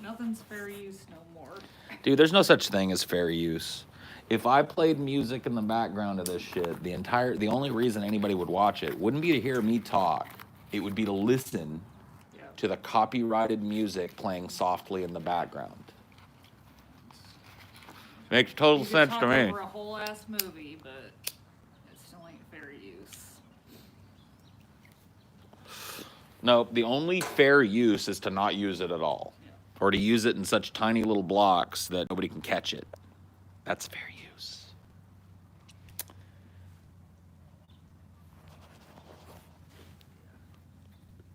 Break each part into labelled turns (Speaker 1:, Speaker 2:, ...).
Speaker 1: Nothing's fair use no more.
Speaker 2: Dude, there's no such thing as fair use. If I played music in the background of this shit, the only reason anybody would watch it wouldn't be to hear me talk. It would be to listen to the copyrighted music playing softly in the background. Makes total sense to me.
Speaker 1: Over a whole ass movie, but it still ain't fair use.
Speaker 2: No, the only fair use is to not use it at all, or to use it in such tiny little blocks that nobody can catch it. That's fair use.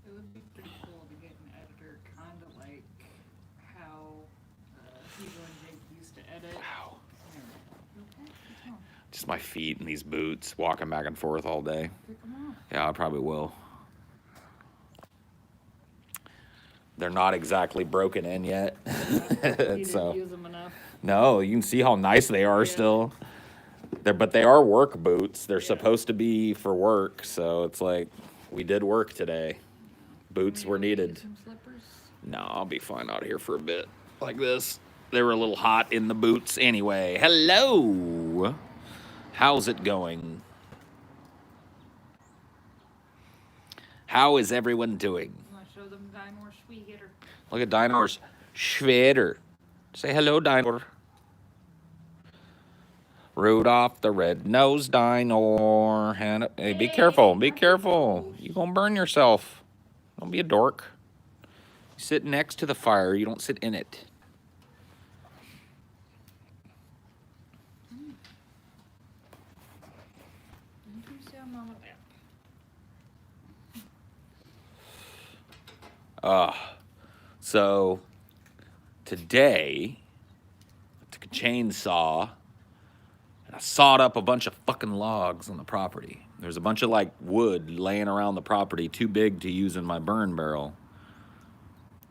Speaker 1: It would be pretty cool to get an editor, kind of like how Hugo and Jake used to edit.
Speaker 2: Wow. Just my feet in these boots, walking back and forth all day.
Speaker 1: Pick them off.
Speaker 2: Yeah, I probably will. They're not exactly broken in yet.
Speaker 1: You didn't use them enough.
Speaker 2: No, you can see how nice they are still. But they are work boots. They're supposed to be for work, so it's like we did work today. Boots were needed.
Speaker 1: Some slippers?
Speaker 2: No, I'll be fine out here for a bit. Like this. They were a little hot in the boots anyway. Hello. How's it going? How is everyone doing?
Speaker 1: You want to show them Dinor's sweater?
Speaker 2: Look at Dinor's sweater. Say hello, Dinor. Rudolph the red-nosed Dinor. Hey, be careful. Be careful. You're going to burn yourself. Don't be a dork. You sit next to the fire. You don't sit in it. So today I took a chainsaw and I sawed up a bunch of fucking logs on the property. There's a bunch of like wood laying around the property too big to use in my burn barrel.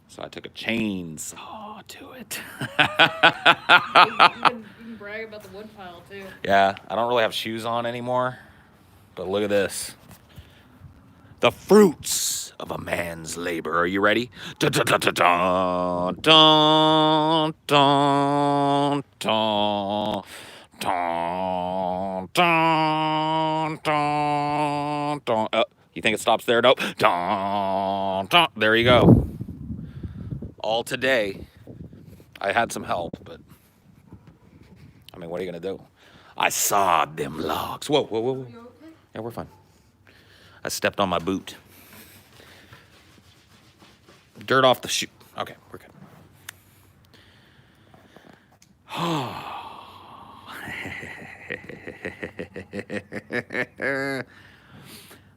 Speaker 2: So I took a chainsaw to it.
Speaker 1: You can brag about the wood pile too.
Speaker 2: Yeah, I don't really have shoes on anymore, but look at this. The fruits of a man's labor. Are you ready? Dun, dun, dun, dun, dun, dun, dun, dun, dun, dun, dun. You think it stops there? Nope. Dun, dun. There you go. All today. I had some help, but I mean, what are you gonna do? I sawed them logs. Whoa, whoa, whoa, whoa. Yeah, we're fine. I stepped on my boot. Dirt off the shoe. Okay, we're good.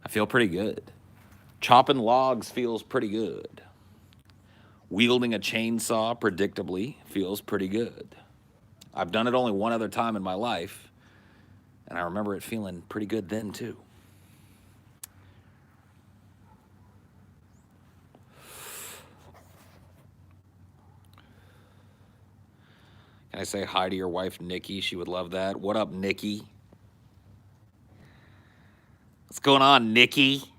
Speaker 2: I feel pretty good. Chopping logs feels pretty good. Wielding a chainsaw predictably feels pretty good. I've done it only one other time in my life, and I remember it feeling pretty good then too. Can I say hi to your wife, Nikki? She would love that. What up, Nikki? What's going on, Nikki? What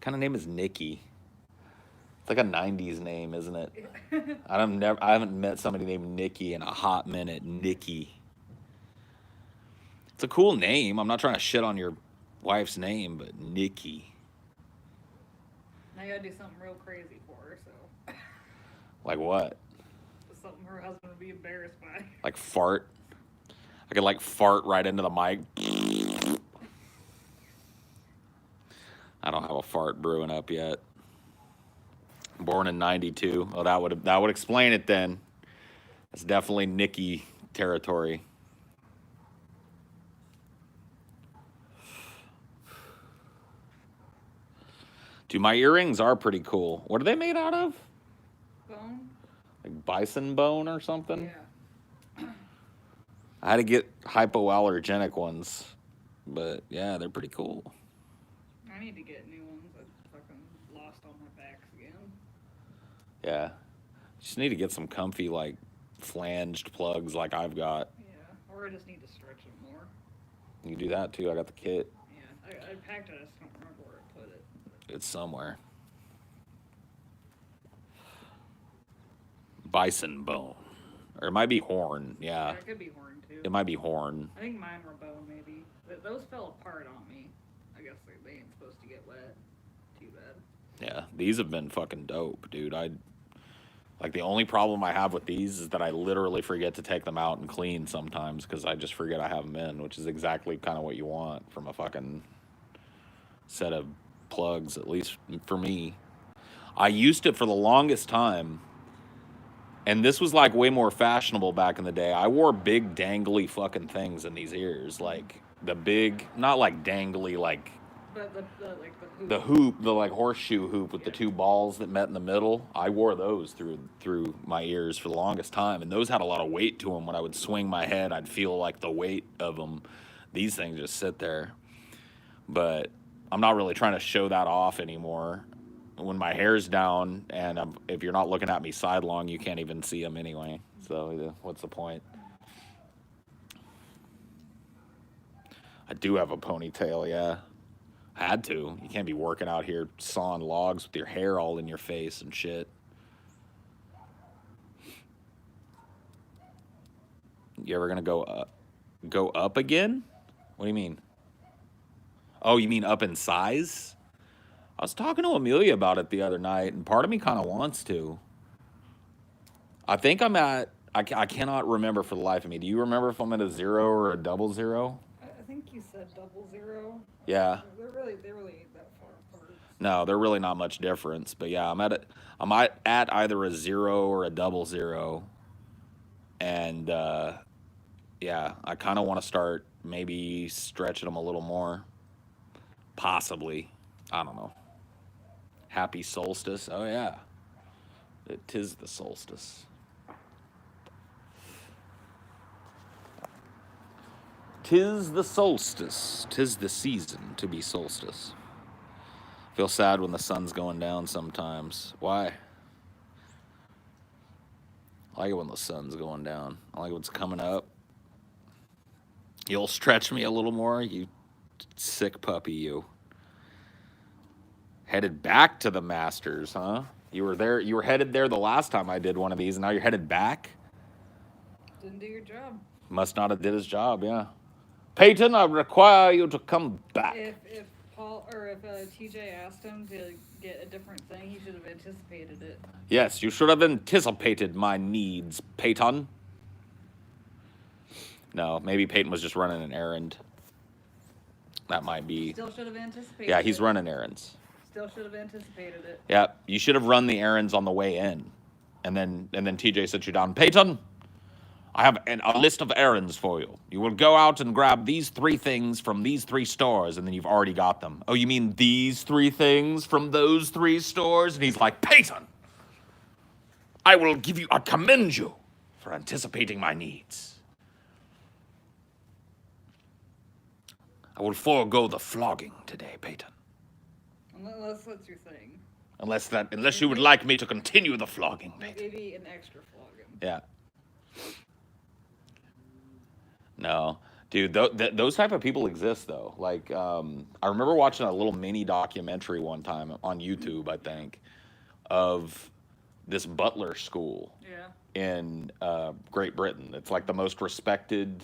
Speaker 2: kind of name is Nikki? It's like a 90s name, isn't it? I haven't met somebody named Nikki in a hot minute. Nikki. It's a cool name. I'm not trying to shit on your wife's name, but Nikki.
Speaker 1: Now you gotta do something real crazy for her, so.
Speaker 2: Like what?
Speaker 1: Something her husband would be embarrassed by.
Speaker 2: Like fart? I could like fart right into the mic. I don't have a fart brewing up yet. Born in '92. Oh, that would explain it then. It's definitely Nikki territory. Dude, my earrings are pretty cool. What are they made out of?
Speaker 1: Bone?
Speaker 2: Like bison bone or something?
Speaker 1: Yeah.
Speaker 2: I had to get hypoallergenic ones. But yeah, they're pretty cool.
Speaker 1: I need to get new ones. I fucking lost all my backs again.
Speaker 2: Yeah. Just need to get some comfy, like, flanged plugs like I've got.
Speaker 1: Yeah. Or I just need to stretch them more.
Speaker 2: You can do that too. I got the kit.
Speaker 1: Yeah. I packed it. I just don't remember where I put it.
Speaker 2: It's somewhere. Bison bone. Or it might be horn.
Speaker 1: Yeah,
Speaker 2: Yeah.
Speaker 1: it could be horn too.
Speaker 2: It might be horn.
Speaker 1: I think mine were bone, maybe. But those fell apart on me. I guess they ain't supposed to get wet. Too bad.
Speaker 2: Yeah. These have been fucking dope, dude. Like, the only problem I have with these is that I literally forget to take them out and clean sometimes because I just forget I have them in, which is exactly kind of what you want from a fucking set of plugs, at least for me. I used to, for the longest time, and this was like way more fashionable back in the day. I wore big dangly fucking things in these ears, like the big, not like dangly, like
Speaker 1: But like the hoop.
Speaker 2: the hoop, the like horseshoe hoop with the
Speaker 1: Yeah.
Speaker 2: two balls that met in the middle. I wore those through my ears for the longest time, and those had a lot of weight to them. When I would swing my head, I'd feel like the weight of them. These things just sit there, but I'm not really trying to show that off anymore. When my hair's down, and if you're not looking at me sidelong, you can't even see them anyway. So what's the point? I do have a ponytail, yeah. Had to. You can't be working out here sawing logs with your hair all in your face and shit. You ever gonna go up again? What do you mean? Oh, you mean up in size? I was talking to Amelia about it the other night, and part of me kind of wants to. I think I'm at. I cannot remember for the life of me. Do you remember if I'm at a 0 or a 00?
Speaker 1: I think you said 00.
Speaker 2: Yeah.
Speaker 1: They really ain't that far apart.
Speaker 2: No, they're really not much difference. But yeah, I'm at either a 0 or a 00, and yeah, I kind of want to start maybe stretching them a little more. Possibly, I don't know. Happy solstice. Oh yeah, it tis the solstice. Tis the solstice. Tis the season to be solstice. Feel sad when the sun's going down sometimes. Why? I like it when the sun's going down. I like when it's coming up. You'll stretch me a little more, you sick puppy, you. Headed back to the Masters, huh? You were there. You were headed there the last time I did one of these, and now you're headed back?
Speaker 1: Didn't do your job.
Speaker 2: Must not have did his job, yeah. Peyton, I require you to come back.
Speaker 1: If Paul or if TJ asked him to get a different thing, he should have anticipated it.
Speaker 2: Yes, you should have anticipated my needs, Peyton. No, maybe Peyton was just running an errand. That might be.
Speaker 1: Still should have anticipated.
Speaker 2: Yeah, he's
Speaker 1: it.
Speaker 2: running errands.
Speaker 1: Still should have anticipated it.
Speaker 2: Yeah, you should have run the errands on the way in, and then TJ sits you down. Peyton, I have a list of errands for you. You will go out and grab these 3 things from these 3 stores, and then you've already got them. Oh, you mean these 3 things from those 3 stores? And he's like, Peyton, I commend you for anticipating my needs. I will forego the flogging today, Peyton.
Speaker 1: Unless that's your thing.
Speaker 2: Unless you would like me to continue the flogging, Peyton.
Speaker 1: Maybe an extra flogging.
Speaker 2: Yeah. No, dude, those type of people exist though. Like, I remember watching a little mini documentary one time on YouTube, I think, of this butler school in Great Britain. It's like the most respected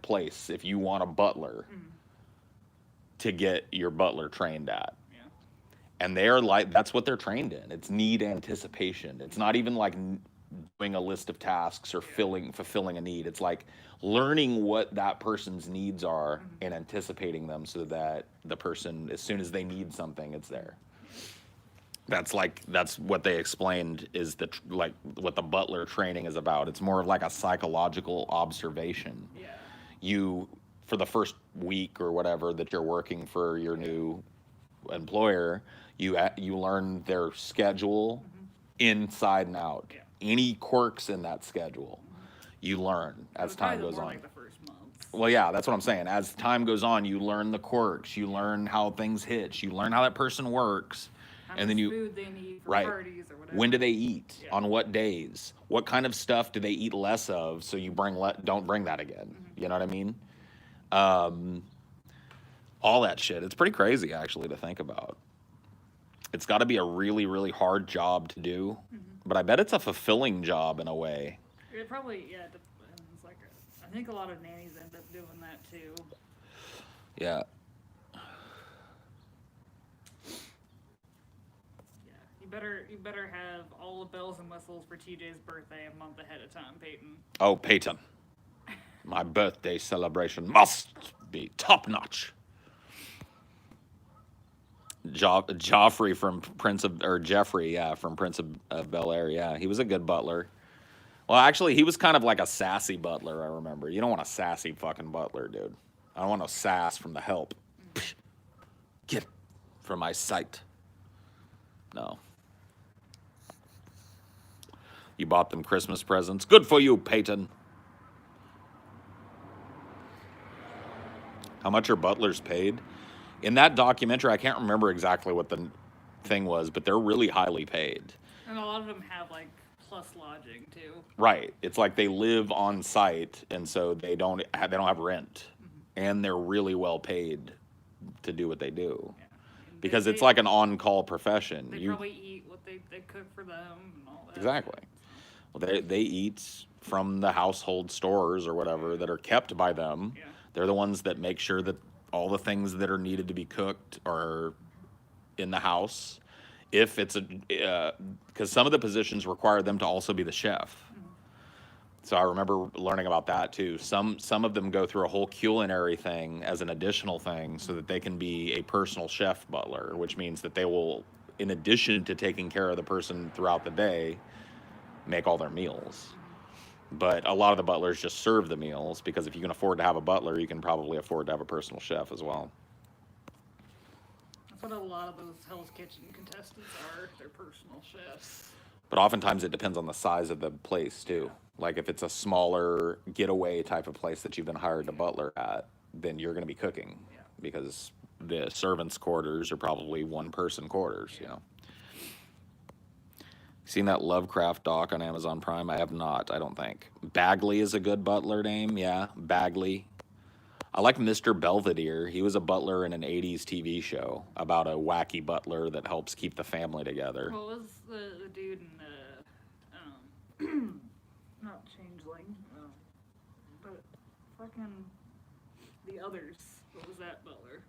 Speaker 2: place if you want a butler to get your butler trained at. And they're like, that's what they're trained in. It's need anticipation. It's not even like doing a list of tasks or fulfilling a need. It's like learning what that person's needs are and anticipating them so that the person, as soon as they need something, it's there. That's what they explained is like what the butler training is about. It's more of like a psychological observation. Yeah. You, for the first week or whatever that you're working for your new employer, you learn their schedule inside and out. Yeah. Any quirks in that schedule, you learn as time goes on.
Speaker 1: Like the first month.
Speaker 2: Well, yeah, that's what I'm saying. As time goes on, you learn the quirks. You learn how things hitch. You learn how that person works.
Speaker 1: How much food they need for parties or whatever.
Speaker 2: When do they eat? Yeah. On what days? What kind of stuff do they eat less of? So you don't bring that again. You know what I mean? All that shit. It's pretty crazy actually to think about. It's got to be a really, really hard job to do, but I bet it's a fulfilling job in a way.
Speaker 1: It probably, yeah, depends. Like, I think a lot of nannies end up doing that too.
Speaker 2: Yeah.
Speaker 1: Yeah, you better have all the bells and whistles for TJ's birthday a month ahead of time, Peyton.
Speaker 2: Oh, Peyton, my birthday celebration must be top notch. Joffrey from Jeffrey, yeah, from Prince of Bel Air, yeah, he was a good butler. Well, actually, he was kind of like a sassy butler. I remember. You don't want a sassy fucking butler, dude. I don't want no sass from the help. Get from my sight. No. You bought them Christmas presents. Good for you, Peyton. How much are butlers paid? In that documentary, I can't remember exactly what the thing was, but they're really highly paid.
Speaker 1: And a lot of them have like plus lodging too.
Speaker 2: Right. It's like they live on site, and so they don't have rent, and they're really well paid to do what they do, because it's like an on-call profession.
Speaker 1: They probably eat what they cook for them and all that.
Speaker 2: Exactly. Well, they eat from the household stores or whatever that are kept by them.
Speaker 1: Yeah.
Speaker 2: They're the ones that make sure that all the things that are needed to be cooked are in the house. If it's because some of the positions require them to also be the chef. So I remember learning about that too. Some of them go through a whole culinary thing as an additional thing so that they can be a personal chef butler, which means that they will, in addition to taking care of the person throughout the day, make all their meals. But a lot of the butlers just serve the meals, because if you can afford to have a butler, you can probably afford to have a personal chef as well.
Speaker 1: That's what a lot of those Hell's Kitchen contestants are. They're personal chefs.
Speaker 2: But oftentimes it depends on the size of the place too. Like if it's a smaller getaway type of place that you've been hired to butler at, then you're going to be cooking, because the servants' quarters are probably one-person quarters, you know. Seen that Lovecraft doc on Amazon Prime? I have not, I don't think. Bagley is a good butler name, yeah, Bagley. I like Mr. Belvedere. He was a butler in an 80s TV show about a wacky butler that helps keep the family together.
Speaker 1: What was the dude in not Changeling, but fucking the others? What was that butler?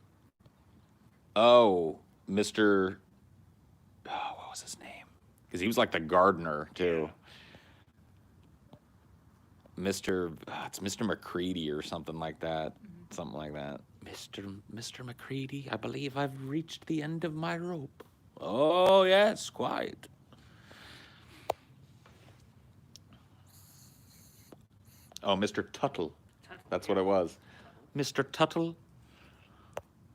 Speaker 2: Oh, Mr. Oh, what was his name? Because he was like the gardener too. It's Mr. McCready or something like that. Something like that. Mr. McCready, I believe I've reached the end of my rope. Oh, yes, quite. Oh, Mr. Tuttle. That's what it was. Mr. Tuttle,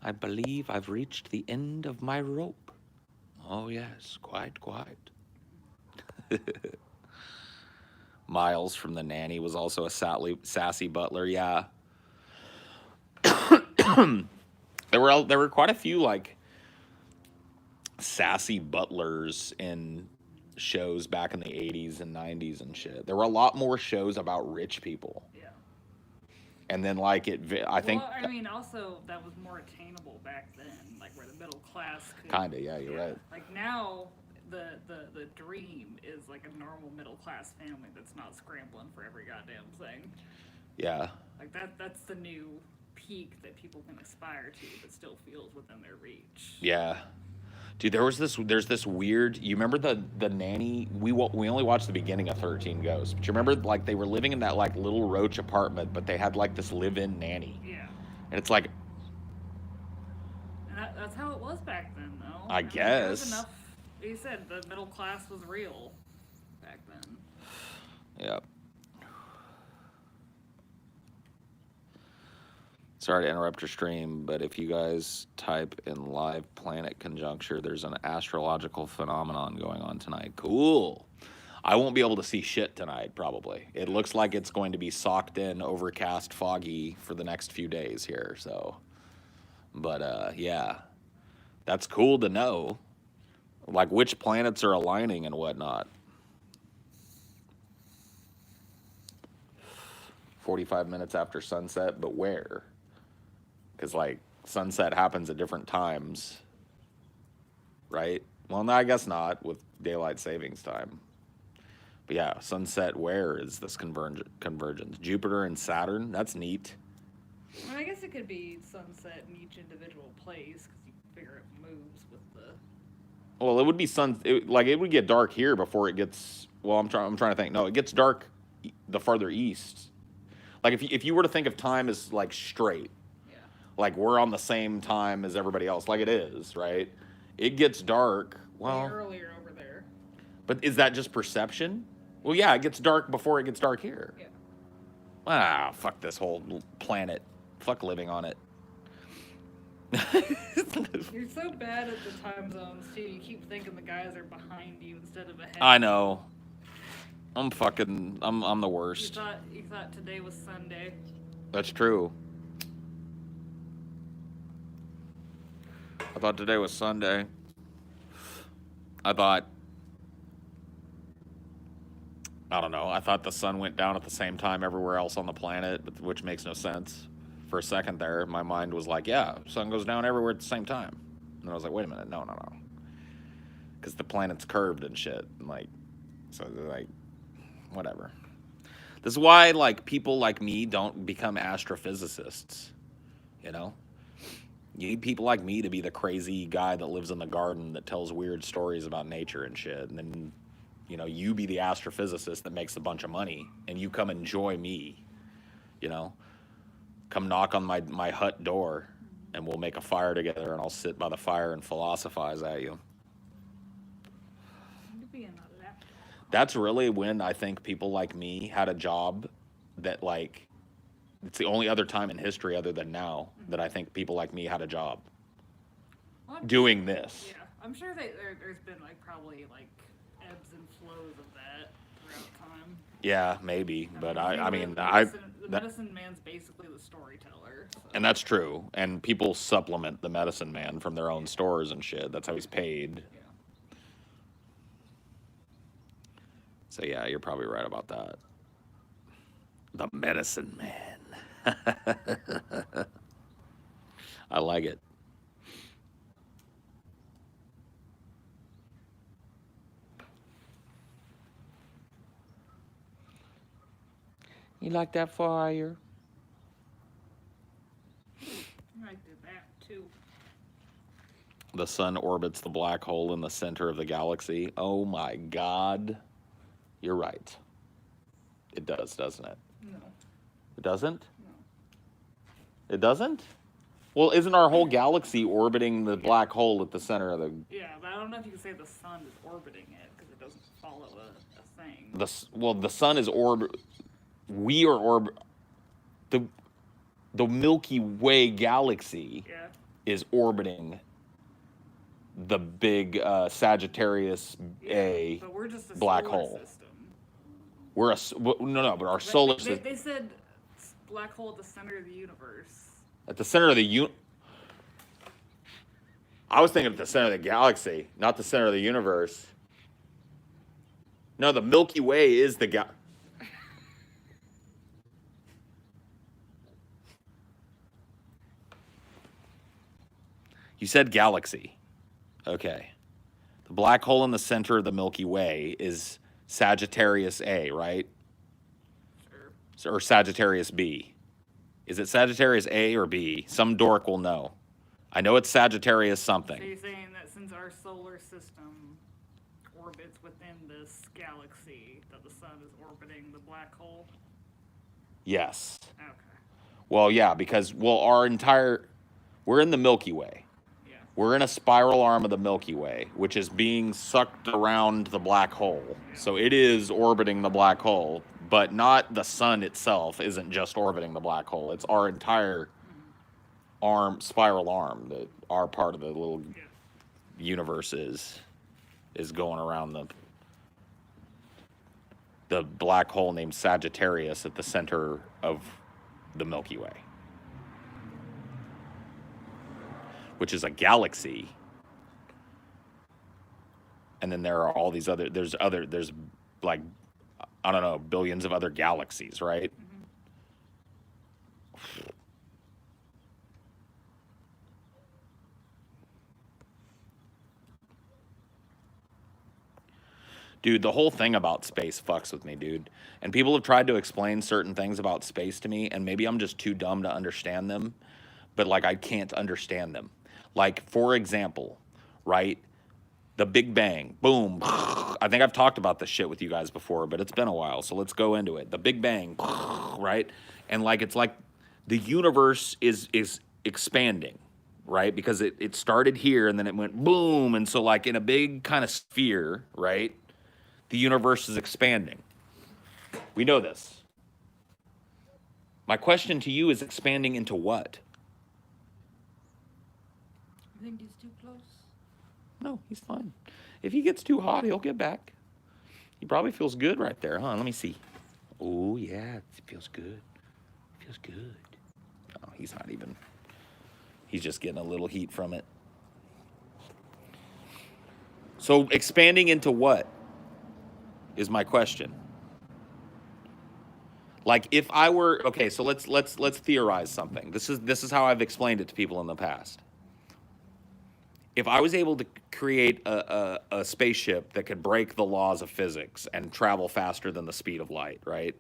Speaker 2: I believe I've reached the end of my rope. Oh, yes, quite. Miles from The Nanny was also a sassy butler, yeah. There were quite a few like sassy butlers in shows back in the 80s and 90s and shit. There were a lot more shows about rich people. Yeah. And then like I think
Speaker 1: I mean also that was more attainable back then, like where the middle class could
Speaker 2: kinda, yeah, you're right.
Speaker 1: Like now the dream is like a normal middle class family that's not scrambling for every goddamn thing.
Speaker 2: Yeah.
Speaker 1: Like that's the new peak that people can aspire to, but still feels within their reach.
Speaker 2: Yeah. Dude, there's this weird, you remember the nanny, we only watched the beginning of 13 Ghosts, but you remember like they were living in that like little roach apartment, but they had like this live-in nanny.
Speaker 1: Yeah.
Speaker 2: And it's like,
Speaker 1: and that's how it was back then though.
Speaker 2: I guess.
Speaker 1: There was enough, you said the middle class was real back then.
Speaker 2: Yeah. Sorry to interrupt your stream, but if you guys type in live planet conjuncture, there's an astrological phenomenon going on tonight. Cool. I won't be able to see shit tonight, probably. It looks like it's going to be socked in, overcast, foggy for the next few days here, so. But, yeah. That's cool to know. Like, which planets are aligning and whatnot. 45 minutes after sunset, but where? Because, like, sunset happens at different times, right? Well, no, I guess not with daylight savings time. But yeah, sunset where is this convergence? Jupiter and Saturn? That's neat.
Speaker 1: I guess it could be sunset in each individual place because you figure it moves with the.
Speaker 2: Well, it would be it would get dark here before it gets. Well, I'm trying to think. No, it gets dark the farther east. Like if you were to think of time as like straight,
Speaker 1: Yeah.
Speaker 2: like we're on the same time as everybody else, like it is, right? It gets dark. Well,
Speaker 1: Way earlier over there.
Speaker 2: but is that just perception? Well, yeah, it gets dark before it gets dark here.
Speaker 1: Yeah.
Speaker 2: Ah, fuck this whole planet. Fuck living on it.
Speaker 1: You're so bad at the time zones too. You keep thinking the guys are behind you instead of ahead.
Speaker 2: I know. I'm the
Speaker 1: You
Speaker 2: worst.
Speaker 1: thought today was Sunday.
Speaker 2: That's true. I thought today was Sunday. I don't know. I thought the sun went down at the same time everywhere else on the planet, which makes no sense. For a second there, my mind was like, yeah, sun goes down everywhere at the same time. And I was like, wait a minute, no. Because the planet's curved and shit. And like, so like, whatever. This is why like people like me don't become astrophysicists. You know? You need people like me to be the crazy guy that lives in the garden that tells weird stories about nature and shit. And then, you know, you be the astrophysicist that makes a bunch of money and you come enjoy me. You know? Come knock on my hut door and we'll make a fire together and I'll sit by the fire and philosophize at you. That's really when I think people like me had a job that like it's the only other time in history other than now that I think people like me had a job doing this.
Speaker 1: Yeah, I'm sure there's been like probably like ebbs and flows of that throughout time.
Speaker 2: Yeah, maybe, but
Speaker 1: the medicine man's basically the storyteller. So.
Speaker 2: And that's true. And people supplement the medicine man from their own stores and shit. That's how he's paid.
Speaker 1: Yeah.
Speaker 2: So yeah, you're probably right about that. The medicine man. I like it. You like that fire?
Speaker 1: I did that too.
Speaker 2: The sun orbits the black hole in the center of the galaxy. Oh my God. You're right. It does, doesn't it?
Speaker 1: No.
Speaker 2: It doesn't?
Speaker 1: No.
Speaker 2: It doesn't? Well, isn't our whole galaxy orbiting the black hole at the center of the...
Speaker 1: Yeah, but I don't know if you can say the sun is orbiting it because it doesn't follow a thing.
Speaker 2: The sun is we are the Milky Way galaxy is orbiting the big Sagittarius A
Speaker 1: but we're just a
Speaker 2: black
Speaker 1: solar
Speaker 2: hole.
Speaker 1: System.
Speaker 2: But our solar system.
Speaker 1: They said black hole at the center of the universe.
Speaker 2: At the center of the I was thinking at the center of the galaxy, not the center of the universe. No, the Milky Way is the You said galaxy. Okay. The black hole in the center of the Milky Way is Sagittarius A, right?
Speaker 1: Sure.
Speaker 2: Or Sagittarius B. Is it Sagittarius A or B? Some dork will know. I know it's Sagittarius something.
Speaker 1: So you're saying that since our solar system orbits within this galaxy, that the sun is orbiting the black hole?
Speaker 2: Yes.
Speaker 1: Okay.
Speaker 2: Well, yeah, because we're in the Milky Way.
Speaker 1: Yeah.
Speaker 2: We're in a spiral arm of the Milky Way, which is being sucked around the black hole.
Speaker 1: Yeah.
Speaker 2: So it is orbiting the black hole, but not the sun itself isn't just orbiting the black hole. It's our entire spiral arm that our part of the little universe is going around the black hole named Sagittarius at the center of the Milky Way, which is a galaxy. And then there are all these there's like, I don't know, billions of other galaxies, right? Mm-hmm. Dude, the whole thing about space fucks with me, dude. And people have tried to explain certain things about space to me, and maybe I'm just too dumb to understand them, but like I can't understand them. Like, for example, right? The Big Bang, boom. I think I've talked about this shit with you guys before, but it's been a while, so let's go into it. The Big Bang, right? And like it's like the universe is expanding, right? Because it started here and then it went boom, and so like in a big kind of sphere, right? The universe is expanding. We know this. My question to you is expanding into what?
Speaker 1: You think he's too close?
Speaker 2: No, he's fine. If he gets too hot, he'll get back. He probably feels good right there, huh? Let me see. Oh, yeah, it feels good. It feels good. Oh, he's not even. He's just getting a little heat from it. So expanding into what is my question? Like if I were okay, so let's theorize something. This is how I've explained it to people in the past. If I was able to create a spaceship that could break the laws of physics and travel faster than the speed of light, right?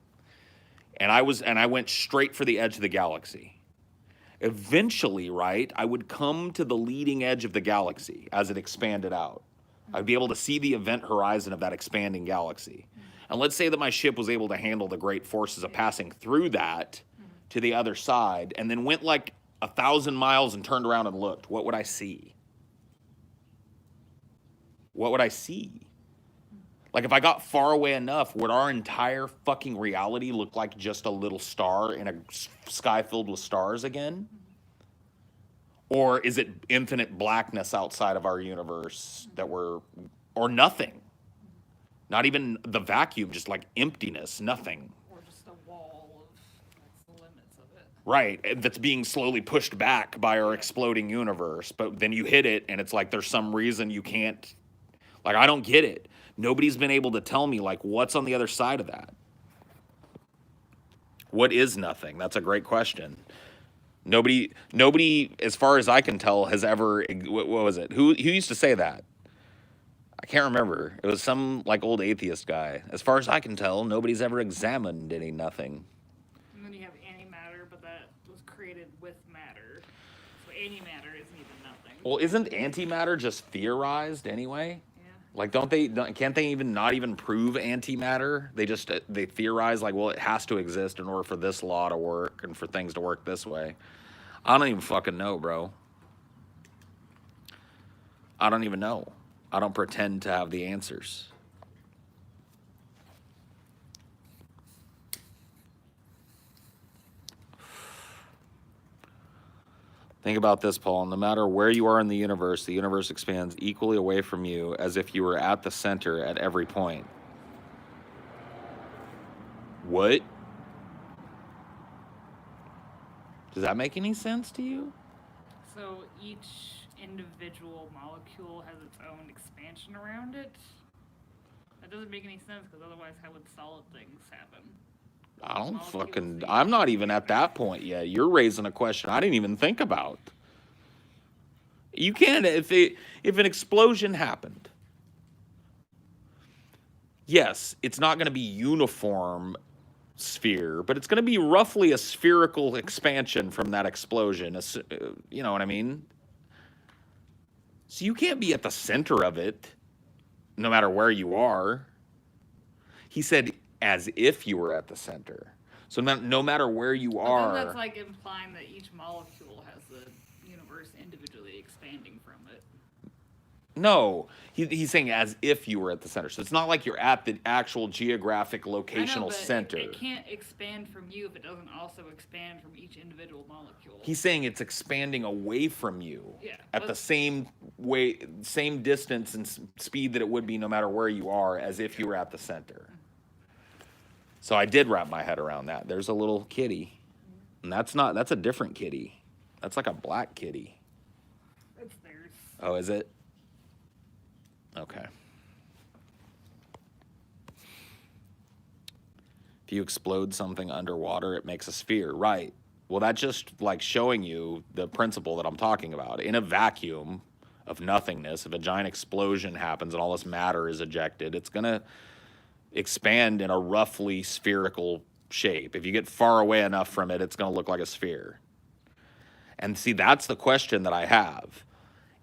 Speaker 2: And I went straight for the edge of the galaxy. Eventually, right, I would come to the leading edge of the galaxy as it expanded out. I'd be able to see the event horizon of that expanding galaxy. And let's say that my ship was able to handle the great forces of passing through that to the other side and then went like 1,000 miles and turned around and looked. What would I see? What would I see? Like if I got far away enough, would our entire fucking reality look like just a little star in a sky filled with stars again? Or is it infinite blackness outside of our universe that or nothing? Not even the vacuum, just like emptiness, nothing.
Speaker 1: Or just a wall of, that's the limits of it.
Speaker 2: Right, that's being slowly pushed back by our exploding universe. But then you hit it and it's like there's some reason you can't, like I don't get it. Nobody's been able to tell me like what's on the other side of that. What is nothing? That's a great question. Nobody, as far as I can tell, has ever, what was it? Who used to say that? I can't remember. It was some like old atheist guy. As far as I can tell, nobody's ever examined any nothing.
Speaker 1: And then you have antimatter, but that was created with matter. So antimatter isn't even nothing.
Speaker 2: Well, isn't antimatter just theorized anyway?
Speaker 1: Yeah.
Speaker 2: Like, can't they even not even prove antimatter? They theorize like, well, it has to exist in order for this law to work and for things to work this way. I don't even fucking know, bro. I don't even know. I don't pretend to have the answers. Think about this, Paul. No matter where you are in the universe expands equally away from you as if you were at the center at every point. What? Does that make any sense to you?
Speaker 1: So each individual molecule has its own expansion around it? That doesn't make any sense, because otherwise how would solid things happen?
Speaker 2: I'm not even at that point yet. You're raising a question I didn't even think about. You can't, if an explosion happened, yes, it's not going to be uniform sphere, but it's going to be roughly a spherical expansion from that explosion. You know what I mean? So you can't be at the center of it, no matter where you are. He said, as if you were at the center. So no matter where you are.
Speaker 1: Then that's like implying that each molecule has the universe individually expanding from it.
Speaker 2: No, he's saying as if you were at the center. So it's not like you're at the actual geographic locational center.
Speaker 1: It can't expand from you if it doesn't also expand from each individual molecule.
Speaker 2: He's saying it's expanding away from you at the same distance and speed that it would be no matter where you are, as if you were at the center. So I did wrap my head around that. There's a little kitty. And that's a different kitty. That's like a black kitty.
Speaker 1: It's theirs.
Speaker 2: Oh, is it? Okay. If you explode something underwater, it makes a sphere. Right. Well, that's just like showing you the principle that I'm talking about. In a vacuum, of nothingness, if a giant explosion happens and all this matter is ejected, it's going to expand in a roughly spherical shape. If you get far away enough from it, it's going to look like a sphere. And see, that's the question that I have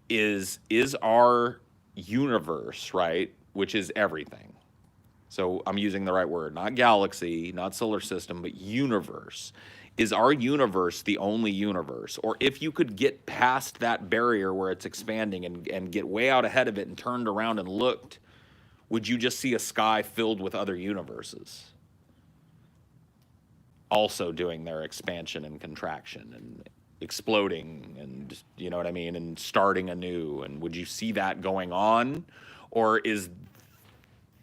Speaker 2: is our universe, right, which is everything. So I'm using the right word, not galaxy, not solar system, but universe. Is our universe the only universe? Or if you could get past that barrier where it's expanding and get way out ahead of it and turned around and looked, would you just see a sky filled with other universes also doing their expansion and contraction and exploding and, you know what I mean, and starting anew? And would you see that going on? Or is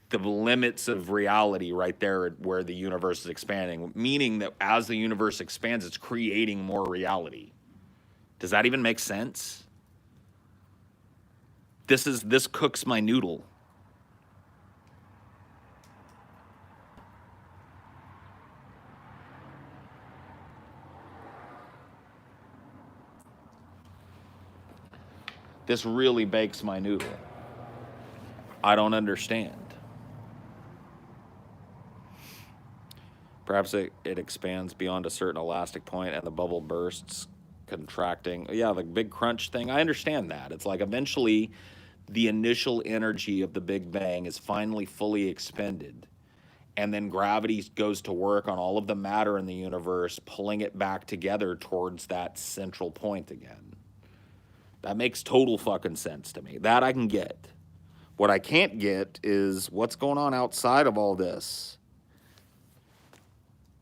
Speaker 2: the limits of reality right there where the universe is expanding, meaning that as the universe expands, it's creating more reality? Does that even make sense? This cooks my noodle. This really bakes my noodle. I don't understand. Perhaps it expands beyond a certain elastic point and the bubble bursts, contracting. Yeah, the big crunch thing, I understand that. It's like eventually the initial energy of the Big Bang is finally fully expended. And then gravity goes to work on all of the matter in the universe, pulling it back together towards that central point again. That makes total fucking sense to me. That I can get. What I can't get is what's going on outside of all this.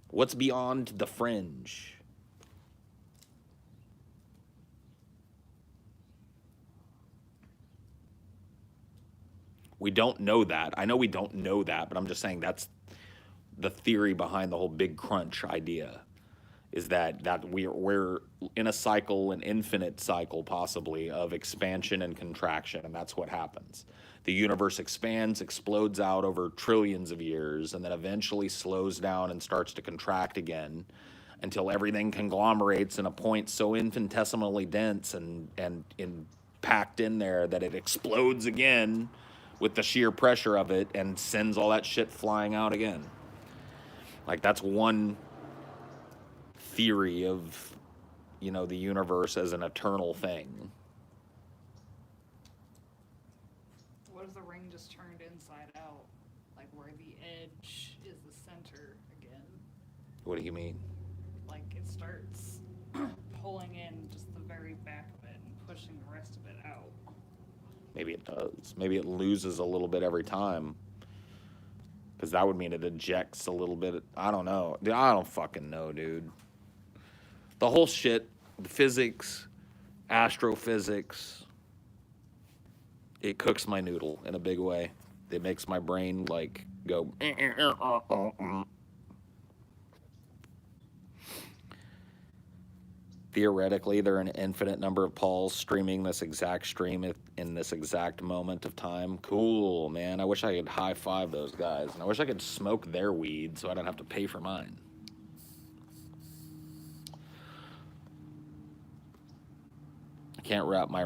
Speaker 2: What's beyond the fringe? We don't know that. I know we don't know that, but I'm just saying that's the theory behind the whole big crunch idea, is that we're in a cycle, an infinite cycle possibly, of expansion and contraction, and that's what happens. The universe expands, explodes out over trillions of years, and then eventually slows down and starts to contract again until everything conglomerates in a point so infinitesimally dense and packed in there that it explodes again with the sheer pressure of it and sends all that shit flying out again. Like, that's one theory of, you know, the universe as an eternal thing.
Speaker 1: What if the ring just turned inside out? Like where the edge is the center again?
Speaker 2: What do you mean?
Speaker 1: Like it starts pulling in just the very back of it and pushing the rest of it out.
Speaker 2: Maybe it does. Maybe it loses a little bit every time. Because that would mean it ejects a little bit. I don't know. I don't fucking know, dude. The whole shit, the physics, astrophysics, it cooks my noodle in a big way. It makes my brain, like, go... Theoretically, there are an infinite number of Pauls streaming this exact stream in this exact moment of time. Cool, man. I wish I could high-five those guys. And I wish I could smoke their weed so I don't have to pay for mine. I can't wrap my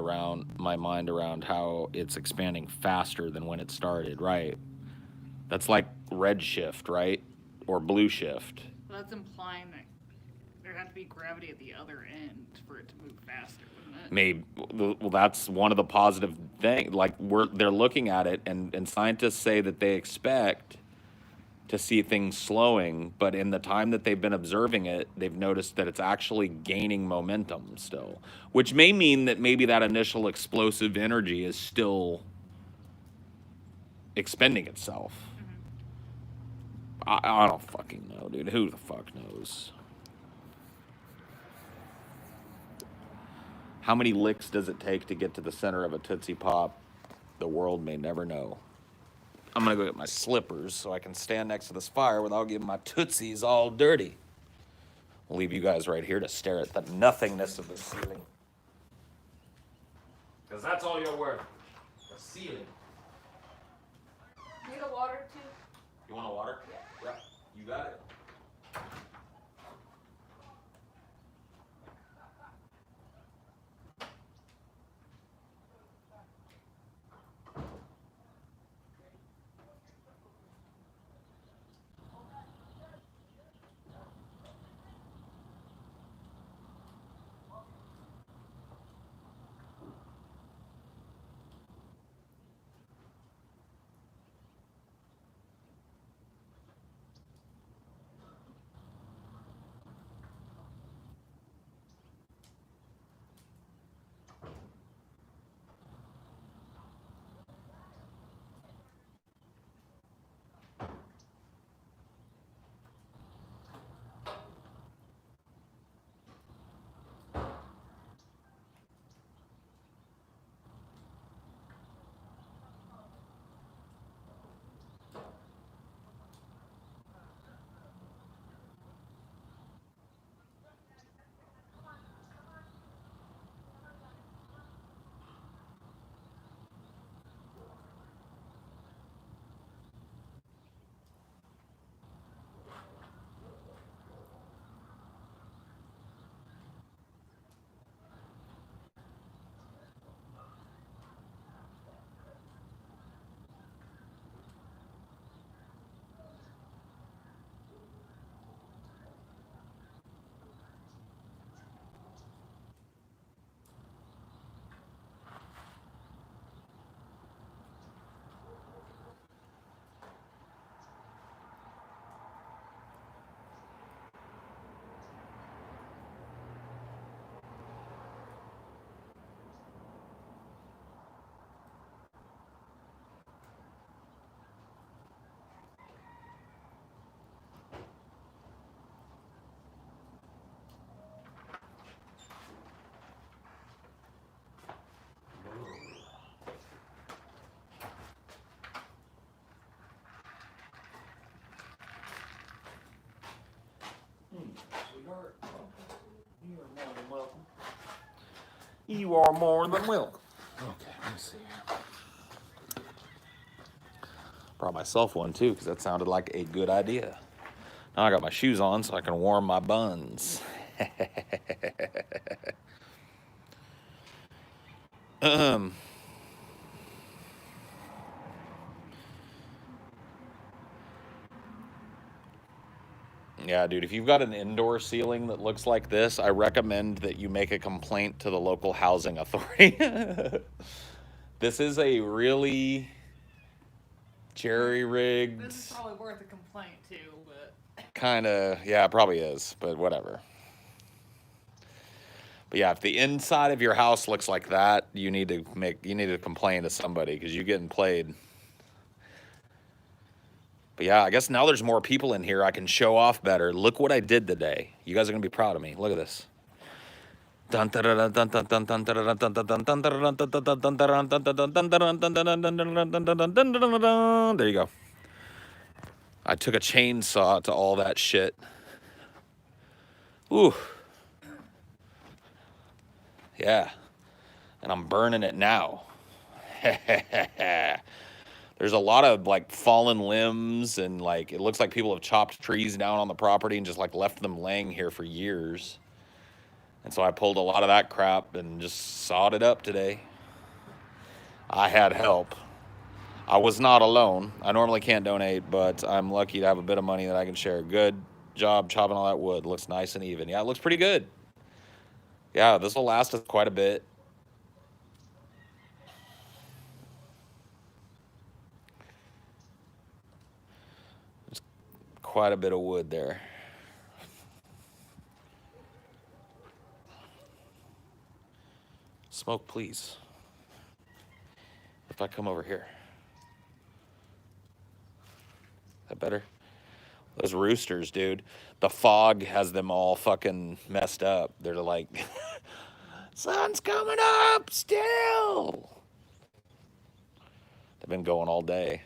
Speaker 2: mind around how it's expanding faster than when it started, right? That's like redshift, right? Or blue shift.
Speaker 1: So that's implying that there had to be gravity at the other end for it to move faster, wouldn't it?
Speaker 2: Maybe. Well, that's one of the positive things. Like, they're looking at it, and scientists say that they expect to see things slowing, but in the time that they've been observing it, they've noticed that it's actually gaining momentum still, which may mean that maybe that initial explosive energy is still expending itself. Mm-hmm. I don't fucking know, dude. Who the fuck knows? How many licks does it take to get to the center of a Tootsie Pop? The world may never know. I'm gonna go get my slippers so I can stand next to this fire without getting my Tootsies all dirty. I'll leave you guys right here to stare at the nothingness of the ceiling. Because that's all you're worth. The ceiling.
Speaker 1: Need a water too?
Speaker 2: You want a water? Yeah. You got it. You are more than welcome. Okay, let me see. Brought myself one too, because that sounded like a good idea. Now I got my shoes on so I can warm my buns. Yeah, dude, if you've got an indoor ceiling that looks like this, I recommend that you make a complaint to the local housing authority. This is a really jerry-rigged...
Speaker 1: This is probably worth a complaint, too, but...
Speaker 2: Kind of, yeah, it probably is, but whatever. But yeah, if the inside of your house looks like that, you need to complain to somebody, because you're getting played. But yeah, I guess now there's more people in here. I can show off better. Look what I did today. You guys are gonna be proud of me. Look at this. There you go. I took a chainsaw to all that shit. Ooh. Yeah. And I'm burning it now. There's a lot of like fallen limbs, and like it looks like people have chopped trees down on the property and just like left them laying here for years. And so I pulled a lot of that crap and just sawed it up today. I had help. I was not alone. I normally can't donate, but I'm lucky to have a bit of money that I can share. Good job chopping all that wood. Looks nice and even. Yeah, it looks pretty good. Yeah, this will last us quite a bit. There's quite a bit of wood there. Smoke, please. If I come over here. Is that better? Those roosters, dude. The fog has them all fucking messed up. They're like, sun's coming up still. They've been going all day.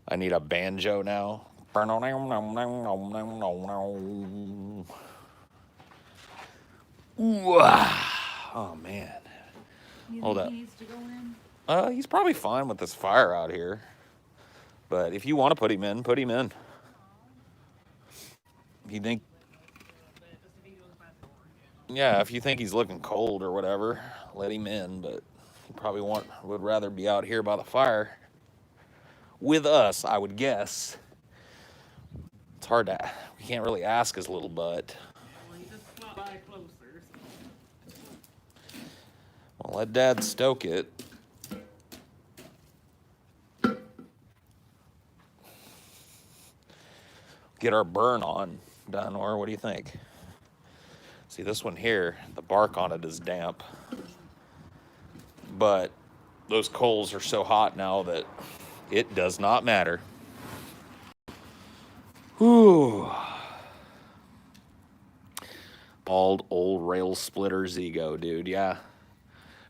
Speaker 2: I need a banjo now. Ooh, oh man. Hold up.
Speaker 1: He needs to go in?
Speaker 2: He's probably fine with this fire out here. But if you want to put him in, put him in. If you think, yeah, if you think he's looking cold or whatever, let him in. But he probably would rather be out here by the fire with us, I would guess. It's hard to, we can't really ask his little butt.
Speaker 1: Well, he just flew by closer, so...
Speaker 2: Well, let Dad stoke it. Get our burn on, Donor. What do you think? See, this one here, the bark on it is damp. But those coals are so hot now that it does not matter. Whew. Bald old rail splitter's ego, dude. Yeah.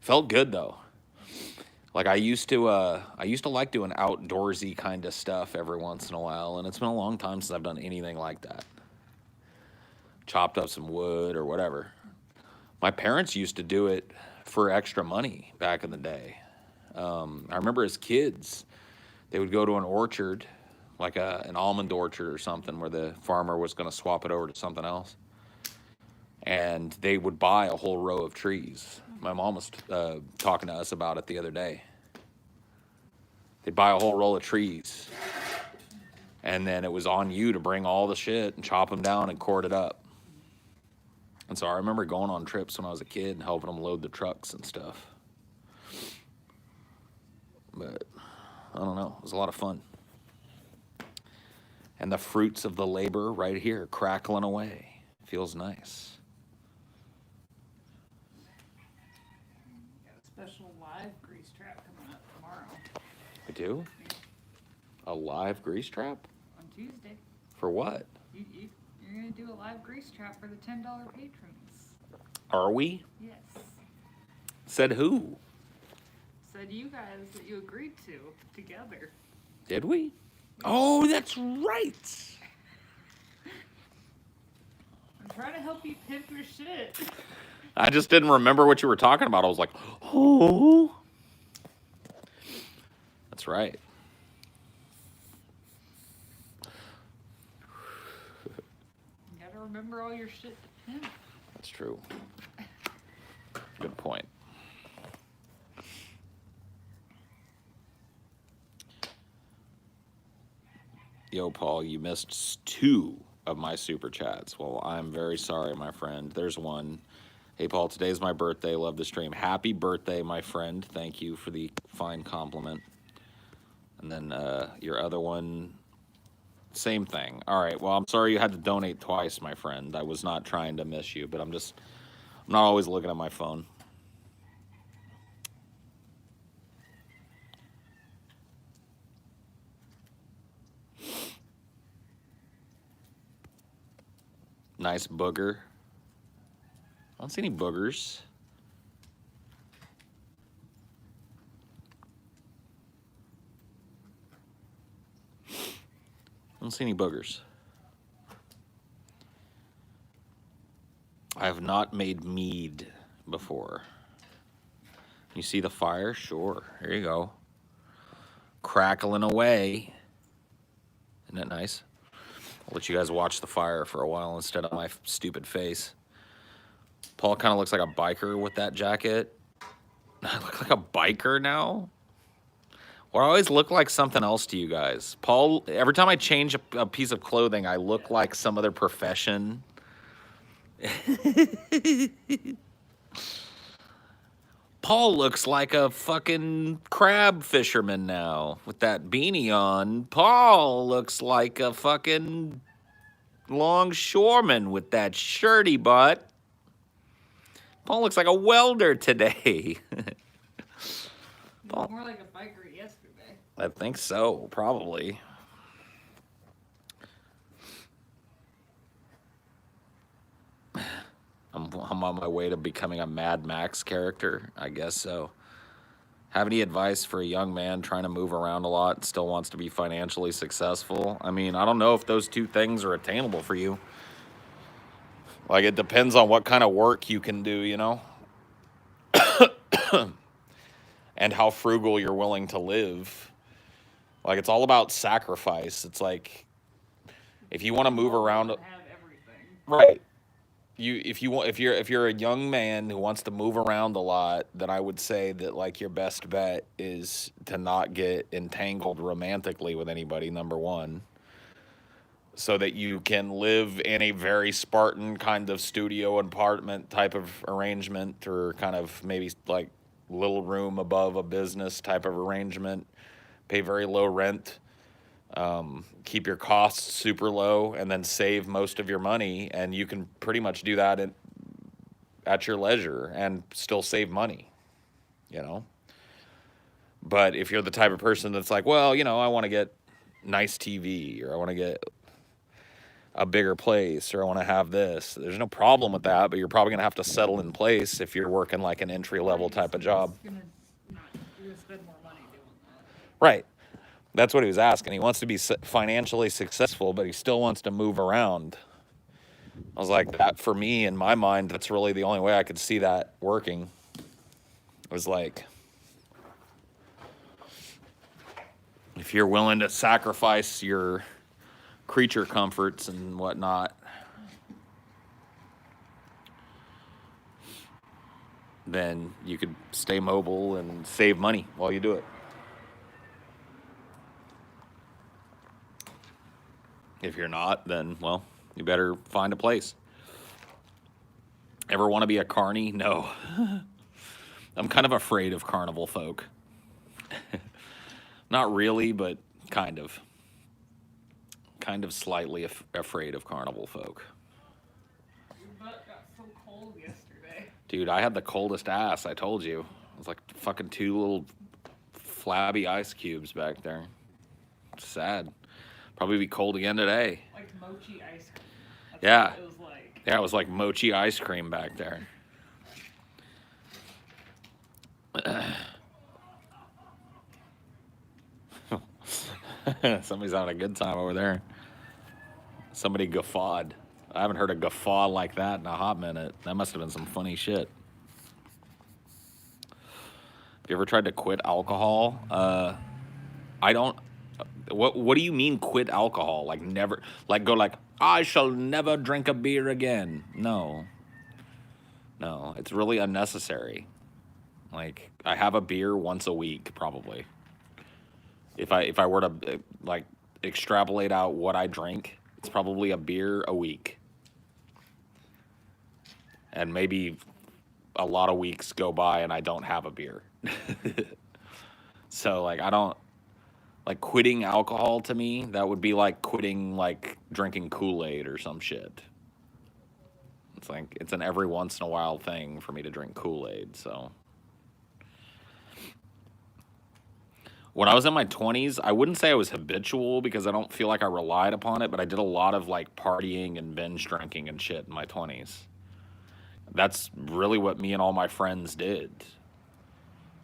Speaker 2: Felt good though. Like I used to like doing outdoorsy kind of stuff every once in a while, and it's been a long time since I've done anything like that. Chopped up some wood or whatever. My parents used to do it for extra money back in the day. I remember as kids, they would go to an orchard, like an almond orchard or something, where the farmer was going to swap it over to something else. And they would buy a whole row of trees. My mom was talking to us about it the other day. They'd buy a whole roll of trees. And then it was on you to bring all the shit and chop them down and cord it up. And so I remember going on trips when I was a kid and helping them load the trucks and stuff. But I don't know, it was a lot of fun. And the fruits of the labor right here, crackling away. Feels nice.
Speaker 1: Got a special live grease trap coming up tomorrow.
Speaker 2: We do? A live grease trap?
Speaker 1: On Tuesday.
Speaker 2: For what?
Speaker 1: You're going to do a live grease trap for the $10 patrons.
Speaker 2: Are we?
Speaker 1: Yes.
Speaker 2: Said who?
Speaker 1: Said you guys that you agreed to together.
Speaker 2: Did we? Oh, that's right.
Speaker 1: trying to help you pimp your shit.
Speaker 2: I just didn't remember what you were talking about. I was like, oh. That's right.
Speaker 1: You gotta remember all your shit to pimp.
Speaker 2: That's true. Good point. Yo, Paul, you missed 2 of my super chats. Well, I'm very sorry, my friend. There's one. Hey, Paul, today's my birthday. Love the stream. Happy birthday, my friend. Thank you for the fine compliment. And then your other one, same thing. All right, well, I'm sorry you had to donate twice, my friend. I was not trying to miss you, but I'm not always looking at my phone. Nice booger. I don't see any boogers. I don't see any boogers. I have not made mead before. You see the fire? Sure. Here you go. Crackling away. Isn't that nice? I'll let you guys watch the fire for a while instead of my stupid face. Paul kind of looks like a biker with that jacket. I look like a biker now? Or I always look like something else to you guys. Paul, every time I change a piece of clothing, I look like some other profession. Paul looks like a fucking crab fisherman now with that beanie on. Paul looks like a fucking longshoreman with that shirty butt. Paul looks like a welder today.
Speaker 1: Paul. More like a biker yesterday.
Speaker 2: I think so, probably. I'm on my way to becoming a Mad Max character, I guess so. Have any advice for a young man trying to move around a lot and still wants to be financially successful? I mean, I don't know if those 2 things are attainable for you. Like, it depends on what kind of work you can do, you know? And how frugal you're willing to live. Like, it's all about sacrifice. It's like, if you want to move around,
Speaker 1: have everything.
Speaker 2: Right? If you're a young man who wants to move around a lot, then I would say that like your best bet is to not get entangled romantically with anybody, number one, so that you can live in a very Spartan kind of studio apartment type of arrangement, or kind of maybe like little room above a business type of arrangement, pay very low rent, keep your costs super low, and then save most of your money, and you can pretty much do that at your leisure and still save money, you know? But if you're the type of person that's like, well, you know, I want to get nice TV, or I want to get a bigger place, or I want to have this, there's no problem with that, but you're probably going to have to settle in place if you're working like an entry-level type of job.
Speaker 1: You're gonna spend more money doing that.
Speaker 2: Right. That's what he was asking. He wants to be financially successful, but he still wants to move around. I was like, that for me, in my mind, that's really the only way I could see that working. It was like, if you're willing to sacrifice your creature comforts and whatnot, then you could stay mobile and save money while you do it. If you're not, then, well, you better find a place. Ever want to be a carny? No. I'm kind of afraid of carnival folk. Not really, but kind of. Kind of slightly afraid of carnival folk.
Speaker 1: Your butt got so cold yesterday.
Speaker 2: Dude, I had the coldest ass, I told you. It was like fucking 2 little flabby ice cubes back there. It's sad. Probably be cold again today.
Speaker 1: Like mochi ice cream. That's
Speaker 2: Yeah.
Speaker 1: what it was like.
Speaker 2: Yeah, it was like mochi ice cream back there. Somebody's having a good time over there. Somebody guffawed. I haven't heard a guffaw like that in a hot minute. That must have been some funny shit. Have you ever tried to quit alcohol? I don't. What do you mean quit alcohol? Like never, like go like I shall never drink a beer again. No, no, it's really unnecessary. Like I have a beer once a week probably. If I were to like extrapolate out what I drink, it's probably a beer a week. And maybe a lot of weeks go by and I don't have a beer. So like I don't like quitting alcohol to me, that would be like quitting like drinking Kool-Aid or some shit. It's like it's an every once in a while thing for me to drink Kool-Aid, so when I was in my 20s, I wouldn't say I was habitual because I don't feel like I relied upon it, but I did a lot of like partying and binge drinking and shit in my 20s. That's really what me and all my friends did.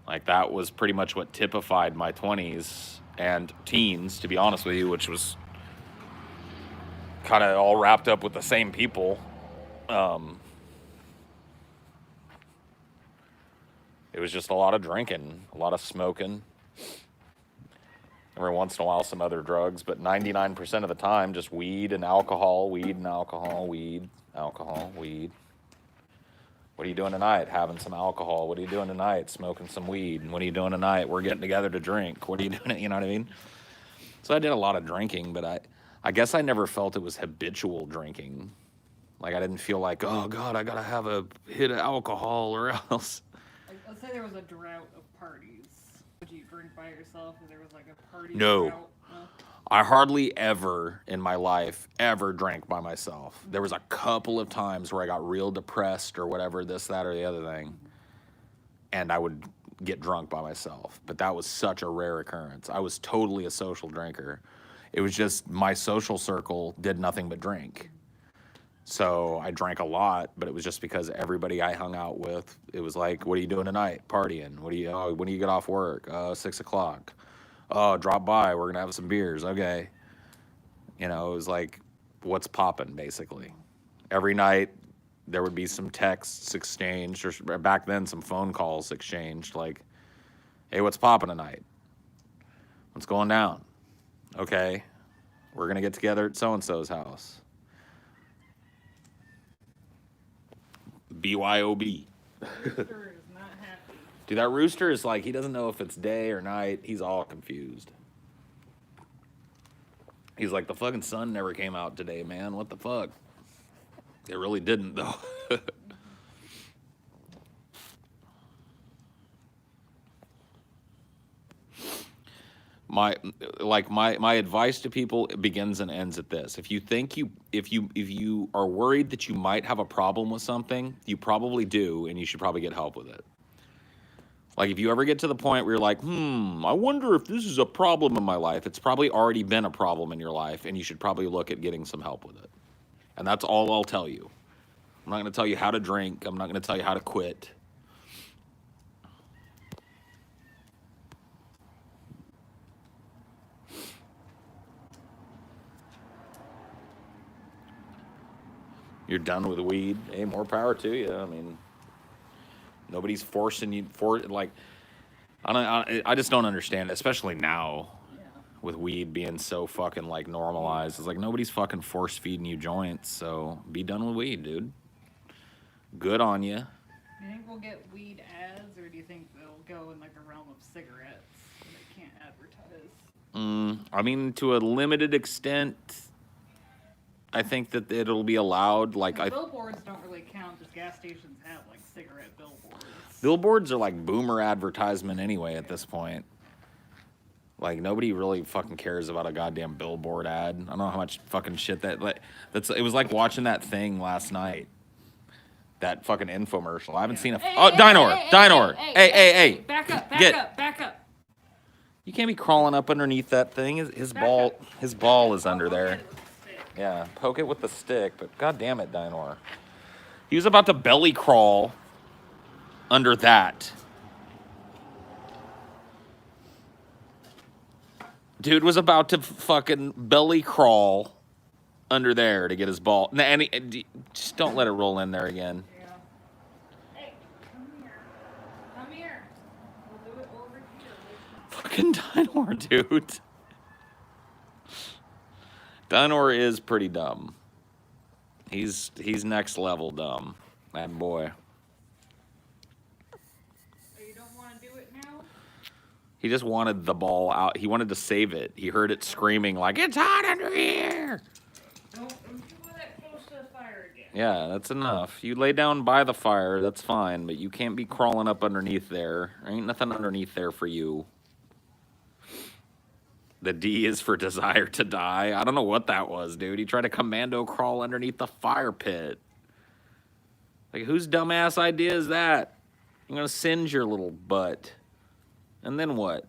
Speaker 2: Like that was pretty much what typified my 20s and teens, to be honest with you, which was kind of all wrapped up with the same people. It was just a lot of drinking, a lot of smoking. Every once in a while, some other drugs, but 99% of the time, just weed and alcohol, weed and alcohol, weed, alcohol, weed. What are you doing tonight? Having some alcohol. What are you doing tonight? Smoking some weed. And what are you doing tonight? We're getting together to drink. What are you doing? You know what I mean? So I did a lot of drinking, but I guess I never felt it was habitual drinking. Like I didn't feel like, oh God, I gotta have a hit of alcohol or else.
Speaker 1: Like, let's say there was a drought of parties. Would you drink by yourself if there was like a party
Speaker 2: No.
Speaker 1: drought? No.
Speaker 2: I hardly ever in my life ever drank by myself. There was a couple of times where I got real depressed or whatever, this, that, or the other thing, and I would get drunk by myself. But that was such a rare occurrence. I was totally a social drinker. It was just my social circle did nothing but drink. So I drank a lot, but it was just because everybody I hung out with, it was like, what are you doing tonight? Partying. When do you get off work? 6 o'clock. Oh, drop by. We're going to have some beers. Okay. You know, it was like, what's poppin', basically. Every night, there would be some texts exchanged, or back then, some phone calls exchanged, like, hey, what's poppin' tonight? What's going down? Okay. We're going to get together at so-and-so's house. BYOB.
Speaker 1: Rooster is not happy.
Speaker 2: Dude, that rooster is like, he doesn't know if it's day or night. He's all confused. He's like, the fucking sun never came out today, man. What the fuck? It really didn't, though. my advice to people begins and ends at this. If you are worried that you might have a problem with something, you probably do, and you should probably get help with it. Like if you ever get to the point where you're like, I wonder if this is a problem in my life, it's probably already been a problem in your life, and you should probably look at getting some help with it. And that's all I'll tell you. I'm not going to tell you how to drink. I'm not going to tell you how to quit. You're done with weed, hey, more power to you. I mean, nobody's forcing you I just don't understand, especially now with weed being so fucking like normalized. It's like nobody's fucking force feeding you joints, so be done with weed, dude. Good on you.
Speaker 1: Do you think we'll get weed ads, or do you think they'll go in like the realm of cigarettes so they can't advertise?
Speaker 2: I mean, to a limited extent, I think that it'll be allowed. Like,
Speaker 1: Billboards don't really count because gas stations have like cigarette billboards.
Speaker 2: Billboards are like boomer advertisement anyway at this point. Like nobody really fucking cares about a goddamn billboard ad. I don't know how much fucking shit it was like watching that thing last night. That fucking infomercial. I haven't seen a Dinor. Hey.
Speaker 1: Back up. You
Speaker 2: can't be crawling up underneath that thing. His ball is under there. Yeah, poke it with the stick, but god damn it, Dinor. He was about to belly crawl under that. Dude was about to fucking belly crawl under there to get his ball. Just don't let it roll in there again.
Speaker 1: Yeah. Hey, come here. Come here. We'll do it over here.
Speaker 2: Fucking Dinor, dude. Dinor is pretty dumb. He's next level dumb. That boy.
Speaker 1: Oh, you don't want to do it now?
Speaker 2: He just wanted the ball out. He wanted to save it. He heard it screaming like, it's hot under here.
Speaker 1: Don't you go that close to the fire again.
Speaker 2: Yeah, that's enough. You lay down by the fire, that's fine, but you can't be crawling up underneath there. There ain't nothing underneath there for you. The D is for desire to die. I don't know what that was, dude. He tried to commando crawl underneath the fire pit. Like, whose dumbass idea is that? I'm gonna singe your little butt. And then what?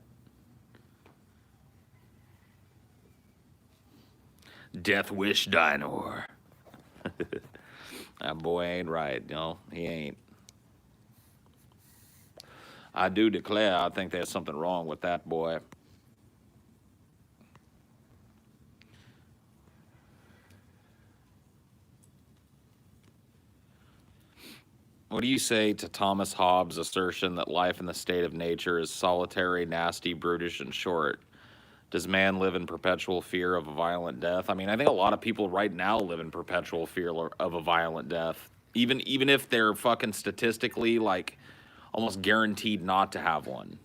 Speaker 2: Death wish Dinor. That boy ain't right, no, he ain't. I do declare, I think there's something wrong with that boy. What do you say to Thomas Hobbes' assertion that life in the state of nature is solitary, nasty, brutish, and short? Does man live in perpetual fear of a violent death? I mean, I think a lot of people right now live in perpetual fear of a violent death, even if they're fucking statistically like almost guaranteed not to have one.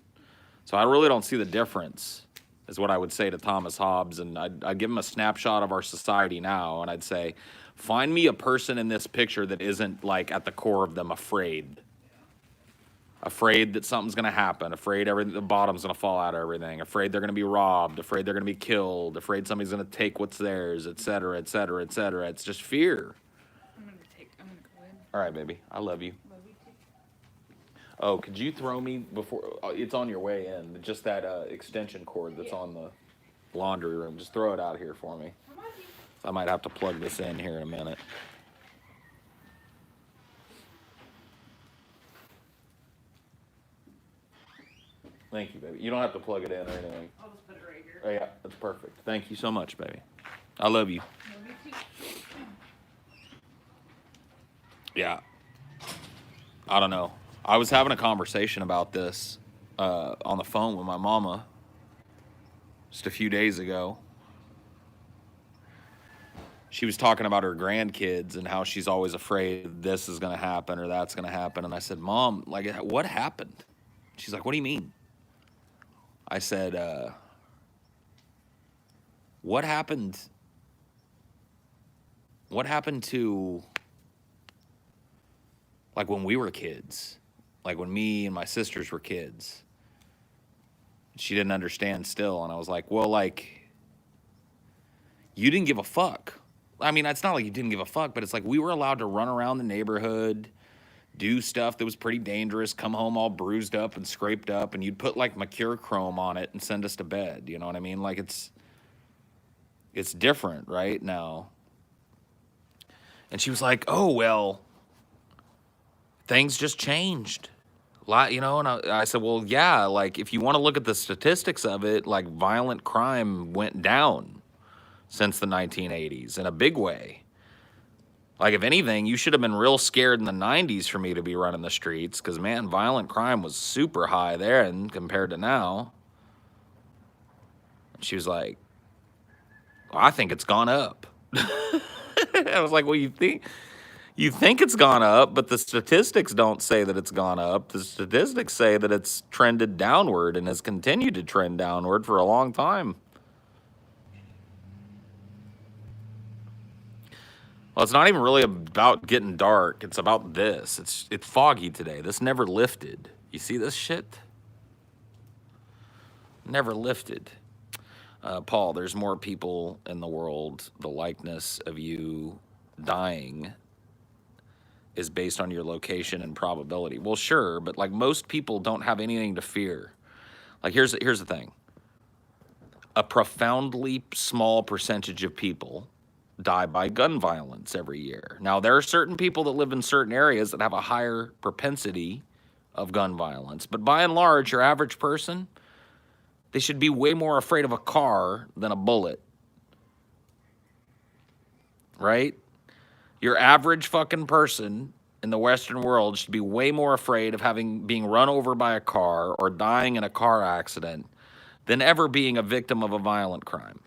Speaker 2: So I really don't see the difference, is what I would say to Thomas Hobbes, and I'd give him a snapshot of our society now, and I'd say, find me a person in this picture that isn't, like, at the core of them afraid. Afraid that something's going to happen. Afraid the bottom's going to fall out of everything. Afraid they're going to be robbed. Afraid they're going to be killed. Afraid somebody's going to take what's theirs, et cetera, et cetera, et cetera. It's just fear.
Speaker 1: I'm gonna go in.
Speaker 2: All right, baby. I love you.
Speaker 1: Love you too.
Speaker 2: Oh, could you throw me before... it's on your way in. Just that extension cord that's on the laundry room. Just throw it out here for me. I might have to plug this in here in a minute. Thank you, baby. You don't have to plug it in or anything.
Speaker 1: I'll just put it right here.
Speaker 2: Oh, yeah, that's perfect. Thank you so much, baby. I love you.
Speaker 1: Love you too.
Speaker 2: Yeah. I don't know. I was having a conversation about this on the phone with my mama just a few days ago. She was talking about her grandkids and how she's always afraid this is going to happen or that's going to happen. And I said, Mom, like, what happened? She's like, what do you mean? I said, what happened? What happened to, like, when we were kids? Like, when me and my sisters were kids? She didn't understand still. And I was like, well, like, you didn't give a fuck. I mean, it's not like you didn't give a fuck, but it's like we were allowed to run around the neighborhood, do stuff that was pretty dangerous, come home all bruised up and scraped up, and you'd put like mercurochrome on it and send us to bed. You know what I mean? Like it's different right now. And she was like, oh, well, things just changed. You know, and I said, well, yeah, like if you want to look at the statistics of it, like violent crime went down since the 1980s in a big way. Like, if anything, you should have been real scared in the 90s for me to be running the streets because, man, violent crime was super high then compared to now. And she was like, well, I think it's gone up. I was like, well, you think it's gone up, but the statistics don't say that it's gone up. The statistics say that it's trended downward and has continued to trend downward for a long time. Well, it's not even really about getting dark. It's about this. It's foggy today. This never lifted. You see this shit? Never lifted. Paul, there's more people in the world. The likeness of you dying is based on your location and probability. Well, sure, but like most people don't have anything to fear. Like here's the thing. A profoundly small percentage of people die by gun violence every year. Now, there are certain people that live in certain areas that have a higher propensity of gun violence, but by and large, your average person, they should be way more afraid of a car than a bullet. right? Your average fucking person in the Western world should be way more afraid of being run over by a car or dying in a car accident than ever being a victim of a violent crime.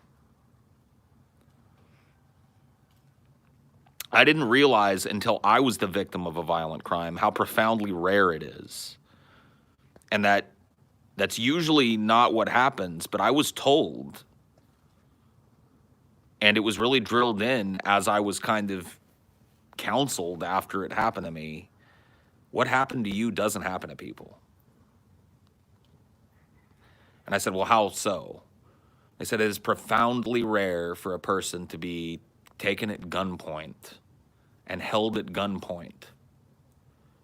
Speaker 2: I didn't realize until I was the victim of a violent crime how profoundly rare it is. And that's usually not what happens, but I was told, and it was really drilled in as I was kind of counseled after it happened to me. What happened to you doesn't happen to people. And I said, well, how so? They said it is profoundly rare for a person to be taken at gunpoint and held at gunpoint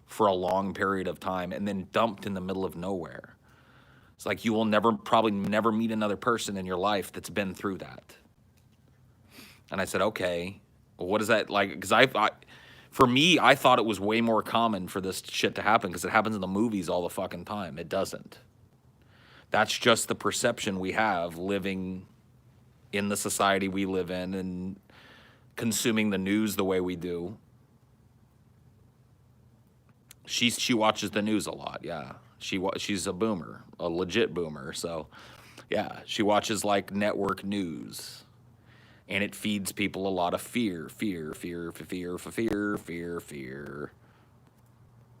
Speaker 2: for a long period of time and then dumped in the middle of nowhere. It's like you will probably never meet another person in your life that's been through that. And I said, okay, well, what is that like? Because for me, I thought it was way more common for this shit to happen because it happens in the movies all the fucking time. It doesn't. That's just the perception we have living in the society we live in and consuming the news the way we do. She watches the news a lot, yeah. She's a boomer, a legit boomer. So, yeah, she watches like network news. And it feeds people a lot of fear.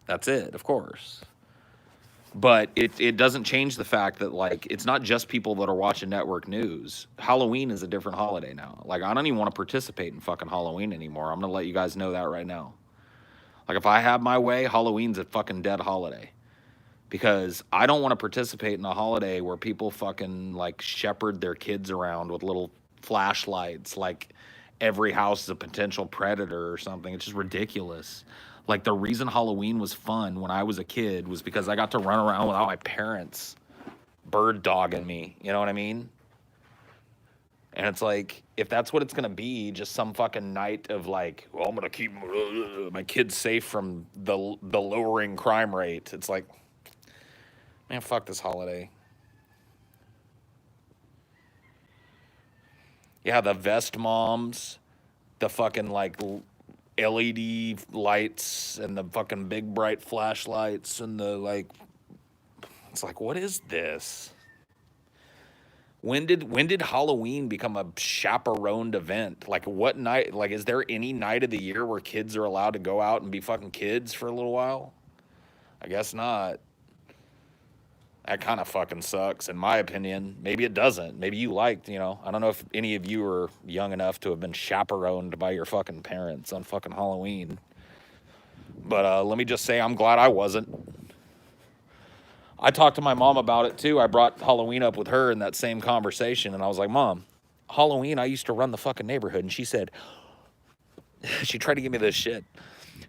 Speaker 2: That's it, of course. But it doesn't change the fact that, like, it's not just people that are watching network news. Halloween is a different holiday now. Like, I don't even want to participate in fucking Halloween anymore. I'm going to let you guys know that right now. Like, if I have my way, Halloween's a fucking dead holiday. Because I don't want to participate in a holiday where people fucking, like, shepherd their kids around with little flashlights. Like, every house is a potential predator or something. It's just ridiculous. Like, the reason Halloween was fun when I was a kid was because I got to run around without my parents bird dogging me. You know what I mean? And it's like, if that's what it's going to be, just some fucking night of like, well, I'm going to keep my kids safe from the lowering crime rate. It's like, man, fuck this holiday. Yeah, the vest moms, the fucking like LED lights and the fucking big bright flashlights and the like, it's like, what is this? When did Halloween become a chaperoned event? Like, what night, like, is there any night of the year where kids are allowed to go out and be fucking kids for a little while? I guess not. That kind of fucking sucks, in my opinion. Maybe it doesn't. Maybe you liked, you know. I don't know if any of you are young enough to have been chaperoned by your fucking parents on fucking Halloween. But let me just say, I'm glad I wasn't. I talked to my mom about it, too. I brought Halloween up with her in that same conversation, and I was like, Mom, Halloween, I used to run the fucking neighborhood. And she said, she tried to give me this shit.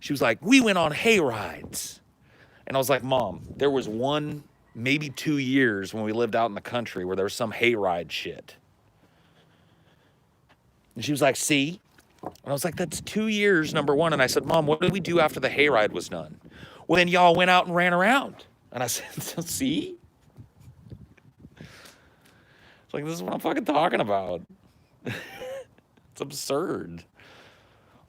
Speaker 2: She was like, we went on hay rides. And I was like, Mom, there was one, maybe 2 years when we lived out in the country where there was some hayride shit. And she was like, see? And I was like, that's 2 years, number one. And I said, Mom, what did we do after the hayride was done? Well, then y'all went out and ran around. And I said, see? It's like, this is what I'm fucking talking about. It's absurd.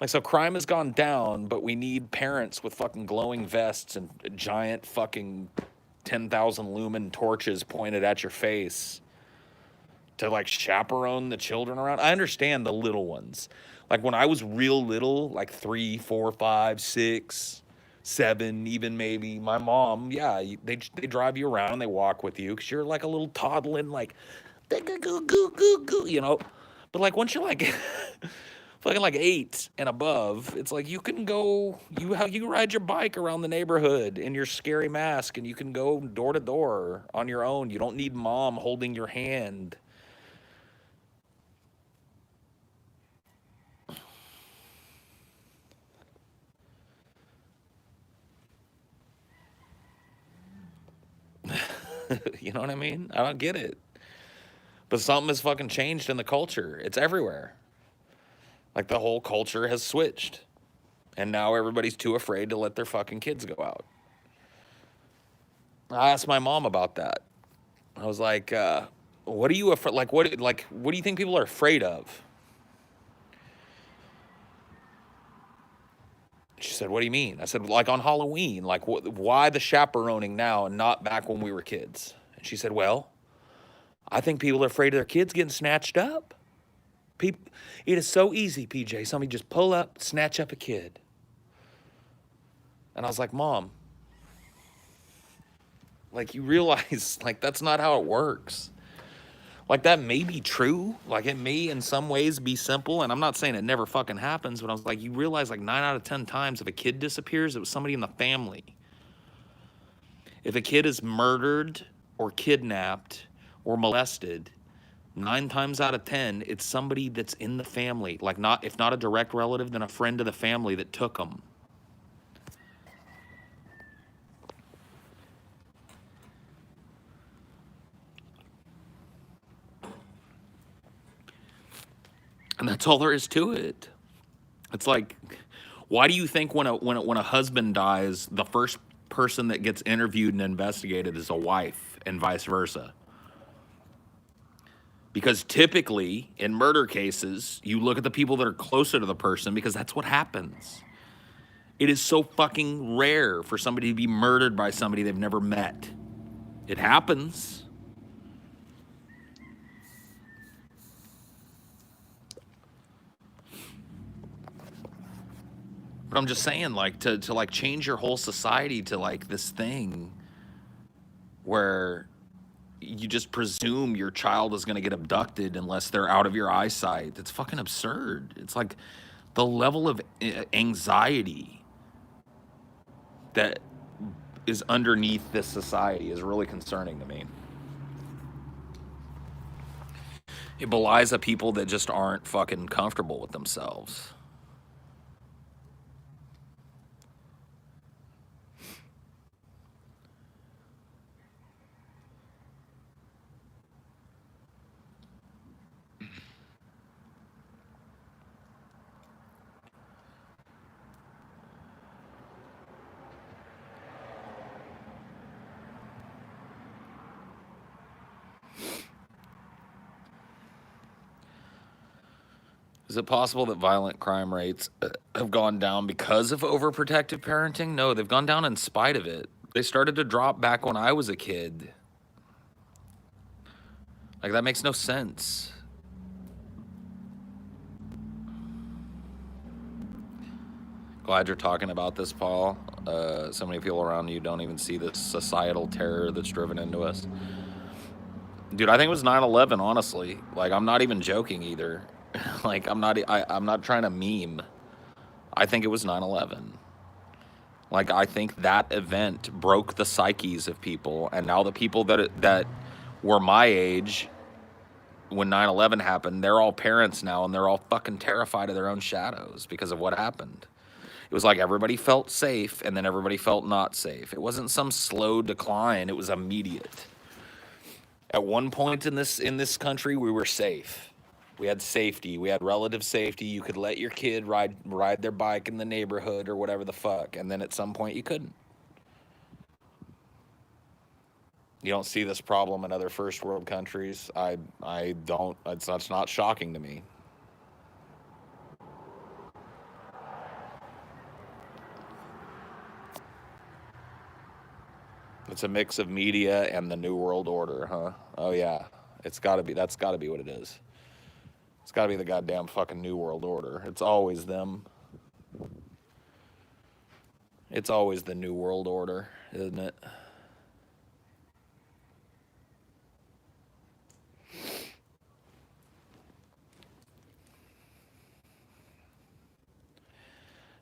Speaker 2: Like, so crime has gone down, but we need parents with fucking glowing vests and giant fucking 10,000 lumen torches pointed at your face to, like, chaperone the children around. I understand the little ones. Like, when I was real little, like 3, 4, 5, 6, 7, even maybe, my mom, yeah, they drive you around, they walk with you, because you're like a little toddling, like, you know. But, like, once you're, like, fucking, like, 8 and above, it's like you can go, you ride your bike around the neighborhood in your scary mask, and you can go door to door on your own. You don't need mom holding your hand. You know what I mean? I don't get it. But something has fucking changed in the culture. It's everywhere. Like, the whole culture has switched. And now everybody's too afraid to let their fucking kids go out. I asked my mom about that. I was like, what are you afraid, like, what do you think people are afraid of? She said, what do you mean? I said, like on Halloween, like why the chaperoning now and not back when we were kids? And she said, well, I think people are afraid of their kids getting snatched up. People, it is so easy, PJ. Somebody just pull up, snatch up a kid. And I was like, Mom, like you realize, like that's not how it works. Like that may be true. Like it may in some ways be simple. And I'm not saying it never fucking happens, but I was like, you realize like 9 out of 10 times if a kid disappears, it was somebody in the family. If a kid is murdered or kidnapped or molested, 9 times out of 10, it's somebody that's in the family. Like not, if not a direct relative, then a friend of the family that took them. And that's all there is to it. It's like, why do you think when a husband dies, the first person that gets interviewed and investigated is a wife, and vice versa? Because typically in murder cases, you look at the people that are closer to the person because that's what happens. It is so fucking rare for somebody to be murdered by somebody they've never met. It happens. But I'm just saying, like, to like change your whole society to like this thing where you just presume your child is going to get abducted unless they're out of your eyesight. It's fucking absurd. It's like the level of anxiety that is underneath this society is really concerning to me. It belies the people that just aren't fucking comfortable with themselves. Is it possible that violent crime rates have gone down because of overprotective parenting? No, they've gone down in spite of it. They started to drop back when I was a kid. Like, that makes no sense. Glad you're talking about this, Paul. So many people around you don't even see this societal terror that's driven into us. Dude, I think it was 9/11, honestly. Like, I'm not even joking either. Like, I'm not trying to meme. I think it was 9/11. Like, I think that event broke the psyches of people, and now the people that were my age when 9/11 happened, they're all parents now, and they're all fucking terrified of their own shadows because of what happened. It was like everybody felt safe, and then everybody felt not safe. It wasn't some slow decline. It was immediate. At one point in this country, we were safe. We had safety. We had relative safety. You could let your kid ride their bike in the neighborhood or whatever the fuck, and then at some point you couldn't. You don't see this problem in other first world countries. I don't. That's not shocking to me. It's a mix of media and the New World Order, huh? Oh yeah, it's got to be. That's got to be what it is. It's got to be the goddamn fucking New World Order. It's always them. It's always the New World Order, isn't it?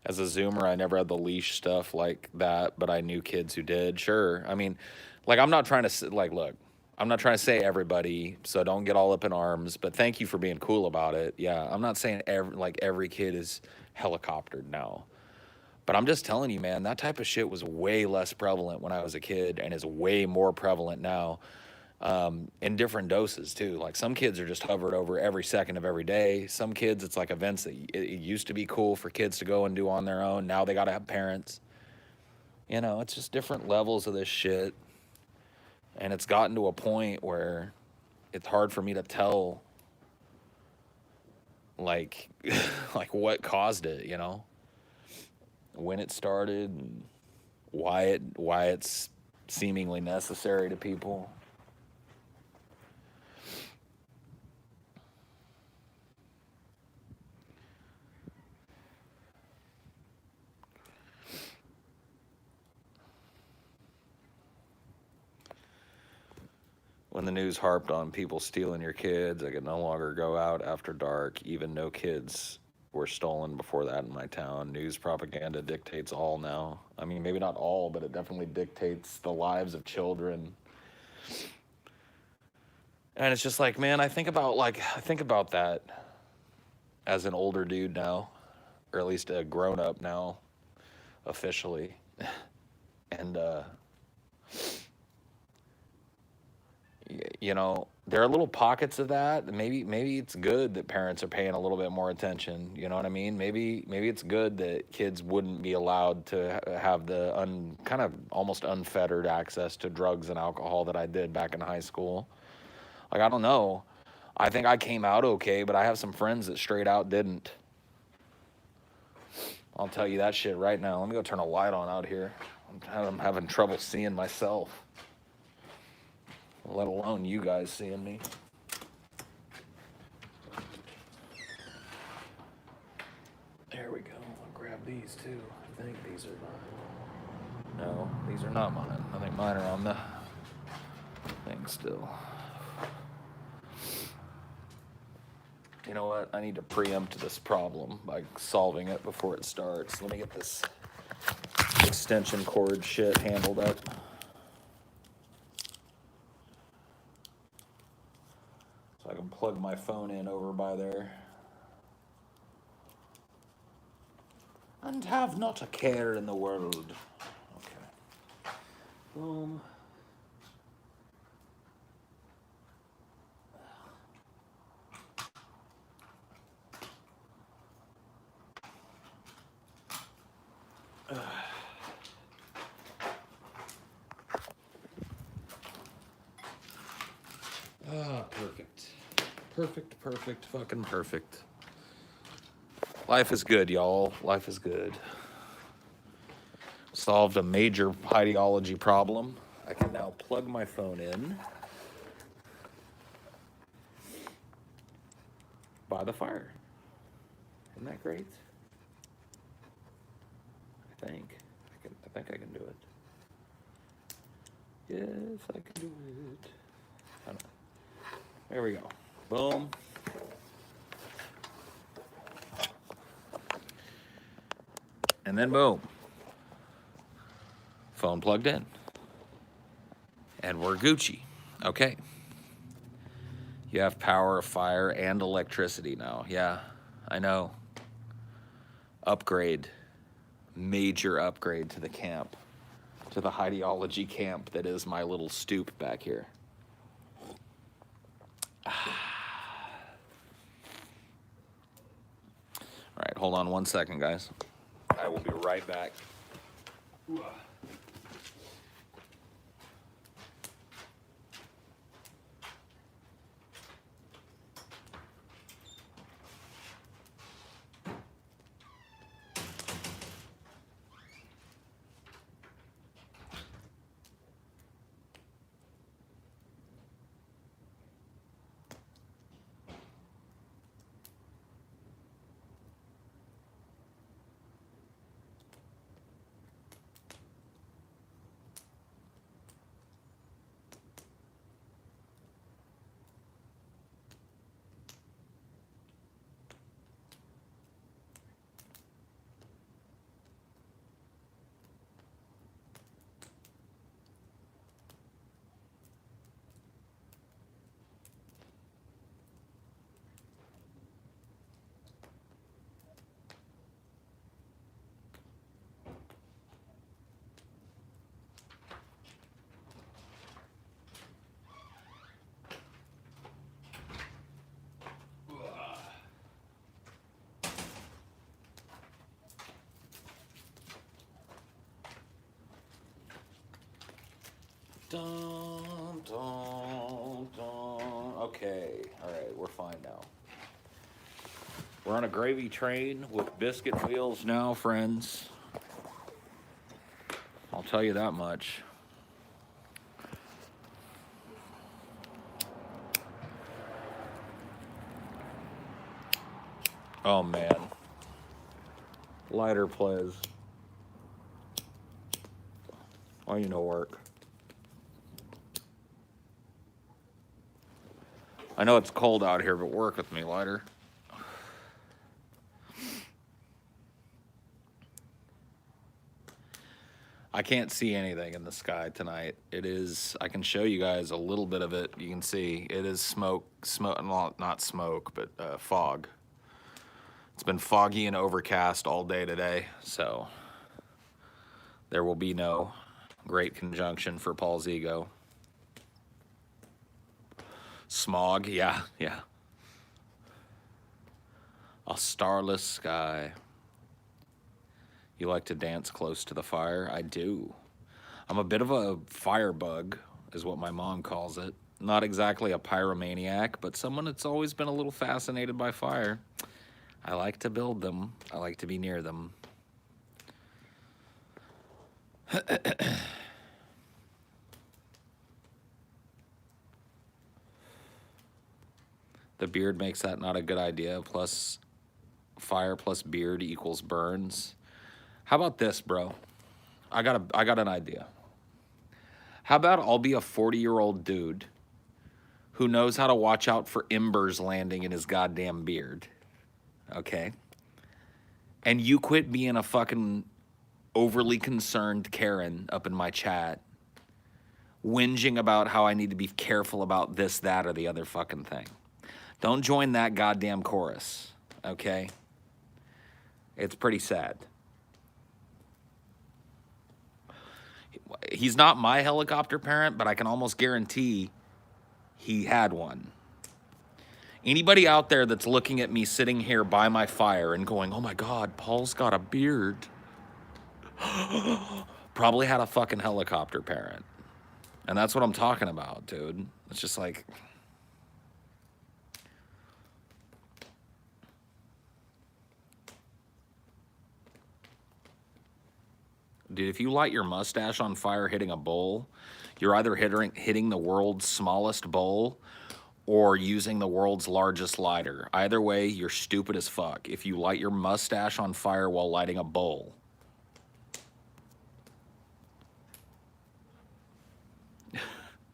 Speaker 2: As a Zoomer, I never had the leash stuff like that, but I knew kids who did. Sure. I mean, like, I'm not trying to, like, look, I'm not trying to say everybody, so don't get all up in arms, but thank you for being cool about it. Yeah, I'm not saying every kid is helicoptered now. But I'm just telling you, man, that type of shit was way less prevalent when I was a kid and is way more prevalent now, in different doses too. Like some kids are just hovered over every second of every day. Some kids, it's like events that it used to be cool for kids to go and do on their own. Now they got to have parents. You know, it's just different levels of this shit. And it's gotten to a point where it's hard for me to tell, like, like what caused it, you know? when it started, and why it's seemingly necessary to people. When the news harped on people stealing your kids, I could no longer go out after dark. Even no kids were stolen before that in my town. News propaganda dictates all now. I mean, maybe not all, but it definitely dictates the lives of children. And it's just like, man, I think about that as an older dude now, or at least a grown up now, officially. And you know, there are little pockets of that. Maybe it's good that parents are paying a little bit more attention. You know what I mean? Maybe it's good that kids wouldn't be allowed to have the kind of almost unfettered access to drugs and alcohol that I did back in high school. Like, I don't know. I think I came out okay, but I have some friends that straight out didn't. I'll tell you that shit right now. Let me go turn a light on out here. I'm having trouble seeing myself, let alone you guys seeing me. There we go. I'll grab these too. I think these are mine. No, these are not mine. I think mine are on the thing still. You know what? I need to preempt this problem by solving it before it starts. Let me get this extension cord shit handled up. So I can plug my phone in over by there. And have not a care in the world. Okay. Boom. Perfect. Perfect, fucking perfect. Life is good, y'all. Life is good. Solved a major Highdeology problem. I can now plug my phone in by the fire. Isn't that great? I think I can do it. Yes, I can do it. I don't know. There we go. Boom. And then boom. Phone plugged in. And we're Gucci. Okay. You have power, fire, and electricity now. Yeah, I know. Upgrade. Major upgrade to the camp. To the Highdeology camp that is my little stoop back here. All right, hold on 1 second, guys. I will be right back. Dun, dun, dun. Okay, all right, we're fine now. We're on a gravy train with biscuit wheels now, friends. tell you that much. Oh man. Lighter plays. Oh, you know work. I know it's cold out here, but work with me, lighter. I can't see anything in the sky tonight. It is, I can show you guys a little bit of it. You can see it is smoke, not smoke, but fog. It's been foggy and overcast all day today, so there will be no great conjunction for Paul's ego. Smog, yeah. A starless sky. You like to dance close to the fire? I do. I'm a bit of a firebug, is what my mom calls it. Not exactly a pyromaniac, but someone that's always been a little fascinated by fire. I like to build them. I like to be near them. The beard makes that not a good idea. Plus, fire plus beard equals burns. How about this, bro? I got an idea. How about I'll be a 40-year-old dude who knows how to watch out for embers landing in his goddamn beard, okay? And you quit being a fucking overly concerned Karen up in my chat, whinging about how I need to be careful about this, that, or the other fucking thing. Don't join that goddamn chorus, okay? It's pretty sad. He's not my helicopter parent, but I can almost guarantee he had one. Anybody out there that's looking at me sitting here by my fire and going, oh my God, Paul's got a beard, probably had a fucking helicopter parent. And that's what I'm talking about, dude. It's just like... Dude, if you light your mustache on fire hitting a bowl, you're either hitting the world's smallest bowl or using the world's largest lighter. Either way, you're stupid as fuck if you light your mustache on fire while lighting a bowl.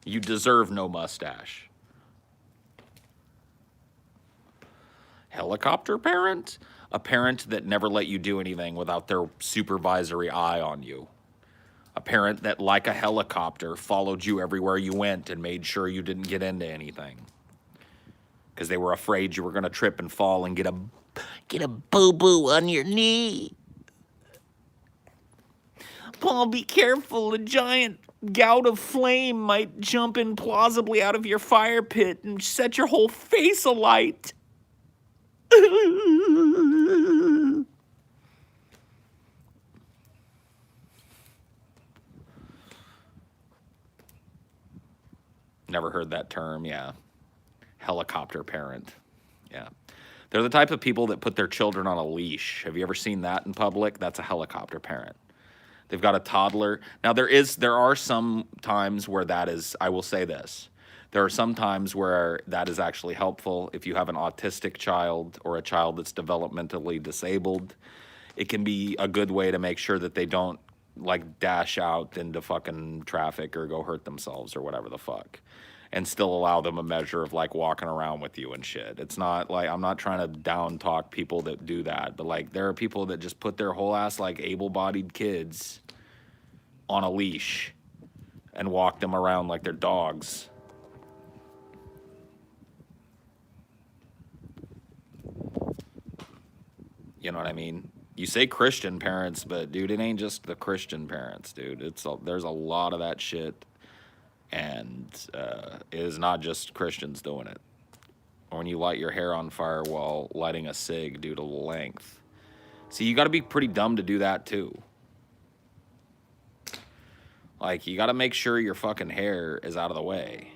Speaker 2: You deserve no mustache. Helicopter parent? A parent that never let you do anything without their supervisory eye on you. A parent that, like a helicopter, followed you everywhere you went and made sure you didn't get into anything. Because they were afraid you were going to trip and fall and get a boo-boo on your knee. Paul, be careful. A giant gout of flame might jump implausibly out of your fire pit and set your whole face alight. Never heard that term, yeah. Helicopter parent, yeah. They're the type of people that put their children on a leash. Have you ever seen that in public? That's a helicopter parent. They've got a toddler. Now, there are some times where that is, I will say this. There are some times where that is actually helpful. If you have an autistic child or a child that's developmentally disabled, it can be a good way to make sure that they don't, like, dash out into fucking traffic or go hurt themselves or whatever the fuck, and still allow them a measure of, like, walking around with you and shit. It's not, like, I'm not trying to down talk people that do that, but, like, there are people that just put their whole ass, like, able-bodied kids on a leash and walk them around like they're dogs. You know what I mean? You say Christian parents, but dude, it ain't just the Christian parents, dude. There's a lot of that shit, and it is not just Christians doing it. Or when you light your hair on fire while lighting a cig due to length. See, you got to be pretty dumb to do that too. Like, you got to make sure your fucking hair is out of the way.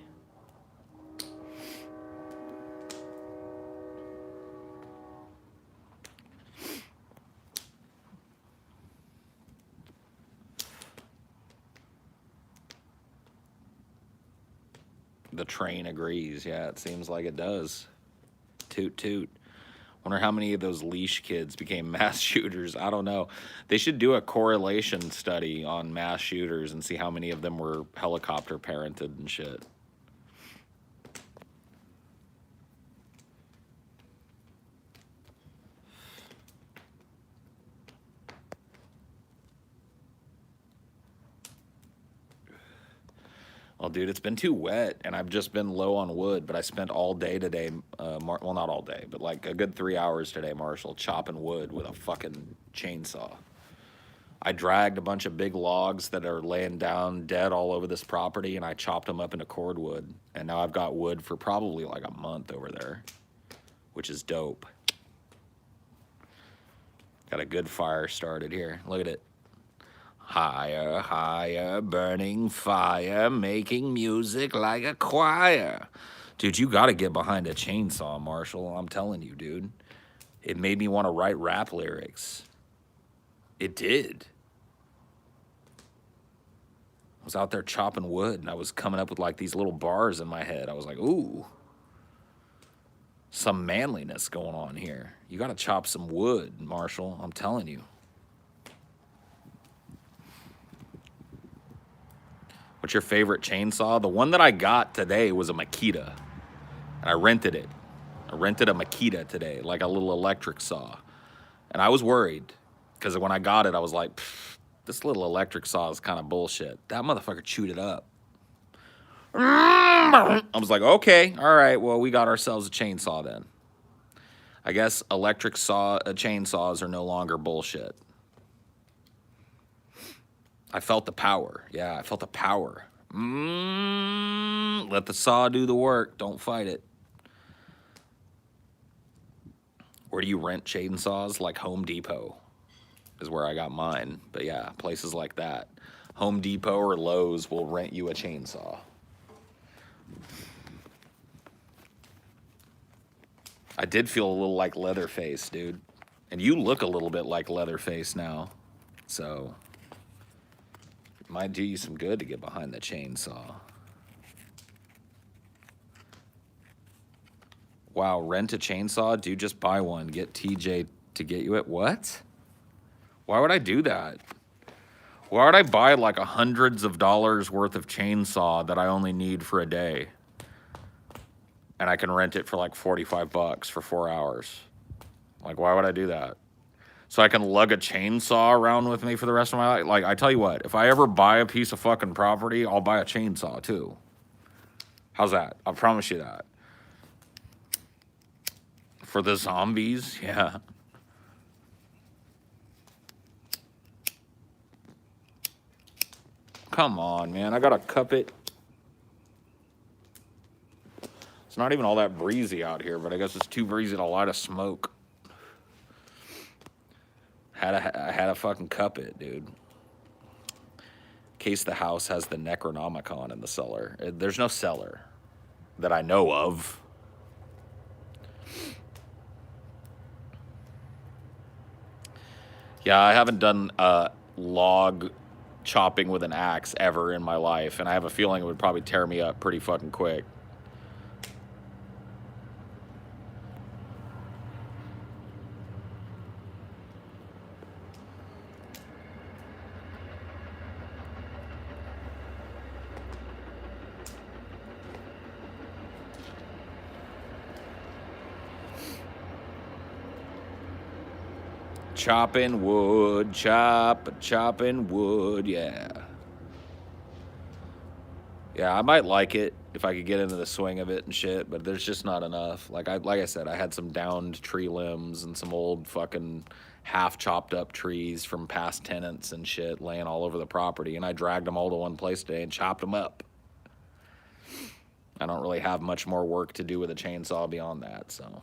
Speaker 2: The train agrees. Yeah, it seems like it does. Toot toot. Wonder how many of those leash kids became mass shooters. I don't know. They should do a correlation study on mass shooters and see how many of them were helicopter parented and shit. Well, dude, it's been too wet, and I've just been low on wood, but I spent all day today, well, not all day, but like a good 3 hours today, Marshall, chopping wood with a fucking chainsaw. I dragged a bunch of big logs that are laying down dead all over this property, and I chopped them up into cordwood, and now I've got wood for probably like a month over there, which is dope. Got a good fire started here. Look at it. Higher, higher, burning fire, making music like a choir. Dude, you gotta get behind a chainsaw, Marshall. I'm telling you, dude. It made me want to write rap lyrics. It did. I was out there chopping wood, and I was coming up with like these little bars in my head. I was like, ooh, some manliness going on here. You gotta chop some wood, Marshall. I'm telling you. What's your favorite chainsaw? The one that I got today was a Makita, and I rented it. I rented a Makita today, like a little electric saw. And I was worried, because when I got it, I was like, this little electric saw is kind of bullshit. That motherfucker chewed it up. I was like, okay, all right, well, we got ourselves a chainsaw then. I guess electric chainsaws are no longer bullshit. I felt the power. Yeah, I felt the power. Let the saw do the work. Don't fight it. Where do you rent chainsaws? Like Home Depot is where I got mine. But yeah, places like that. Home Depot or Lowe's will rent you a chainsaw. I did feel a little like Leatherface, dude. And you look a little bit like Leatherface now. So it might do you some good to get behind the chainsaw. Wow, rent a chainsaw? Dude, just buy one. Get TJ to get you it. What? Why would I do that? Why would I buy like hundreds of dollars worth of chainsaw that I only need for a day? And I can rent it for like 45 bucks for 4 hours. Like, why would I do that? So I can lug a chainsaw around with me for the rest of my life? Like, I tell you what, if I ever buy a piece of fucking property, I'll buy a chainsaw too. How's that? I promise you that. For the zombies? Yeah. Come on, man. I gotta cup it. It's not even all that breezy out here, but I guess it's too breezy to light a smoke. I had to fucking cup it, dude. In case the house has the Necronomicon in the cellar. There's no cellar that I know of. Yeah, I haven't done log chopping with an axe ever in my life, and I have a feeling it would probably tear me up pretty fucking quick. Chopping wood, chopping wood, yeah. Yeah, I might like it if I could get into the swing of it and shit, but there's just not enough. Like I said, I had some downed tree limbs and some old fucking half chopped up trees from past tenants and shit laying all over the property, and I dragged them all to one place today and chopped them up. I don't really have much more work to do with a chainsaw beyond that, so.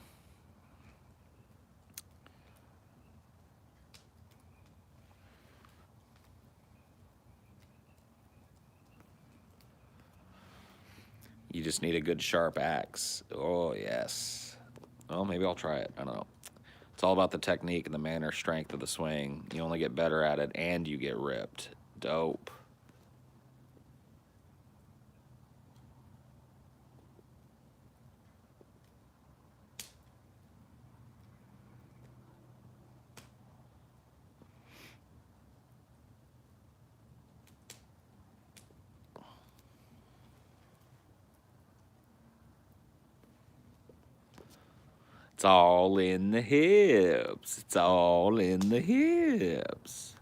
Speaker 2: You just need a good sharp axe. Oh, yes. Well, maybe I'll try it. I don't know. It's all about the technique and the manner strength of the swing. You only get better at it, and you get ripped. Dope. It's all in the hips. It's all in the hips.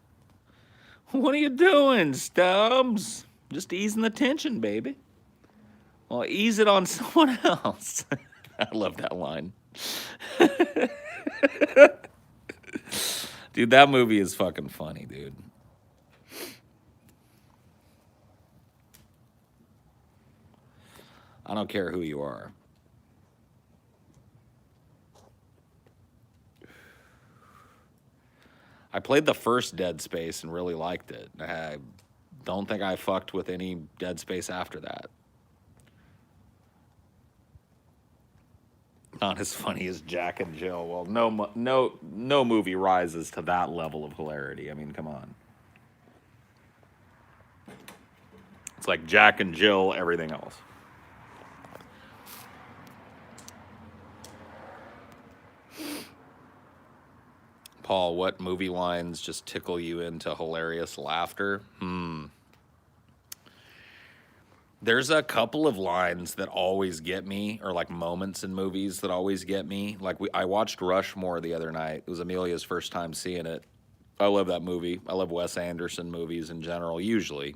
Speaker 2: What are you doing, Stubbs? Just easing the tension, baby. Well, ease it on someone else. I love that line. Dude, that movie is fucking funny, dude. I don't care who you are. I played the first Dead Space and really liked it. I don't think I fucked with any Dead Space after that. Not as funny as Jack and Jill. Well, no movie rises to that level of hilarity. I mean, come on. It's like Jack and Jill, everything else. Paul, what movie lines just tickle you into hilarious laughter? There's a couple of lines that always get me, or like moments in movies that always get me. Like I watched Rushmore the other night. It was Amelia's first time seeing it. I love that movie. I love Wes Anderson movies in general, usually.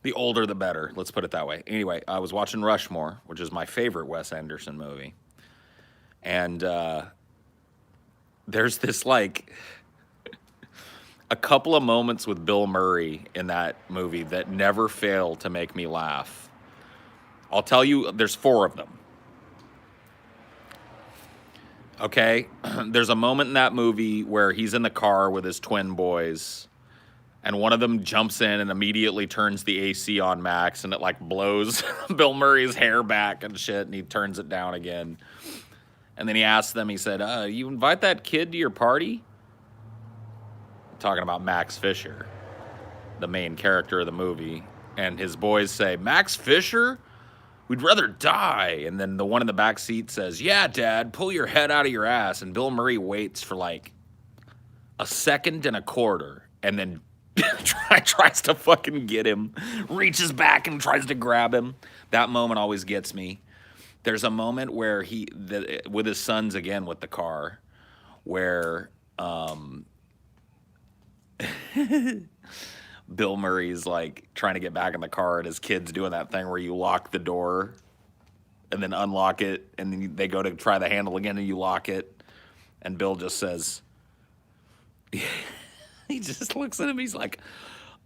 Speaker 2: The older, the better. Let's put it that way. Anyway, I was watching Rushmore, which is my favorite Wes Anderson movie. And there's this, like, a couple of moments with Bill Murray in that movie that never fail to make me laugh. I'll tell you, there's 4 of them. Okay? There's a moment in that movie where he's in the car with his twin boys, and one of them jumps in and immediately turns the AC on max, and it, like, blows Bill Murray's hair back and shit, and he turns it down again. And then he asked them, he said, you invite that kid to your party? Talking about Max Fisher, the main character of the movie. And his boys say, Max Fisher? We'd rather die. And then the one in the back seat says, yeah, Dad, pull your head out of your ass. And Bill Murray waits for like a second and a quarter, and then tries to fucking get him, reaches back and tries to grab him. That moment always gets me. There's a moment where with his sons again with the car, where Bill Murray's like trying to get back in the car, and his kid's doing that thing where you lock the door and then unlock it, and then they go to try the handle again and you lock it, and Bill just says, he just looks at him, he's like,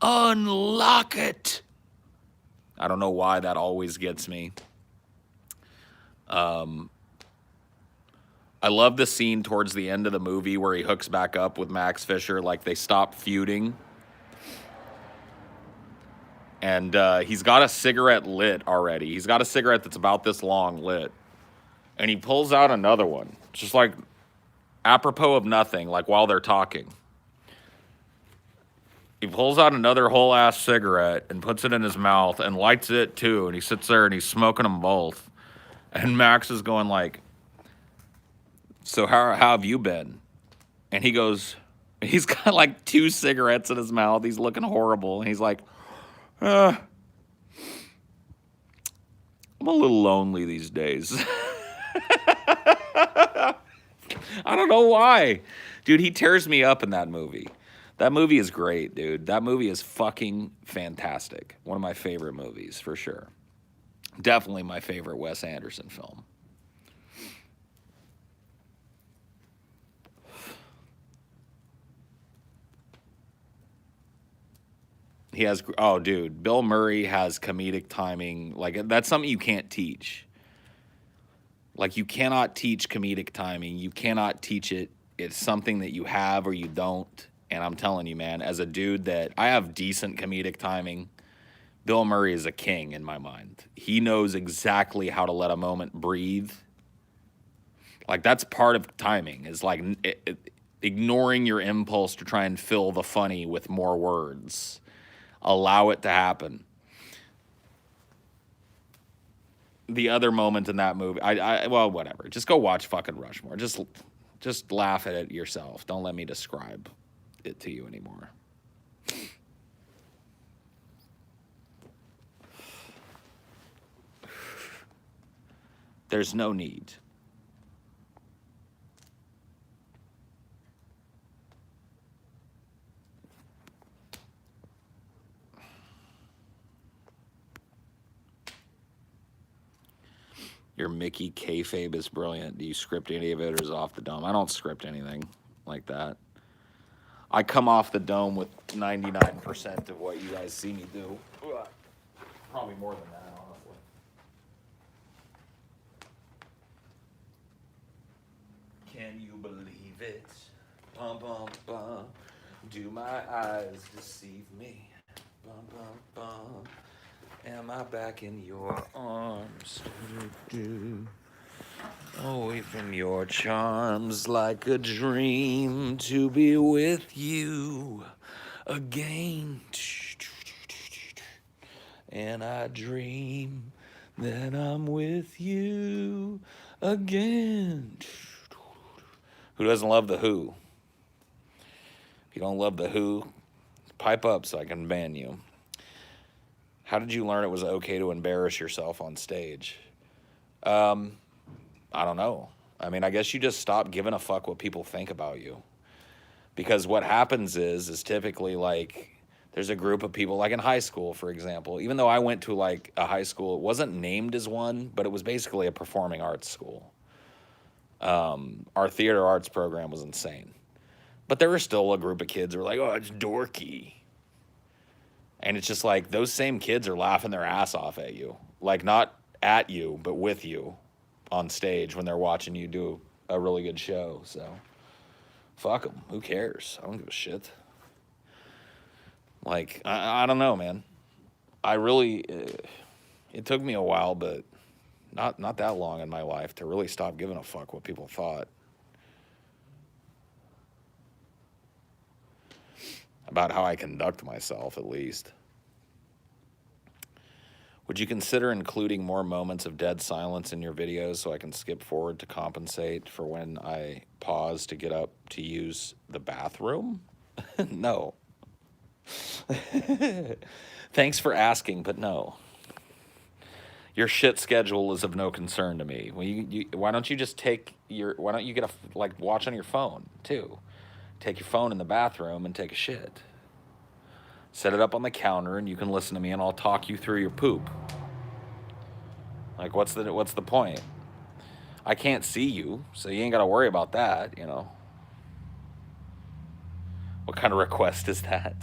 Speaker 2: unlock it. I don't know why that always gets me. I love the scene towards the end of the movie where he hooks back up with Max Fisher, like they stop feuding. And he's got a cigarette lit already. He's got a cigarette that's about this long lit. And he pulls out another one, just like apropos of nothing, like while they're talking. He pulls out another whole-ass cigarette and puts it in his mouth and lights it too. And he sits there and he's smoking them both. And Max is going like, so how have you been? And he goes, he's got like 2 cigarettes in his mouth. He's looking horrible. And he's like, I'm a little lonely these days. I don't know why. Dude, he tears me up in that movie. That movie is great, dude. That movie is fucking fantastic. One of my favorite movies, for sure. Definitely my favorite Wes Anderson film. He has, oh, dude, Bill Murray has comedic timing. Like, that's something you can't teach. Like, you cannot teach comedic timing. You cannot teach it. It's something that you have or you don't. And I'm telling you, man, as a dude that I have decent comedic timing, Bill Murray is a king in my mind. He knows exactly how to let a moment breathe. Like, that's part of timing, is like ignoring your impulse to try and fill the funny with more words. Allow it to happen. The other moment in that movie, well, whatever. Just go watch fucking Rushmore. Just laugh at it yourself. Don't let me describe it to you anymore. There's no need. Your Mickey kayfabe is brilliant. Do you script any of it or is it off the dome? I don't script anything like that. I come off the dome with 99% of what you guys see me do. Probably more than that, honestly. Can you believe it? Bum, bum, bum. Do my eyes deceive me? Bum, bum, bum. Am I back in your arms? Away from your charms like a dream to be with you again. And I dream that I'm with you again. Who doesn't love The Who? If you don't love The Who, pipe up so I can ban you. How did you learn it was okay to embarrass yourself on stage? I don't know. I mean, I guess you just stop giving a fuck what people think about you. Because what happens is typically like there's a group of people, like in high school, for example. Even though I went to like a high school, it wasn't named as one, but it was basically a performing arts school. Our theater arts program was insane. But there were still a group of kids who were like, oh, it's dorky. And it's just like those same kids are laughing their ass off at you. Like not at you, but with you on stage when they're watching you do a really good show. So fuck them. Who cares? I don't give a shit. Like, I don't know, man. I really, it took me a while, but not that long in my life to really stop giving a fuck what people thought. About how I conduct myself, at least. Would you consider including more moments of dead silence in your videos so I can skip forward to compensate for when I pause to get up to use the bathroom? No. Thanks for asking, but no. Your shit schedule is of no concern to me. Well, why don't you just why don't you get watch on your phone, too? Take your phone in the bathroom and take a shit. Set it up on the counter and you can listen to me and I'll talk you through your poop. Like, what's the point? I can't see you, so you ain't got to worry about that, you know. What kind of request is that?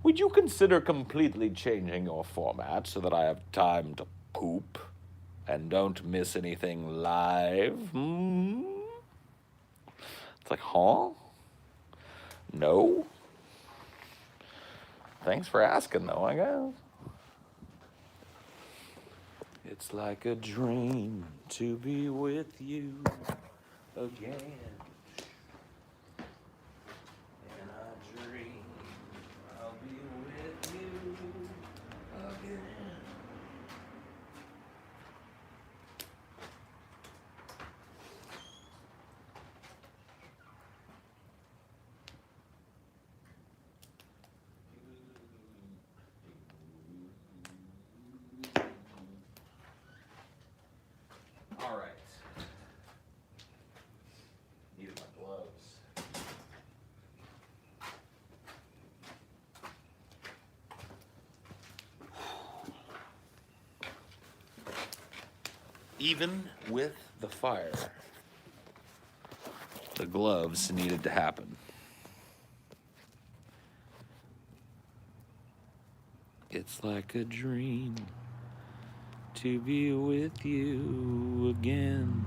Speaker 2: Would you consider completely changing your format so that I have time to poop and don't miss anything live? It's like, huh? No? Thanks for asking, though, I guess. It's like a dream to be with you again. And I dream I'll be with you again. All right. Needed my gloves. Even with the fire, the gloves needed to happen. It's like a dream to be with you again.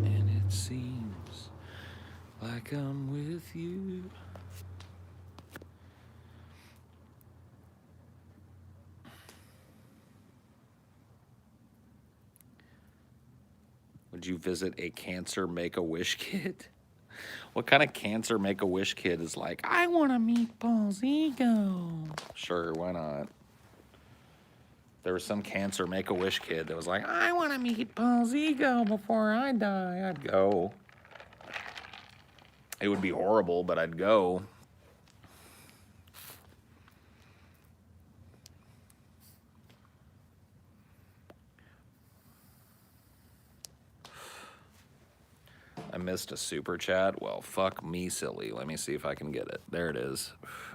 Speaker 2: And it seems like I'm with you. Would you visit a cancer Make-A-Wish kit? What kind of cancer Make-A-Wish kid is like, I want to meet Paul's ego? Sure, why not? There was some cancer Make-A-Wish kid that was like, I want to meet Paul's ego before I die. I'd go. It would be horrible, but I'd go. I missed a super chat. Well, fuck me, silly. Let me see if I can get it. There it is.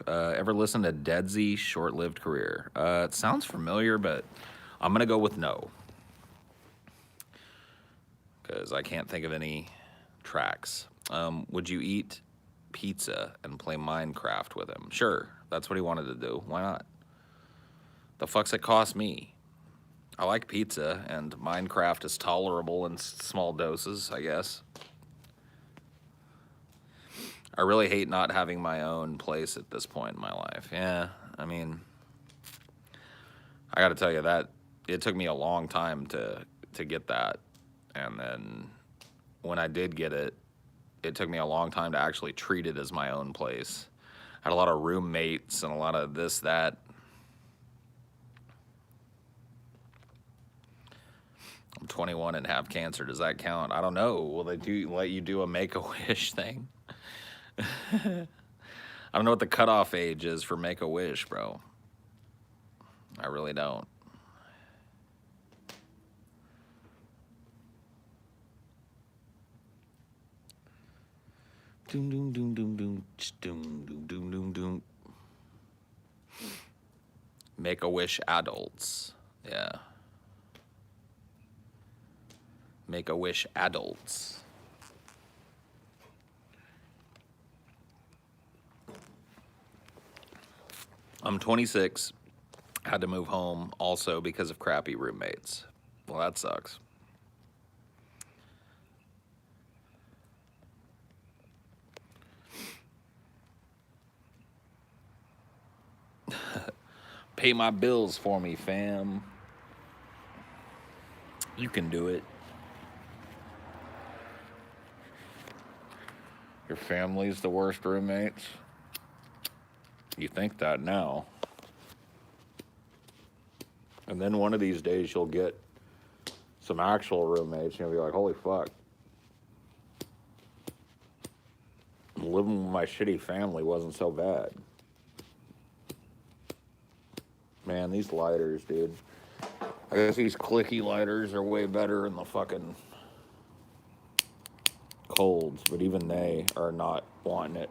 Speaker 2: Ever listen to Dead Z Short-Lived Career? It sounds familiar, but I'm going to go with no. Because I can't think of any tracks. Would you eat pizza and play Minecraft with him? Sure, that's what he wanted to do. Why not? The fuck's it cost me? I like pizza, and Minecraft is tolerable in small doses, I guess. I really hate not having my own place at this point in my life. Yeah, I mean, I got to tell you that it took me a long time to get that. And then when I did get it, it took me a long time to actually treat it as my own place. I had a lot of roommates and a lot of this, that. I'm 21 and have cancer. Does that count? I don't know. Will they let you do a Make-A-Wish thing? I don't know what the cutoff age is for Make-A-Wish, bro. I really don't. Doom doom doom doom doom doom doom doom doom doom. Make-A-Wish adults. Yeah. Make-A-Wish adults. I'm 26. Had to move home also because of crappy roommates. Well, that sucks. Pay my bills for me, fam. You can do it. Your family's the worst roommates. You think that now. And then one of these days you'll get some actual roommates and you'll be like, holy fuck. Living with my shitty family wasn't so bad. Man, these lighters, dude. I guess these clicky lighters are way better in the fucking colds, but even they are not wanting it.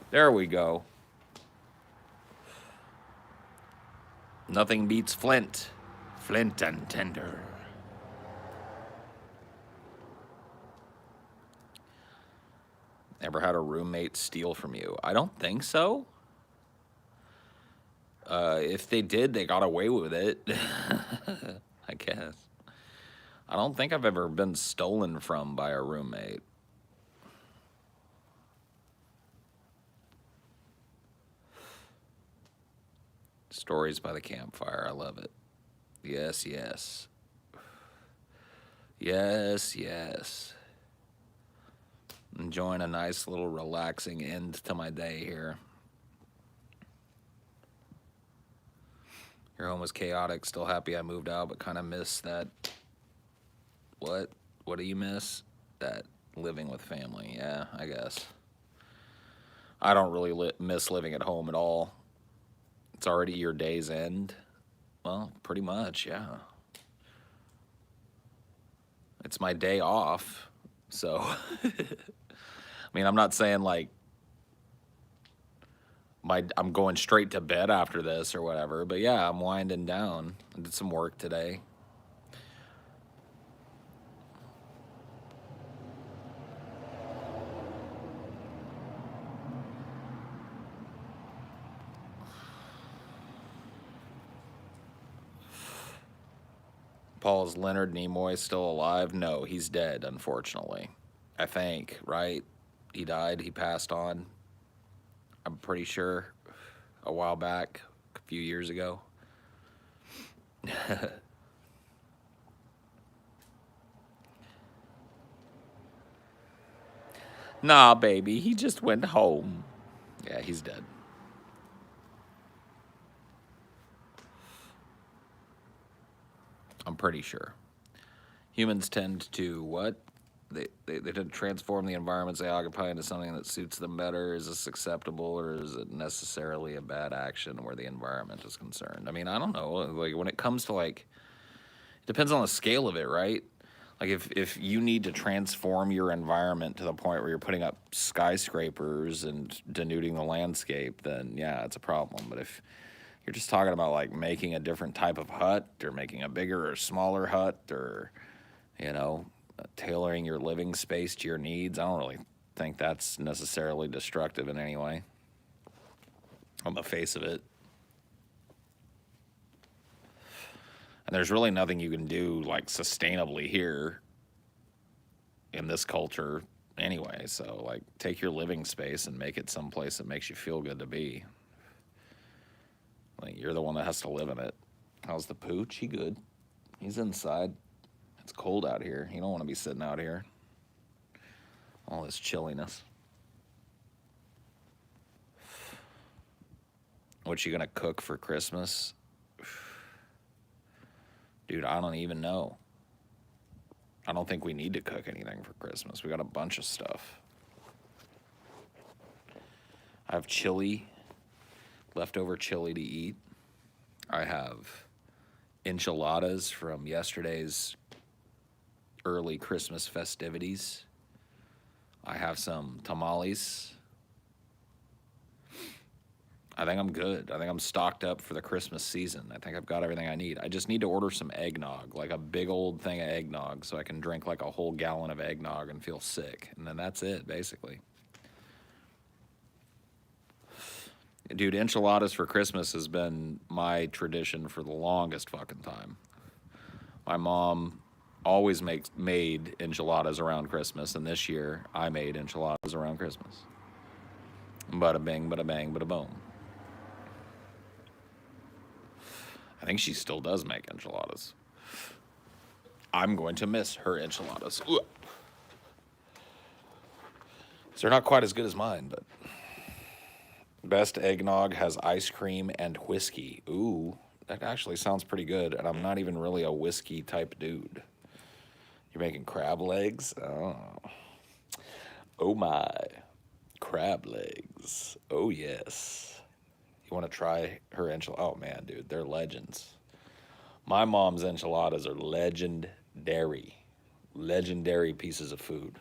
Speaker 2: There we go. Nothing beats Flint. Flint and tender. Ever had a roommate steal from you? I don't think so. If they did, they got away with it. I guess. I don't think I've ever been stolen from by a roommate. Stories by the campfire. I love it. Yes, yes. Yes, yes. Enjoying a nice little relaxing end to my day here. Your home was chaotic. Still happy I moved out, but kind of miss that. What? What do you miss? That living with family. Yeah, I guess. I don't really miss living at home at all. It's already your day's end. Well, pretty much, yeah. It's my day off, so. I mean, I'm not saying like I'm going straight to bed after this or whatever, but yeah, I'm winding down. I did some work today. Paul, is Leonard Nimoy still alive? No, he's dead, unfortunately. I think, right? He died, he passed on. I'm pretty sure a while back, a few years ago. Nah, baby, he just went home. Yeah, he's dead. I'm pretty sure. Humans tend to what? They tend to transform the environments they occupy into something that suits them better. Is this acceptable, or is it necessarily a bad action where the environment is concerned? I mean, I don't know. Like when it comes to like, it depends on the scale of it, right? Like if you need to transform your environment to the point where you're putting up skyscrapers and denuding the landscape, then yeah, it's a problem. But if you're just talking about like making a different type of hut or making a bigger or smaller hut or, tailoring your living space to your needs, I don't really think that's necessarily destructive in any way on the face of it. And there's really nothing you can do like sustainably here in this culture anyway. So like take your living space and make it someplace that makes you feel good to be. Like you're the one that has to live in it. How's the pooch? He good. He's inside. It's cold out here. You don't want to be sitting out here. All this chilliness. What you gonna cook for Christmas? Dude, I don't even know. I don't think we need to cook anything for Christmas. We got a bunch of stuff. I have chili, leftover chili to eat. I have enchiladas from yesterday's early Christmas festivities. I have some tamales. I think I'm good. I think I'm stocked up for the Christmas season. I think I've got everything I need. I just need to order some eggnog, like a big old thing of eggnog, so I can drink like a whole gallon of eggnog and feel sick. And then that's it, basically. Dude, enchiladas for Christmas has been my tradition for the longest fucking time. My mom always made enchiladas around Christmas, and this year I made enchiladas around Christmas. Bada bing, bada bang, bada boom. I think she still does make enchiladas. I'm going to miss her enchiladas. Ooh. So they're not quite as good as mine, but best eggnog has ice cream and whiskey. Ooh, that actually sounds pretty good, and I'm not even really a whiskey type dude. You're making crab legs? Oh my. Crab legs. Oh yes. You want to try her enchiladas? Oh man, dude, they're legends. My mom's enchiladas are legendary. Legendary pieces of food.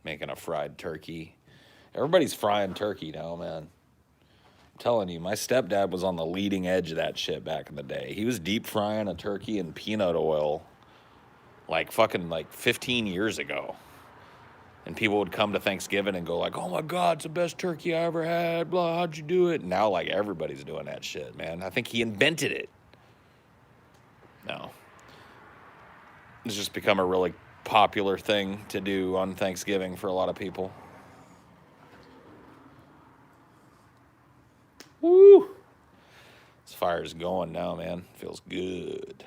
Speaker 2: Making a fried turkey. Everybody's frying turkey now, man. I'm telling you, my stepdad was on the leading edge of that shit back in the day. He was deep frying a turkey in peanut oil like 15 years ago. And people would come to Thanksgiving and go like, oh my God, it's the best turkey I ever had, blah, how'd you do it? Now like everybody's doing that shit, man. I think he invented it. No. It's just become a really popular thing to do on Thanksgiving for a lot of people. Woo! This fire's going now, man. Feels good.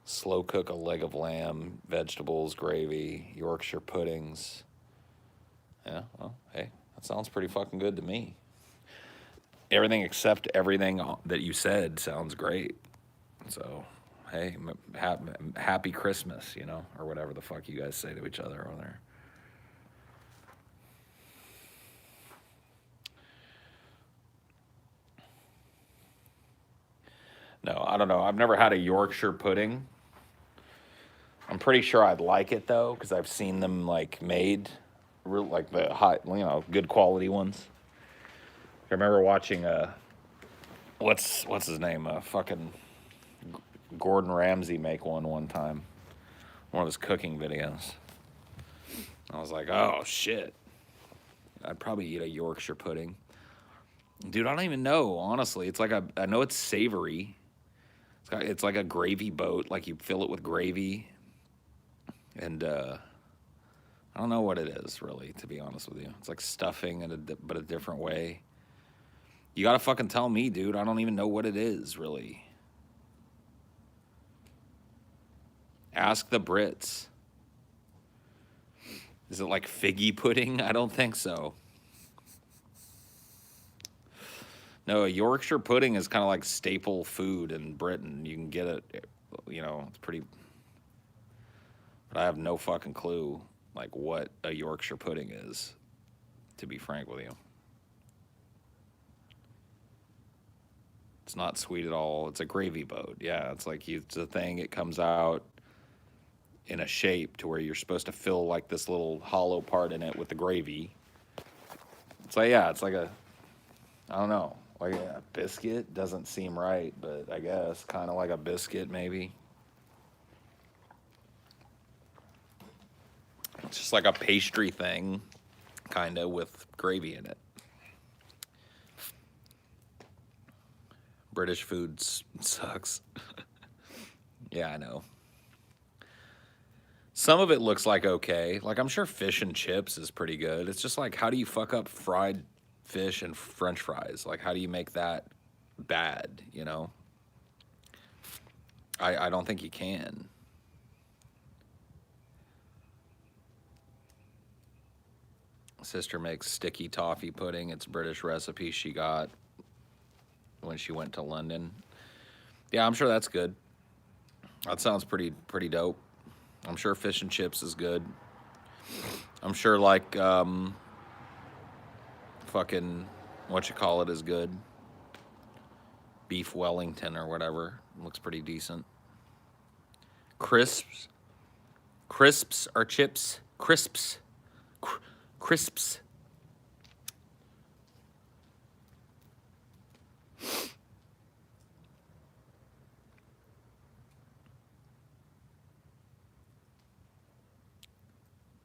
Speaker 2: Slow cook a leg of lamb, vegetables, gravy, Yorkshire puddings. Yeah, well, hey, that sounds pretty fucking good to me. Everything except everything that you said sounds great. So, hey, happy Christmas, or whatever the fuck you guys say to each other over there. No, I don't know. I've never had a Yorkshire pudding. I'm pretty sure I'd like it though, because I've seen them like made, like the hot, good quality ones. I remember watching what's his name? Fucking Gordon Ramsay make one time, one of his cooking videos. I was like, oh shit, I'd probably eat a Yorkshire pudding. Dude, I don't even know, honestly. It's like I know it's savory. It's like a gravy boat, like you fill it with gravy. And I don't know what it is, really, to be honest with you. It's like stuffing, but a different way. You gotta fucking tell me, dude. I don't even know what it is, really. Ask the Brits. Is it like figgy pudding? I don't think so. No, a Yorkshire pudding is kind of like staple food in Britain. You can get it, it's pretty... But I have no fucking clue like what a Yorkshire pudding is, to be frank with you. It's not sweet at all. It's a gravy boat. Yeah, it's like it's a thing. It comes out in a shape to where you're supposed to fill like this little hollow part in it with the gravy. It's like, yeah, it's like a, I don't know, like a biscuit. Doesn't seem right, but I guess kind of like a biscuit maybe. It's just like a pastry thing, kind of, with gravy in it. British food sucks. Yeah, I know. Some of it looks like okay. Like, I'm sure fish and chips is pretty good. It's just like, how do you fuck up fried fish and French fries? Like, how do you make that bad, you know? I don't think you can. Sister makes sticky toffee pudding. It's a British recipe she got when she went to London. Yeah, I'm sure that's good. That sounds pretty dope. I'm sure fish and chips is good. I'm sure like fucking what you call it is good. Beef Wellington or whatever. Looks pretty decent. Crisps. Crisps are chips. Crisps. Crisps.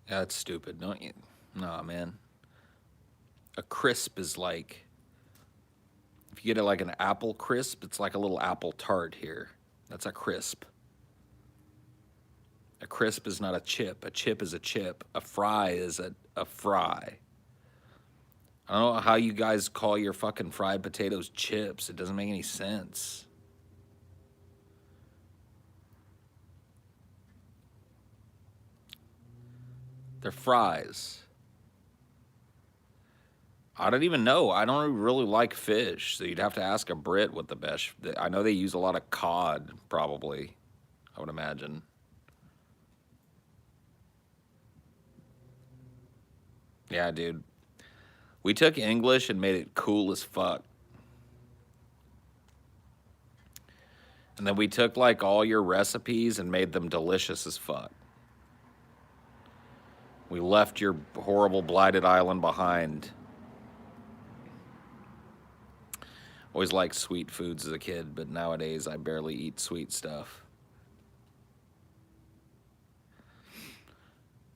Speaker 2: Yeah, that's stupid, don't you? Nah, man. A crisp is like, if you get it like an apple crisp, it's like a little apple tart here. That's a crisp. A crisp is not a chip. A chip is a chip. A fry is a fry. I don't know how you guys call your fucking fried potatoes chips. It doesn't make any sense. They're fries. I don't even know. I don't really like fish, so you'd have to ask a Brit what the best. I know they use a lot of cod, probably. I would imagine. Yeah, dude. We took English and made it cool as fuck. And then we took like all your recipes and made them delicious as fuck. We left your horrible blighted island behind. Always liked sweet foods as a kid, but nowadays I barely eat sweet stuff.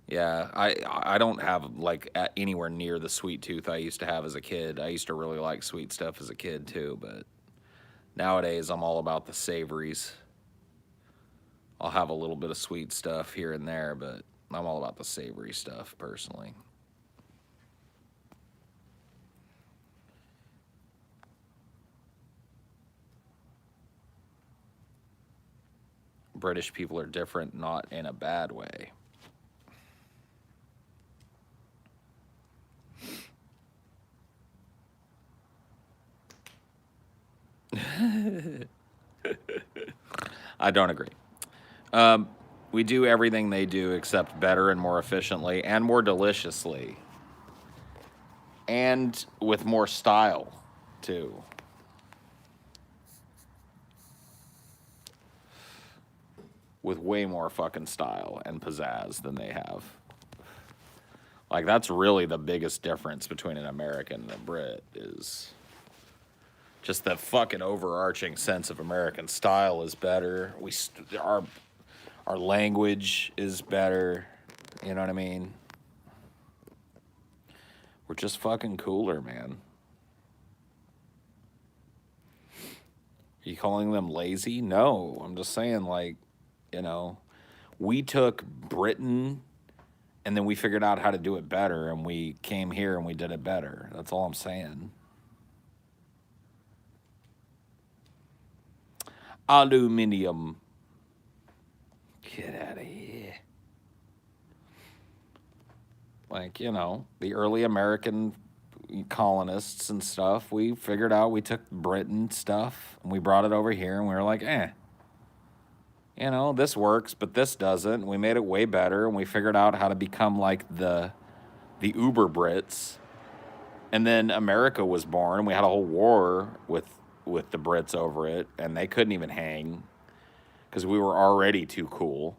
Speaker 2: Yeah, I don't have like anywhere near the sweet tooth I used to have as a kid. I used to really like sweet stuff as a kid too, but nowadays I'm all about the savories. I'll have a little bit of sweet stuff here and there, but I'm all about the savory stuff personally. British people are different, not in a bad way. I don't agree. We do everything they do except better and more efficiently and more deliciously. And with more style, too. With way more fucking style and pizzazz than they have. Like, that's really the biggest difference between an American and a Brit is just the fucking overarching sense of American style is better. Our language is better. You know what I mean? We're just fucking cooler, man. Are you calling them lazy? No, I'm just saying, like, you know, we took Britain and then we figured out how to do it better and we came here and we did it better. That's all I'm saying. Aluminium. Get out of here. Like, you know, the early American colonists and stuff, we figured out we took Britain stuff and we brought it over here and we were like, you know, this works, but this doesn't. We made it way better, and we figured out how to become like the Uber Brits. And then America was born. We had a whole war with the Brits over it, and they couldn't even hang because we were already too cool.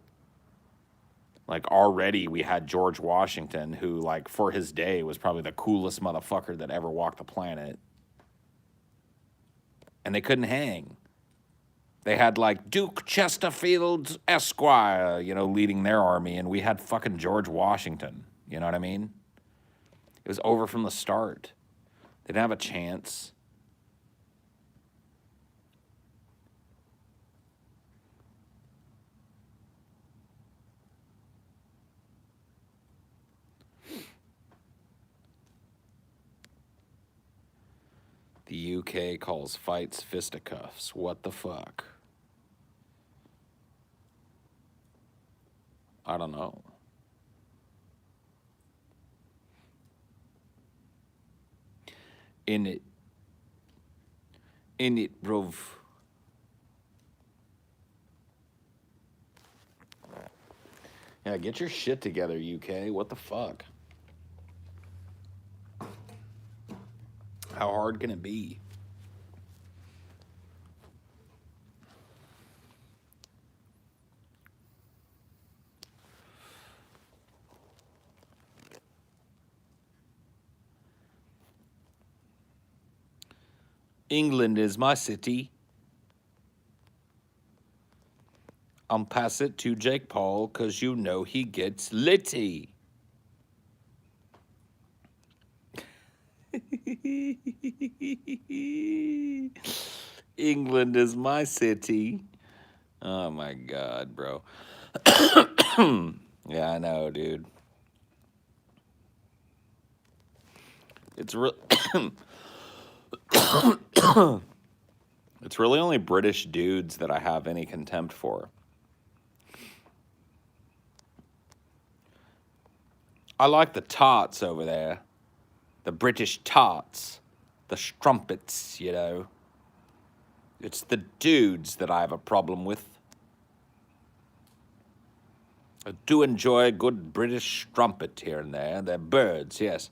Speaker 2: Like, already we had George Washington, who, like, for his day was probably the coolest motherfucker that ever walked the planet. And they couldn't hang. They had, like, Duke Chesterfield Esquire, you know, leading their army, and we had fucking George Washington. You know what I mean? It was over from the start. They didn't have a chance. The UK calls fights fisticuffs. What the fuck? I don't know. In it, bruv. Yeah, get your shit together, UK. What the fuck? How hard can it be? England is my city. I'll pass it to Jake Paul, 'cause you know he gets litty. England is my city. Oh my God, bro. Yeah, I know, dude. It's real. It's really only British dudes that I have any contempt for. I like the tarts over there. The British tarts. The strumpets, you know. It's the dudes that I have a problem with. I do enjoy a good British strumpet here and there. They're birds, yes.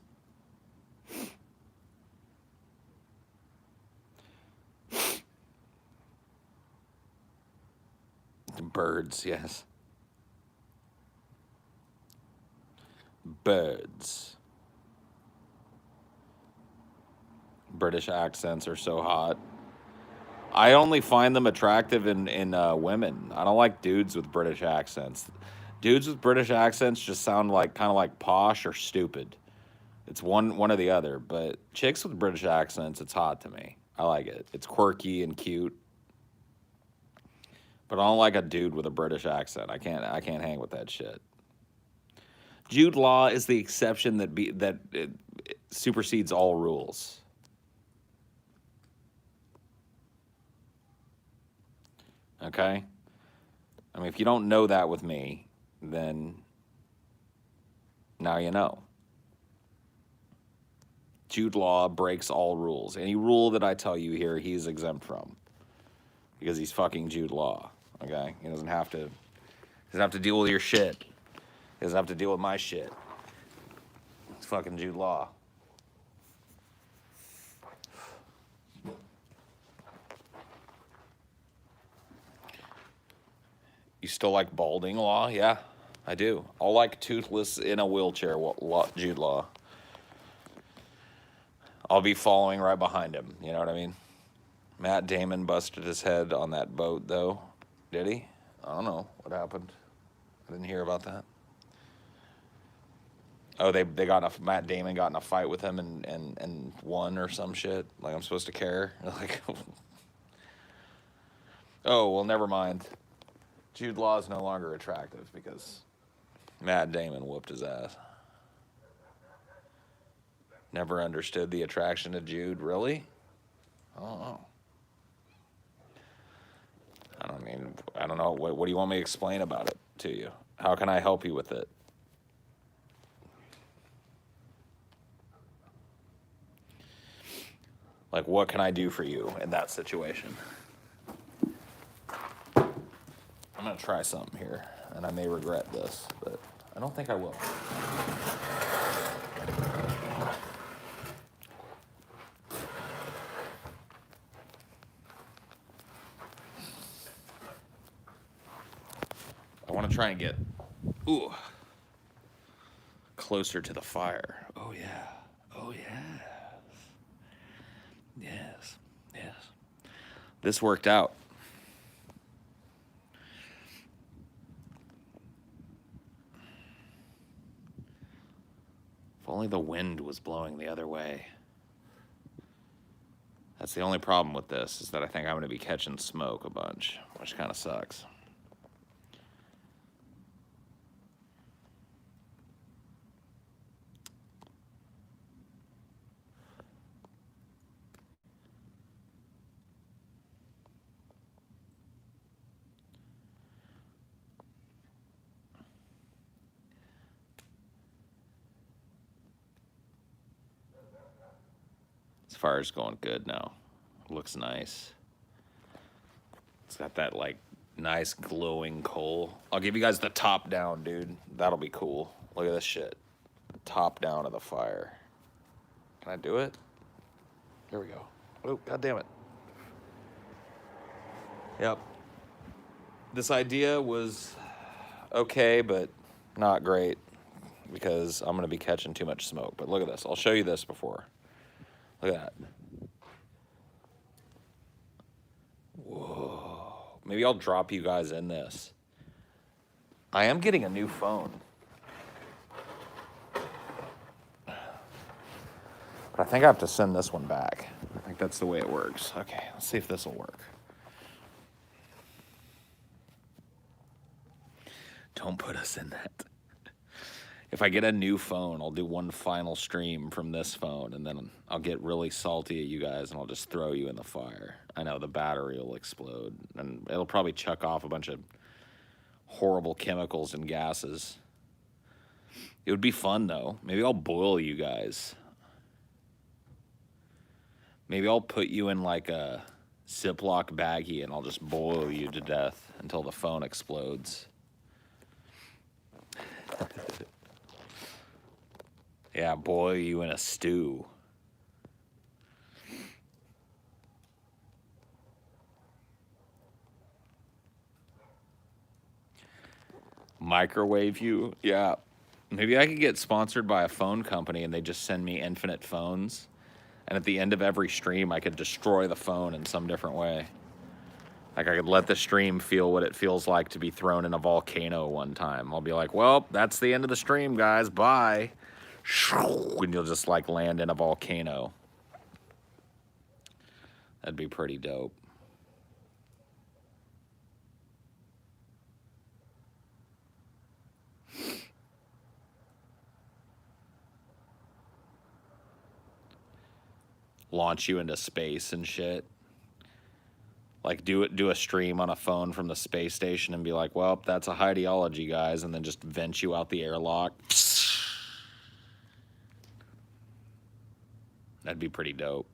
Speaker 2: Birds, yes. Birds. British accents are so hot. I only find them attractive in women. I don't like dudes with British accents. Dudes with British accents just sound like kind of like posh or stupid. It's one or the other. But chicks with British accents, it's hot to me. I like it. It's quirky and cute. But I don't like a dude with a British accent. I can't hang with that shit. Jude Law is the exception that supersedes all rules. Okay? I mean, if you don't know that with me, then now you know. Jude Law breaks all rules. Any rule that I tell you here, he's exempt from. Because he's fucking Jude Law. Okay? He doesn't have to deal with your shit. He doesn't have to deal with my shit. It's fucking Jude Law. You still like balding Law? Yeah, I do. I'll like toothless in a wheelchair Jude Law. I'll be following right behind him. You know what I mean? Matt Damon busted his head on that boat, though. Did he? I don't know what happened. I didn't hear about that. Oh, Matt Damon got in a fight with him and won or some shit. Like, I'm supposed to care? Like, oh, well, never mind. Jude Law is no longer attractive because Matt Damon whooped his ass. Never understood the attraction to Jude. Really? I don't know. I don't know. What do you want me to explain about it to you? How can I help you with it? Like, what can I do for you in that situation? I'm gonna try something here, and I may regret this, but I don't think I will. I want to try and get closer to the fire. Oh yeah. Oh yeah. Yes. Yes. This worked out. If only the wind was blowing the other way. That's the only problem with this, is that I think I'm going to be catching smoke a bunch, which kind of sucks. This fire's going good now. Looks nice. It's got that, like, nice glowing coal. I'll give you guys the top down, dude. That'll be cool. Look at this shit. Top down of the fire. Can I do it? There we go. Oh, God damn it. Yep. This idea was okay, but not great, because I'm going to be catching too much smoke. But look at this. I'll show you this before. Look at that. Whoa. Maybe I'll drop you guys in this. I am getting a new phone. But I think I have to send this one back. I think that's the way it works. Okay, let's see if this will work. Don't put us in that. If I get a new phone, I'll do one final stream from this phone, and then I'll get really salty at you guys, and I'll just throw you in the fire. I know the battery will explode, and it'll probably chuck off a bunch of horrible chemicals and gases. It would be fun, though. Maybe I'll boil you guys. Maybe I'll put you in like a Ziploc baggie, and I'll just boil you to death until the phone explodes. Yeah, boil you in a stew. Microwave you? Yeah. Maybe I could get sponsored by a phone company and they just send me infinite phones. And at the end of every stream, I could destroy the phone in some different way. Like, I could let the stream feel what it feels like to be thrown in a volcano one time. I'll be like, well, that's the end of the stream, guys. Bye. And you'll just, like, land in a volcano. That'd be pretty dope. Launch you into space and shit. Like, do a stream on a phone from the space station and be like, well, that's a Highdeology, guys, and then just vent you out the airlock. That'd be pretty dope.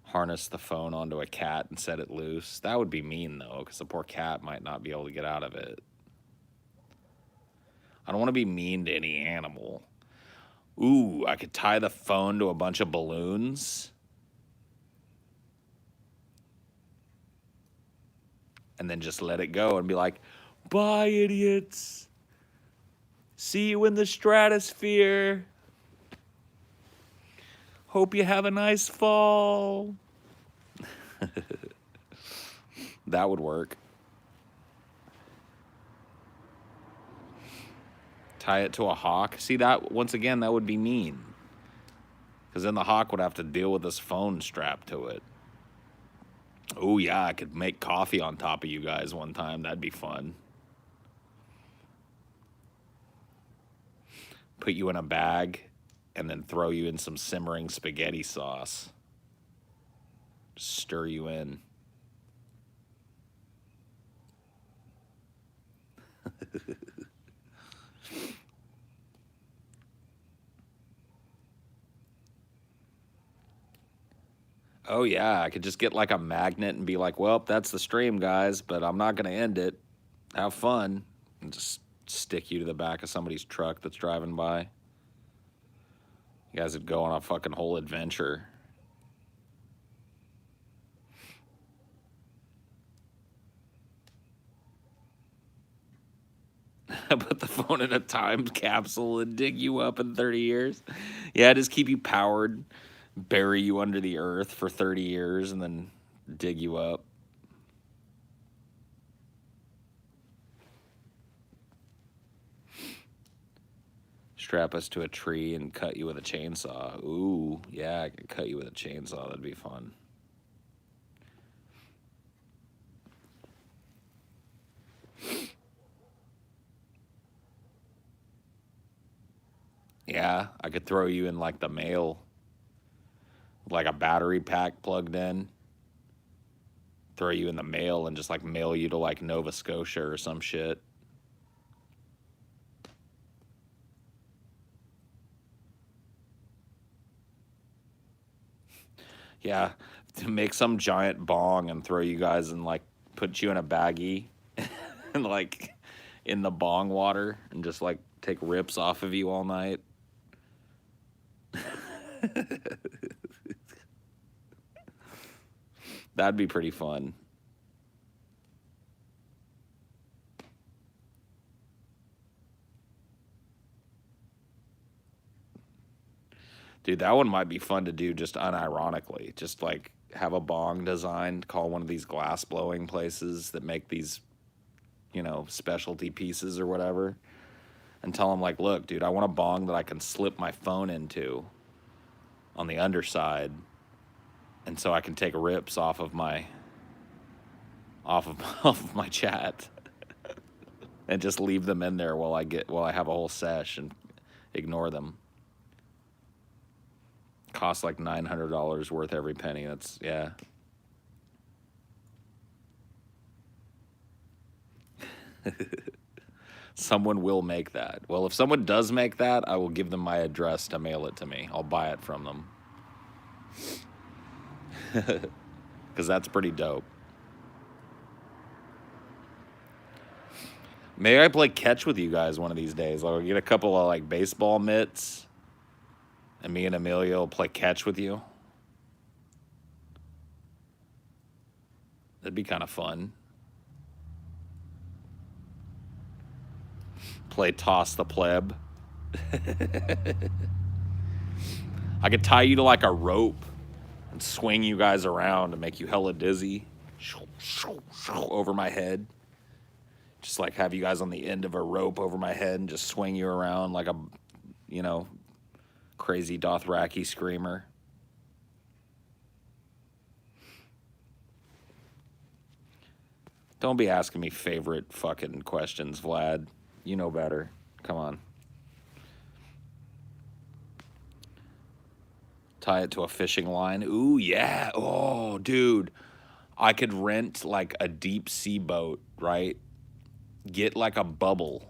Speaker 2: Harness the phone onto a cat and set it loose. That would be mean, though, because the poor cat might not be able to get out of it. I don't want to be mean to any animal. Ooh, I could tie the phone to a bunch of balloons. And then just let it go and be like, bye, idiots. See you in the stratosphere. Hope you have a nice fall. That would work. Tie it to a hawk. See, that, once again, that would be mean. Because then the hawk would have to deal with this phone strapped to it. Oh, yeah, I could make coffee on top of you guys one time. That'd be fun. Put you in a bag and then throw you in some simmering spaghetti sauce. Just stir you in. Oh yeah, I could just get like a magnet and be like, well, that's the stream, guys, but I'm not gonna end it. Have fun. And just stick you to the back of somebody's truck that's driving by. You guys would go on a fucking whole adventure. Put the phone in a time capsule and dig you up in 30 years. Yeah, just keep you powered, bury you under the earth for 30 years, and then dig you up. Strap us to a tree and cut you with a chainsaw. Ooh, yeah, I could cut you with a chainsaw. That'd be fun. Yeah, I could throw you in like the mail, like a battery pack plugged in. Throw you in the mail and just like mail you to like Nova Scotia or some shit. Yeah, to make some giant bong and throw you guys and like put you in a baggie and like in the bong water and just like take rips off of you all night. That'd be pretty fun. Dude, that one might be fun to do just unironically. Just like have a bong designed, call one of these glass blowing places that make these, you know, specialty pieces or whatever, and tell them like, look, dude, I want a bong that I can slip my phone into on the underside, and so I can take rips off of my off of my chat and just leave them in there while I have a whole sesh and ignore them. Costs like $900 worth every penny. That's, yeah. Someone will make that. Well, if someone does make that, I will give them my address to mail it to me. I'll buy it from them. Because that's pretty dope. Maybe I play catch with you guys one of these days. I'll get a couple of like baseball mitts, and me and Amelia will play catch with you. That'd be kind of fun. Play toss the pleb. I could tie you to like a rope and swing you guys around and make you hella dizzy over my head. Just like have you guys on the end of a rope over my head and just swing you around like a, you know, crazy Dothraki screamer. Don't be asking me favorite fucking questions, Vlad. You know better. Come on. Tie it to a fishing line. Ooh, yeah. Oh, dude. I could rent like a deep sea boat, right? Get like a bubble.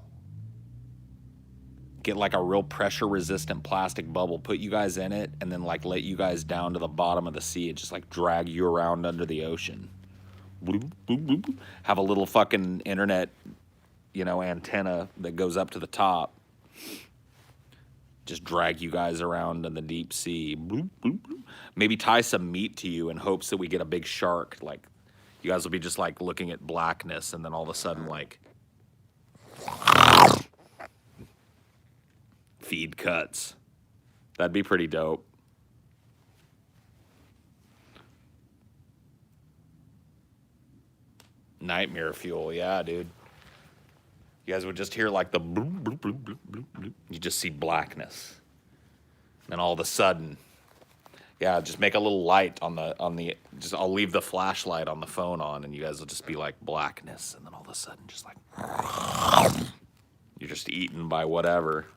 Speaker 2: Get like a real pressure resistant plastic bubble, put you guys in it, and then like let you guys down to the bottom of the sea and just like drag you around under the ocean. Bloop, bloop, bloop, bloop. Have a little fucking internet, you know, antenna that goes up to the top. Just drag you guys around in the deep sea. Bloop, bloop, bloop. Maybe tie some meat to you in hopes that we get a big shark. Like, you guys will be just like looking at blackness, and then all of a sudden, like, feed cuts. That'd be pretty dope. Nightmare fuel, yeah, dude. You guys would just hear like the bloop, bloop, bloop, bloop, bloop, bloop. You just see blackness. And all of a sudden, yeah, just make a little light on the just I'll leave the flashlight on the phone on, and you guys will just be like blackness, and then all of a sudden just like you're just eaten by whatever.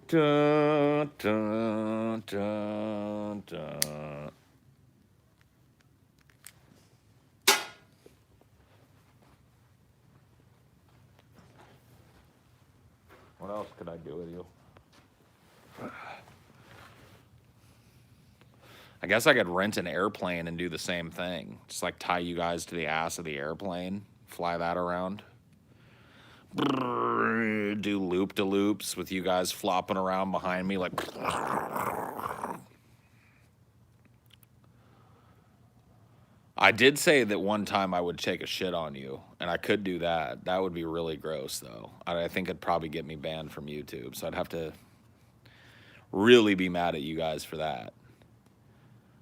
Speaker 2: Dun, dun, dun, dun. What else could I do with you? I guess I could rent an airplane and do the same thing. Just like tie you guys to the ass of the airplane, fly that around. Do loop-de-loops with you guys flopping around behind me like... I did say that one time I would take a shit on you, and I could do that. That would be really gross, though. I think it'd probably get me banned from YouTube, so I'd have to really be mad at you guys for that.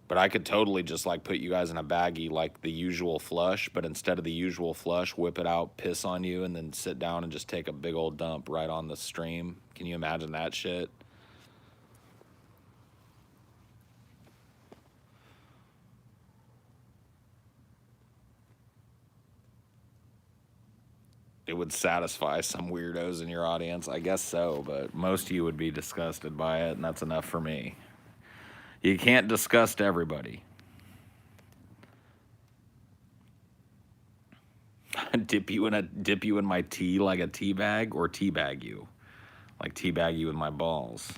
Speaker 2: But I could totally just, like, put you guys in a baggie like the usual flush, but instead of the usual flush, whip it out, piss on you, and then sit down and just take a big old dump right on the stream. Can you imagine that shit? It would satisfy some weirdos in your audience. I guess so, but most of you would be disgusted by it, and that's enough for me. You can't disgust everybody. dip you in my tea like a tea bag, or teabag you, like teabag you in my balls.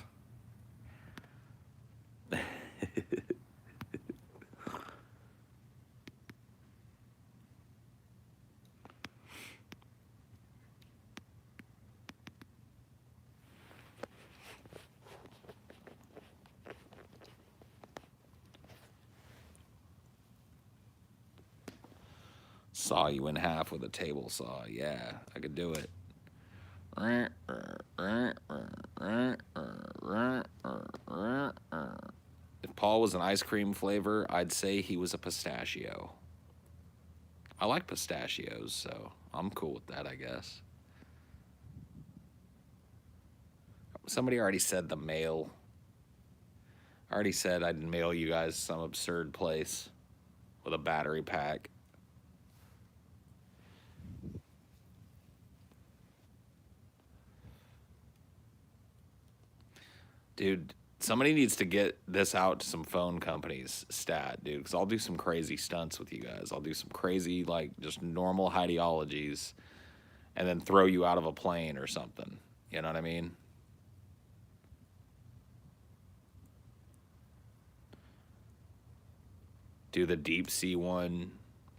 Speaker 2: Saw you in half with a table saw. Yeah, I could do it. If Paul was an ice cream flavor, I'd say he was a pistachio. I like pistachios, so I'm cool with that, I guess. Somebody already said the mail. I already said I'd mail you guys some absurd place with a battery pack. Dude, somebody needs to get this out to some phone companies stat, dude, because I'll do some crazy stunts with you guys. I'll do some crazy, like, just normal Highdeologies and then throw you out of a plane or something. You know what I mean? Do the deep sea one.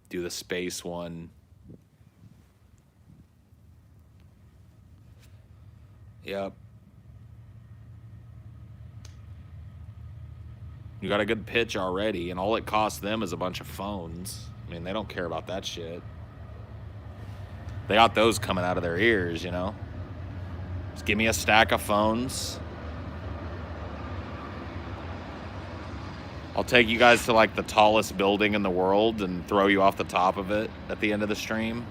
Speaker 2: Do the space one. Yep. You got a good pitch already, and all it costs them is a bunch of phones. I mean, they don't care about that shit. They got those coming out of their ears, you know? Just give me a stack of phones. I'll take you guys to, like, the tallest building in the world and throw you off the top of it at the end of the stream.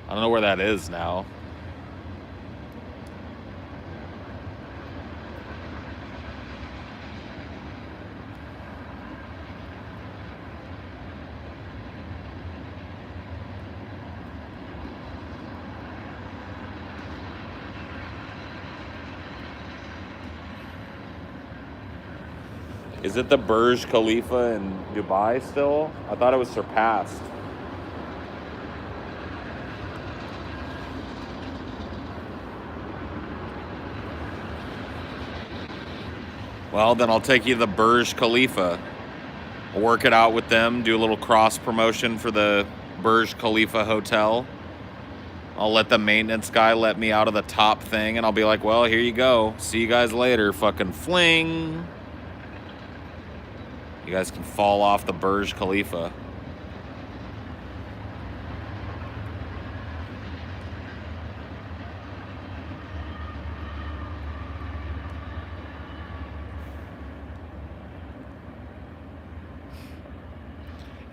Speaker 2: I don't know where that is now. Is it the Burj Khalifa in Dubai still? I thought it was surpassed. Well, then I'll take you to the Burj Khalifa. I'll work it out with them, do a little cross promotion for the Burj Khalifa hotel. I'll let the maintenance guy let me out of the top thing, and I'll be like, well, here you go. See you guys later. Fucking fling. You guys can fall off the Burj Khalifa.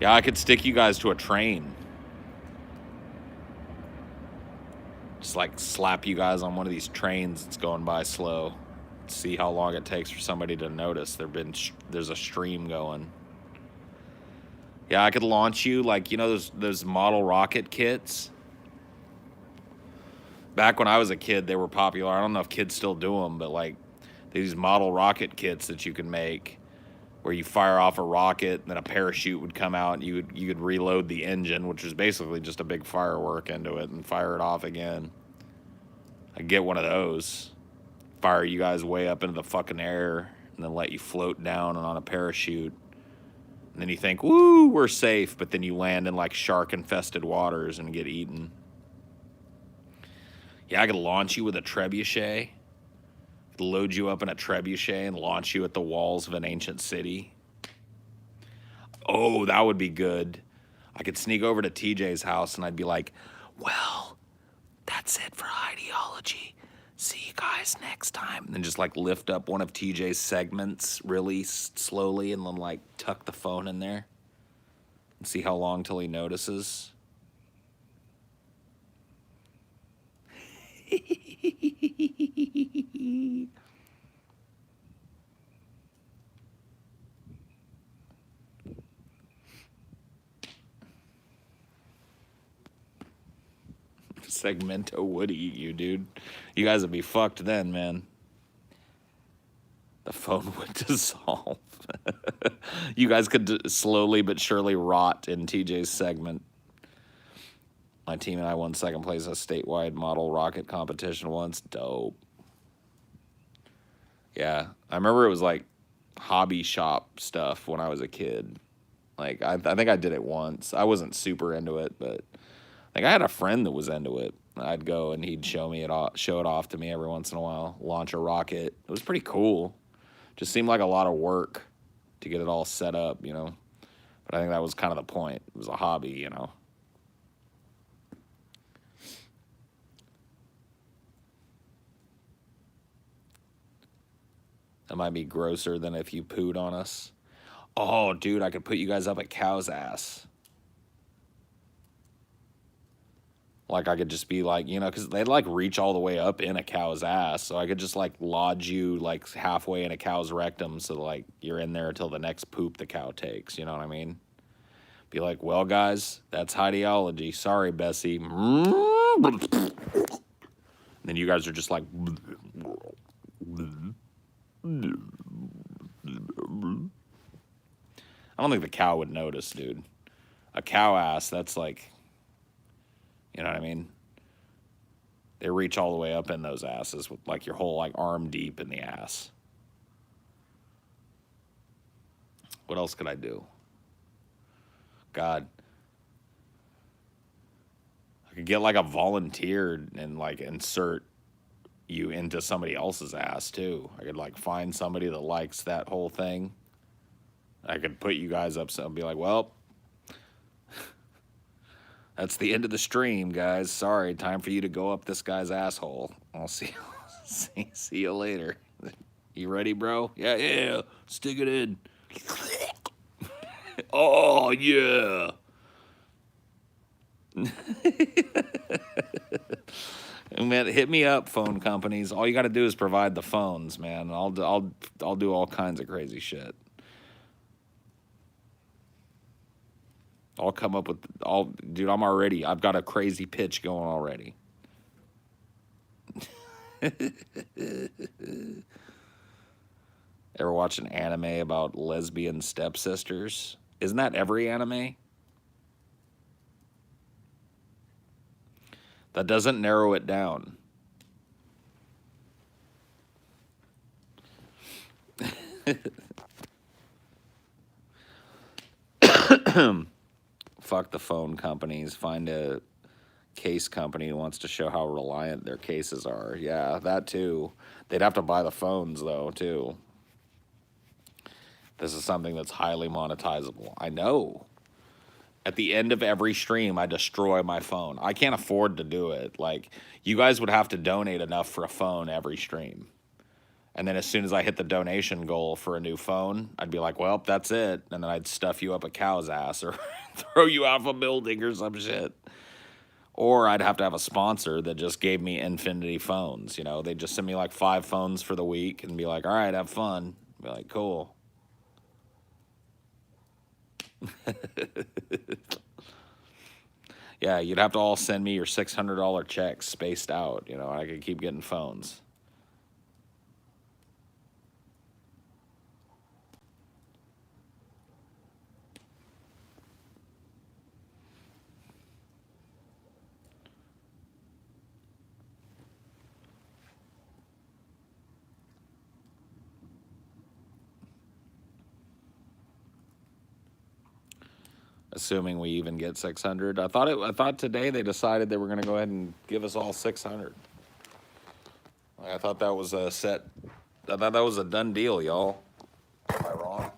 Speaker 2: Yeah, I could stick you guys to a train. Just like slap you guys on one of these trains that's going by slow. See how long it takes for somebody to notice there's a stream going. Yeah, I could launch you like, you know, those model rocket kits. Back when I was a kid, they were popular. I don't know if kids still do them, but like these model rocket kits that you can make, where you fire off a rocket, and then a parachute would come out, and you could reload the engine, which was basically just a big firework into it, and fire it off again. I'd get one of those. Fire you guys way up into the fucking air. and then let you float down and on a parachute. And then you think, woo, we're safe, but then you land in like shark-infested waters and get eaten. Yeah, I could launch you with a trebuchet, load you up in a trebuchet and launch you at the walls of an ancient city. Oh, that would be good. I could sneak over to TJ's house and I'd be like, well, that's it for Highdeology. See you guys next time. And then just like lift up one of TJ's segments really slowly and then like tuck the phone in there and see how long till he notices. Segmento would eat you, dude. You guys would be fucked then, man. The phone would dissolve. You guys could slowly but surely rot in TJ's segment. My team and I won second place in a statewide model rocket competition once. Dope. Yeah, I remember it was like hobby shop stuff when I was a kid. Like, I think I did it once. I wasn't super into it, but like I had a friend that was into it. I'd go and he'd show it off to me every once in a while. Launch a rocket. It was pretty cool. Just seemed like a lot of work to get it all set up, you know. But I think that was kind of the point. It was a hobby, you know. That might be grosser than if you pooed on us. Oh, dude, I could put you guys up at Cow's ass. Like, I could just be like, you know, because they'd like reach all the way up in a cow's ass. So I could just like lodge you like halfway in a cow's rectum so like you're in there until the next poop the cow takes. You know what I mean? Be like, well, guys, that's Highdeology. Sorry, Bessie. And then you guys are just like. I don't think the cow would notice, dude. A cow ass, that's like, you know what I mean? They reach all the way up in those asses with like your whole like arm deep in the ass. What else could I do? God. I could get like a volunteer and like insert you into somebody else's ass too. I could like find somebody that likes that whole thing. I could put you guys up and be like, well, that's the end of the stream, guys. Sorry, time for you to go up this guy's asshole. I'll see you later. You ready, bro? Yeah. Stick it in. Oh, yeah. Man, hit me up, phone companies. All you got to do is provide the phones, man. I'll do all kinds of crazy shit. I'll come up with dude, I've got a crazy pitch going already. Ever watch an anime about lesbian stepsisters? Isn't that every anime? That doesn't narrow it down. Fuck the phone companies. Find a case company who wants to show how reliant their cases are. Yeah, that too. They'd have to buy the phones, though, too. This is something that's highly monetizable. I know. At the end of every stream, I destroy my phone. I can't afford to do it. Like, you guys would have to donate enough for a phone every stream. And then as soon as I hit the donation goal for a new phone, I'd be like, well, that's it. And then I'd stuff you up a cow's ass or throw you off a building or some shit. Or I'd have to have a sponsor that just gave me infinity phones. You know, they'd just send me like 5 phones for the week and be like, all right, have fun. Be like, cool. Yeah, you'd have to all send me your $600 checks spaced out. You know, I could keep getting phones. assuming we even get 600. I thought today they decided they were going to go ahead and give us all 600. I thought that was a set. I thought that was a done deal, y'all. Am I wrong?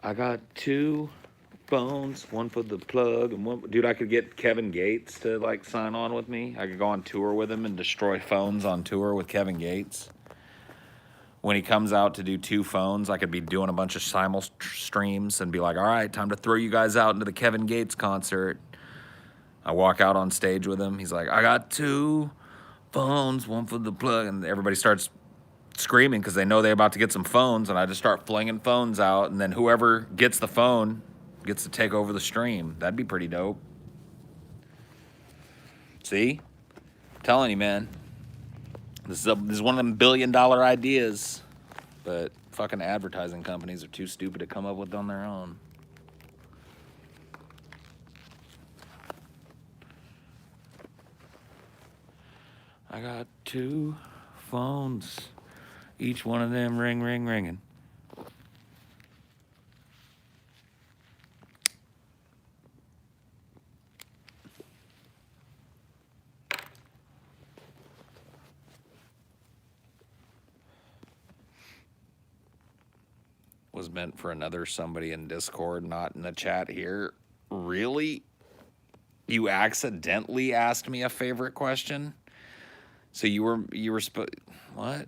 Speaker 2: I got 2 phones, one for the plug, and one. Dude, I could get Kevin Gates to like sign on with me. I could go on tour with him and destroy phones on tour with Kevin Gates. When he comes out to do 2 phones, I could be doing a bunch of simul streams and be like, all right, time to throw you guys out into the Kevin Gates concert. I walk out on stage with him. He's like, I got 2 phones, one for the plug. And everybody starts screaming because they know they're about to get some phones. And I just start flinging phones out. And then whoever gets the phone gets to take over the stream. That'd be pretty dope. See? I'm telling you, man. This is one of them $1 billion ideas. But fucking advertising companies are too stupid to come up with on their own. I got 2 phones. Each one of them ringing. Was meant for another somebody in Discord, not in the chat here. Really? You accidentally asked me a favorite question? So you were what?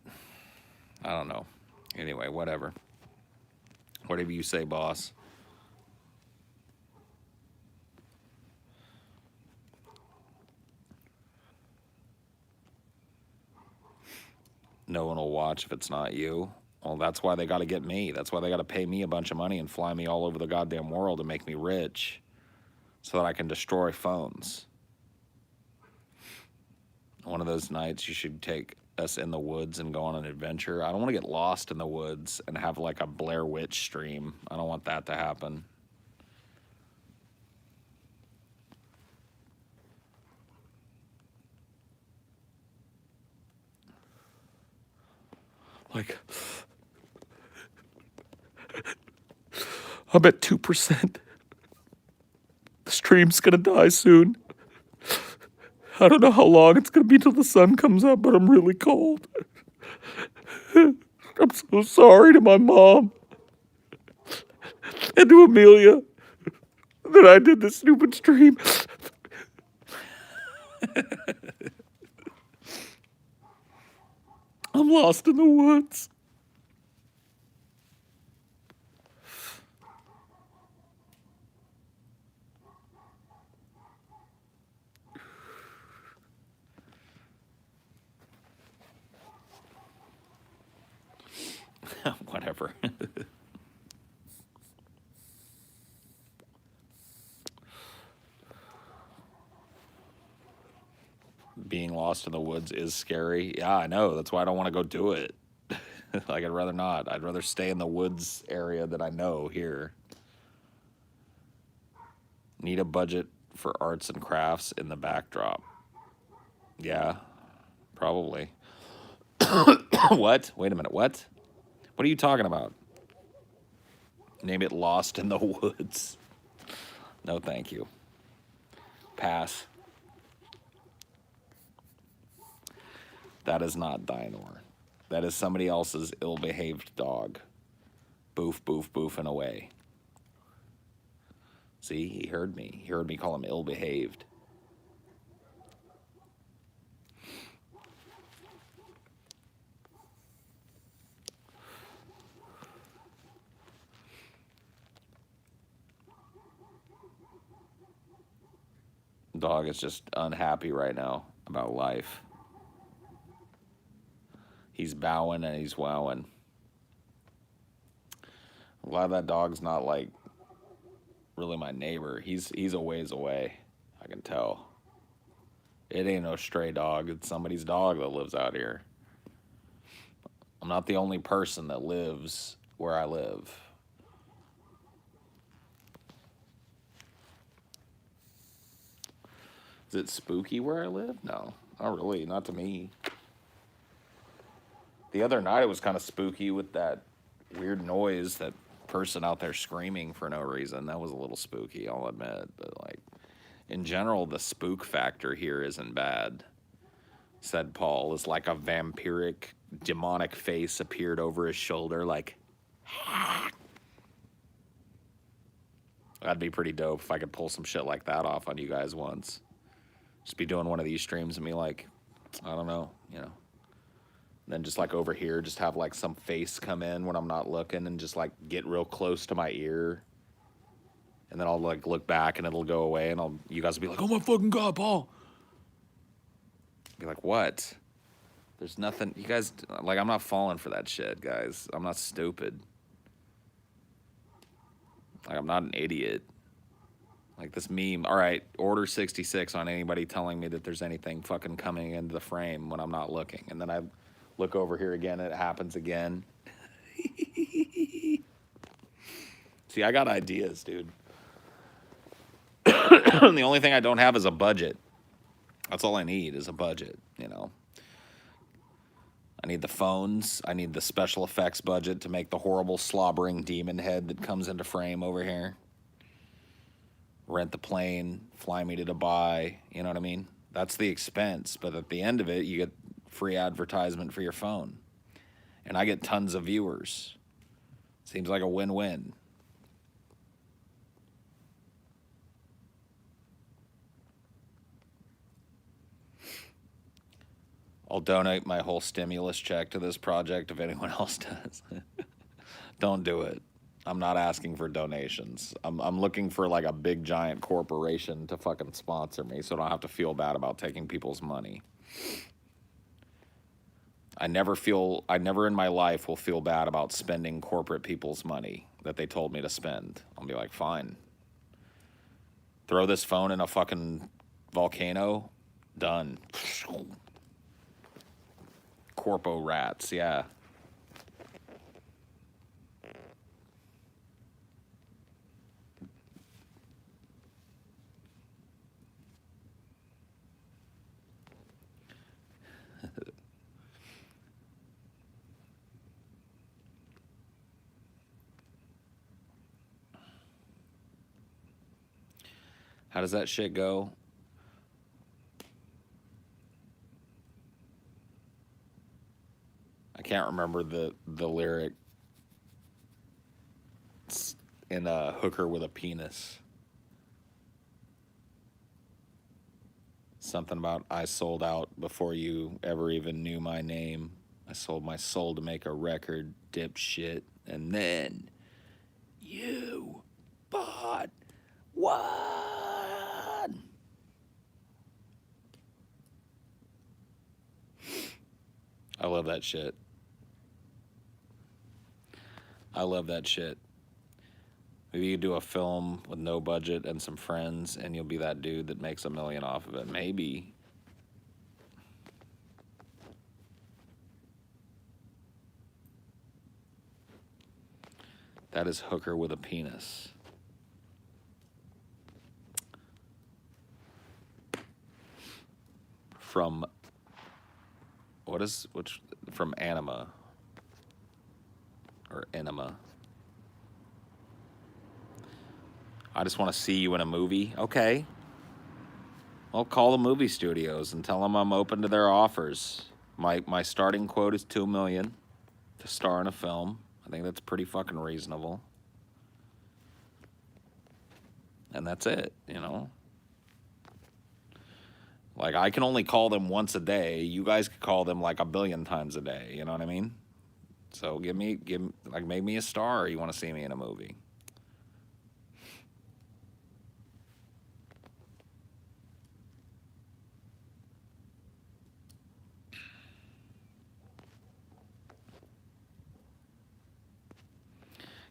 Speaker 2: I don't know. Anyway, whatever. Whatever you say, boss. No one will watch if it's not you. Well, that's why they got to get me. That's why they got to pay me a bunch of money and fly me all over the goddamn world and make me rich so that I can destroy phones. One of those nights you should take us in the woods and go on an adventure. I don't want to get lost in the woods and have like a Blair Witch stream. I don't want that to happen. Like, I'm at 2%. The stream's gonna die soon. I don't know how long it's gonna be till the sun comes up, but I'm really cold. I'm so sorry to my mom and to Amelia that I did this stupid stream. I'm lost in the woods. Whatever. Being lost in the woods is scary. Yeah, I know. That's why I don't want to go do it. Like, I'd rather not. I'd rather stay in the woods area that I know here. Need a budget for arts and crafts in the backdrop. Yeah, probably. What? Wait a minute. What? What are you talking about? Name it Lost in the Woods. No, thank you. Pass. That is not Dynor. That is somebody else's ill-behaved dog. Boof, boof, boofing away. See, he heard me. He heard me call him ill-behaved. Dog is just unhappy right now about life. He's bowing and he's wowing. Glad that dog's not like really my neighbor. He's a ways away. I can tell. It ain't no stray dog. It's somebody's dog that lives out here. I'm not the only person that lives where I live. Is it spooky where I live? No, not really. Not to me. The other night it was kind of spooky with that weird noise, that person out there screaming for no reason. That was a little spooky, I'll admit. But like, in general, the spook factor here isn't bad. Said Paul, is like a vampiric, demonic face appeared over his shoulder, like, that'd be pretty dope if I could pull some shit like that off on you guys once. Just be doing one of these streams and be like, I don't know, you know. Then just like over here, just have like some face come in when I'm not looking and just like get real close to my ear. And then I'll like look back and it'll go away and you guys will be like, oh my fucking God, Paul. Be like, what? There's nothing, you guys, like, I'm not falling for that shit, guys. I'm not stupid. Like, I'm not an idiot. Like this meme, all right, order 66 on anybody telling me that there's anything fucking coming into the frame when I'm not looking. And then I look over here again and it happens again. See, I got ideas, dude. The only thing I don't have is a budget. That's all I need is a budget, you know. I need the phones. I need the special effects budget to make the horrible slobbering demon head that comes into frame over here. Rent the plane, fly me to Dubai, you know what I mean? That's the expense, but at the end of it, you get free advertisement for your phone. And I get tons of viewers. Seems like a win-win. I'll donate my whole stimulus check to this project if anyone else does. Don't do it. I'm not asking for donations. I'm looking for like a big giant corporation to fucking sponsor me so I don't have to feel bad about taking people's money. I never in my life will feel bad about spending corporate people's money that they told me to spend. I'll be like, fine. Throw this phone in a fucking volcano. Done. Corpo rats, yeah. How does that shit go? I can't remember the lyric. It's in a hooker with a penis. Something about I sold out before you ever even knew my name. I sold my soul to make a record, dipshit. And then you bought one. I love that shit. I love that shit. Maybe you do a film with no budget and some friends and you'll be that dude that makes $1 million off of it. Maybe. That is hooker with a penis. From from Anima or Enema. I just want to see you in a movie. Okay. I'll call the movie studios and tell them I'm open to their offers. My starting quote is $2 million to star in a film. I think that's pretty fucking reasonable. And that's it, you know? Like, I can only call them once a day. You guys could call them like 1 billion times a day. You know what I mean? So make me a star. You want to see me in a movie?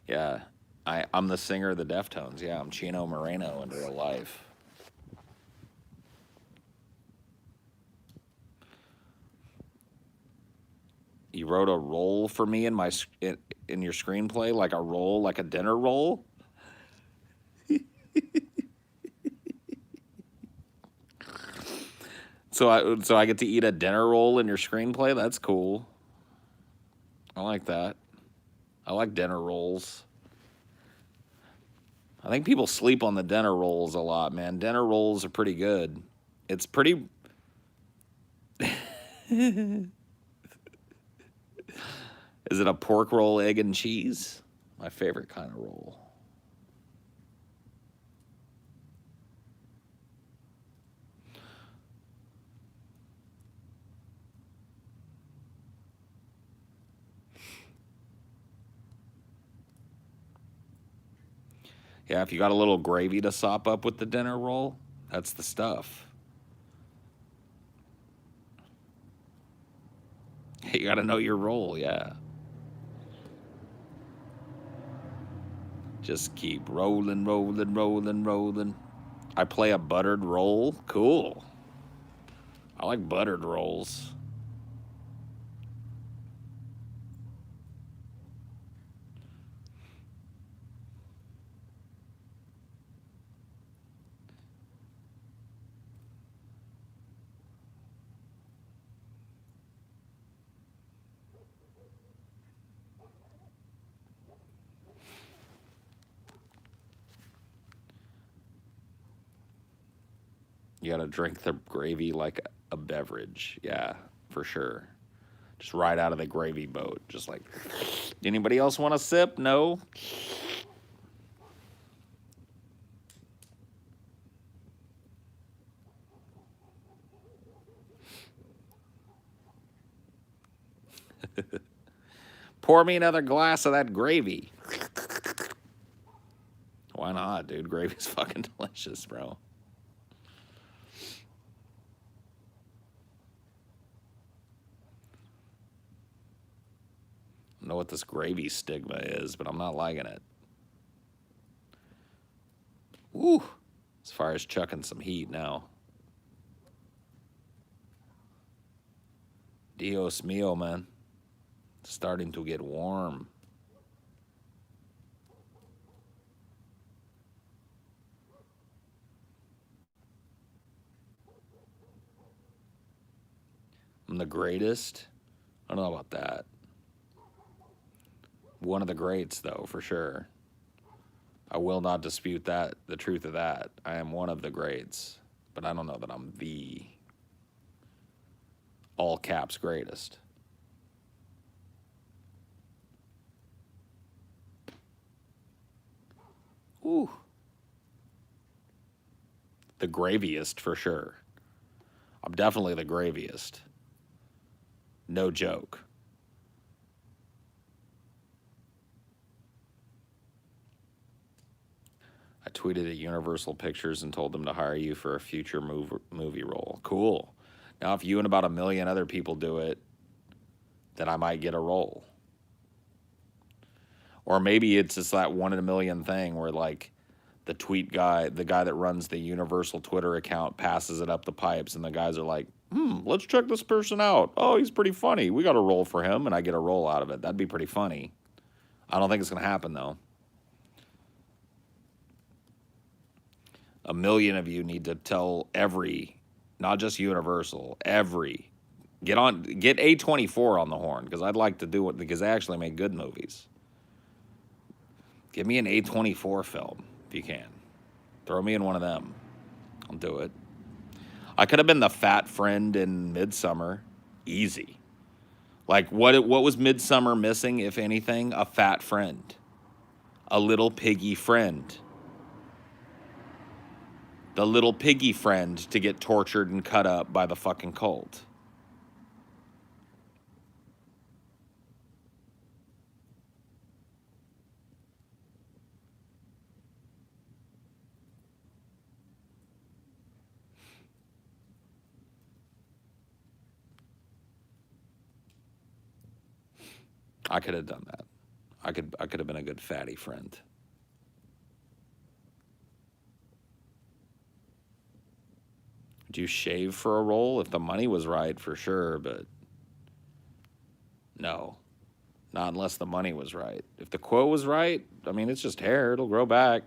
Speaker 2: Yeah. I'm the singer of the Deftones. Yeah, I'm Chino Moreno in real life. You wrote a role for me in in your screenplay, like a role, like a dinner roll. So I get to eat a dinner roll in your screenplay. That's cool. I like that. I like dinner rolls. I think people sleep on the dinner rolls a lot, man. Dinner rolls are pretty good. It's pretty. Is it a pork roll, egg, and cheese? My favorite kind of roll. Yeah, if you got a little gravy to sop up with the dinner roll, that's the stuff. You got to know your roll, yeah. Just keep rolling, rolling, rolling, rolling. I play a buttered roll. Cool. I like buttered rolls. You got to drink the gravy like a beverage. Yeah, for sure. Just right out of the gravy boat. Just like, anybody else want a sip? No? Pour me another glass of that gravy. Why not, dude? Gravy's fucking delicious, bro. I don't know what this gravy stigma is, but I'm not liking it. Woo! As far as chucking some heat now. Dios mio, man. It's starting to get warm. I'm the greatest? I don't know about that. One of the greats, though, for sure. I will not dispute that, the truth of that. I am one of the greats, but I don't know that I'm the all caps greatest. Ooh. The graviest for sure. I'm definitely the graviest. No joke. I tweeted at Universal Pictures and told them to hire you for a future movie role. Cool. Now, if you and about 1 million other people do it, then I might get a role. Or maybe it's just that 1 in a million thing where, like, the guy that runs the Universal Twitter account passes it up the pipes, and the guys are like, let's check this person out. Oh, he's pretty funny. We got a role for him, and I get a role out of it. That'd be pretty funny. I don't think it's going to happen, though. 1 million of you need to tell not just Universal, get A24 on the horn, because I'd like to do it, because they actually make good movies. Give me an A24 film, if you can. Throw me in one of them. I'll do it. I could have been the fat friend in Midsummer. Easy. Like, what was Midsummer missing, if anything? A fat friend. A little piggy friend. The little piggy friend to get tortured and cut up by the fucking cult. I could have done that. I could have been a good fatty friend. Would you shave for a role? If the money was right, for sure, but no. Not unless the money was right. If the quote was right, I mean, it's just hair. It'll grow back.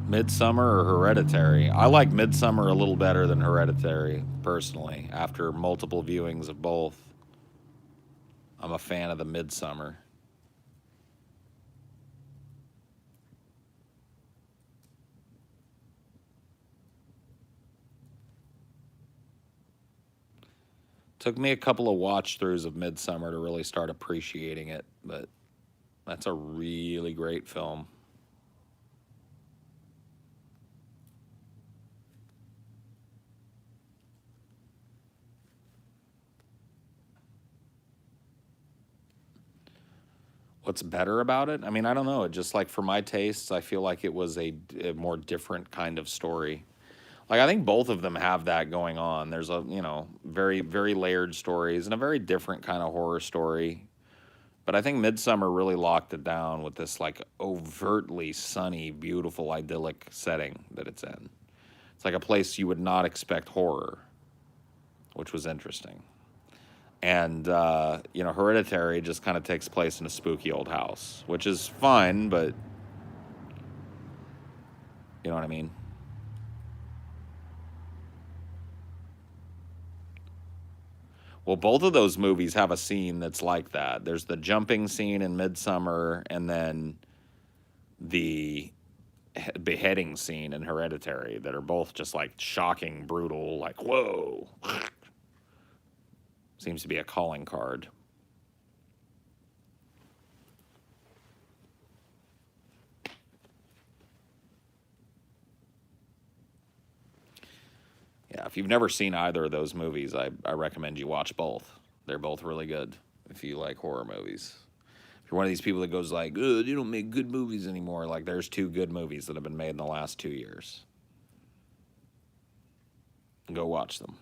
Speaker 2: Midsummer or Hereditary? I like Midsummer a little better than Hereditary, personally, after multiple viewings of both. I'm a fan of the Midsummer. Took me a couple of watch-throughs of Midsummer to really start appreciating it, but that's a really great film. What's better about it? I mean, I don't know. It just like for my tastes, I feel like it was a more different kind of story. Like I think both of them have that going on. There's a, very very layered stories and a very different kind of horror story. But I think Midsummer really locked it down with this like overtly sunny, beautiful, idyllic setting that it's in. It's like a place you would not expect horror, which was interesting. And Hereditary just kind of takes place in a spooky old house, which is fine, but you know what I mean? Well, both of those movies have a scene that's like that. There's the jumping scene in Midsummer, and then the beheading scene in Hereditary that are both just like shocking, brutal, like, whoa. Seems to be a calling card. Yeah, if you've never seen either of those movies, I recommend you watch both. They're both really good if you like horror movies. If you're one of these people that goes like, "Oh, they don't make good movies anymore," like there's two good movies that have been made in the last 2 years. Go watch them.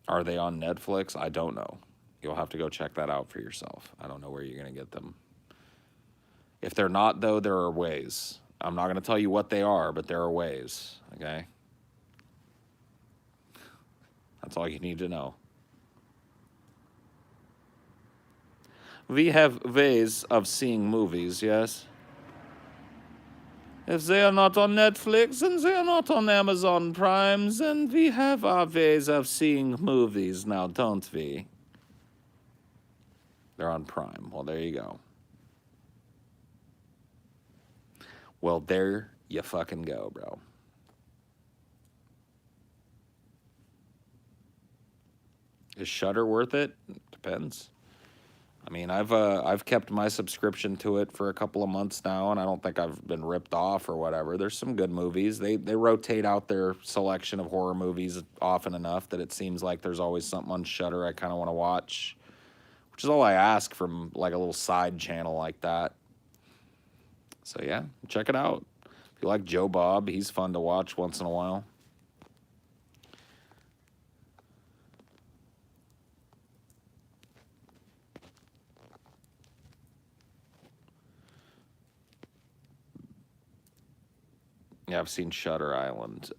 Speaker 2: Are they on Netflix? I don't know. You'll have to go check that out for yourself. I don't know where you're going to get them. If they're not, though, there are ways. I'm not going to tell you what they are, but there are ways, okay? That's all you need to know. We have ways of seeing movies, yes? If they are not on Netflix and they are not on Amazon Prime, then we have our ways of seeing movies now, don't we? They're on Prime. Well, there you go. Well, there you fucking go, bro. Is Shudder worth it? Depends. I mean, I've kept my subscription to it for a couple of months now, and I don't think I've been ripped off or whatever. There's some good movies. They rotate out their selection of horror movies often enough that it seems like there's always something on Shudder I kind of want to watch, which is all I ask from like a little side channel like that. So yeah, check it out. If you like Joe Bob, he's fun to watch once in a while. Yeah, I've seen Shutter Island.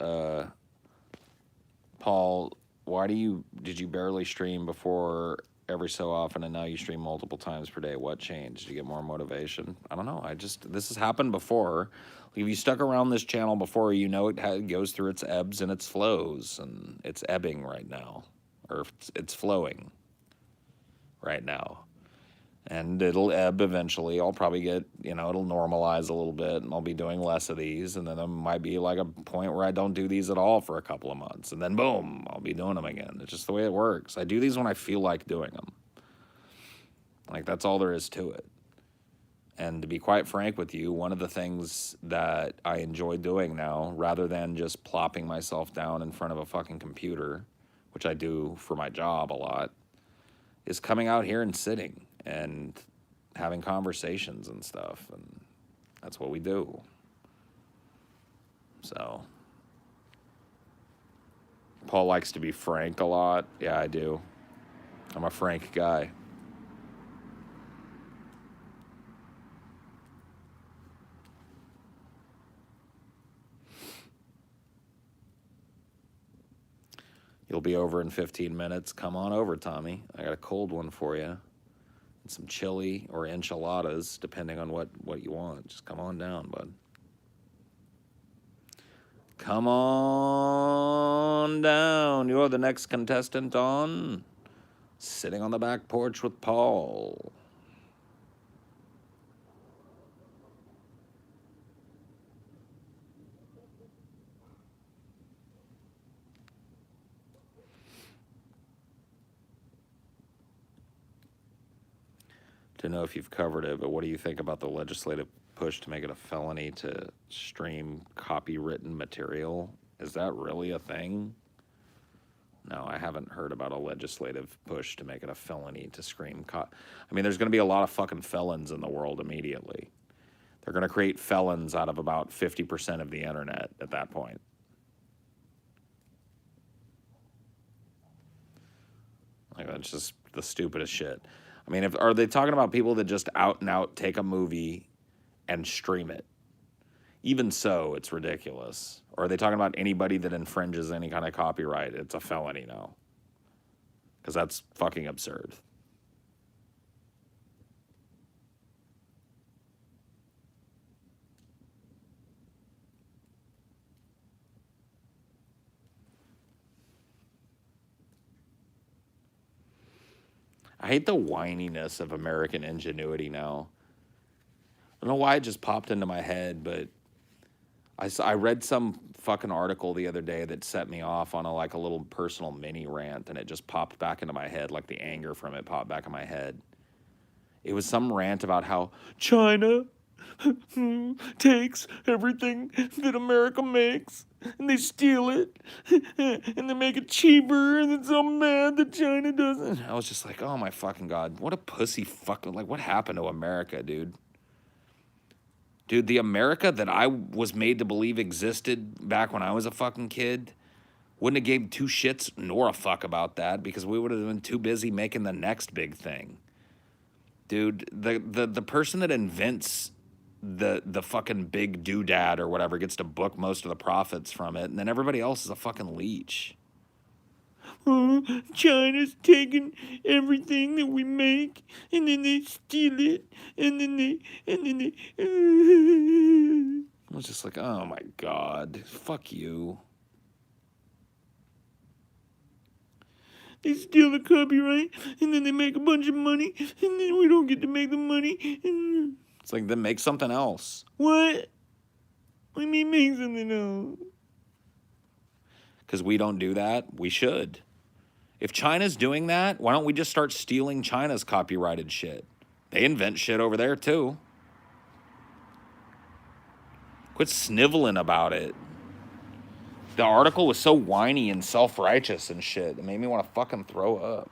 Speaker 2: Paul, did you barely stream before every so often and now you stream multiple times per day? What changed? Did you get more motivation? I don't know. This has happened before. If you stuck around this channel before, you know it goes through its ebbs and its flows, and it's ebbing right now, or it's flowing right now. And it'll ebb eventually. I'll probably get, it'll normalize a little bit, and I'll be doing less of these, and then there might be like a point where I don't do these at all for a couple of months, and then boom, I'll be doing them again. It's just the way it works. I do these when I feel like doing them. Like, that's all there is to it. And to be quite frank with you, one of the things that I enjoy doing now, rather than just plopping myself down in front of a fucking computer, which I do for my job a lot, is coming out here and sitting and having conversations and stuff, and that's what we do. So Paul likes to be frank a lot. Yeah, I do. I'm a frank guy. You'll be over in 15 minutes. Come on over, Tommy. I got a cold one for you. And some chili or enchiladas, depending on what you want. Just come on down, bud. Come on down. You're the next contestant on Sitting on the Back Porch with Paul. Don't know if you've covered it, but what do you think about the legislative push to make it a felony to stream copywritten material? Is that really a thing? No, I haven't heard about a legislative push to make it a felony to stream. I mean, there's going to be a lot of fucking felons in the world immediately. They're going to create felons out of about 50% of the internet at that point. Like, that's just the stupidest shit. I mean, are they talking about people that just out and out take a movie and stream it? Even so, it's ridiculous. Or are they talking about anybody that infringes any kind of copyright? It's a felony now. Because that's fucking absurd. I hate the whininess of American ingenuity now. I don't know why it just popped into my head, but I read some fucking article the other day that set me off on a little personal mini rant, and it just popped back into my head, like the anger from it popped back in my head. It was some rant about how China takes everything that America makes and they steal it and they make it cheaper, and it's so mad that China doesn't. I was just like, oh my fucking God, what a pussy fucking, what happened to America, dude? Dude, the America that I was made to believe existed back when I was a fucking kid wouldn't have gave two shits nor a fuck about that, because we would have been too busy making the next big thing. Dude, the person that invents the fucking big doodad or whatever gets to book most of the profits from it, and then everybody else is a fucking leech. Oh, China's taking everything that we make, and then they steal it, and then they. I was just like, oh my God, fuck you. They steal the copyright, and then they make a bunch of money, and then we don't get to make the money. It's like, then make something else. What? What do you mean make something else? Because we don't do that, we should. If China's doing that, why don't we just start stealing China's copyrighted shit? They invent shit over there, too. Quit sniveling about it. The article was so whiny and self-righteous and shit. It made me want to fucking throw up.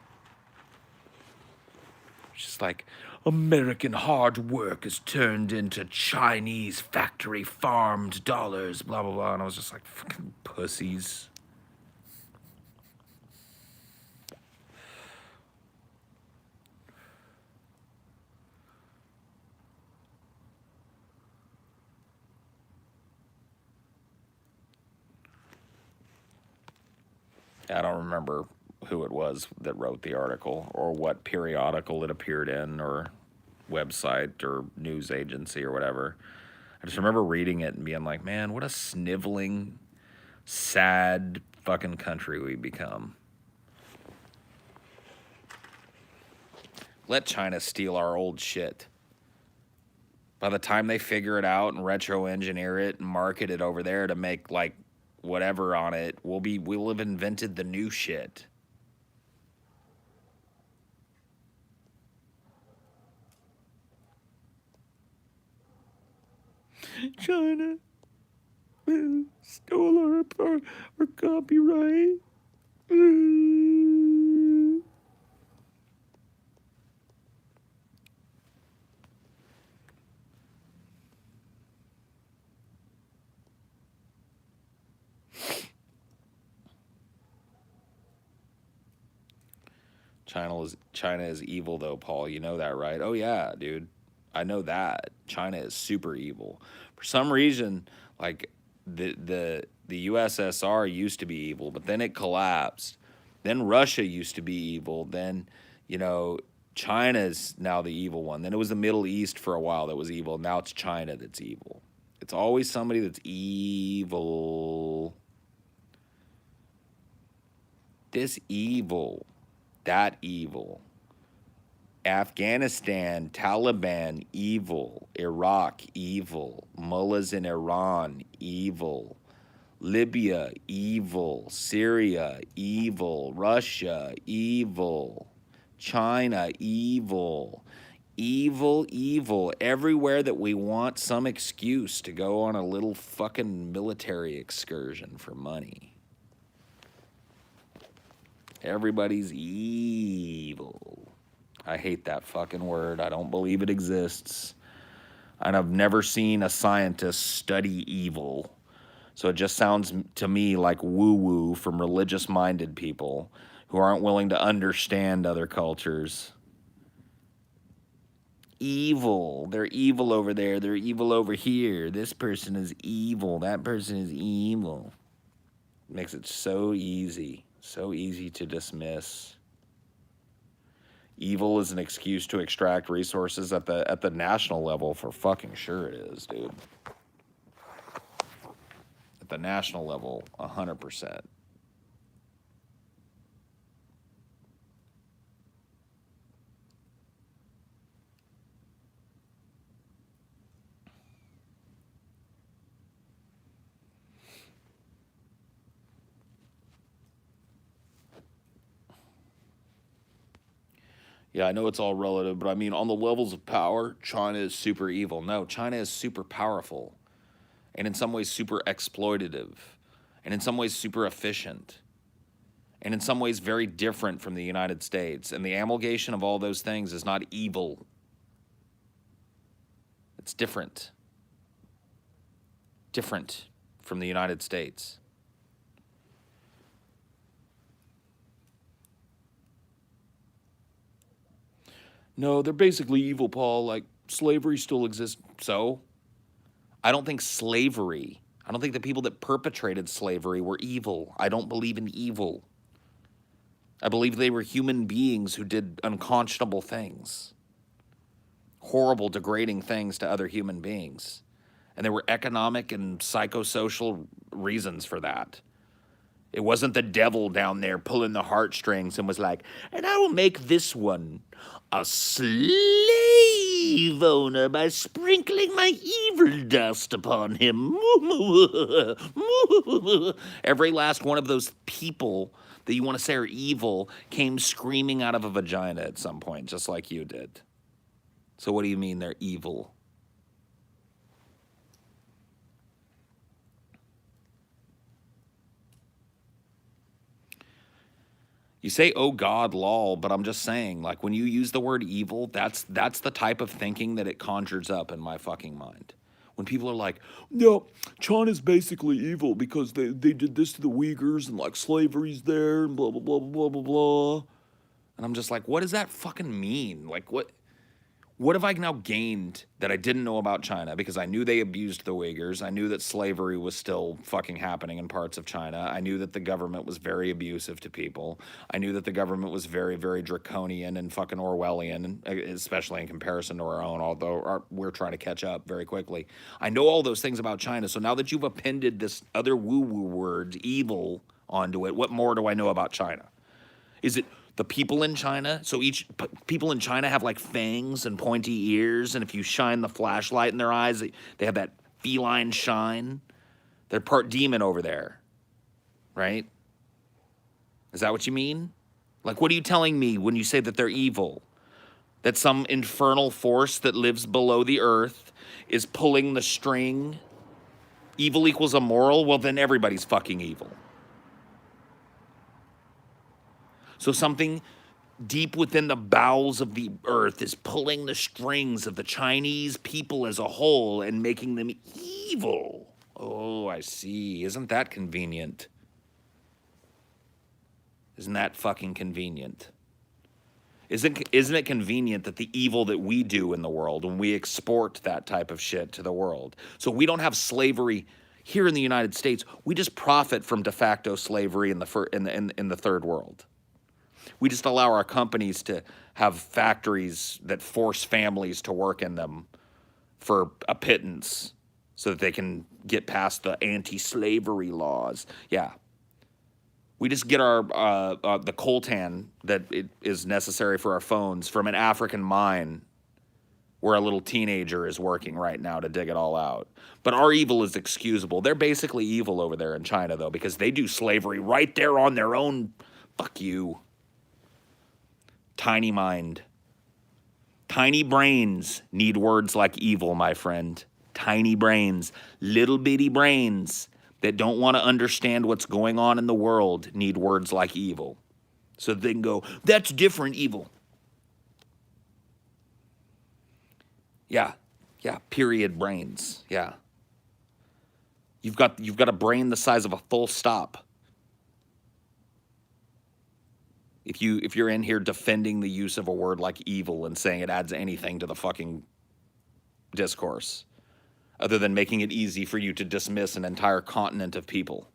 Speaker 2: It's just like, American hard work is turned into Chinese factory farmed dollars, blah, blah, blah. And I was just like, fucking pussies. I don't remember who it was that wrote the article or what periodical it appeared in or website or news agency or whatever. I just remember reading it and being like, man, what a sniveling, sad fucking country we become. Let China steal our old shit. By the time they figure it out and retro engineer it and market it over there to make like whatever on it, we'll have invented the new shit. China stole our copyright. China is evil though, Paul. You know that, right? Oh yeah, dude. I know that. China is super evil. For some reason, like the USSR used to be evil, but then it collapsed. Then Russia used to be evil. Then, you know, China's now the evil one. Then it was the Middle East for a while that was evil. Now it's China that's evil. It's always somebody that's evil. This evil, that evil. Afghanistan, Taliban, evil. Iraq, evil. Mullahs in Iran, evil. Libya, evil. Syria, evil. Russia, evil. China, evil. Evil, evil. Everywhere that we want some excuse to go on a little fucking military excursion for money. Everybody's evil. I hate that fucking word. I don't believe it exists. And I've never seen a scientist study evil. So it just sounds to me like woo-woo from religious-minded people who aren't willing to understand other cultures. Evil. They're evil over there. They're evil over here. This person is evil. That person is evil. Makes it so easy. So easy to dismiss. Evil is an excuse to extract resources at the national level, for fucking sure it is, dude. At the national level, 100%. Yeah, I know it's all relative, but I mean, on the levels of power, China is super evil. No, China is super powerful, and in some ways super exploitative, and in some ways super efficient, and in some ways very different from the United States. And the amalgamation of all those things is not evil. It's different. Different from the United States. No, they're basically evil, Paul. Like, slavery still exists. So? I don't think I don't think the people that perpetrated slavery were evil. I don't believe in evil. I believe they were human beings who did unconscionable things. Horrible, degrading things to other human beings. And there were economic and psychosocial reasons for that. It wasn't the devil down there pulling the heartstrings and was like, and I will make this one a slave owner by sprinkling my evil dust upon him. Every last one of those people that you want to say are evil came screaming out of a vagina at some point, just like you did. So what do you mean they're evil? You say, oh God, lol, but I'm just saying, like, when you use the word evil, that's the type of thinking that it conjures up in my fucking mind. When people are like, no, China's basically evil because they did this to the Uyghurs and, like, slavery's there and blah, blah, blah, blah, blah, blah. And I'm just like, what does that fucking mean? Like, what have I now gained that I didn't know about China? Because I knew they abused the Uyghurs. I knew that slavery was still fucking happening in parts of China. I knew that the government was very abusive to people. I knew that the government was very, very draconian and fucking Orwellian, especially in comparison to our own, although we're trying to catch up very quickly. I know all those things about China. So now that you've appended this other woo-woo word, evil, onto it, what more do I know about China? Is it the people in China? So people in China have like fangs and pointy ears, and if you shine the flashlight in their eyes, they have that feline shine. They're part demon over there, right? Is that what you mean? Like, what are you telling me when you say that they're evil? That some infernal force that lives below the earth is pulling the string? Evil equals immoral? Well, then everybody's fucking evil. So something deep within the bowels of the earth is pulling the strings of the Chinese people as a whole and making them evil. Oh, I see. Isn't that convenient? Isn't that fucking convenient? Isn't it convenient that the evil that we do in the world, when we export that type of shit to the world, so we don't have slavery here in the United States, we just profit from de facto slavery in the third world. We just allow our companies to have factories that force families to work in them for a pittance so that they can get past the anti-slavery laws. Yeah. We just get our the coltan that is necessary for our phones from an African mine where a little teenager is working right now to dig it all out. But our evil is excusable. They're basically evil over there in China, though, because they do slavery right there on their own. Fuck you. Tiny mind. Tiny brains need words like evil, my friend. Tiny brains. Little bitty brains that don't want to understand what's going on in the world need words like evil. So they can go, that's different evil. Yeah, period brains, yeah. You've got a brain the size of a full stop. If you're in here defending the use of a word like evil and saying it adds anything to the fucking discourse, other than making it easy for you to dismiss an entire continent of people.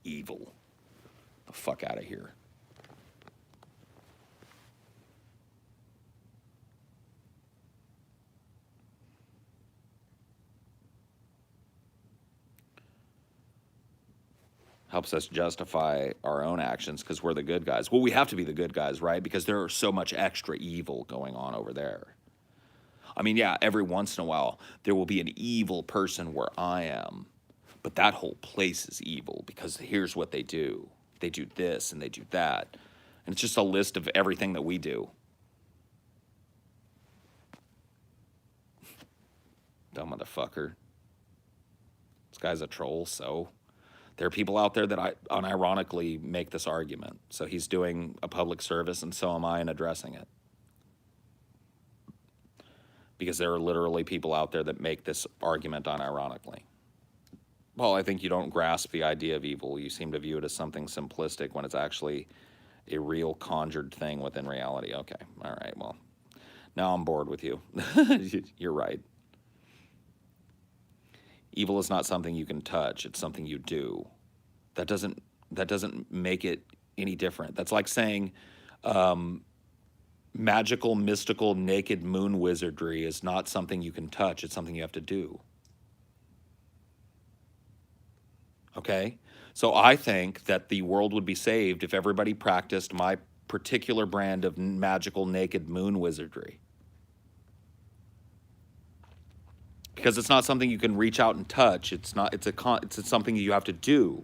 Speaker 2: Evil. The fuck out of here. Helps us justify our own actions because we're the good guys. Well, we have to be the good guys, right? Because there's so much extra evil going on over there. I mean, yeah, every once in a while, there will be an evil person where I am. But that whole place is evil because here's what they do. They do this and they do that. And it's just a list of everything that we do. Dumb motherfucker. This guy's a troll, so... There are people out there that unironically make this argument. So he's doing a public service, and so am I in addressing it. Because there are literally people out there that make this argument unironically. Well, I think you don't grasp the idea of evil. You seem to view it as something simplistic when it's actually a real conjured thing within reality. Okay, all right, well, now I'm bored with you. You're right. Evil is not something you can touch. It's something you do. That doesn't make it any different. That's like saying magical, mystical, naked moon wizardry is not something you can touch. It's something you have to do. Okay? So I think that the world would be saved if everybody practiced my particular brand of magical, naked moon wizardry. Because it's not something you can reach out and touch. It's something you have to do.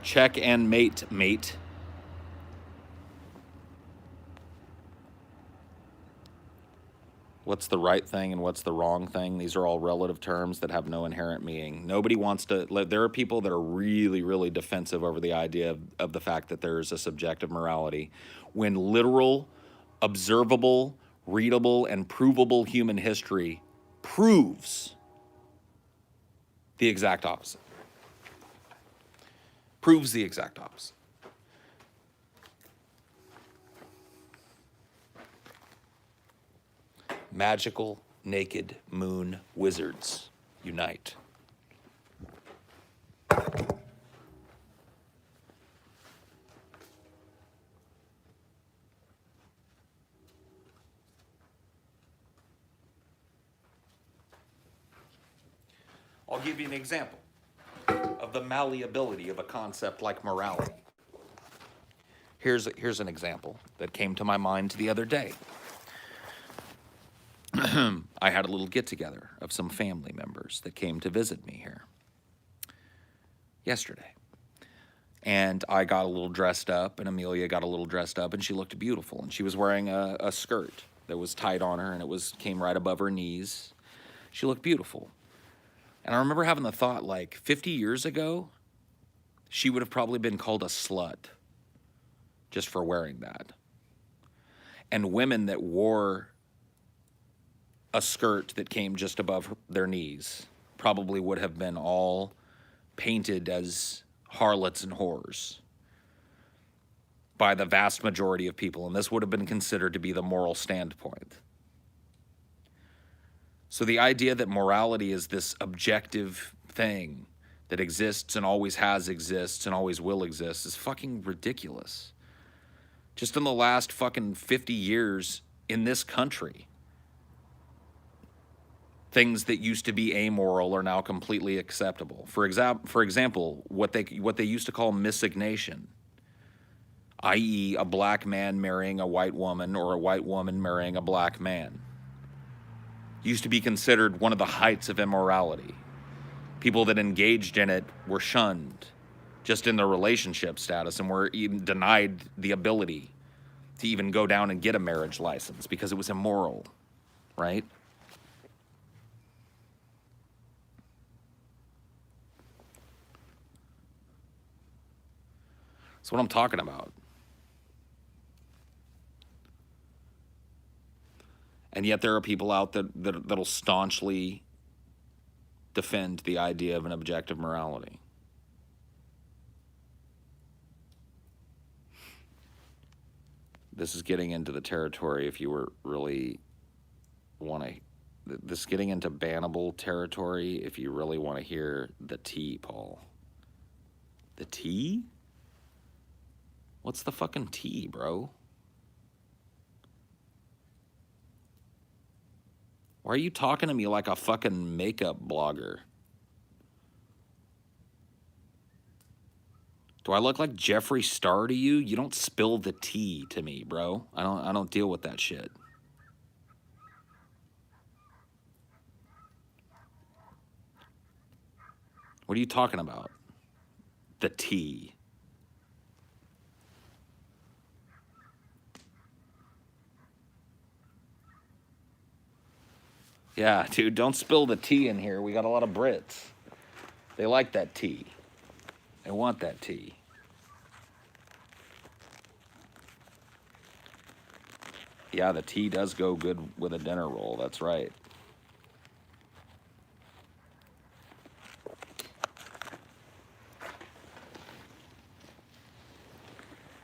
Speaker 2: Check and mate. What's the right thing and what's the wrong thing? These are all relative terms that have no inherent meaning. Nobody wants to... There are people that are really, really defensive over the idea of the fact that there is a subjective morality, when literal, observable, readable, and provable human history proves the exact opposite. Proves the exact opposite. Magical, naked moon wizards unite. I'll give you an example of the malleability of a concept like morality. Here's an example that came to my mind the other day. I had a little get-together of some family members that came to visit me here yesterday. And I got a little dressed up, and Amelia got a little dressed up, and she looked beautiful. And she was wearing a skirt that was tight on her, and came right above her knees. She looked beautiful. And I remember having the thought, like, 50 years ago, she would have probably been called a slut just for wearing that. And women that wore a skirt that came just above their knees probably would have been all painted as harlots and whores by the vast majority of people, and this would have been considered to be the moral standpoint. So the idea that morality is this objective thing that exists and always has exists and always will exist is fucking ridiculous. Just in the last fucking 50 years in this country, things that used to be amoral are now completely acceptable. For example, what they used to call miscegnation, i.e. a black man marrying a white woman or a white woman marrying a black man, used to be considered one of the heights of immorality. People that engaged in it were shunned just in their relationship status and were even denied the ability to even go down and get a marriage license because it was immoral, right? That's what I'm talking about. And yet there are people out that'll staunchly defend the idea of an objective morality. This is getting into the territory, if you were really want to, this is getting into bannable territory if you really want to hear the tea, Paul. The tea? What's the fucking tea, bro? Why are you talking to me like a fucking makeup blogger? Do I look like Jeffree Star to you? You don't spill the tea to me, bro. I don't deal with that shit. What are you talking about? The tea. Yeah, dude, don't spill the tea in here. We got a lot of Brits. They like that tea. They want that tea. Yeah, the tea does go good with a dinner roll. That's right.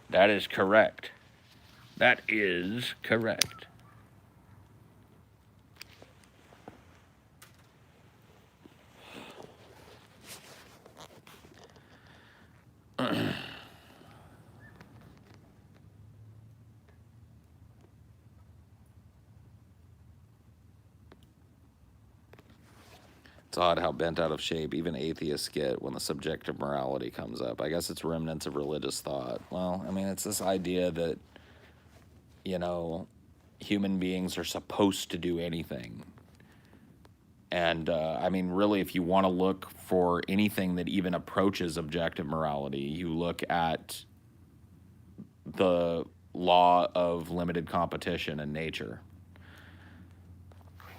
Speaker 2: That is correct. That is correct. It's odd how bent out of shape even atheists get when the subject of morality comes up. I guess it's remnants of religious thought. Well, I mean, it's this idea that, you know, human beings are supposed to do anything. And, I mean, really, if you want to look for anything that even approaches objective morality, you look at the law of limited competition in nature.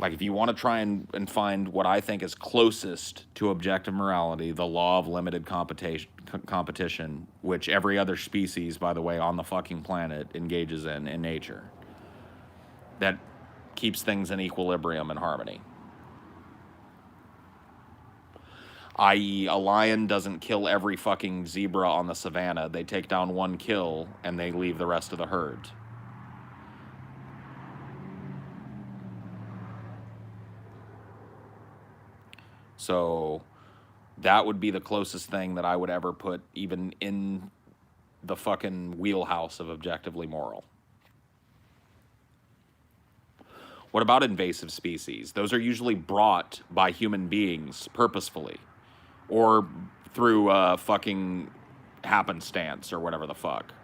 Speaker 2: Like, if you want to try and find what I think is closest to objective morality, the law of limited competition, which every other species, by the way, on the fucking planet engages in nature, that keeps things in equilibrium and harmony. I.e., a lion doesn't kill every fucking zebra on the savannah. They take down one kill, and they leave the rest of the herd. So that would be the closest thing that I would ever put even in the fucking wheelhouse of objectively moral. What about invasive species? Those are usually brought by human beings purposefully or through fucking happenstance or whatever the fuck.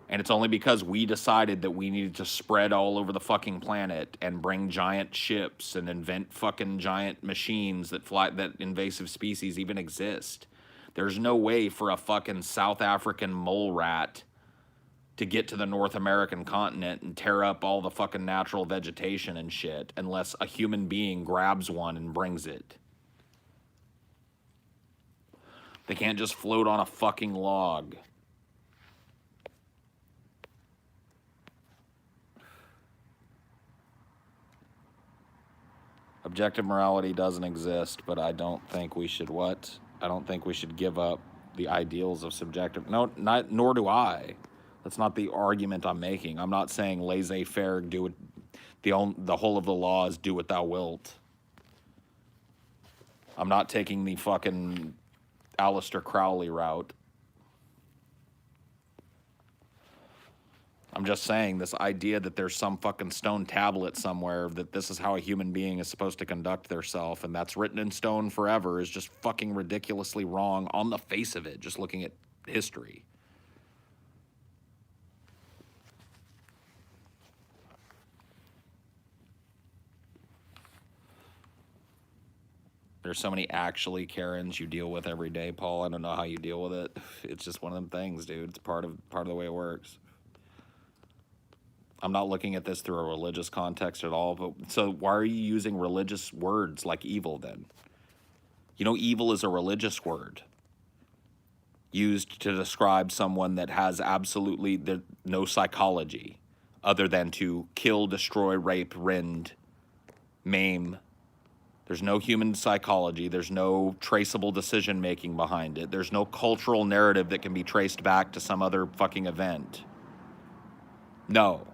Speaker 2: And it's only because we decided that we needed to spread all over the fucking planet and bring giant ships and invent fucking giant machines that fly, that invasive species even exist. There's no way for a fucking South African mole rat to get to the North American continent and tear up all the fucking natural vegetation and shit unless a human being grabs one and brings it. They can't just float on a fucking log. Objective morality doesn't exist, but I don't think we should what? I don't think we should give up the ideals of subjective. No, not nor do I. That's not the argument I'm making. I'm not saying laissez-faire, do it. The whole of the law is do what thou wilt. I'm not taking the fucking Aleister Crowley route. I'm just saying this idea that there's some fucking stone tablet somewhere that this is how a human being is supposed to conduct theirself, and that's written in stone forever is just fucking ridiculously wrong on the face of it, just looking at history. There's so many actually Karens you deal with every day, Paul. I don't know how you deal with it. It's just one of them things, dude. It's part of the way it works. I'm not looking at this through a religious context at all, but so why are you using religious words like evil then? You know, evil is a religious word used to describe someone that has absolutely no psychology other than to kill, destroy, rape, rend, maim. There's no human psychology. There's no traceable decision making behind it. There's no cultural narrative that can be traced back to some other fucking event. No.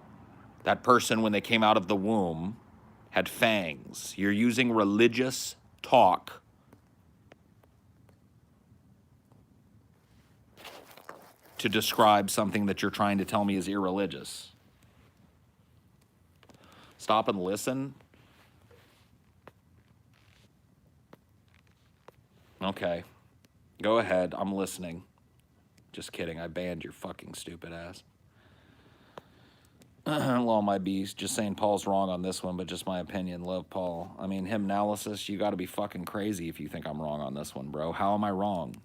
Speaker 2: That person, when they came out of the womb, had fangs. You're using religious talk to describe something that you're trying to tell me is irreligious. Stop and listen. Okay. Go ahead. I'm listening. Just kidding. I banned your fucking stupid ass. Law my beast. Just saying Paul's wrong on this one, but just my opinion. Love Paul. I mean, him analysis, you got to be fucking crazy if you think I'm wrong on this one, bro. How am I wrong?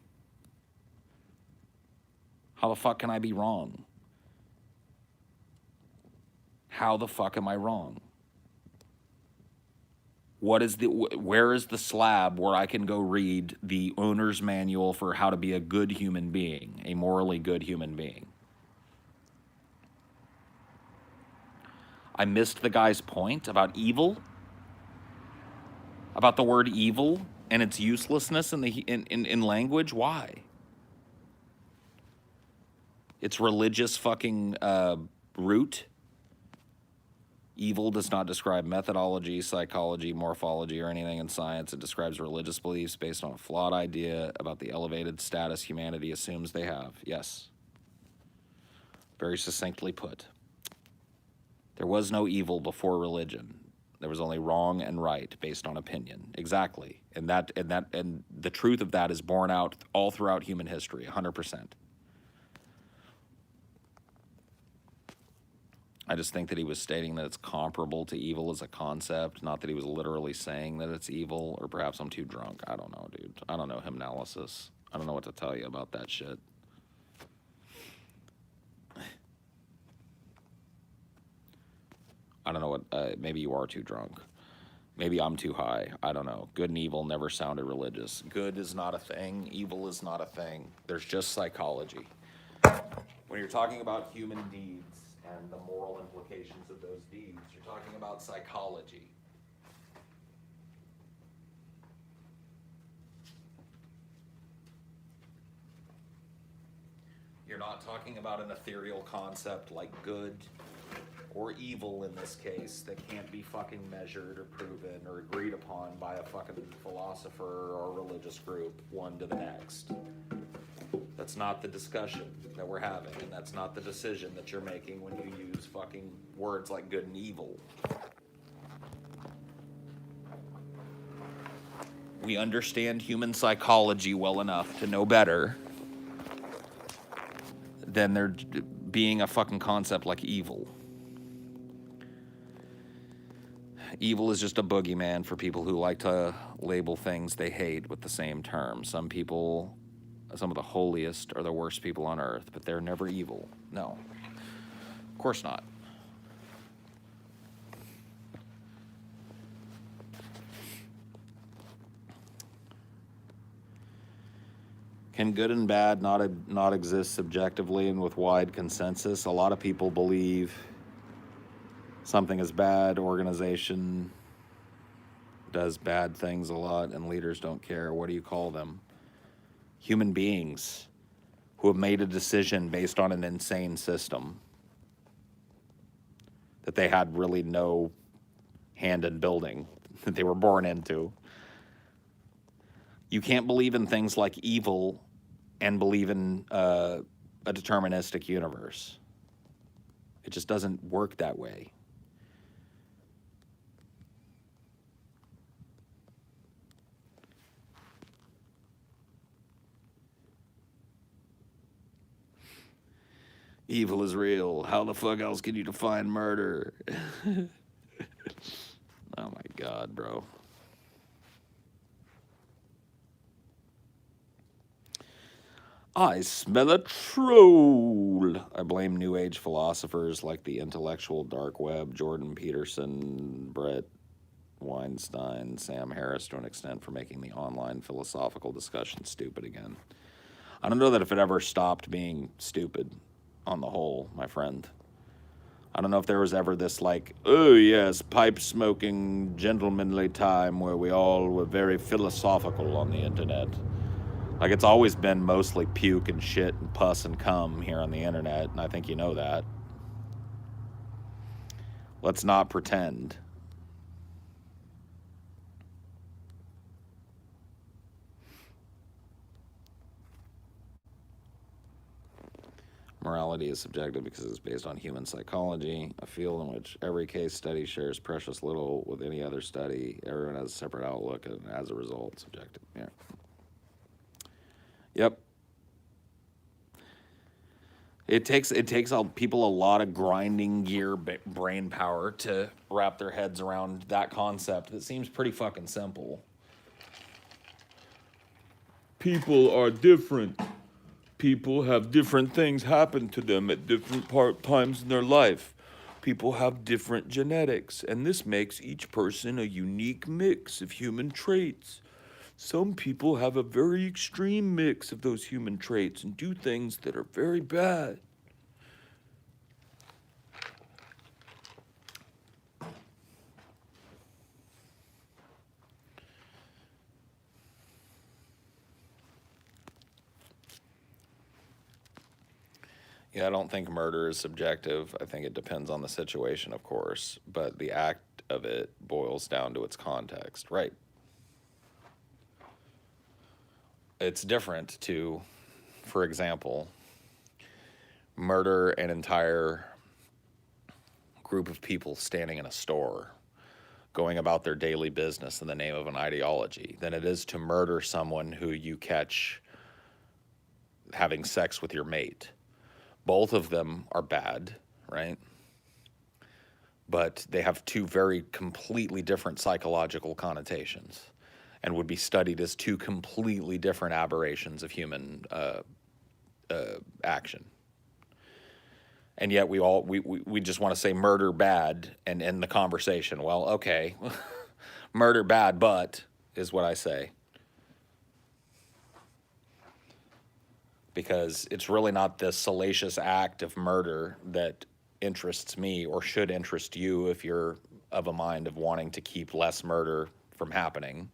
Speaker 2: How the fuck can I be wrong? How the fuck am I wrong? Where is the slab where I can go read the owner's manual for how to be a good human being, a morally good human being? I missed the guy's point about evil, about the word evil and its uselessness in language. Why? Its religious fucking root. Evil does not describe methodology, psychology, morphology, or anything in science. It describes religious beliefs based on a flawed idea about the elevated status humanity assumes they have. Yes. Very succinctly put. There was no evil before religion. There was only wrong and right based on opinion. Exactly. And the truth of that is borne out all throughout human history, 100%. I just think that he was stating that it's comparable to evil as a concept, not that he was literally saying that it's evil, or perhaps I'm too drunk. I don't know, dude. I don't know hymnalysis. I don't know what to tell you about that shit. I don't know what, maybe you are too drunk. Maybe I'm too high. I don't know. Good and evil never sounded religious. Good is not a thing. Evil is not a thing. There's just psychology. When you're talking about human deeds and the moral implications of those deeds, you're talking about psychology. You're not talking about an ethereal concept like good or evil in this case that can't be fucking measured or proven or agreed upon by a fucking philosopher or religious group one to the next. That's not the discussion that we're having, and that's not the decision that you're making when you use fucking words like good and evil. We understand human psychology well enough to know better than there being a fucking concept like evil. Evil is just a boogeyman for people who like to label things they hate with the same term. Some people, some of the holiest are the worst people on earth, but they're never evil. No, of course not. Can good and bad not exist subjectively and with wide consensus? A lot of people believe something is bad, organization, does bad things a lot and leaders don't care. What do you call them? Human beings who have made a decision based on an insane system that they had really no hand in building, that they were born into. You can't believe in things like evil and believe in a deterministic universe. It just doesn't work that way. Evil is real. How the fuck else can you define murder? Oh my God, bro. I smell a troll. I blame New Age philosophers like the intellectual dark web, Jordan Peterson, Brett Weinstein, Sam Harris to an extent for making the online philosophical discussion stupid again. I don't know that if it ever stopped being stupid on the whole, my friend. I don't know if there was ever this like, oh yes, pipe smoking gentlemanly time where we all were very philosophical on the internet. Like it's always been mostly puke and shit and pus and cum here on the internet, and I think you know that. Let's not pretend. Morality is subjective because it's based on human psychology, a field in which every case study shares precious little with any other study. Everyone has a separate outlook, and as a result, subjective. Yeah. Yep. It takes people a lot of grinding gear brain power to wrap their heads around that concept that seems pretty fucking simple. People are different. People have different things happen to them at different times in their life. People have different genetics, and this makes each person a unique mix of human traits. Some people have a very extreme mix of those human traits and do things that are very bad. Yeah, I don't think murder is subjective. I think it depends on the situation, of course, but the act of it boils down to its context, right? It's different to, for example, murder an entire group of people standing in a store, going about their daily business in the name of an ideology, than it is to murder someone who you catch having sex with your mate. Both of them are bad, right? But they have two very completely different psychological connotations and would be studied as two completely different aberrations of human action. And yet we just want to say murder bad and end the conversation. Well, okay, murder bad, but is what I say. Because it's really not this salacious act of murder that interests me or should interest you if you're of a mind of wanting to keep less murder from happening.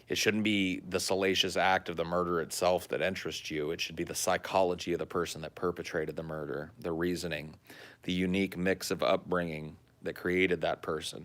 Speaker 2: It shouldn't be the salacious act of the murder itself that interests you. It should be the psychology of the person that perpetrated the murder, the reasoning, the unique mix of upbringing that created that person.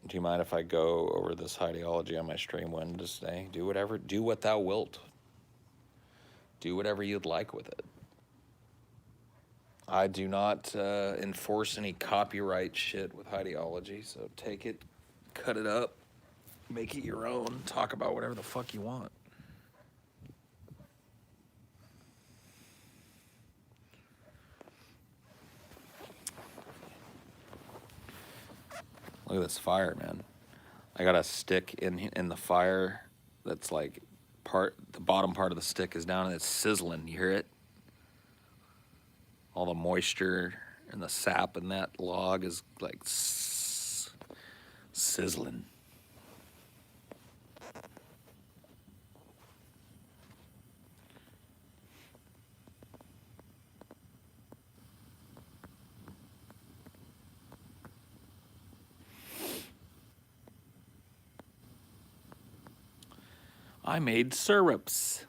Speaker 2: Do you mind if I go over this Highdeology on my stream Wednesday? Do what thou wilt. Do whatever you'd like with it. I do not enforce any copyright shit with Highdeology, so take it, cut it up, make it your own, talk about whatever the fuck you want. Look at this fire, man. I got a stick in the fire that's like the bottom part of the stick is down and it's sizzling. You hear it? All the moisture And the sap in that log is like sizzling. I made syrups.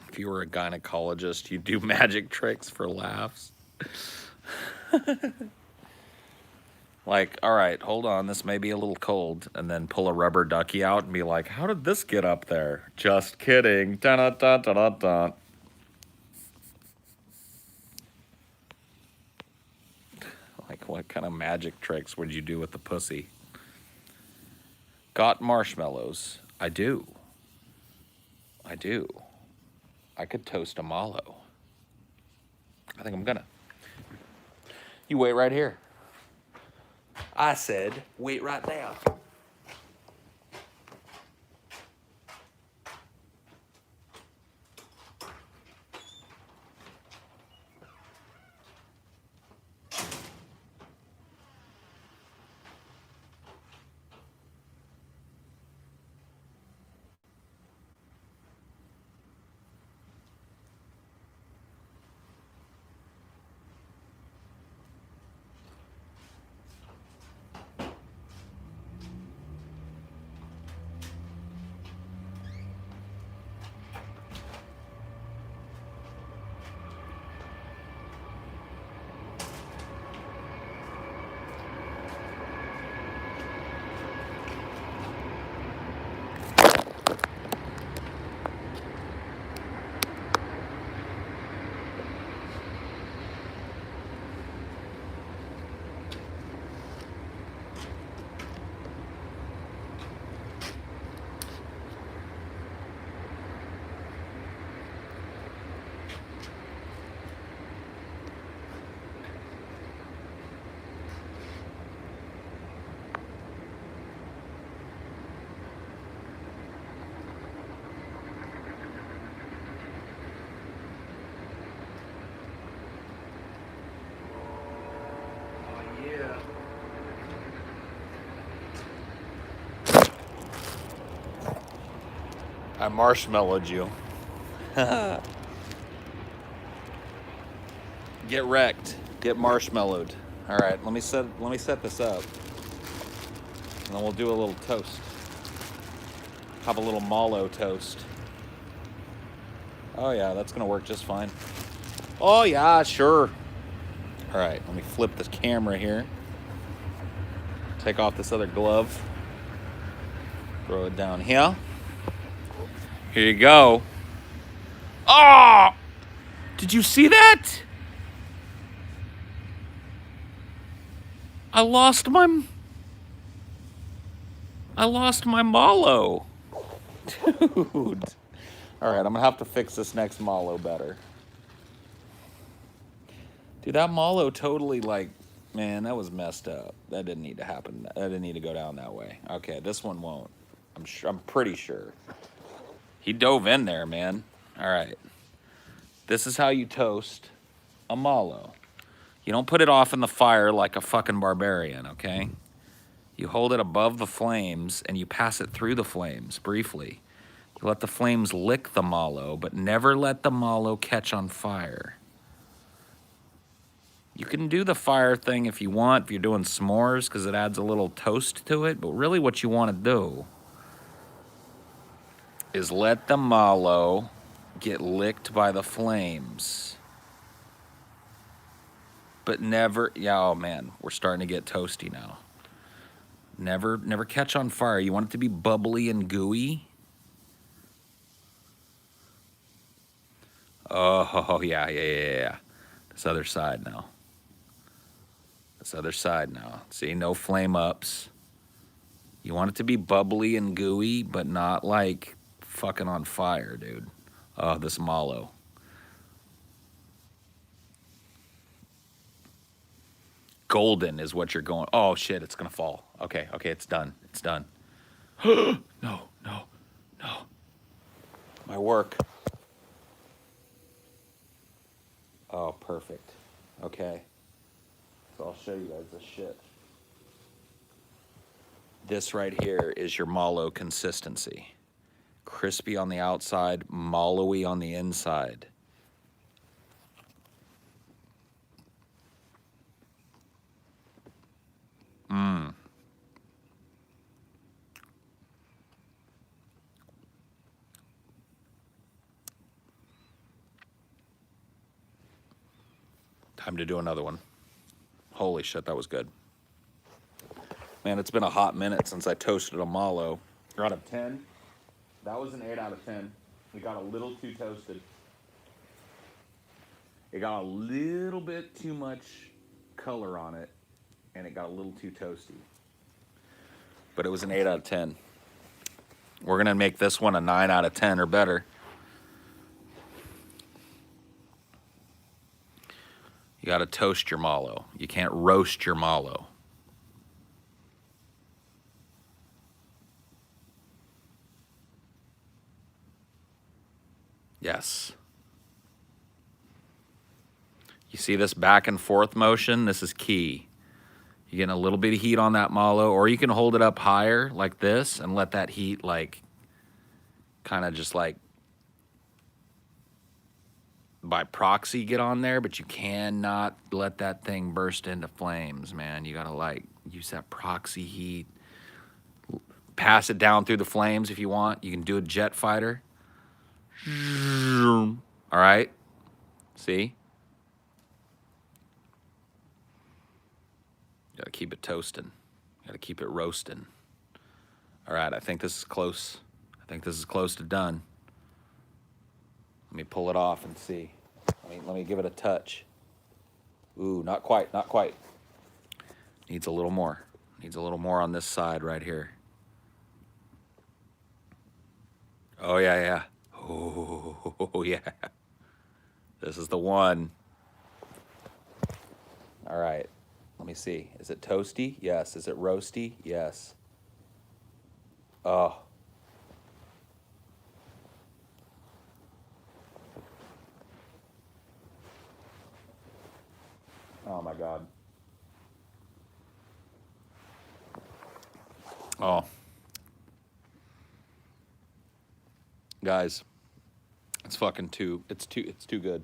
Speaker 2: If you were a gynecologist, you'd do magic tricks for laughs. Like, all right, hold on, this may be a little cold, and then pull a rubber ducky out and be like, how did this get up there? Just kidding. Dun dun dun dun dun dun. Like, what kind of magic tricks would you do with the pussy? Got marshmallows. I do. I do. I could toast a mallow. I think I'm gonna. You wait right here. I said, wait right there. I marshmallowed you. Get wrecked. Get marshmallowed. All right, let me set this up, and then we'll do a little toast. Have a little mallow toast. Oh yeah, that's gonna work just fine. Oh yeah, sure. All right, let me flip this camera here. Take off this other glove. Throw it down here. Here you go. Oh! Did you see that? I lost my mallow. Dude. All right, I'm gonna have to fix this next mallow better. Dude, that mallow totally, like, man, that was messed up. That didn't need to happen. That didn't need to go down that way. Okay, this one won't. I'm pretty sure. He dove in there, man. All right. This is how you toast a mallow. You don't put it off in the fire like a fucking barbarian, okay? You hold it above the flames and you pass it through the flames briefly. You let the flames lick the mallow, but never let the mallow catch on fire. You can do the fire thing if you want, if you're doing s'mores, because it adds a little toast to it, but really what you want to do is let the mallow get licked by the flames. But never, yeah, oh man, we're starting to get toasty now. Never catch on fire. You want it to be bubbly and gooey. Oh, yeah. This other side now. See, no flame ups. You want it to be bubbly and gooey, but not like fucking on fire, dude. Oh, this mallow. Golden is what you're going. Oh shit, it's gonna fall. Okay, it's done. No. My work. Oh, perfect. Okay. So I'll show you guys this shit. This right here is your mallow consistency. Crispy on the outside, mallowy on the inside. Time to do another one. Holy shit, that was good. Man, it's been a hot minute since I toasted a mallow. Out of 10, that was an 8 out of 10. It got a little too toasted. It got a little bit too much color on it, and it got a little too toasty. But it was an 8 out of 10. We're going to make this one a 9 out of 10 or better. You got to toast your mallow. You can't roast your mallow. Yes. You see this back and forth motion? This is key. You're getting a little bit of heat on that mallow, or you can hold it up higher like this and let that heat like kind of just like by proxy get on there, but you cannot let that thing burst into flames, man. You gotta like use that proxy heat. Pass it down through the flames if you want. You can do a jet fighter. All right, see? You gotta keep it toasting. You gotta keep it roasting. All right, I think this is close. I think this is close to done. Let me pull it off and see. Let me give it a touch. Ooh, not quite. Needs a little more. Needs a little more on this side right here. Oh, yeah. Oh, yeah. This is the one. All right. Let me see. Is it toasty? Yes. Is it roasty? Yes. Oh. Oh, my God. Oh. Guys, it's too good.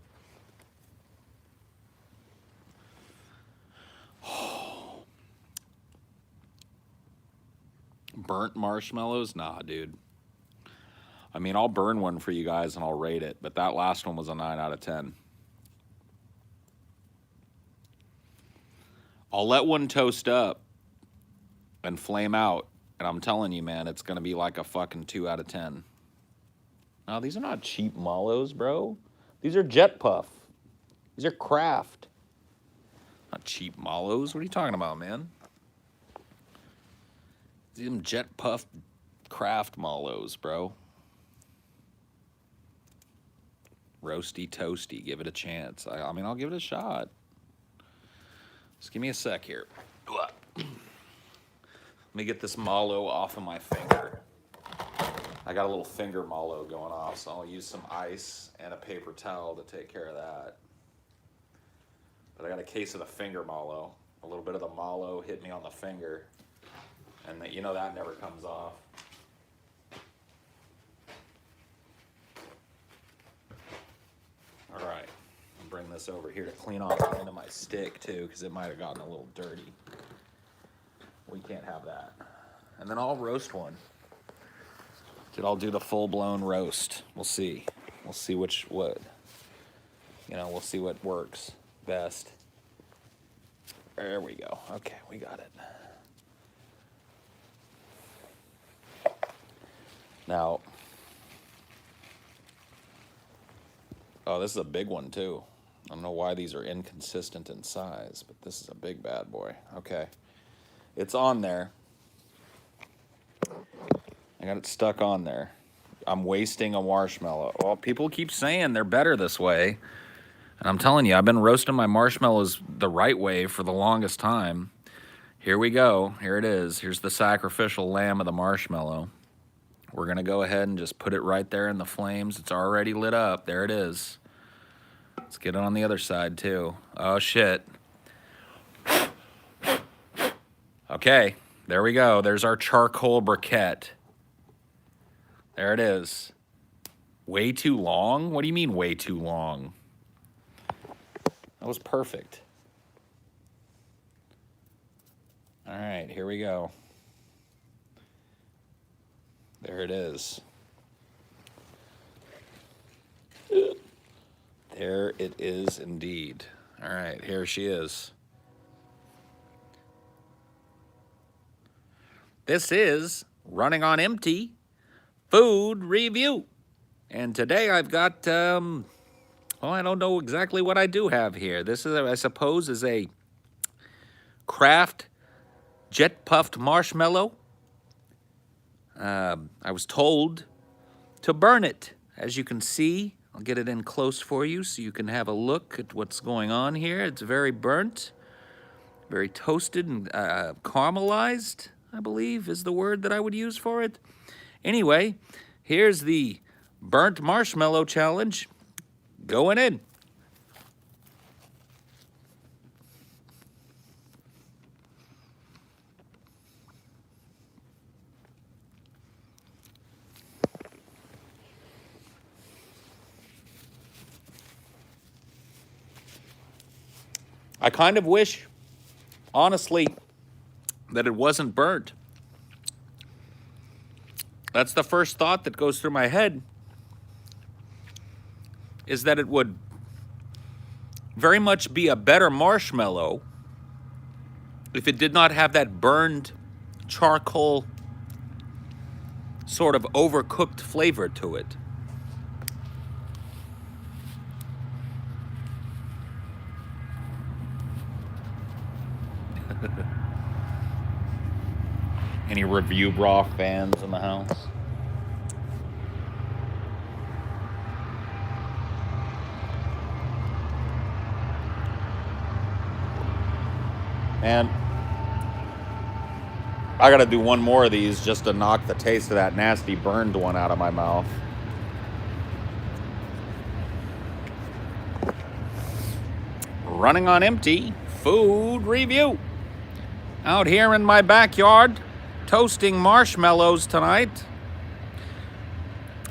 Speaker 2: Burnt marshmallows? Nah, dude. I mean, I'll burn one for you guys and I'll rate it, but that last one was a 9 out of 10. I'll let one toast up and flame out, and I'm telling you, man, it's gonna be like a fucking 2 out of 10. No, these are not cheap mallows, bro. These are Jet Puff. These are Kraft. Not cheap mallows. What are you talking about, man? These are Jet Puff Kraft mallows, bro. Roasty, toasty. Give it a chance. I mean, I'll give it a shot. Just give me a sec here. Let me get this mallow off of my finger. I got a little finger mallow going off, so I'll use some ice and a paper towel to take care of that. But I got a case of the finger mallow. A little bit of the mallow hit me on the finger, and you know that never comes off. All right, I'll bring this over here to clean off the end of my stick too, because it might have gotten a little dirty. We can't have that. And then I'll roast one. I'll do the full-blown roast. We'll see. We'll see we'll see what works best. There we go. Okay, we got it. Now, Oh, this is a big one too. I don't know why these are inconsistent in size, but this is a big bad boy. Okay. It's on there. I got it stuck on there. I'm wasting a marshmallow. Well, people keep saying they're better this way. And I'm telling you, I've been roasting my marshmallows the right way for the longest time. Here we go. Here it is. Here's the sacrificial lamb of the marshmallow. We're going to go ahead and just put it right there in the flames. It's already lit up. There it is. Let's get it on the other side, too. Oh, shit. Okay, there we go. There's our charcoal briquette. There it is. Way too long? What do you mean way too long? That was perfect. All right, here we go. There it is. There it is indeed. All right, here she is. This is Running on Empty Food Review. And today I've got, well, I don't know exactly what I do have here. This is, I suppose, is a Kraft jet puffed marshmallow. I was told to burn it. As you can see, I'll get it in close for you so you can have a look at what's going on here. It's very burnt, very toasted and caramelized, I believe is the word that I would use for it. Anyway, here's the burnt marshmallow challenge going in. I kind of wish, honestly, that it wasn't burnt. That's the first thought that goes through my head, is that it would very much be a better marshmallow if it did not have that burned charcoal sort of overcooked flavor to it. Any Review Raw fans in the house? Man, I gotta do one more of these just to knock the taste of that nasty burned one out of my mouth. Running on Empty Food Review. Out here in my backyard, toasting marshmallows tonight.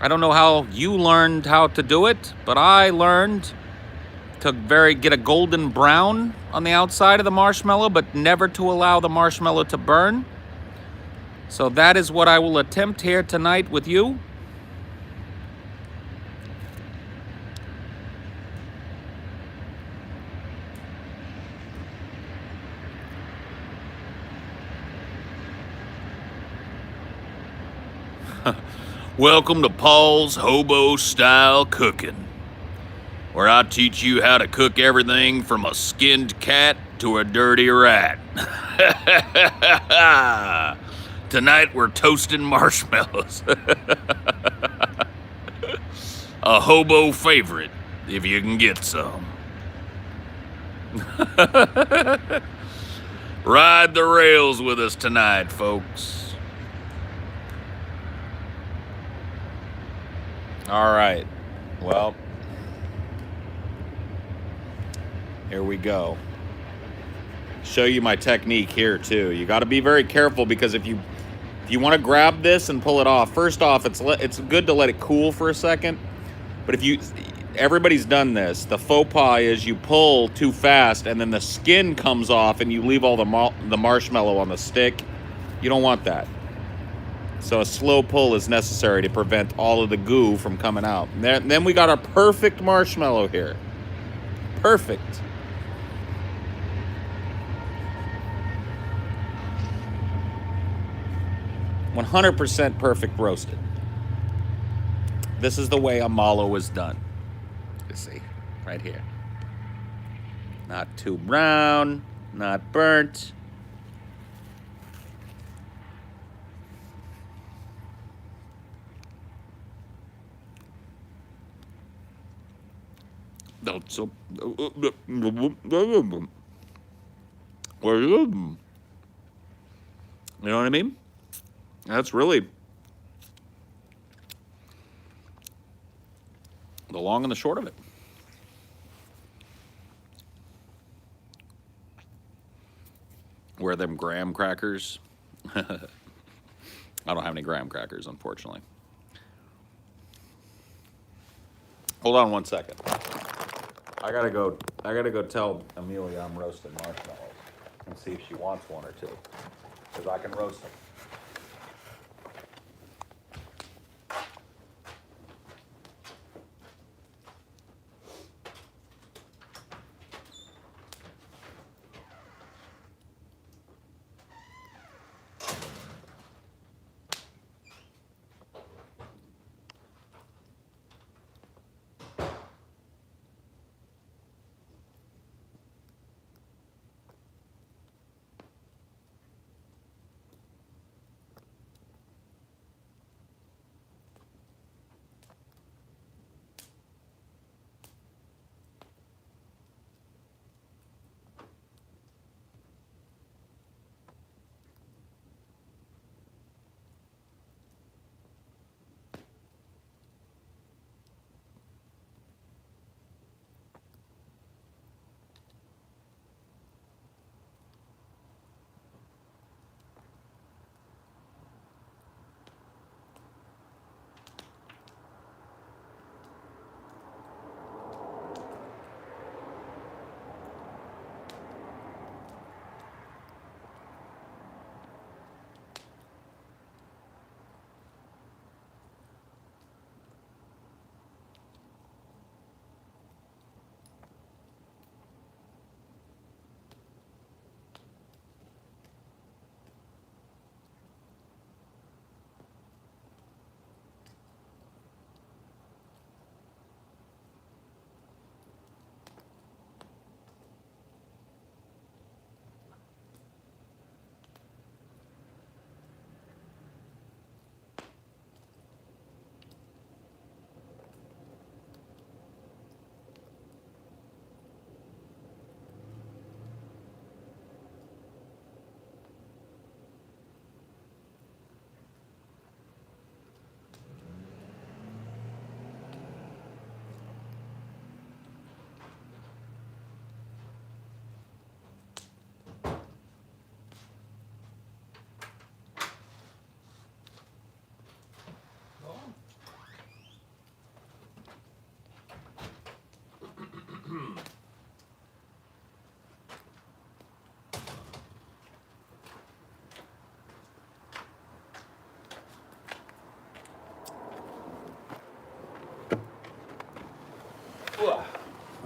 Speaker 2: I don't know how you learned how to do it, but I learned to get a golden brown on the outside of the marshmallow, but never to allow the marshmallow to burn. So that is what I will attempt here tonight with you. Welcome to Paul's Hobo Style Cooking, where I teach you how to cook everything from a skinned cat to a dirty rat. Tonight we're toasting marshmallows. A hobo favorite, if you can get some. Ride the rails with us tonight, folks. All right, well, here we go. Show you my technique here too. You got to be very careful, because if you want to grab this and pull it off, first off, it's good to let it cool for a second. But everybody's done this. The faux pas is you pull too fast and then the skin comes off and you leave all the marshmallow on the stick. You don't want that. So a slow pull is necessary to prevent all of the goo from coming out. And then we got our perfect marshmallow here. Perfect. "100% perfect roasted." This is the way a mallow is done. You see, right here. Not too brown, not burnt. That's a... You know what I mean? That's really the long and the short of it. Where are them graham crackers? I don't have any graham crackers, unfortunately. Hold on 1 second. I gotta go tell Amelia I'm roasting marshmallows and see if she wants one or two, because I can roast them.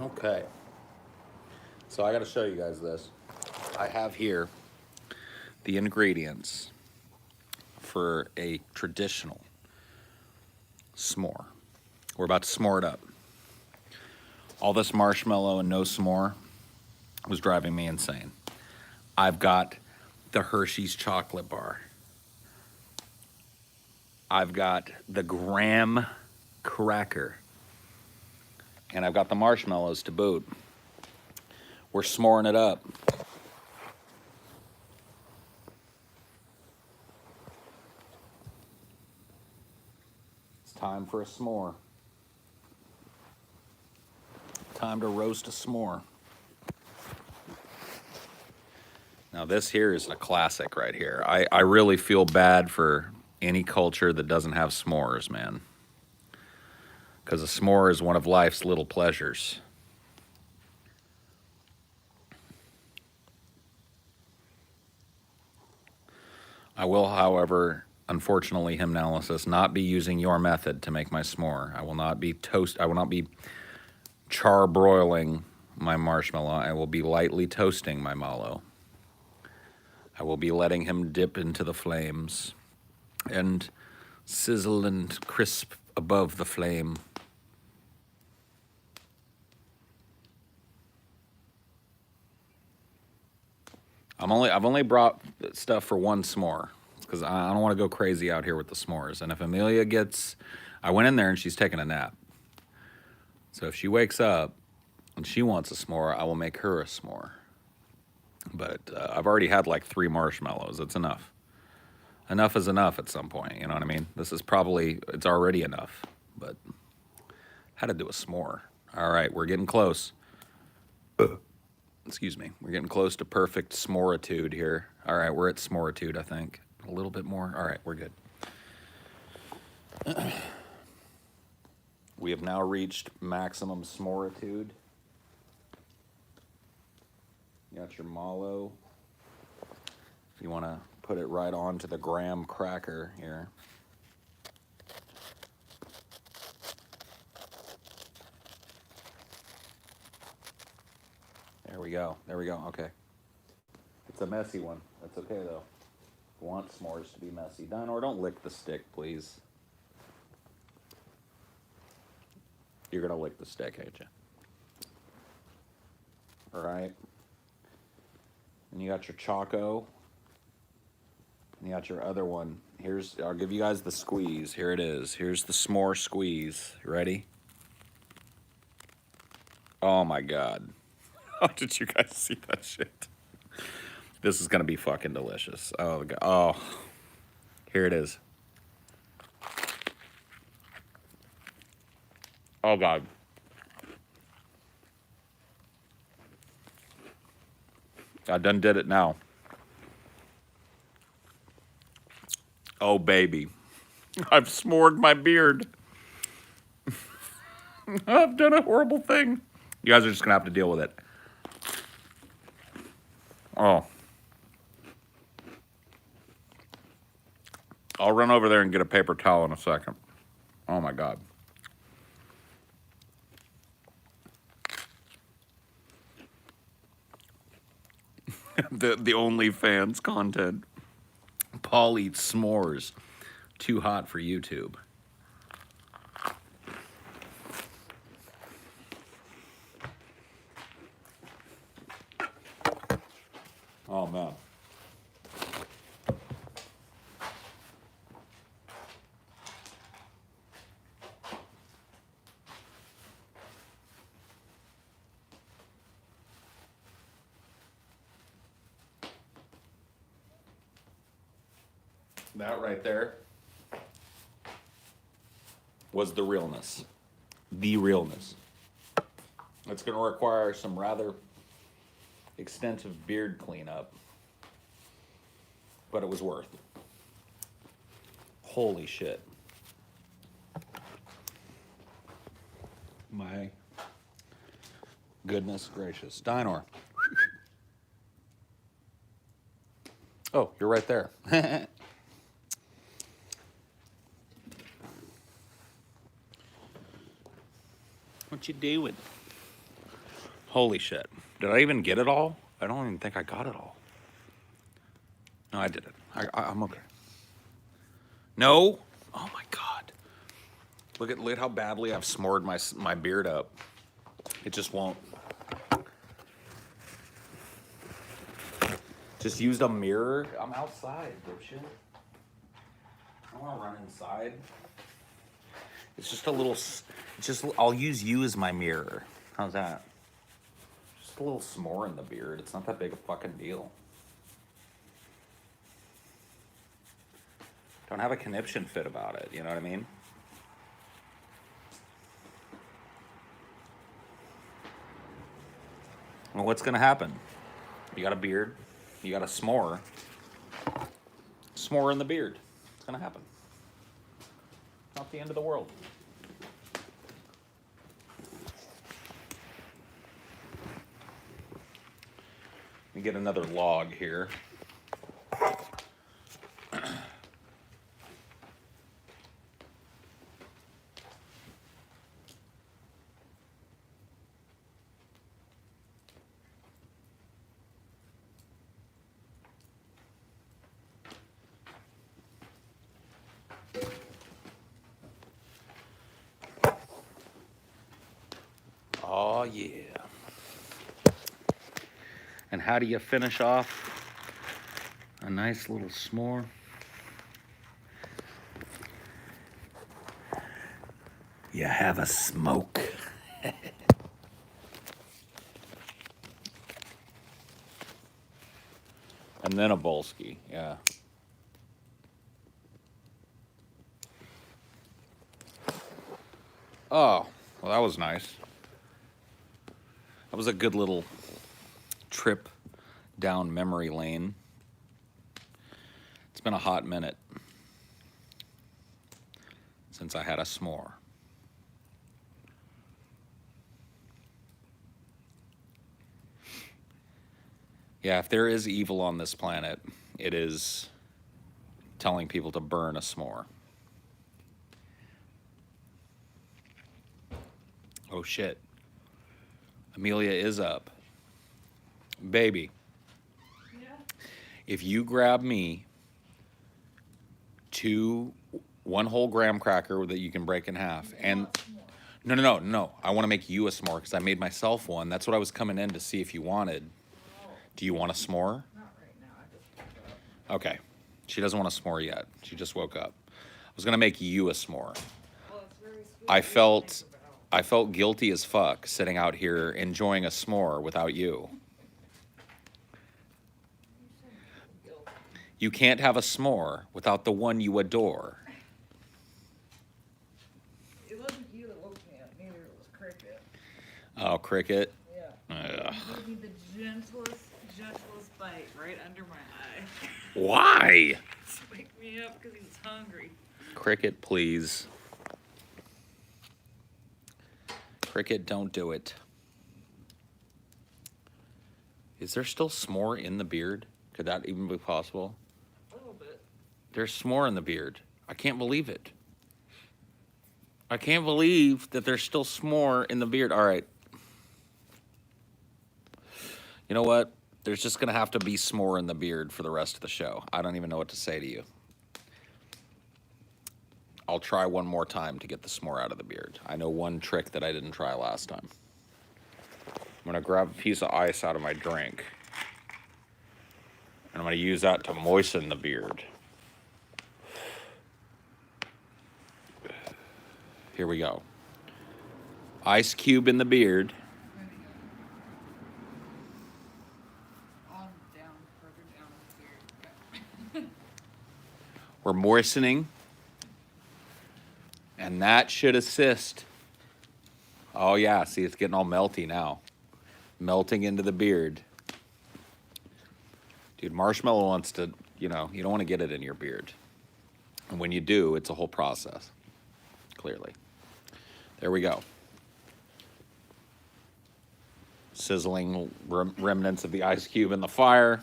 Speaker 2: Okay. So I got to show you guys this. I have here the ingredients for a traditional s'more. We're about to s'more it up. All this marshmallow and no s'more was driving me insane. I've got the Hershey's chocolate bar. I've got the graham cracker. And I've got the marshmallows to boot. We're s'moring it up. It's time for a s'more. Time to roast a s'more. Now this here is a classic right here. I really feel bad for any culture that doesn't have s'mores, man. Because a s'more is one of life's little pleasures. I will, however, unfortunately, hymnalysis, not be using your method to make my s'more. I will not be char-broiling my marshmallow. I will be lightly toasting my mallow. I will be letting him dip into the flames and sizzle and crisp above the flame. I've only brought stuff for one s'more because I don't want to go crazy out here with the s'mores. And if Amelia gets, I went in there and she's taking a nap. So if she wakes up and she wants a s'more, I will make her a s'more. But I've already had like 3 marshmallows. It's enough. Enough is enough at some point. You know what I mean? This is probably, it's already enough. But how to do a s'more? All right, we're getting close. Excuse me. We're getting close to perfect s'moritude here. All right, we're at s'moritude, I think. A little bit more. All right, we're good. We have now reached maximum s'moritude. You got your mallow. If you want to put it right onto the graham cracker here. There we go. There we go. Okay. It's a messy one. That's okay, though. I want s'mores to be messy. Dinor, don't lick the stick, please. You're going to lick the stick, ain't you? All right. And you got your Choco. And you got your other one. Here's, I'll give you guys the squeeze. Here it is. Here's the s'more squeeze. You ready? Oh my God. Oh, did you guys see that shit? This is going to be fucking delicious. Oh, God. Oh, here it is. Oh, God. I done did it now. Oh, baby. I've s'mored my beard. I've done a horrible thing. You guys are just going to have to deal with it. Oh. I'll run over there and get a paper towel in a second. Oh, my God. the OnlyFans content. Paul eats s'mores. Too hot for YouTube. Oh, man. That right there was the realness. The realness. It's going to require some rather extensive beard cleanup, but it was worth it. Holy shit. My goodness gracious. Dinor. Oh, you're right there. What you doing? Holy shit. Did I even get it all? I don't even think I got it all. No, I did it. I'm okay. No? Oh my God. Look at how badly I've s'mored my beard up. It just won't. Just used a mirror. I'm outside, dipshit. I don't want to run inside. It's just a little, I'll use you as my mirror. How's that? Just a little s'more in the beard. It's not that big a fucking deal. Don't have a conniption fit about it, you know what I mean? Well, what's gonna happen? You got a beard, you got a s'more. S'more in the beard. It's gonna happen. Not the end of the world. Let me get another log here. Oh, yeah. And how do you finish off nice little s'more. You have a smoke. And then a Bolski, yeah. Oh, well, that was nice. That was a good little trip down memory lane. It's been a hot minute since I had a s'more. Yeah, if there is evil on this planet, it is telling people to burn a s'more. Oh shit. Amelia is up. Baby.
Speaker 1: Yeah.
Speaker 2: If you grab me one whole graham cracker that you can break in half, and no, I want to make you a s'more because I made myself one. That's what I was coming in to see if you wanted. Do you want a s'more?
Speaker 1: Not right now. I just woke up.
Speaker 2: Okay. She doesn't want a s'more yet. She just woke up. I was gonna make you a s'more.
Speaker 1: Well, it's very sweet.
Speaker 2: I felt guilty as fuck sitting out here enjoying a s'more without you. You can't have a s'more without the one you adore.
Speaker 1: It wasn't you that woke me up. Neither it was Cricket.
Speaker 2: Oh, Cricket.
Speaker 1: Yeah.
Speaker 2: Ugh.
Speaker 1: He gave me the gentlest bite right under my eye.
Speaker 2: Why?
Speaker 1: Just wake me up because he was hungry.
Speaker 2: Cricket, please. Cricket, don't do it. Is there still s'more in the beard? Could that even be possible?
Speaker 1: A little bit.
Speaker 2: There's s'more in the beard. I can't believe it. I can't believe that there's still s'more in the beard. All right. You know what? There's just going to have to be s'more in the beard for the rest of the show. I don't even know what to say to you. I'll try one more time to get the s'more out of the beard. I know one trick that I didn't try last time. I'm going to grab a piece of ice out of my drink. And I'm going to use that to moisten the beard. Here we go. Ice cube in the beard. We're moistening. And that should assist. Oh yeah, see, it's getting all melty now. Melting into the beard. Dude, marshmallow wants to, you don't want to get it in your beard. And when you do, it's a whole process. Clearly. There we go. Sizzling remnants of the ice cube in the fire.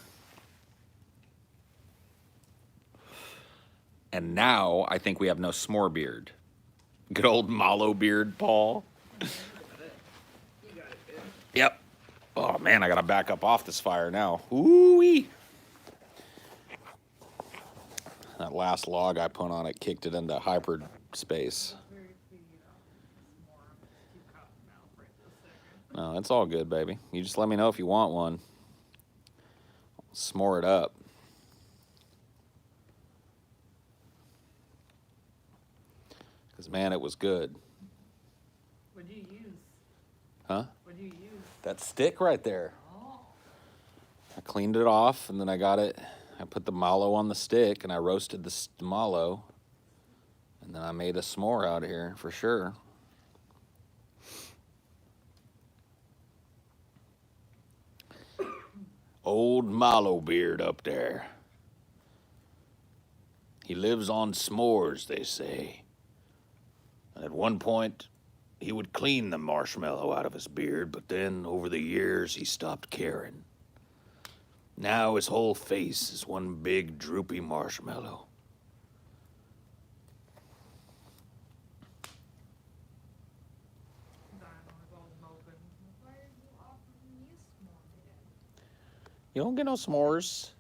Speaker 2: And now I think we have no s'more beard. Good old mallow beard, Paul.
Speaker 1: You got it, dude.
Speaker 2: Yep. Oh man, I gotta back up off this fire now. Ooh-wee. That last log I put on it kicked it into hyperspace. No, it's all good, baby. You just let me know if you want one. S'more it up. Because, man, it was good.
Speaker 1: What'd you use?
Speaker 2: Huh?
Speaker 1: What'd you use?
Speaker 2: That stick right there.
Speaker 1: Oh.
Speaker 2: I cleaned it off, and then I put the mallow on the stick, and I roasted the mallow. And then I made a s'more out here, for sure. Old mallow beard up there. He lives on s'mores, they say. And at one point, he would clean the marshmallow out of his beard, but then, over the years, he stopped caring. Now his whole face is one big, droopy marshmallow. You don't get no s'mores.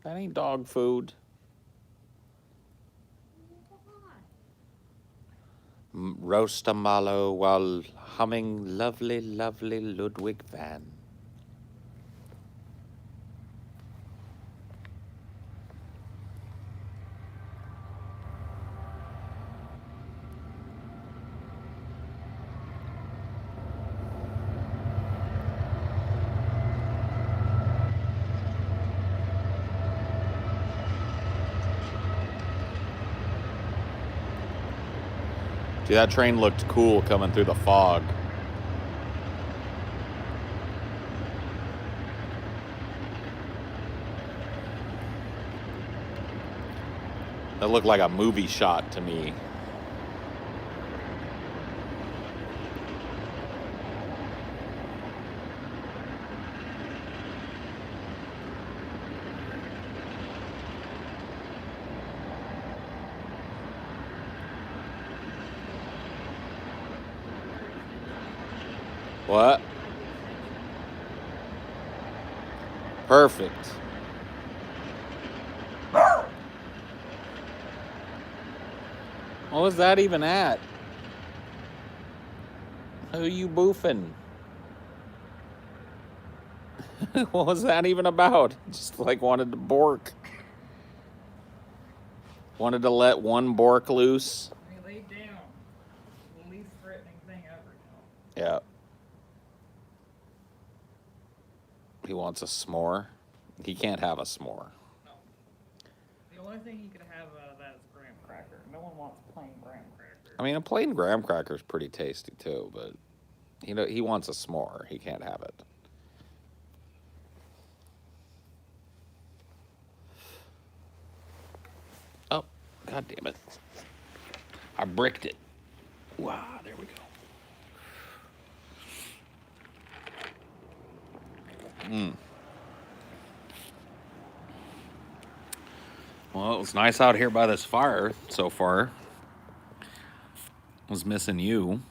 Speaker 2: That ain't dog food. Roast a mallow while humming lovely, lovely Ludwig van. See, that train looked cool coming through the fog. That looked like a movie shot to me. What? Perfect. What was that even at? Who you boofing? What was that even about? Just like wanted to bork. Wanted to let one bork loose.
Speaker 1: He laid down. The least threatening thing ever.
Speaker 2: Yeah. He wants a s'more. He can't have a s'more.
Speaker 1: No. The only thing he could have out of that is graham cracker. No one wants plain graham cracker.
Speaker 2: I mean, a plain graham cracker is pretty tasty too, but he wants a s'more. He can't have it. Oh, God damn it. I bricked it. Wow, there we go. Well, it was nice out here by this fire so far. Was missing you.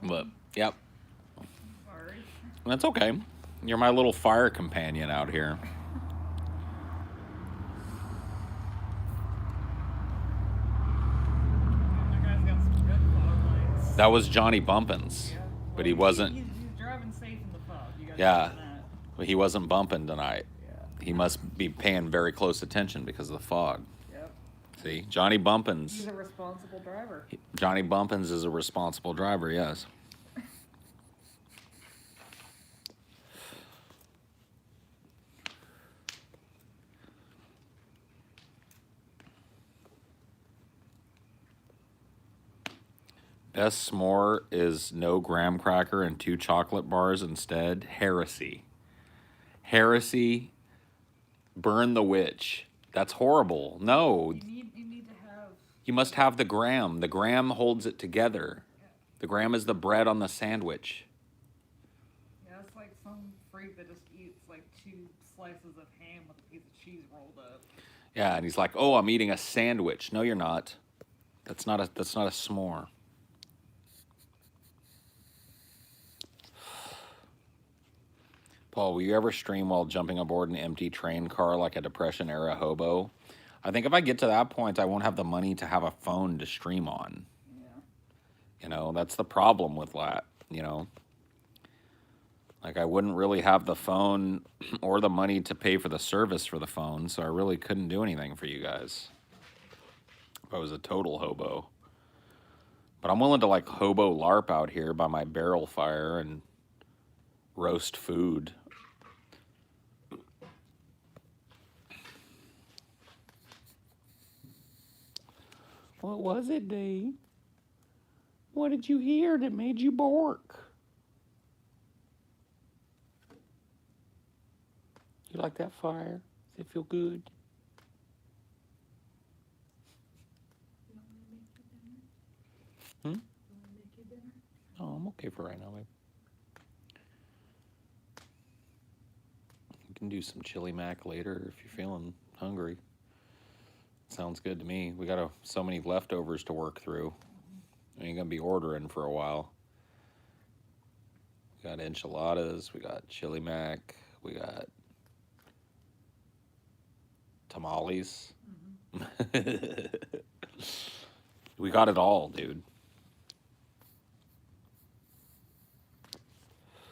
Speaker 2: But, yep.
Speaker 1: Sorry.
Speaker 2: That's okay. You're my little fire companion out here.
Speaker 1: That guy's got some good fog lights.
Speaker 2: That was Johnny Bumpins.
Speaker 1: Yeah.
Speaker 2: But he wasn't.
Speaker 1: He's driving safe in the fog. You gotta
Speaker 2: Yeah.
Speaker 1: give him that.
Speaker 2: But he wasn't bumping tonight.
Speaker 1: Yeah.
Speaker 2: He must be paying very close attention because of the fog.
Speaker 1: Yep.
Speaker 2: See? Johnny Bumpins.
Speaker 1: He's a responsible driver.
Speaker 2: Johnny Bumpins is a responsible driver, yes. Best s'more is no graham cracker and 2 chocolate bars instead. Heresy. Heresy. Burn the witch. That's horrible. No.
Speaker 1: You need to have.
Speaker 2: You must have the graham. The graham holds it together. The graham is the bread on the sandwich.
Speaker 1: Yeah, it's like some freak that just eats like 2 slices of ham with a piece of cheese rolled up.
Speaker 2: Yeah, and he's like, "Oh, I'm eating a sandwich." No, you're not. That's not a s'more. Paul, will you ever stream while jumping aboard an empty train car like a Depression-era hobo? I think if I get to that point, I won't have the money to have a phone to stream on.
Speaker 1: Yeah.
Speaker 2: You know, that's the problem with that, you know. Like, I wouldn't really have the phone or the money to pay for the service for the phone, so I really couldn't do anything for you guys if I was a total hobo. But I'm willing to, like, hobo LARP out here by my barrel fire and roast food. What was it, Dave? What did you hear that made you bork? You like that fire? Does it feel good? Hmm? Oh, I'm okay for right now, babe. You can do some chili mac later if you're feeling hungry. Sounds good to me. We got so many leftovers to work through. I ain't gonna be ordering for a while. We got enchiladas, we got chili mac, we got tamales. We got it all, dude.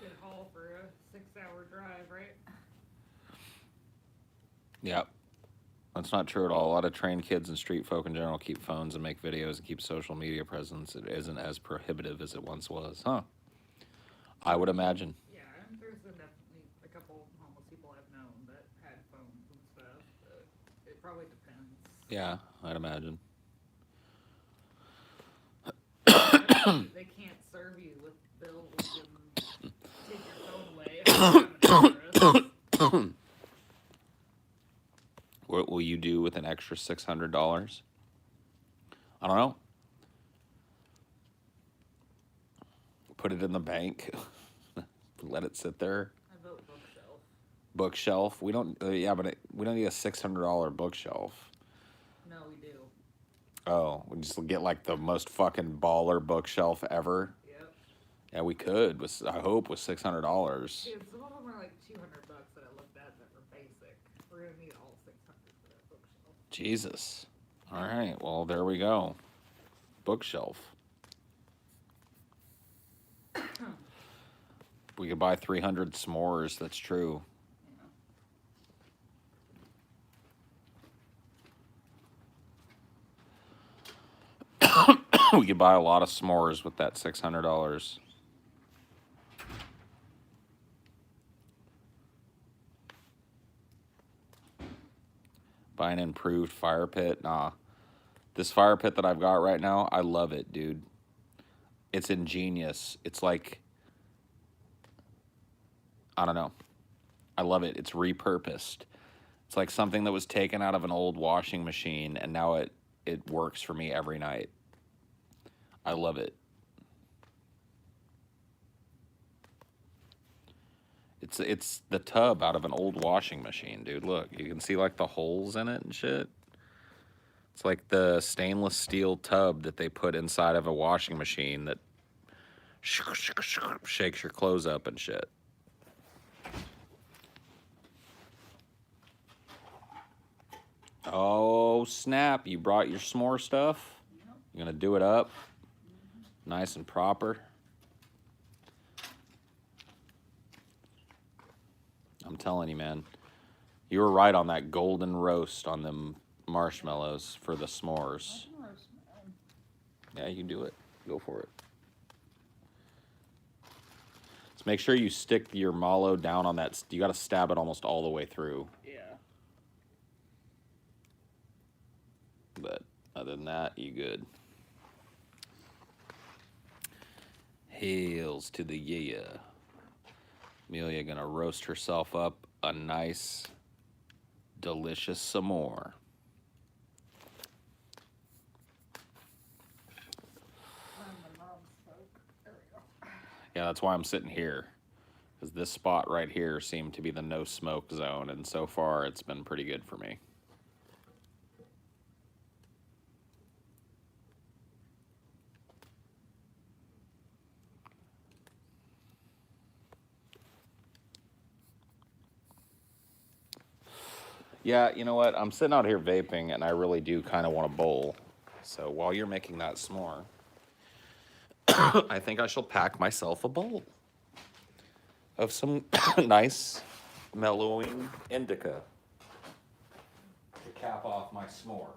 Speaker 1: Good haul for a 6-hour drive, right?
Speaker 2: Yep. That's not true at all. A lot of trained kids and street folk in general keep phones and make videos and keep social media presence. It isn't as prohibitive as it once was. Huh. I would imagine.
Speaker 1: Yeah, and there's definitely a couple homeless people I've known that had phones and stuff, but it probably depends.
Speaker 2: Yeah, I'd imagine.
Speaker 1: They can't serve you with bills and take your phone away if you have an address.
Speaker 2: What will you do with an extra $600? I don't know. Put it in the bank. Let it sit there.
Speaker 1: I vote bookshelf.
Speaker 2: Bookshelf. We don't. Yeah, but we don't need a $600 bookshelf.
Speaker 1: No, we do.
Speaker 2: Oh, we just get like the most fucking baller bookshelf ever.
Speaker 1: Yep.
Speaker 2: Yeah, we could. I hope with $600.
Speaker 1: Dude, some of them are like $200 that I looked at that were basic. We're gonna need all 600 for that bookshelf.
Speaker 2: Jesus. All right. Well, there we go. Bookshelf. We could buy 300 s'mores. That's true. Yeah. We could buy a lot of s'mores with that $600. Buy an improved fire pit. Nah. This fire pit that I've got right now, I love it, dude. It's ingenious. It's like, I don't know. I love it. It's repurposed. It's like something that was taken out of an old washing machine, and now it works for me every night. I love it. It's the tub out of an old washing machine, dude. Look, you can see like the holes in it and shit. It's like the stainless steel tub that they put inside of a washing machine that shakes your clothes up and shit. Oh, snap. You brought your s'more stuff?
Speaker 1: Yep.
Speaker 2: You're going to do it up? Nice and proper. I'm telling you, man. You were right on that golden roast on them marshmallows for the s'mores. Yeah, you can do it. Go for it. Just make sure you stick your mallow down on that. You got to stab it almost all the way through.
Speaker 1: Yeah.
Speaker 2: But other than that, you good. Hails to the yeah. Amelia gonna roast herself up a nice, delicious s'more. Yeah, that's why I'm sitting here. Because this spot right here seemed to be the no smoke zone, and so far it's been pretty good for me. Yeah, you know what? I'm sitting out here vaping, and I really do kind of want a bowl. So while you're making that s'more, I think I shall pack myself a bowl of some nice, mellowing indica to cap off my s'more.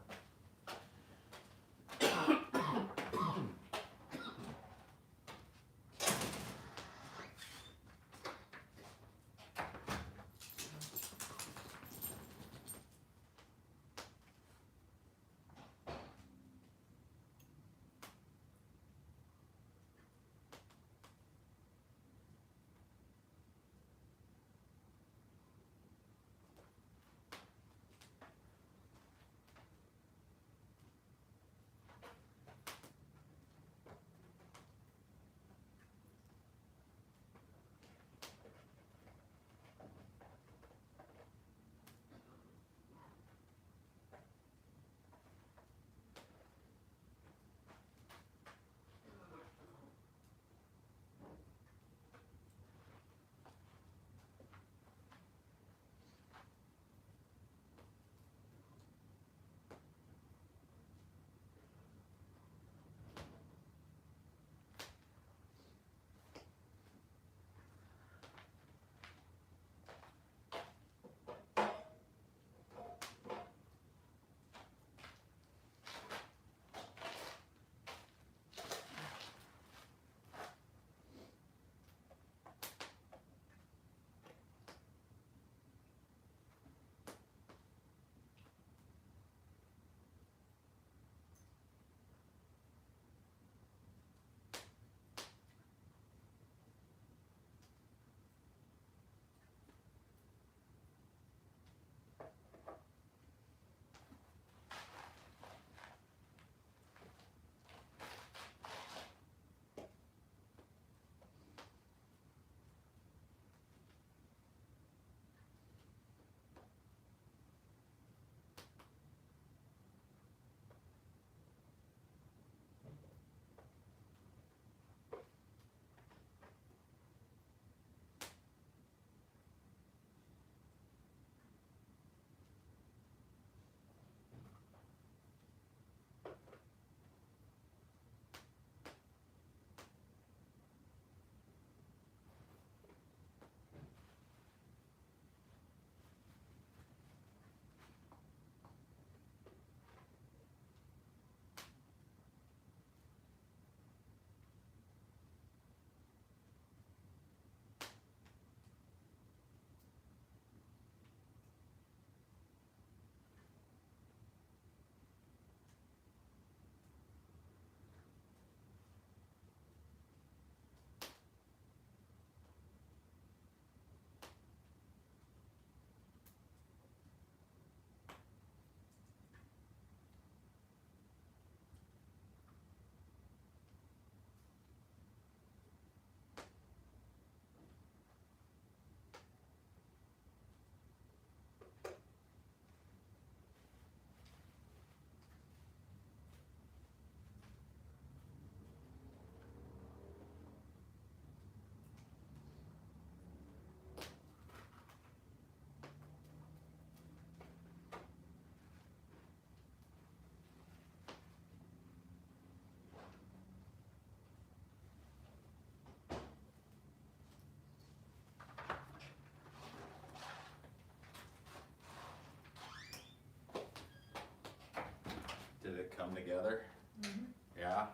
Speaker 2: come together?
Speaker 1: Mm-hmm.
Speaker 2: Yeah?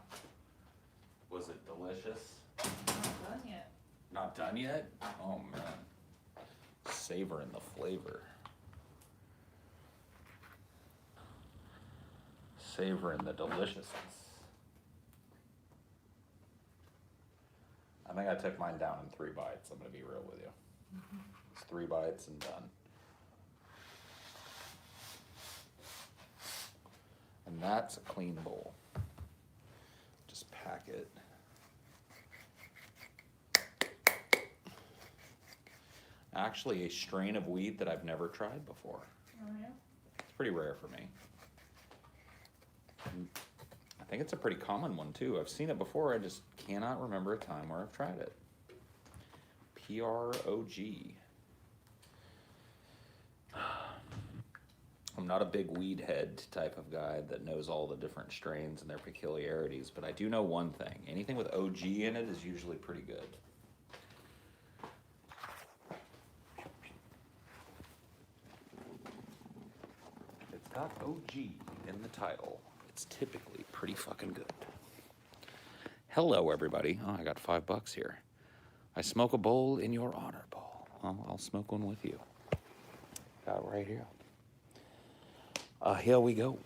Speaker 2: Was it delicious?
Speaker 1: Not done yet.
Speaker 2: Not done yet? Oh man. Savoring the flavor. Savoring the deliciousness. I think I took mine down in 3 bites. I'm going to be real with you. It's 3 bites and done. And that's a clean bowl. Just pack it. Actually, a strain of wheat that I've never tried before.
Speaker 1: Oh, yeah?
Speaker 2: It's pretty rare for me. I think it's a pretty common one too. I've seen it before, I just cannot remember a time where I've tried it. PROG. I'm not a big weed head type of guy that knows all the different strains and their peculiarities, but I do know one thing. Anything with OG in it is usually pretty good. It's got OG in the title. It's typically pretty fucking good. Hello, everybody. Oh, I got $5 here. I smoke a bowl in your honor, Paul. I'll smoke one with you. Got it right here. Here we go.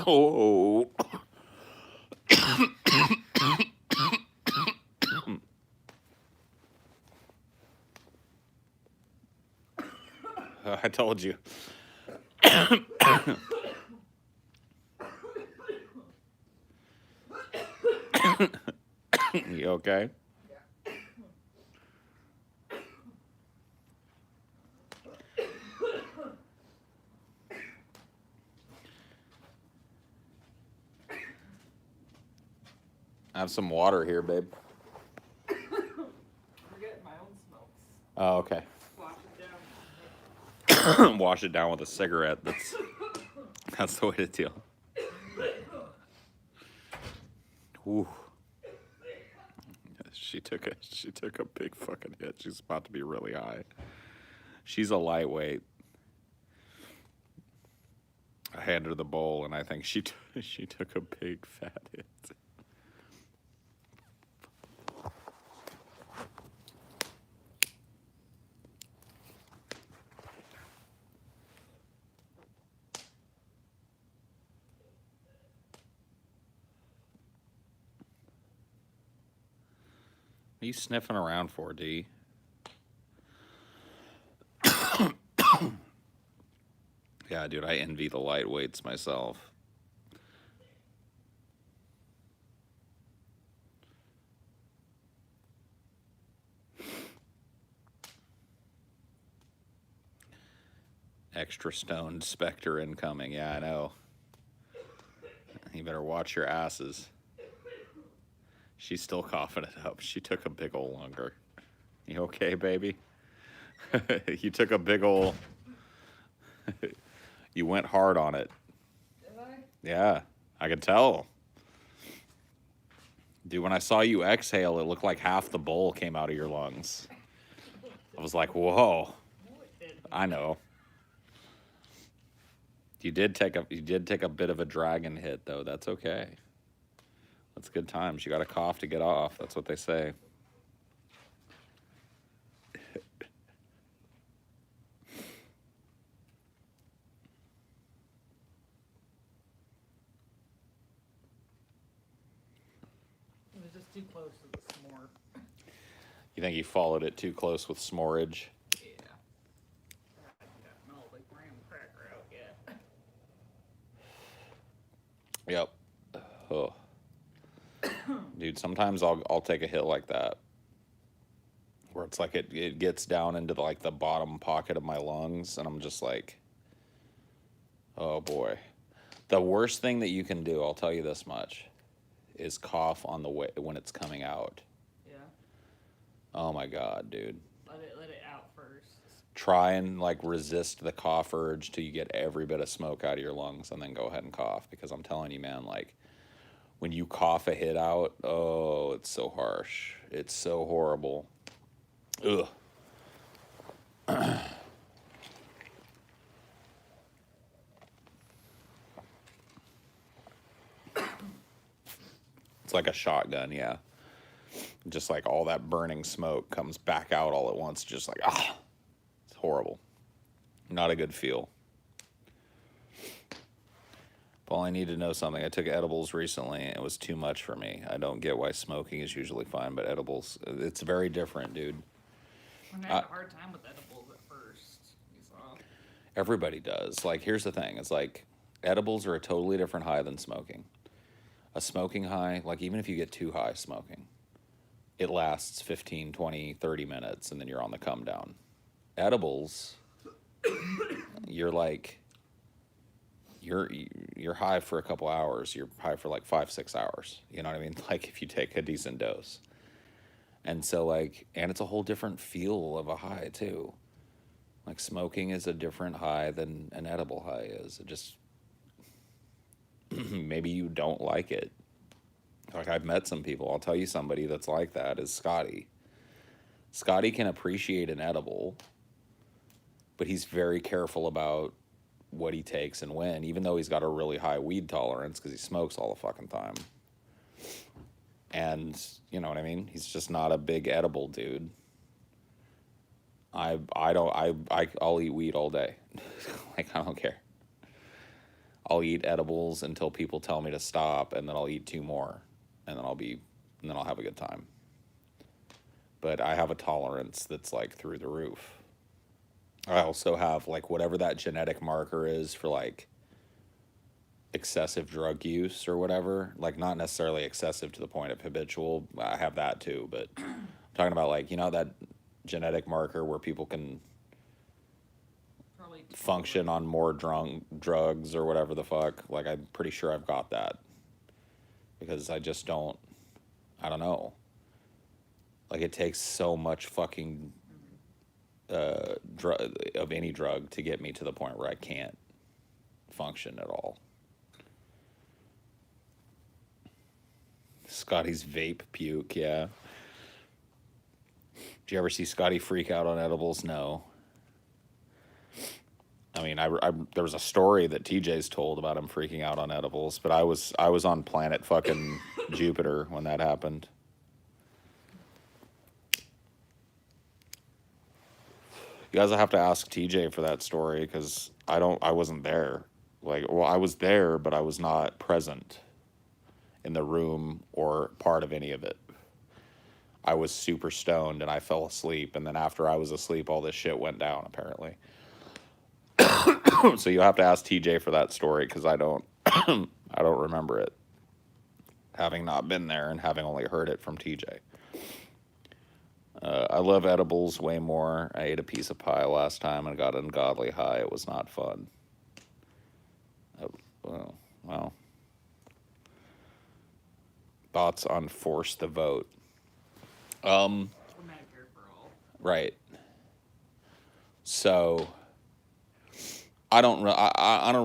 Speaker 2: Oh. I told you. You okay? I have some water here, babe.
Speaker 1: I'm getting my own smokes.
Speaker 2: Oh, okay.
Speaker 1: Wash it down.
Speaker 2: Wash it down with a cigarette. That's the way to deal. Ooh. She took a big fucking hit. She's about to be really high. She's a lightweight. I handed her the bowl, and I think she took a big fat hit. What are you sniffing around for, D? Yeah, dude, I envy the lightweights myself. Extra stoned Spectre incoming. Yeah, I know. You better watch your asses. She's still coughing it up. She took a big ol' longer. You okay, baby? You took a big ol'... You went hard on it.
Speaker 1: Did I?
Speaker 2: Yeah, I could tell. Dude, when I saw you exhale, it looked like half the bowl came out of your lungs. I was like, whoa.
Speaker 1: No, it didn't.
Speaker 2: I know. You did take a bit of a dragon hit, though. That's okay. That's good times. You got to cough to get off. That's what they say.
Speaker 1: It was just too close to the s'more.
Speaker 2: You think you followed it too close with s'morage?
Speaker 1: Yeah. I got no like graham cracker out yet.
Speaker 2: Yep. Oh. Dude, sometimes I'll take a hit like that, where it's like it gets down into the bottom pocket of my lungs, and I'm just like, oh boy. The worst thing that you can do, I'll tell you this much, is cough on the way when it's coming out.
Speaker 1: Yeah.
Speaker 2: Oh my god, dude.
Speaker 1: Let it out first.
Speaker 2: try and like resist the cough urge till you get every bit of smoke out of your lungs and then go ahead and cough, because I'm telling you, man, like when you cough a hit out, oh, it's so harsh. It's so horrible. Ugh. It's like a shotgun, yeah. Just like all that burning smoke comes back out all at once, just like, ah. It's horrible. Not a good feel. Paul, I need to know something. I took edibles recently and it was too much for me. I don't get why smoking is usually fine, but edibles, it's very different, dude.
Speaker 1: I had a hard time with edibles at first. You saw.
Speaker 2: Everybody does. Like, here's the thing. It's like edibles are a totally different high than smoking. A smoking high, like even if you get too high smoking, it lasts 15, 20, 30 minutes and then you're on the come down. Edibles, you're like, you're high for a couple hours. You're high for like 5-6 hours. You know what I mean? Like if you take a decent dose. And so like, and it's a whole different feel of a high too. Like smoking is a different high than an edible high is. It just, maybe you don't like it. Like I've met some people. I'll tell you somebody that's like that is Scotty. Scotty can appreciate an edible, but he's very careful about what he takes and when, even though he's got a really high weed tolerance because he smokes all the fucking time. And you know what I mean? He's just not a big edible dude. I'll eat weed all day. Like I don't care. I'll eat edibles until people tell me to stop, and then I'll eat 2 more, and then I'll have a good time. But I have a tolerance that's like through the roof. I also have like whatever that genetic marker is for like excessive drug use or whatever, like not necessarily excessive to the point of habitual. I have that too, but I'm talking about like, you know, that genetic marker where people can function on more drugs or whatever the fuck. Like I'm pretty sure I've got that because I don't know. Like it takes so much fucking of any drug to get me to the point where I can't function at all. Scotty's vape puke, yeah. Did you ever see Scotty freak out on edibles? No. I mean, there was a story that TJ's told about him freaking out on edibles, but I was on planet fucking Jupiter when that happened. You guys will have to ask TJ for that story because I wasn't there. Like, well, I was there, but I was not present in the room or part of any of it. I was super stoned and I fell asleep, and then after I was asleep, all this shit went down apparently. So you'll have to ask TJ for that story because I don't remember it, having not been there and having only heard it from TJ. I love edibles way more. I ate a piece of pie last time and got ungodly high. It was not fun. Well. Thoughts on force the vote?
Speaker 1: Medicare for all.
Speaker 2: Right. So I don't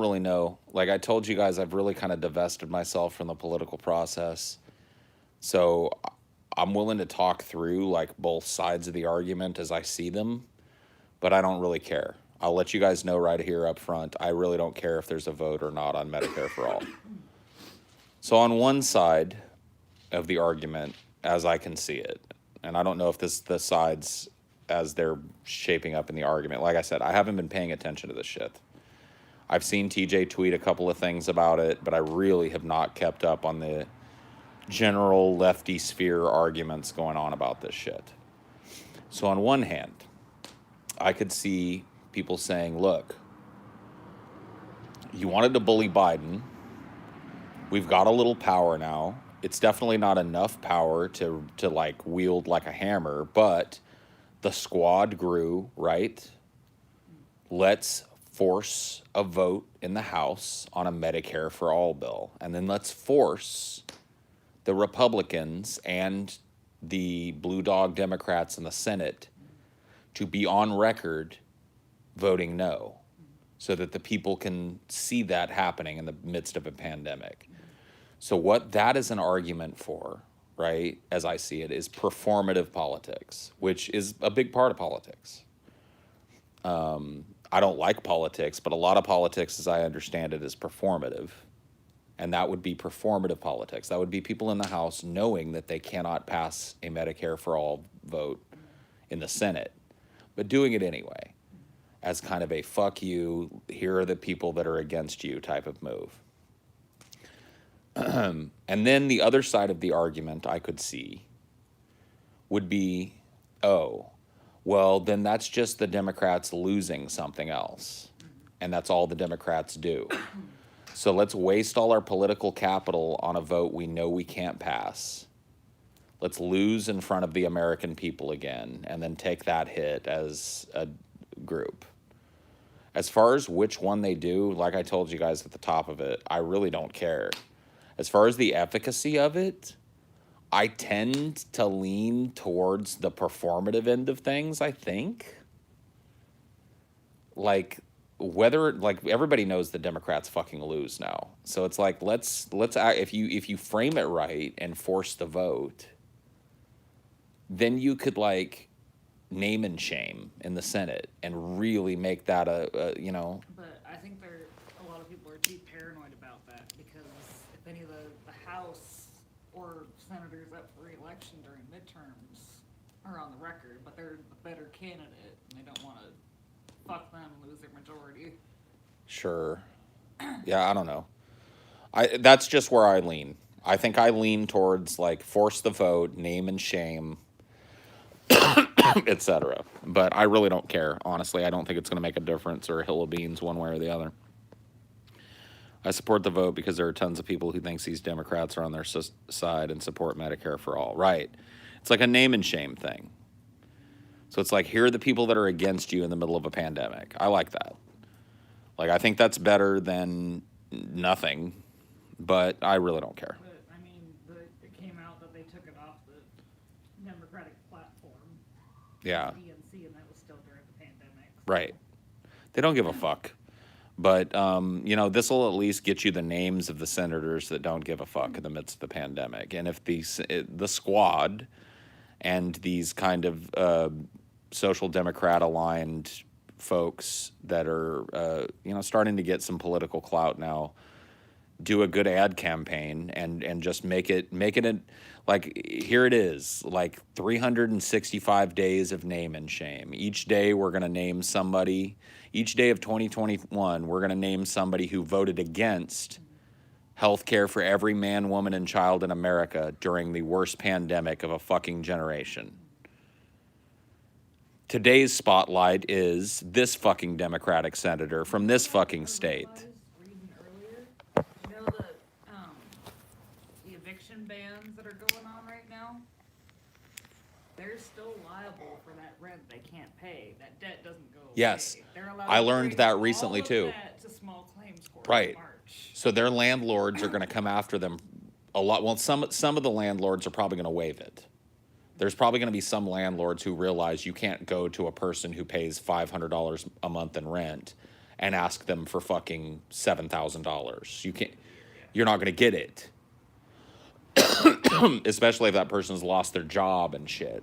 Speaker 2: really know. Like I told you guys, I've really kind of divested myself from the political process. So I'm willing to talk through like both sides of the argument as I see them, but I don't really care. I'll let you guys know right here up front. I really don't care if there's a vote or not on Medicare for all. So on one side of the argument, as I can see it, and I don't know if the sides as they're shaping up in the argument. Like I said, I haven't been paying attention to this shit. I've seen TJ tweet a couple of things about it, but I really have not kept up on the general lefty sphere arguments going on about this shit. So on one hand, I could see people saying, look, you wanted to bully Biden. We've got a little power now. It's definitely not enough power to like wield like a hammer, but the squad grew, right? Let's force a vote in the House on a Medicare for all bill. And then let's force the Republicans and the Blue Dog Democrats in the Senate to be on record voting no, so that the people can see that happening in the midst of a pandemic. So what that is an argument for, right, as I see it, is performative politics, which is a big part of politics. I don't like politics, but a lot of politics, as I understand it, is performative. And that would be performative politics. That would be people in the House knowing that they cannot pass a Medicare for all vote in the Senate, but doing it anyway as kind of a fuck you, here are the people that are against you type of move. And then the other side of the argument I could see would be, oh, well, then that's just the Democrats losing something else. And that's all the Democrats do. So let's waste all our political capital on a vote we know we can't pass. Let's lose in front of the American people again, and then take that hit as a group. As far as which one they do, like I told you guys at the top of it, I really don't care. As far as the efficacy of it, I tend to lean towards the performative end of things, I think. Like, whether, like, everybody knows the Democrats fucking lose now. So it's like, let's if you frame it right and force the vote, then you could, like, name and shame in the Senate and really make that a you know.
Speaker 1: But I think a lot of people are too paranoid about that, because if any of the House or senators up for re-election during midterms are on the record, but they're the better candidate, and they don't want to fuck them and lose their majority.
Speaker 2: Sure. Yeah, I don't know. That's just where I lean. I think I lean towards, like, force the vote, name and shame, etc. But I really don't care, honestly. I don't think it's going to make a difference or a hill of beans one way or the other. I support the vote because there are tons of people who think these Democrats are on their side and support Medicare for all. Right. It's like a name and shame thing. So it's like, here are the people that are against you in the middle of a pandemic. I like that. Like, I think that's better than nothing, but I really don't care.
Speaker 1: But, I mean, it came out that they took it off the Democratic platform.
Speaker 2: Yeah.
Speaker 1: DNC, and that was still during the pandemic. So.
Speaker 2: Right. They don't give a fuck. But, you know, this will at least get you the names of the senators that don't give a fuck in the midst of the pandemic. And if the squad and these kind of social democrat aligned folks that are, you know, starting to get some political clout now, do a good ad campaign and just make it like, here it is, like 365 days of name and shame. Each day we're going to name somebody. Each day of 2021, we're going to name somebody who voted against health care for every man, woman, and child in America during the worst pandemic of a fucking generation. Today's spotlight is this fucking Democratic senator from this fucking state.
Speaker 1: Reading earlier, you know the eviction bans that are going on right now? They're still liable for that rent they can't pay. That debt doesn't go away.
Speaker 2: Yes,
Speaker 1: They're allowed
Speaker 2: I
Speaker 1: to
Speaker 2: learned
Speaker 1: bring
Speaker 2: that recently
Speaker 1: all of
Speaker 2: too.
Speaker 1: That to small claims court
Speaker 2: Right.
Speaker 1: in March.
Speaker 2: So their landlords are going to come after them a lot. Well, some of the landlords are probably going to waive it. There's probably going to be some landlords who realize you can't go to a person who pays $500 a month in rent and ask them for fucking $7,000. You can't. You're not going to get it. Especially if that person's lost their job and shit.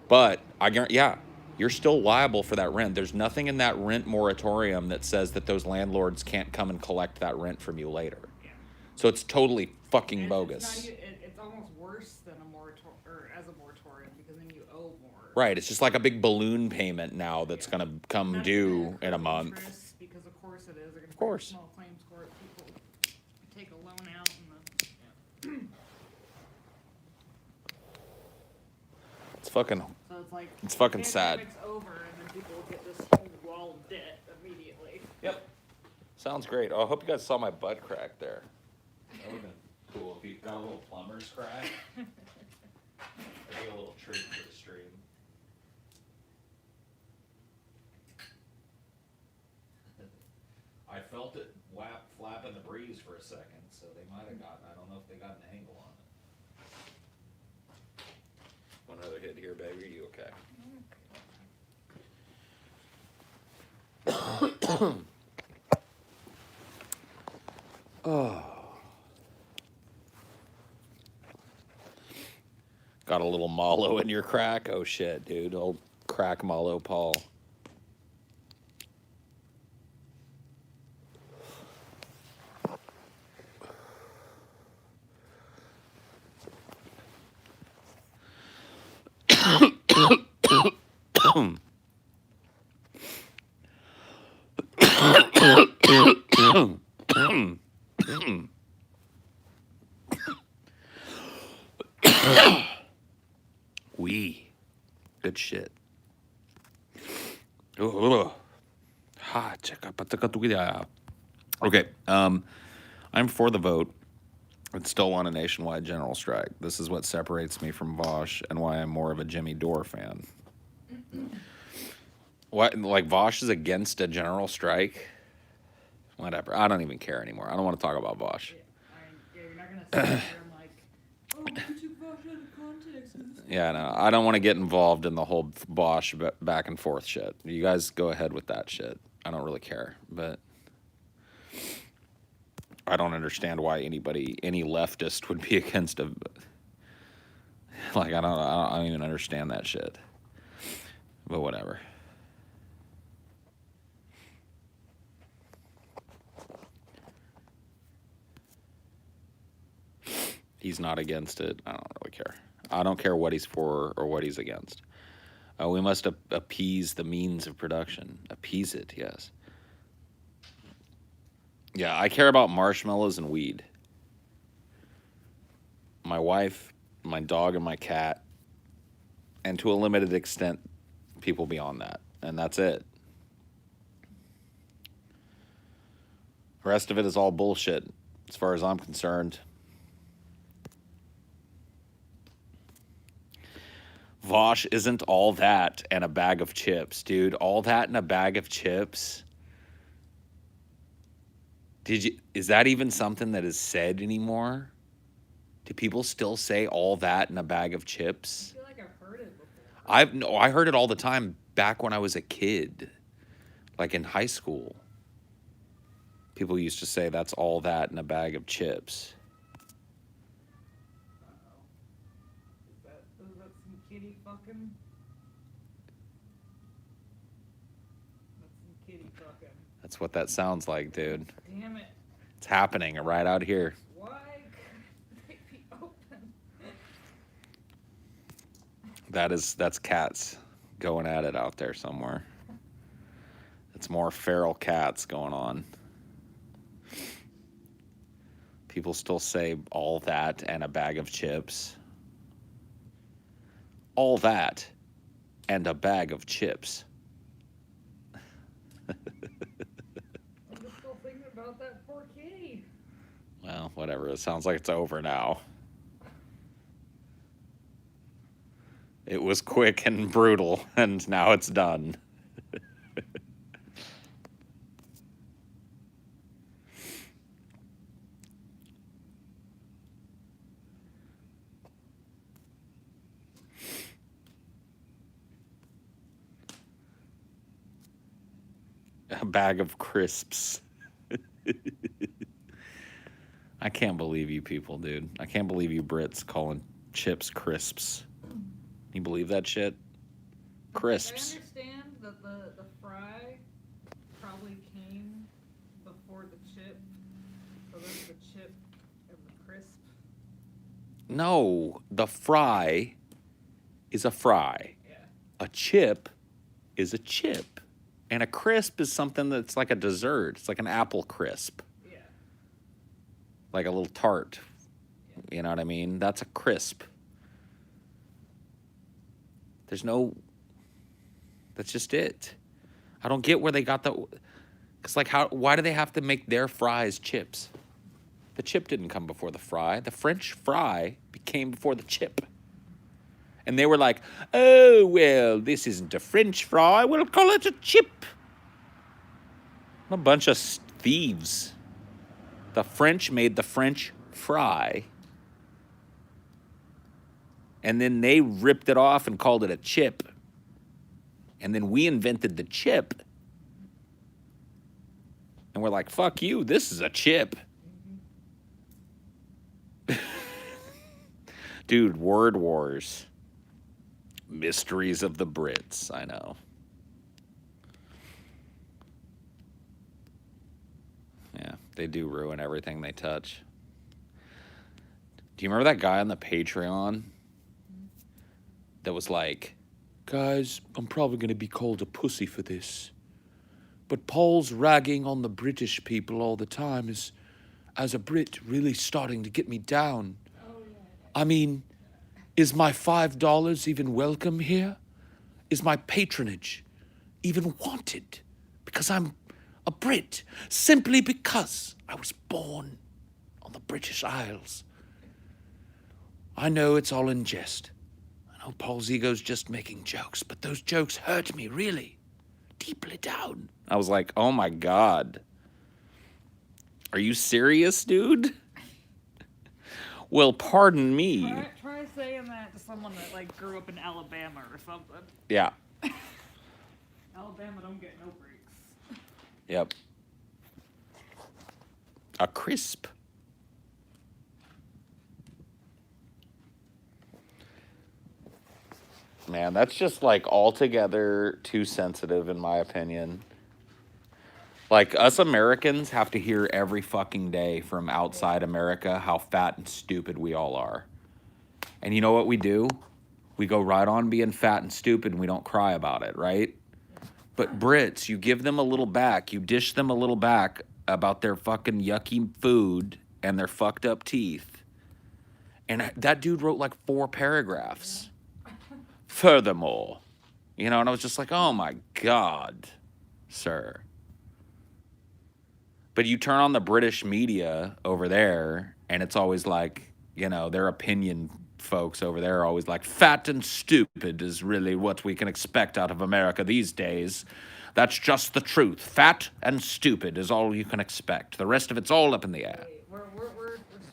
Speaker 2: But I guarantee, yeah, you're still liable for that rent. There's nothing in that rent moratorium that says that those landlords can't come and collect that rent from you later.
Speaker 1: Yeah.
Speaker 2: So it's totally fucking
Speaker 1: And
Speaker 2: bogus.
Speaker 1: It's almost worse than a moratorium, or as a moratorium, because then you owe more.
Speaker 2: Right, it's just like a big balloon payment now that's going to come
Speaker 1: Not
Speaker 2: due
Speaker 1: gonna
Speaker 2: in a
Speaker 1: accrue
Speaker 2: month.
Speaker 1: interest, because of course it is. They're gonna
Speaker 2: Of course.
Speaker 1: Small claims court, people take a loan out and
Speaker 2: It's fucking,
Speaker 1: so it's like
Speaker 2: it's fucking sad.
Speaker 1: pandemic's over, and then people will get this whole wall of debt immediately.
Speaker 2: Yep. Sounds great. Oh, I hope you guys saw my butt crack there. That would have been cool if you got a little plumber's crack. That'd be a little treat for the stream. I felt it flap in the breeze for a second, so they might have gotten, I don't know if they got an angle on it. One other hit here, baby. Are you okay? Got a little mallow in your crack? Oh shit, dude. Old crack mallow Paul. Wee. Good shit. Okay. I'm for the vote. I'd still want a nationwide general strike. This is what separates me from Vosh and why I'm more of a Jimmy Dore fan. What, like Vosh is against a general strike? Whatever. I don't even care anymore. I don't want to talk about Vosh.
Speaker 1: Yeah, you're not gonna sit there and like, oh, you took Bosch out of context.
Speaker 2: Yeah, no, I don't want to get involved in the whole Bosch back and forth shit. You guys go ahead with that shit. I don't really care, but I don't understand why any leftist would be against a. Like I don't even understand that shit. But whatever. He's not against it. I don't really care. I don't care what he's for or what he's against. We must appease the means of production. Appease it, yes. Yeah, I care about marshmallows and weed. My wife, my dog, and my cat, and to a limited extent, people beyond that. And that's it. The rest of it is all bullshit, as far as I'm concerned. Vosh isn't all that and a bag of chips, dude. All that and a bag of chips. Is that even something that is said anymore? Do people still say all that and a bag of chips?
Speaker 1: I feel like I've heard it before.
Speaker 2: I heard it all the time back when I was a kid, like in high school. People used to say that's all that and a bag of chips.
Speaker 1: Is that some kitty fucking? That's some kitty fucking.
Speaker 2: That's what that sounds like, dude.
Speaker 1: Damn it.
Speaker 2: It's happening right out here.
Speaker 1: Why couldn't they be open?
Speaker 2: That's cats going at it out there somewhere. It's more feral cats going on. People still say all that and a bag of chips. All that and a bag of chips.
Speaker 1: I'm just still thinking about that poor kitty.
Speaker 2: Well, whatever. It sounds like it's over now. It was quick and brutal, and now it's done. A bag of crisps. I can't believe you people, dude. I can't believe you Brits calling chips crisps. You believe that shit? Crisps.
Speaker 1: I understand that the fry probably came before the chip. So there's the chip and the crisp.
Speaker 2: No, the fry is a fry.
Speaker 1: Yeah.
Speaker 2: A chip is a chip. And a crisp is something that's like a dessert. It's like an apple crisp.
Speaker 1: Yeah.
Speaker 2: Like a little tart. You know what I mean? That's a crisp. There's no... That's just it. I don't get where they got the... Because, like, why do they have to make their fries chips? The chip didn't come before the fry. The French fry came before the chip. And they were like, oh, well, this isn't a French fry. We'll call it a chip. A bunch of thieves. The French made the French fry. And then they ripped it off and called it a chip. And then we invented the chip. And we're like, fuck you, this is a chip. Dude, word wars. Mysteries of the Brits, I know. Yeah, they do ruin everything they touch. Do you remember that guy on the Patreon that was like, guys, I'm probably going to be called a pussy for this, but Paul's ragging on the British people all the time is, as a Brit, really starting to get me down. I mean, is my $5 even welcome here? Is my patronage even wanted? Because I'm a Brit, simply because I was born on the British Isles. I know it's all in jest. I know Paul's ego's just making jokes, but those jokes hurt me, really, deeply down. I was like, oh my God. Are you serious, dude? Well, pardon me.
Speaker 1: Try saying that to someone that like grew up in Alabama or something.
Speaker 2: Yeah.
Speaker 1: Alabama don't get no breaks.
Speaker 2: Yep. A crisp. Man, that's just like altogether too sensitive in my opinion. Like, us Americans have to hear every fucking day from outside America how fat and stupid we all are. And you know what we do? We go right on being fat and stupid and we don't cry about it, right? But Brits, you give them a little back, you dish them a little back about their fucking yucky food and their fucked up teeth. And that dude wrote like 4 paragraphs. Furthermore, you know, and I was just like, oh my God, sir. But you turn on the British media over there, and it's always like, you know, their opinion folks over there are always like, fat and stupid is really what we can expect out of America these days. That's just the truth. Fat and stupid is all you can expect. The rest of it's all up in the air.
Speaker 1: We're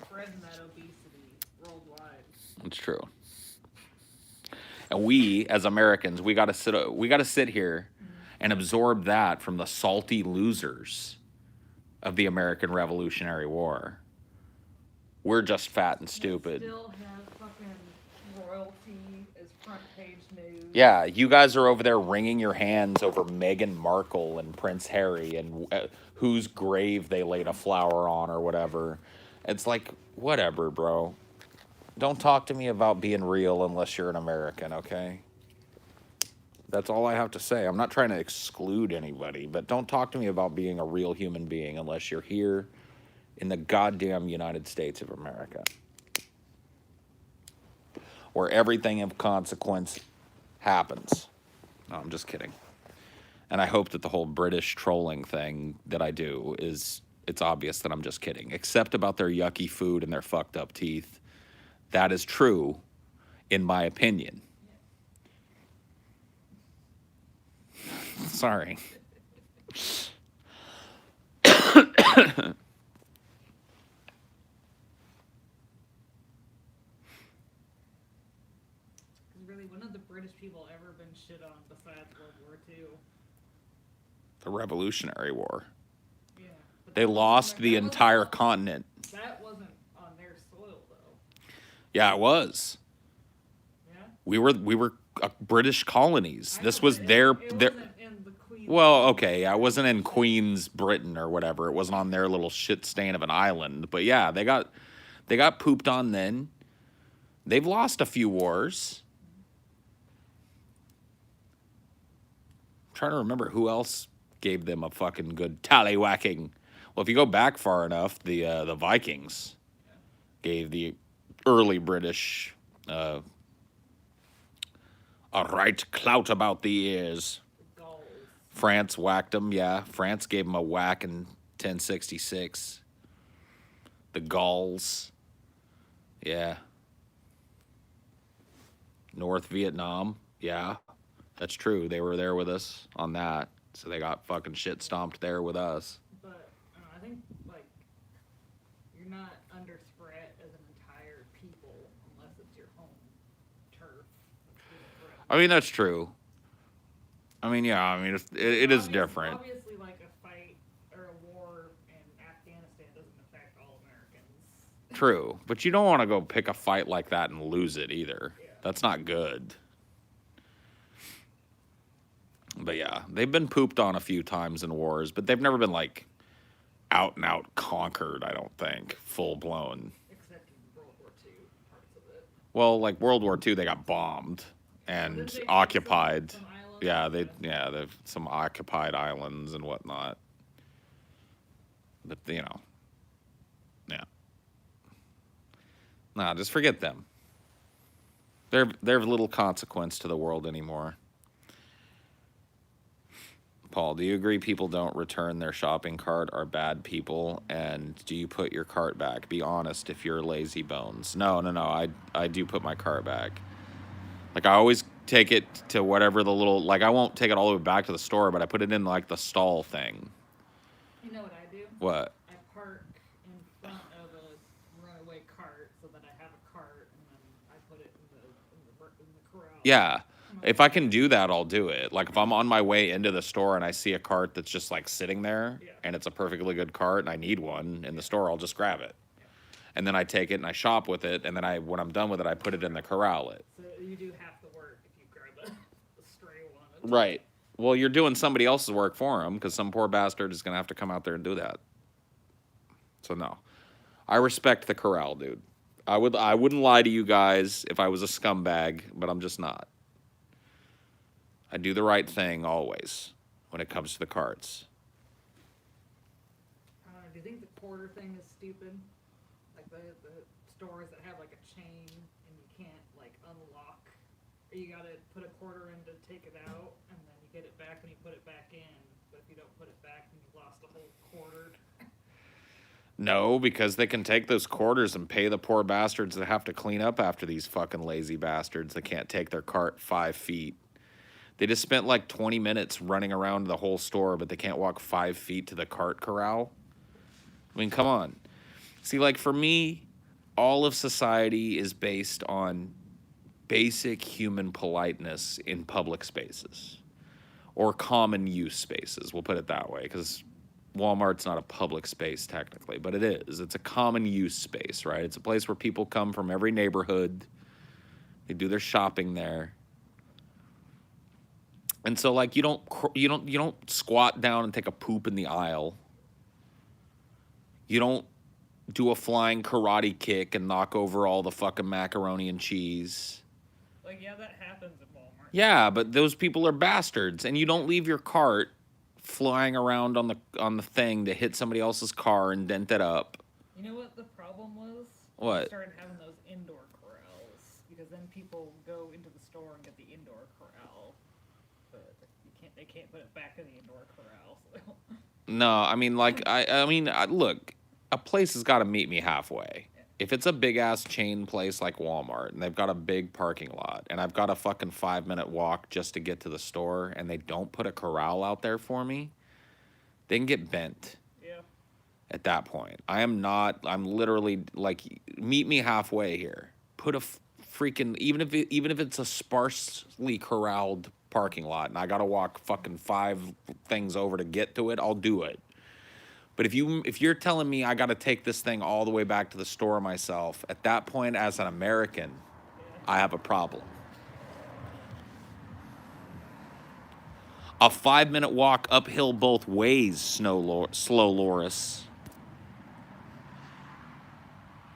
Speaker 1: spreading that obesity worldwide.
Speaker 2: It's true. And we, as Americans, we gotta sit here and absorb that from the salty losers of the American Revolutionary War. We're just fat and stupid.
Speaker 1: Still have fucking royalty as front page news.
Speaker 2: Yeah, you guys are over there wringing your hands over Meghan Markle and Prince Harry and whose grave they laid a flower on or whatever. It's like, whatever, bro. Don't talk to me about being real unless you're an American, okay? That's all I have to say. I'm not trying to exclude anybody, but don't talk to me about being a real human being unless you're here in the goddamn United States of America, where everything of consequence happens. No, I'm just kidding. And I hope that the whole British trolling thing that I do it's obvious that I'm just kidding, except about their yucky food and their fucked up teeth. That is true, in my opinion. Sorry.
Speaker 1: Really, when have the British people ever been shit on besides World War II?
Speaker 2: The Revolutionary War.
Speaker 1: Yeah.
Speaker 2: They lost the entire continent.
Speaker 1: That wasn't on their soil, though.
Speaker 2: Yeah, it was.
Speaker 1: Yeah?
Speaker 2: We were British colonies. This was
Speaker 1: It
Speaker 2: their
Speaker 1: wasn't in the Queen's.
Speaker 2: Well, okay, I wasn't in Queens, Britain or whatever. It wasn't on their little shit stain of an island. But yeah, they got pooped on then. They've lost a few wars. I'm trying to remember who else gave them a fucking good tallywhacking. Well, if you go back far enough, the Vikings gave the early British a right clout about the ears.
Speaker 1: Gauls.
Speaker 2: France whacked them, yeah. France gave them a whack in 1066. The Gauls, yeah. North Vietnam, yeah. That's true. They were there with us on that. So they got fucking shit stomped there with us.
Speaker 1: But I think, like, you're not under threat as an entire people unless it's your home turf.
Speaker 2: I mean, that's true. I mean, yeah, I mean, it is different.
Speaker 1: Obviously, like, a fight or a war in Afghanistan doesn't affect all Americans.
Speaker 2: True, but you don't want to go pick a fight like that and lose it either.
Speaker 1: Yeah.
Speaker 2: That's not good. But yeah, they've been pooped on a few times in wars, but they've never been like out and out conquered, I don't think, full blown.
Speaker 1: Except in World War II parts of it.
Speaker 2: Well, like World War II, they got bombed and
Speaker 1: Didn't they take
Speaker 2: occupied.
Speaker 1: some islands?
Speaker 2: Yeah, they've some occupied islands and whatnot. But you know, yeah. Nah, just forget them. They're of little consequence to the world anymore. Paul, do you agree people don't return their shopping cart are bad people? And do you put your cart back? Be honest if you're lazy bones. No. I do put my cart back. Like, I always take it to whatever the little, like, I won't take it all the way back to the store, but I put it in, like, the stall thing.
Speaker 1: You know what I do?
Speaker 2: What?
Speaker 1: I park in front of a runaway cart so that I have a cart, and then I put it in the corral.
Speaker 2: Yeah. If I can do that, I'll do it. Like, if I'm on my way into the store and I see a cart that's just, like, sitting there,
Speaker 1: Yeah.
Speaker 2: and it's a perfectly good cart and I need one in the store, I'll just grab it. And then I take it and I shop with it, and then when I'm done with it, I put it in the corral.
Speaker 1: So you do half the work if you grab a stray one.
Speaker 2: Right. Well, you're doing somebody else's work for them because some poor bastard is going to have to come out there and do that. So, no. I respect the corral, dude. I wouldn't lie to you guys if I was a scumbag, but I'm just not. I do the right thing always when it comes to the carts.
Speaker 1: Do you think the quarter thing is stupid? Like the stores that have like a chain and you can't like unlock, or you gotta put a quarter in to take it out, and then you get it back and you put it back in. But if you don't put it back, then you lost a whole quarter.
Speaker 2: No, because they can take those quarters and pay the poor bastards that have to clean up after these fucking lazy bastards that can't take their cart 5 feet. They just spent like 20 minutes running around the whole store, but they can't walk 5 feet to the cart corral. I mean, come on. See, like, for me, all of society is based on basic human politeness in public spaces or common use spaces. We'll put it that way, because Walmart's not a public space technically, but it is. It's a common use space, right? It's a place where people come from every neighborhood. They do their shopping there. And so, like, you don't squat down and take a poop in the aisle. You don't do a flying karate kick and knock over all the fucking macaroni and cheese.
Speaker 1: Like, yeah, that happens at Walmart.
Speaker 2: Yeah, but those people are bastards, and you don't leave your cart flying around on the thing to hit somebody else's car and dent it up.
Speaker 1: You know what the problem was?
Speaker 2: What?
Speaker 1: We started having those indoor corrals, because then people go into the store and get the indoor corral, but they can't put it back in the indoor corral. So.
Speaker 2: No, I mean, like, look, a place has got to meet me halfway. If it's a big-ass chain place like Walmart, and they've got a big parking lot, and I've got a fucking 5-minute walk just to get to the store, and they don't put a corral out there for me, they can get bent.
Speaker 1: Yeah.
Speaker 2: At that point. I'm literally, like, meet me halfway here. Put a freaking, even if it's a sparsely corralled parking lot, and I gotta walk fucking 5 things over to get to it, I'll do it. But if you're telling me I got to take this thing all the way back to the store myself, at that point, as an American, I have a problem. A 5-minute walk uphill both ways, Slow Loris.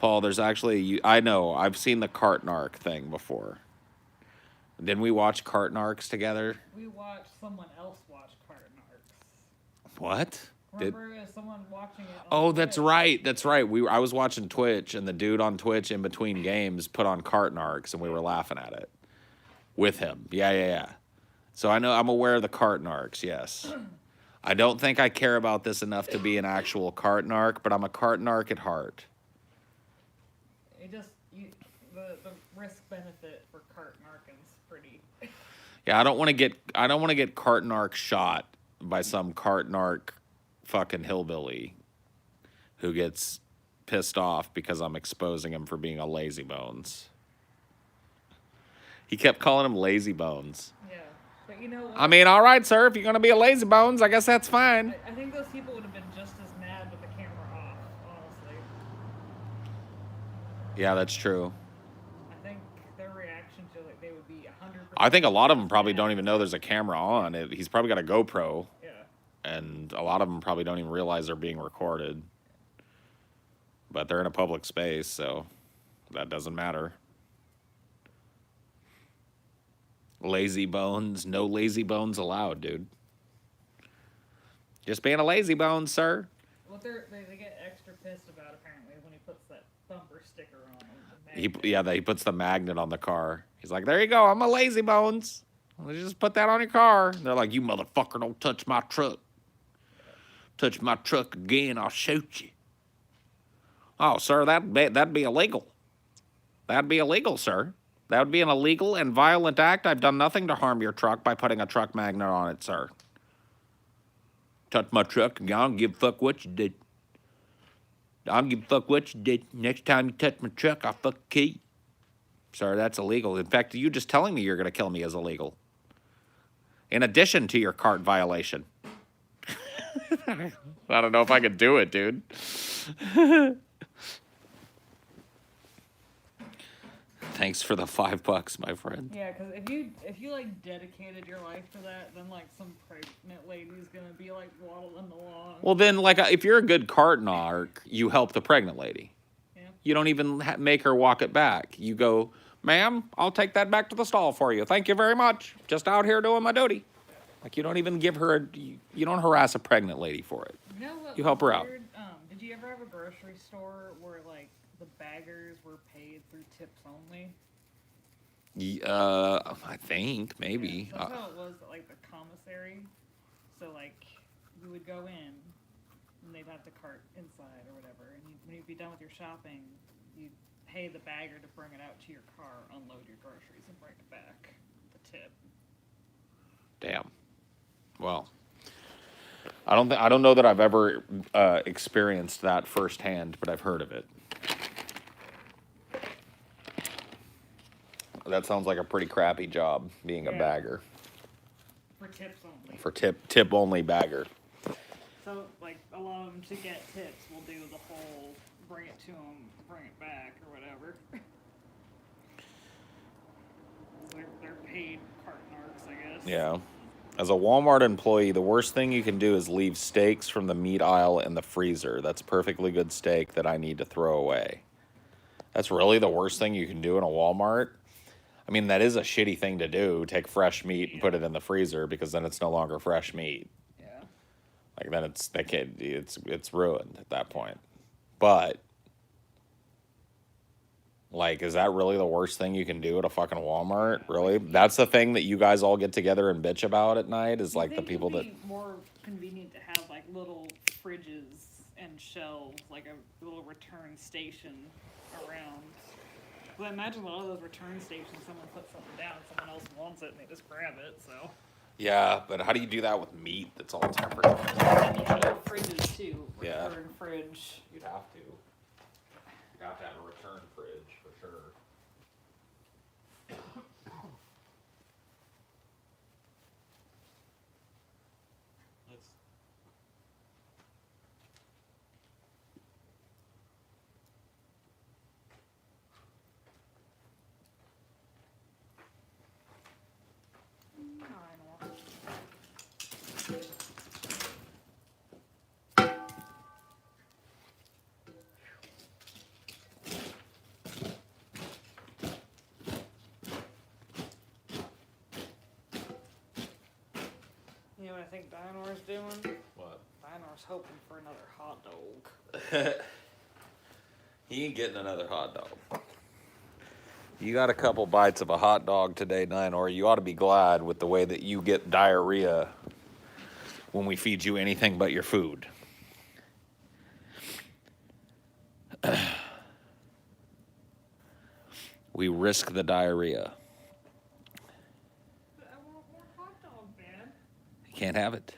Speaker 2: Paul, there's actually, I know, I've seen the cart narc thing before. Didn't we watch cart narcs together?
Speaker 1: We watched someone else watch cart narcs.
Speaker 2: What?
Speaker 1: Remember someone watching it on
Speaker 2: Oh,
Speaker 1: Twitch?
Speaker 2: that's right. That's right. I was watching Twitch, and the dude on Twitch in between games put on cart narcs, and we were laughing at it with him. Yeah. So I'm aware of the cart narcs, yes. I don't think I care about this enough to be an actual cart narc, but I'm a cart narc at heart.
Speaker 1: The risk benefit for cart narking's pretty.
Speaker 2: Yeah, I don't want to get cart narc shot by some cart narc fucking hillbilly who gets pissed off because I'm exposing him for being a lazy bones. He kept calling him lazy bones.
Speaker 1: Yeah, but you know what?
Speaker 2: I mean, all right, sir, if you're going to be a lazy bones, I guess that's fine.
Speaker 1: I think those people would have been just as mad with the camera off, honestly.
Speaker 2: Yeah, that's true.
Speaker 1: I think their reaction to it, they would be 100%.
Speaker 2: I think a lot of them probably don't even know there's a camera on. He's probably got a GoPro.
Speaker 1: Yeah.
Speaker 2: And a lot of them probably don't even realize they're being recorded. But they're in a public space, so that doesn't matter. Lazy bones, no lazy bones allowed, dude. Just being a lazy bone, sir.
Speaker 1: What they get extra pissed about apparently when he puts that bumper sticker on him.
Speaker 2: He puts the magnet on the car. He's like, there you go, I'm a lazy bones. Let's just put that on your car. And they're like, you motherfucker, don't touch my truck. Touch my truck again, I'll shoot you. Oh, sir, that'd be illegal. That'd be illegal, sir. That would be an illegal and violent act. I've done nothing to harm your truck by putting a truck magnet on it, sir. Touch my truck, and I don't give a fuck what you did. I don't give a fuck what you did. Next time you touch my truck, I'll fuck key. Sir, that's illegal. In fact, you just telling me you're going to kill me is illegal. In addition to your cart violation. I don't know if I could do it, dude. Thanks for the $5, my friend.
Speaker 1: Yeah, because if you like dedicated your life to that, then like some pregnant lady's gonna be like waddling along.
Speaker 2: Well, then, like, if you're a good cart narc, you help the pregnant lady.
Speaker 1: Yeah.
Speaker 2: You don't even make her walk it back. You go, ma'am, I'll take that back to the stall for you. Thank you very much. Just out here doing my duty. Like, you don't even give her you don't harass a pregnant lady for it.
Speaker 1: You know what?
Speaker 2: You help her out.
Speaker 1: Did you ever have a grocery store where like the baggers were paid through tips only?
Speaker 2: I think maybe.
Speaker 1: Yeah, that's how it was at, like, the commissary. So like you would go in and they'd have the cart inside or whatever, and when you'd be done with your shopping, you'd pay the bagger to bring it out to your car, unload your groceries, and bring it back. The tip.
Speaker 2: Damn. Well, I don't know that I've ever experienced that firsthand, but I've heard of it. That sounds like a pretty crappy job, being a bagger.
Speaker 1: For tips only.
Speaker 2: For tip only bagger.
Speaker 1: So like a lot of them to get tips will do the whole bring it to them, bring it back, or whatever. So they're paid cart narcs, I guess.
Speaker 2: Yeah. As a Walmart employee, the worst thing you can do is leave steaks from the meat aisle in the freezer. That's perfectly good steak that I need to throw away. That's really the worst thing you can do in a Walmart? I mean, that is a shitty thing to do. Take fresh meat and put it in the freezer, because then it's no longer fresh meat.
Speaker 1: Yeah.
Speaker 2: Like, then it's ruined at that point. But, like, is that really the worst thing you can do at a fucking Walmart? Really? That's the thing that you guys all get together and bitch about at night, is like the people that...
Speaker 1: It'd be more convenient to have like little fridges and shelves, like a little return station around. Well, I imagine a lot of those return stations, someone puts something down, someone else wants it, and they just grab it, so.
Speaker 2: Yeah, but how do you do that with meat that's all temperature?
Speaker 1: And you should have fridges too.
Speaker 2: Yeah.
Speaker 1: Return fridge.
Speaker 2: You'd have to. You have to have a return fridge, for sure.
Speaker 1: You know what I think Dinor's doing?
Speaker 2: What?
Speaker 1: Dinor's hoping for another hot dog.
Speaker 2: He ain't getting another hot dog. You got a couple bites of a hot dog today, Dinor. You ought to be glad with the way that you get diarrhea when we feed you anything but your food. We risk the diarrhea.
Speaker 1: I want more hot dog, man.
Speaker 2: Can't have it.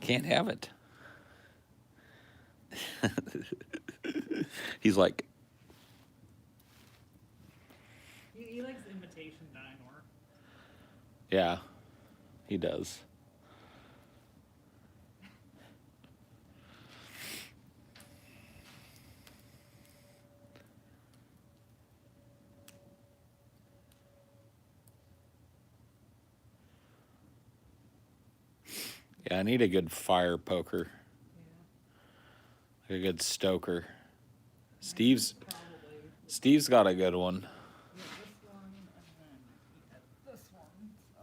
Speaker 2: Can't have it. He's like,
Speaker 1: He likes imitation Dinor.
Speaker 2: Yeah, he does. Yeah, I need a good fire poker,
Speaker 1: Yeah.
Speaker 2: a good stoker.
Speaker 1: I
Speaker 2: Steve's
Speaker 1: think probably
Speaker 2: Steve's got a good one.
Speaker 1: you have this one, and then you have this one. So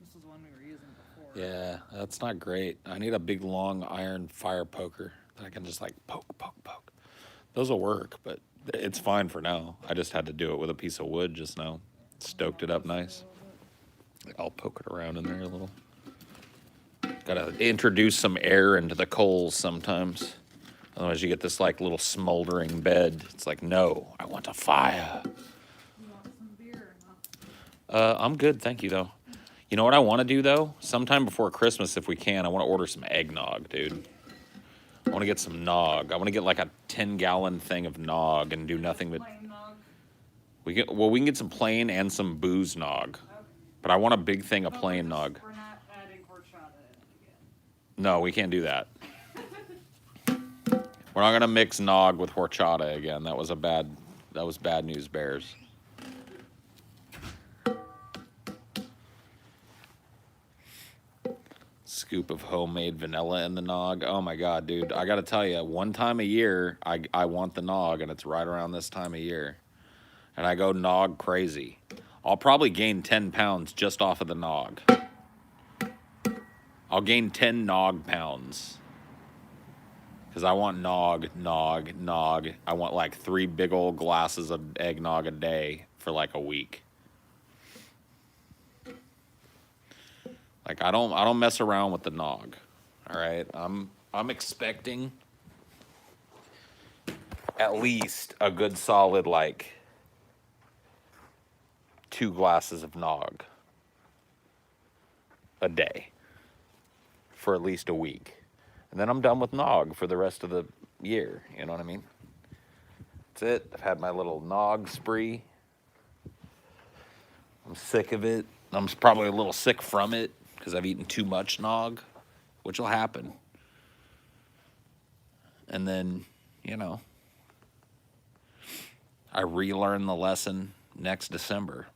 Speaker 1: this is one we were using before.
Speaker 2: Yeah, that's not great. I need a big long iron fire poker that I can just like poke, poke, poke. Those will work, but it's fine for now. I just had to do it with a piece of wood just now. Stoked it up nice. I'll poke it around in there a little. Gotta introduce some air into the coals sometimes. Otherwise you get this like little smoldering bed. It's like, no, I want a fire.
Speaker 1: You want some beer or not?
Speaker 2: I'm good, thank you though. You know what I want to do though? Sometime before Christmas, if we can, I want to order some eggnog, dude. I want to get some nog. I want to get like a 10-gallon thing of nog and do nothing but.
Speaker 1: Plain nog.
Speaker 2: We can get some plain and some booze nog,
Speaker 1: Okay.
Speaker 2: but I want a big thing of
Speaker 1: But
Speaker 2: plain nog.
Speaker 1: We're not adding horchata in it again.
Speaker 2: No, we can't do that. We're not gonna mix nog with horchata again. That was bad news bears. Scoop of homemade vanilla in the nog. Oh my god, dude. I gotta tell you, one time a year, I want the nog, and it's right around this time of year. And I go nog crazy. I'll probably gain 10 pounds just off of the nog. I'll gain 10 nog pounds. Because I want nog. I want like 3 big old glasses of eggnog a day for like a week. Like I don't mess around with the nog. All right, I'm expecting at least a good solid like 2 glasses of nog a day for at least a week, and then I'm done with nog for the rest of the year. You know what I mean? That's it. I've had my little nog spree. I'm sick of it. I'm probably a little sick from it because I've eaten too much nog, which will happen. And then, you know, I relearn the lesson next December.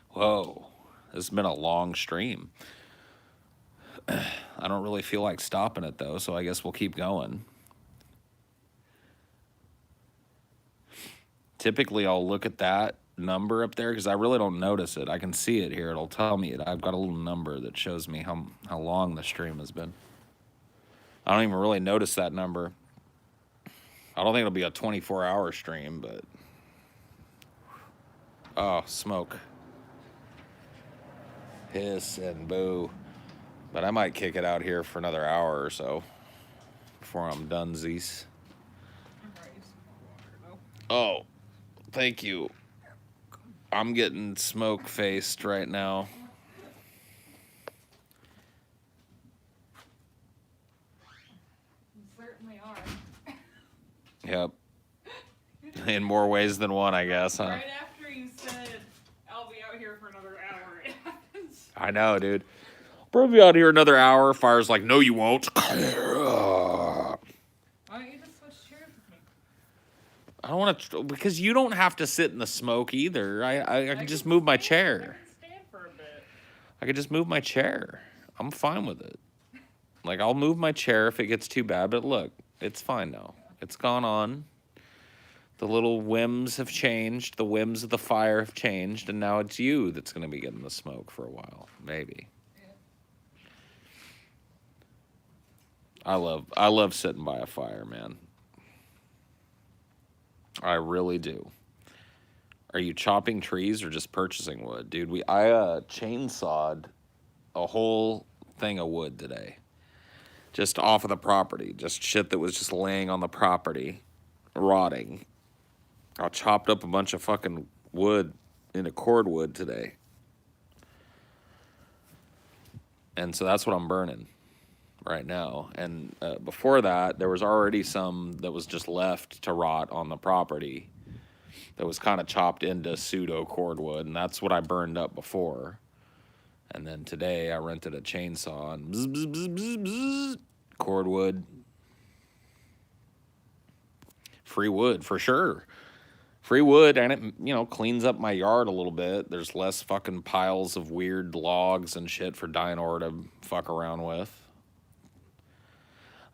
Speaker 2: Whoa, this has been a long stream. I don't really feel like stopping it though, so I guess we'll keep going. Typically, I'll look at that number up there because I really don't notice it. I can see it here. It'll tell me it. I've got a little number that shows me how long the stream has been. I don't even really notice that number. I don't think it'll be a 24-hour stream, but... Oh, smoke. Hiss and boo. But I might kick it out here for another hour or so before I'm donezies.
Speaker 1: I'm ready some more water though.
Speaker 2: Oh, thank you. I'm getting smoke-faced right now.
Speaker 1: You certainly are.
Speaker 2: Yep. In more ways than one, I guess, huh?
Speaker 1: Right after you said, I'll be out here for another hour, it happens.
Speaker 2: I know, dude. Probably out here another hour. Fire's like, no, you won't.
Speaker 1: Why don't you just switch chairs with me?
Speaker 2: I don't want to, because you don't have to sit in the smoke either. I can just move my chair.
Speaker 1: I can stand for a bit.
Speaker 2: I could just move my chair. I'm fine with it. Like, I'll move my chair if it gets too bad, but look, it's fine now. It's gone on. The little whims have changed. The whims of the fire have changed, and now it's you that's going to be getting the smoke for a while, maybe. I love sitting by a fire, man. I really do. Are you chopping trees or just purchasing wood? Dude, I chainsawed a whole thing of wood today. Just off of the property. Just shit that was just laying on the property, rotting. I chopped up a bunch of fucking wood into cordwood today. And so that's what I'm burning right now. And before that, there was already some that was just left to rot on the property that was kind of chopped into pseudo cordwood, and that's what I burned up before. And then today I rented a chainsaw and bzz, bzz, bzz, bzz, bzz, cordwood. Free wood for sure. Free wood, and it, cleans up my yard a little bit. There's less fucking piles of weird logs and shit for Dynor to fuck around with.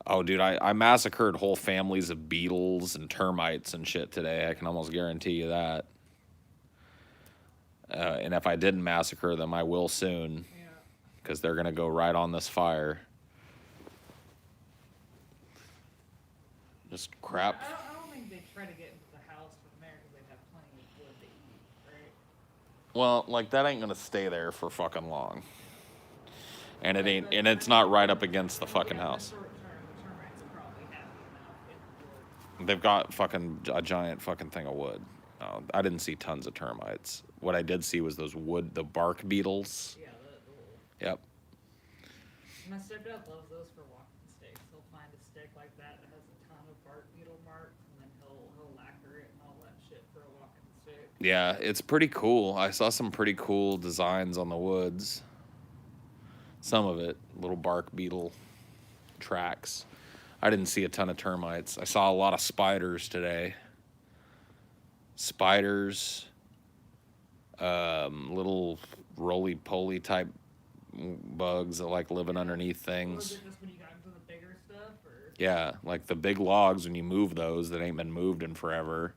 Speaker 2: Oh, dude, I massacred whole families of beetles and termites and shit today. I can almost guarantee you that. And if I didn't massacre them, I will soon.
Speaker 1: Yeah.
Speaker 2: Because they're going to go right on this fire. Just crap.
Speaker 1: I don't think they try to get into the house from there because they have plenty of wood to eat, right?
Speaker 2: Well, like, that ain't going to stay there for fucking long. And it's not right up against the fucking house.
Speaker 1: Short term, the termites are probably happy enough in the wood.
Speaker 2: They've got fucking a giant fucking thing of wood. No, I didn't see tons of termites. What I did see was the bark beetles.
Speaker 1: Yeah, the little.
Speaker 2: Yep.
Speaker 1: My stepdad loves those for walking sticks. He'll find a stick like that has a ton of bark beetle marks, and then he'll lacquer it and all that shit for a walking stick.
Speaker 2: Yeah, it's pretty cool. I saw some pretty cool designs on the woods. Some of it, little bark beetle tracks. I didn't see a ton of termites. I saw a lot of spiders today. Spiders, little roly-poly type bugs that like living underneath things.
Speaker 1: Was it just when you got into the bigger stuff, or?
Speaker 2: Yeah, like the big logs, when you move those that ain't been moved in forever,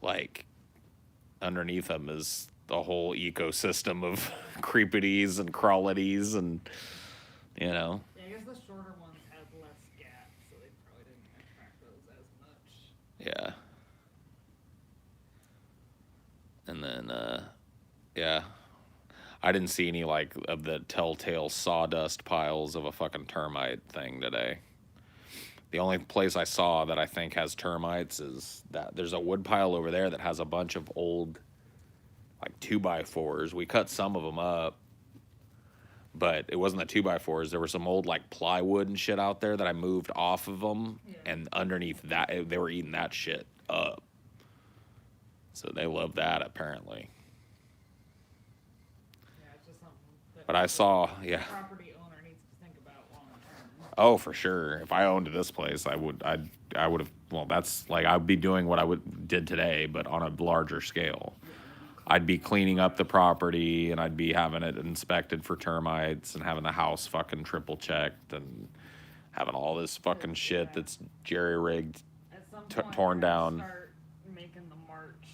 Speaker 2: like underneath them is the whole ecosystem of creepities and crawlities and,
Speaker 1: Yeah, I guess the shorter ones had less gaps, so they probably didn't attract those as much.
Speaker 2: Yeah. And then, yeah. I didn't see any, like, of the telltale sawdust piles of a fucking termite thing today. The only place I saw that I think has termites is that there's a wood pile over there that has a bunch of old, like, 2x4s. We cut some of them up, but it wasn't the 2x4s. There was some old, like, plywood and shit out there that I moved off of them, and underneath that, they were eating that shit up. So they love that, apparently.
Speaker 1: Yeah, it's just something that
Speaker 2: But I saw,
Speaker 1: the
Speaker 2: yeah.
Speaker 1: property owner needs to think about long term.
Speaker 2: Oh, for sure. If I owned this place, I would have. Well, that's like I'd be doing what I did today, but on a larger scale. I'd be cleaning up the property, and I'd be having it inspected for termites, and having the house fucking triple checked, and having all this fucking shit that's jerry rigged,
Speaker 1: At some point,
Speaker 2: torn
Speaker 1: we're gonna
Speaker 2: down.
Speaker 1: Start making the march.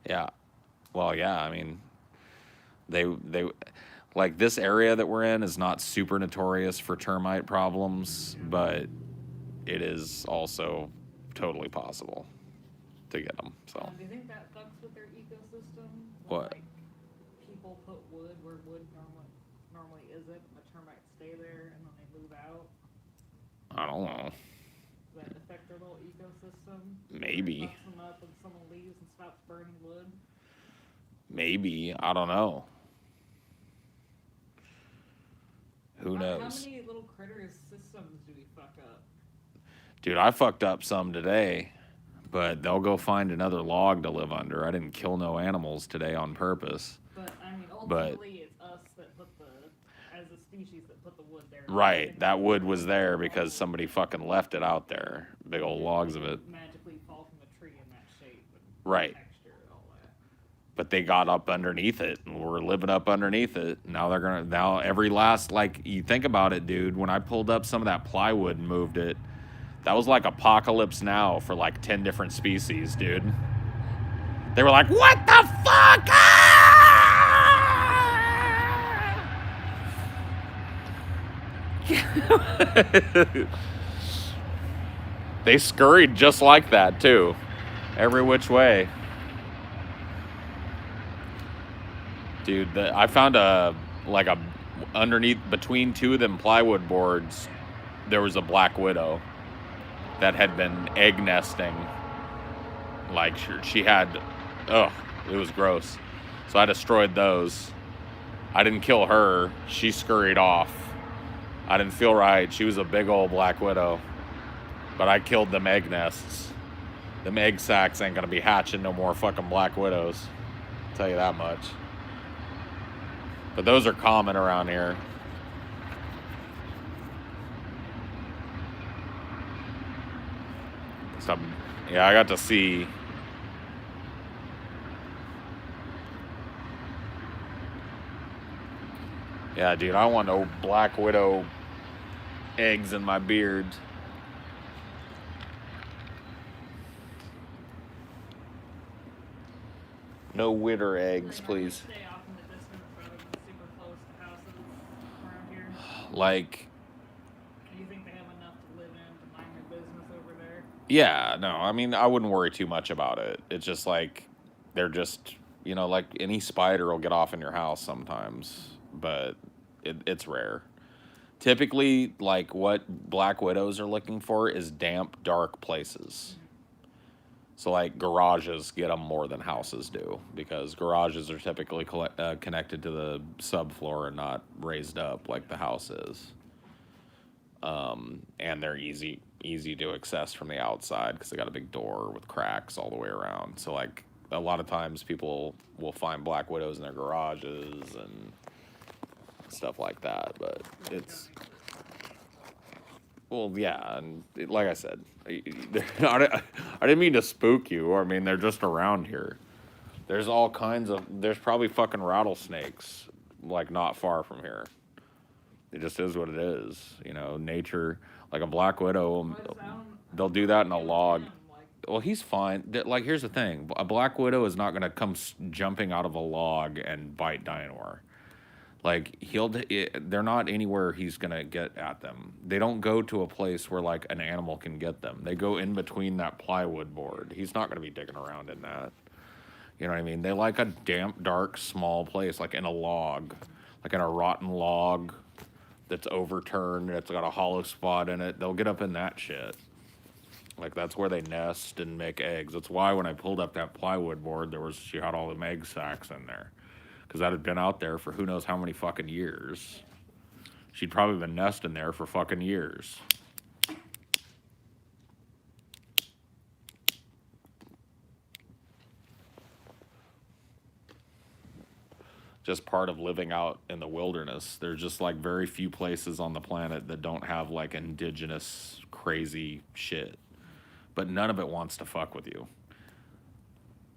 Speaker 2: Yeah. Well, yeah. I mean, they like this area that we're in is not super notorious for termite problems, but it is also totally possible to get them. So.
Speaker 1: Do you think that fucks with their ecosystem?
Speaker 2: What?
Speaker 1: Like, people put wood where wood normally isn't, and the termites stay there, and then they move out.
Speaker 2: I don't know.
Speaker 1: Does that affect their little ecosystem?
Speaker 2: Maybe.
Speaker 1: It fucks them up when someone leaves and stops burning wood.
Speaker 2: Maybe. I don't know. Who knows?
Speaker 1: How many little critters systems do we fuck up?
Speaker 2: Dude, I fucked up some today, but they'll go find another log to live under. I didn't kill no animals today on purpose.
Speaker 1: But, I mean, ultimately, it's us that as a species that put the wood there.
Speaker 2: Right, that wood was there because somebody fucking left it out there. Big old logs of it.
Speaker 1: Magically fall from a tree in that shape. And
Speaker 2: Right.
Speaker 1: texture and all that.
Speaker 2: But they got up underneath it, and we're living up underneath it. Now every last, like, you think about it, dude, when I pulled up some of that plywood and moved it, that was like Apocalypse Now for like 10 different species, dude. They were like, what the fuck? They scurried just like that, too. Every which way. Dude, I found underneath, between two of them plywood boards, there was a black widow that had been egg nesting. Like, she had, it was gross. So I destroyed those. I didn't kill her. She scurried off. I didn't feel right. She was a big old black widow. But I killed them egg nests. Them egg sacs ain't gonna be hatching no more fucking black widows. I'll tell you that much. But those are common around here. So, yeah, I got to see. Yeah, dude, I want no black widow eggs in my beard. No witter eggs, please.
Speaker 1: Stay off in the distance rather than super close to houses around here.
Speaker 2: Like,
Speaker 1: Do you think they have enough to live in to mind their business over there?
Speaker 2: yeah, no, I mean, I wouldn't worry too much about it. It's just like, they're just, you know, like any spider will get off in your house sometimes, but it's rare. Typically, like what black widows are looking for is damp, dark places. So, like, garages get them more than houses do because garages are typically connected to the subfloor and not raised up like the house is. And they're easy to access from the outside because they got a big door with cracks all the way around. So, like, a lot of times people will find black widows in their garages and stuff like that. But it's, well, yeah, and like I said, I didn't mean to spook you. I mean, they're just around here. There's all kinds of, there's probably fucking rattlesnakes, like, not far from here. It just is what it is. You know, nature, like a black widow, they'll do that in a log. Well, he's fine. Like, here's the thing. A black widow is not going to come jumping out of a log and bite Dynor. Like, they're not anywhere he's going to get at them. They don't go to a place where, like, an animal can get them. They go in between that plywood board. He's not going to be digging around in that. You know what I mean? They like a damp, dark, small place, like in a log, like in a rotten log that's overturned, that's got a hollow spot in it. They'll get up in that shit. Like, that's where they nest and make eggs. That's why when I pulled up that plywood board, she had all them egg sacs in there. Because that had been out there for who knows how many fucking years. She'd probably been nesting there for fucking years. Just part of living out in the wilderness. There's just, like, very few places on the planet that don't have, like, indigenous crazy shit. But none of it wants to fuck with you.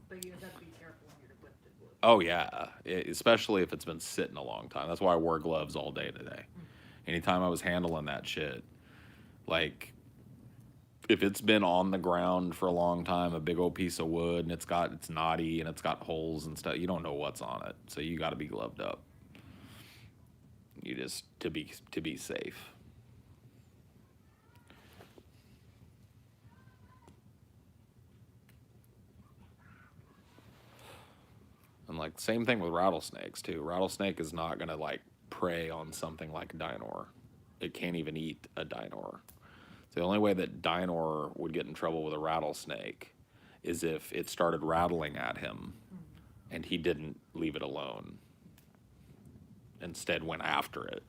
Speaker 1: But you have to be careful when you're lifted with.
Speaker 2: Oh, yeah. Especially if it's been sitting a long time. That's why I wore gloves all day today. Anytime I was handling that shit, like, if it's been on the ground for a long time, a big old piece of wood, and it's knotty and it's got holes and stuff, you don't know what's on it. So you got to be gloved up. You just, to be safe. And, like, same thing with rattlesnakes, too. Rattlesnake is not going to, like, prey on something like Dynor. It can't even eat a Dynor. So the only way that Dynor would get in trouble with a rattlesnake is if it started rattling at him and he didn't leave it alone. Instead went after it.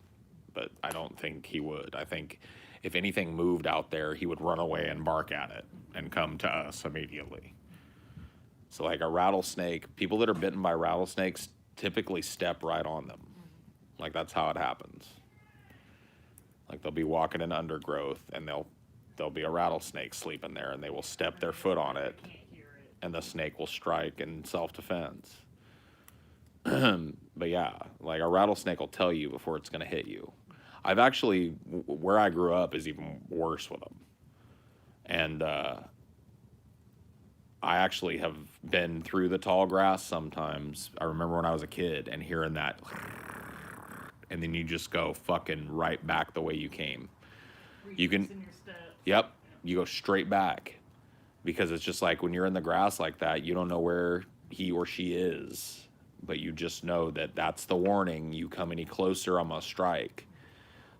Speaker 2: But I don't think he would. I think if anything moved out there, he would run away and bark at it and come to us immediately. So, like, a rattlesnake, people that are bitten by rattlesnakes typically step right on them. Like, that's how it happens. Like, they'll be walking in undergrowth, and there'll be a rattlesnake sleeping there, and they will step their foot on it, and the snake will strike in self-defense. But yeah, like, a rattlesnake will tell you before it's going to hit you. I've actually, where I grew up is even worse with them. And, I actually have been through the tall grass sometimes. I remember when I was a kid and hearing that, and then you just go fucking right back the way you came. You can, yep, you go straight back. Because it's just like when you're in the grass like that, you don't know where he or she is. But you just know that that's the warning. You come any closer, I'm gonna strike.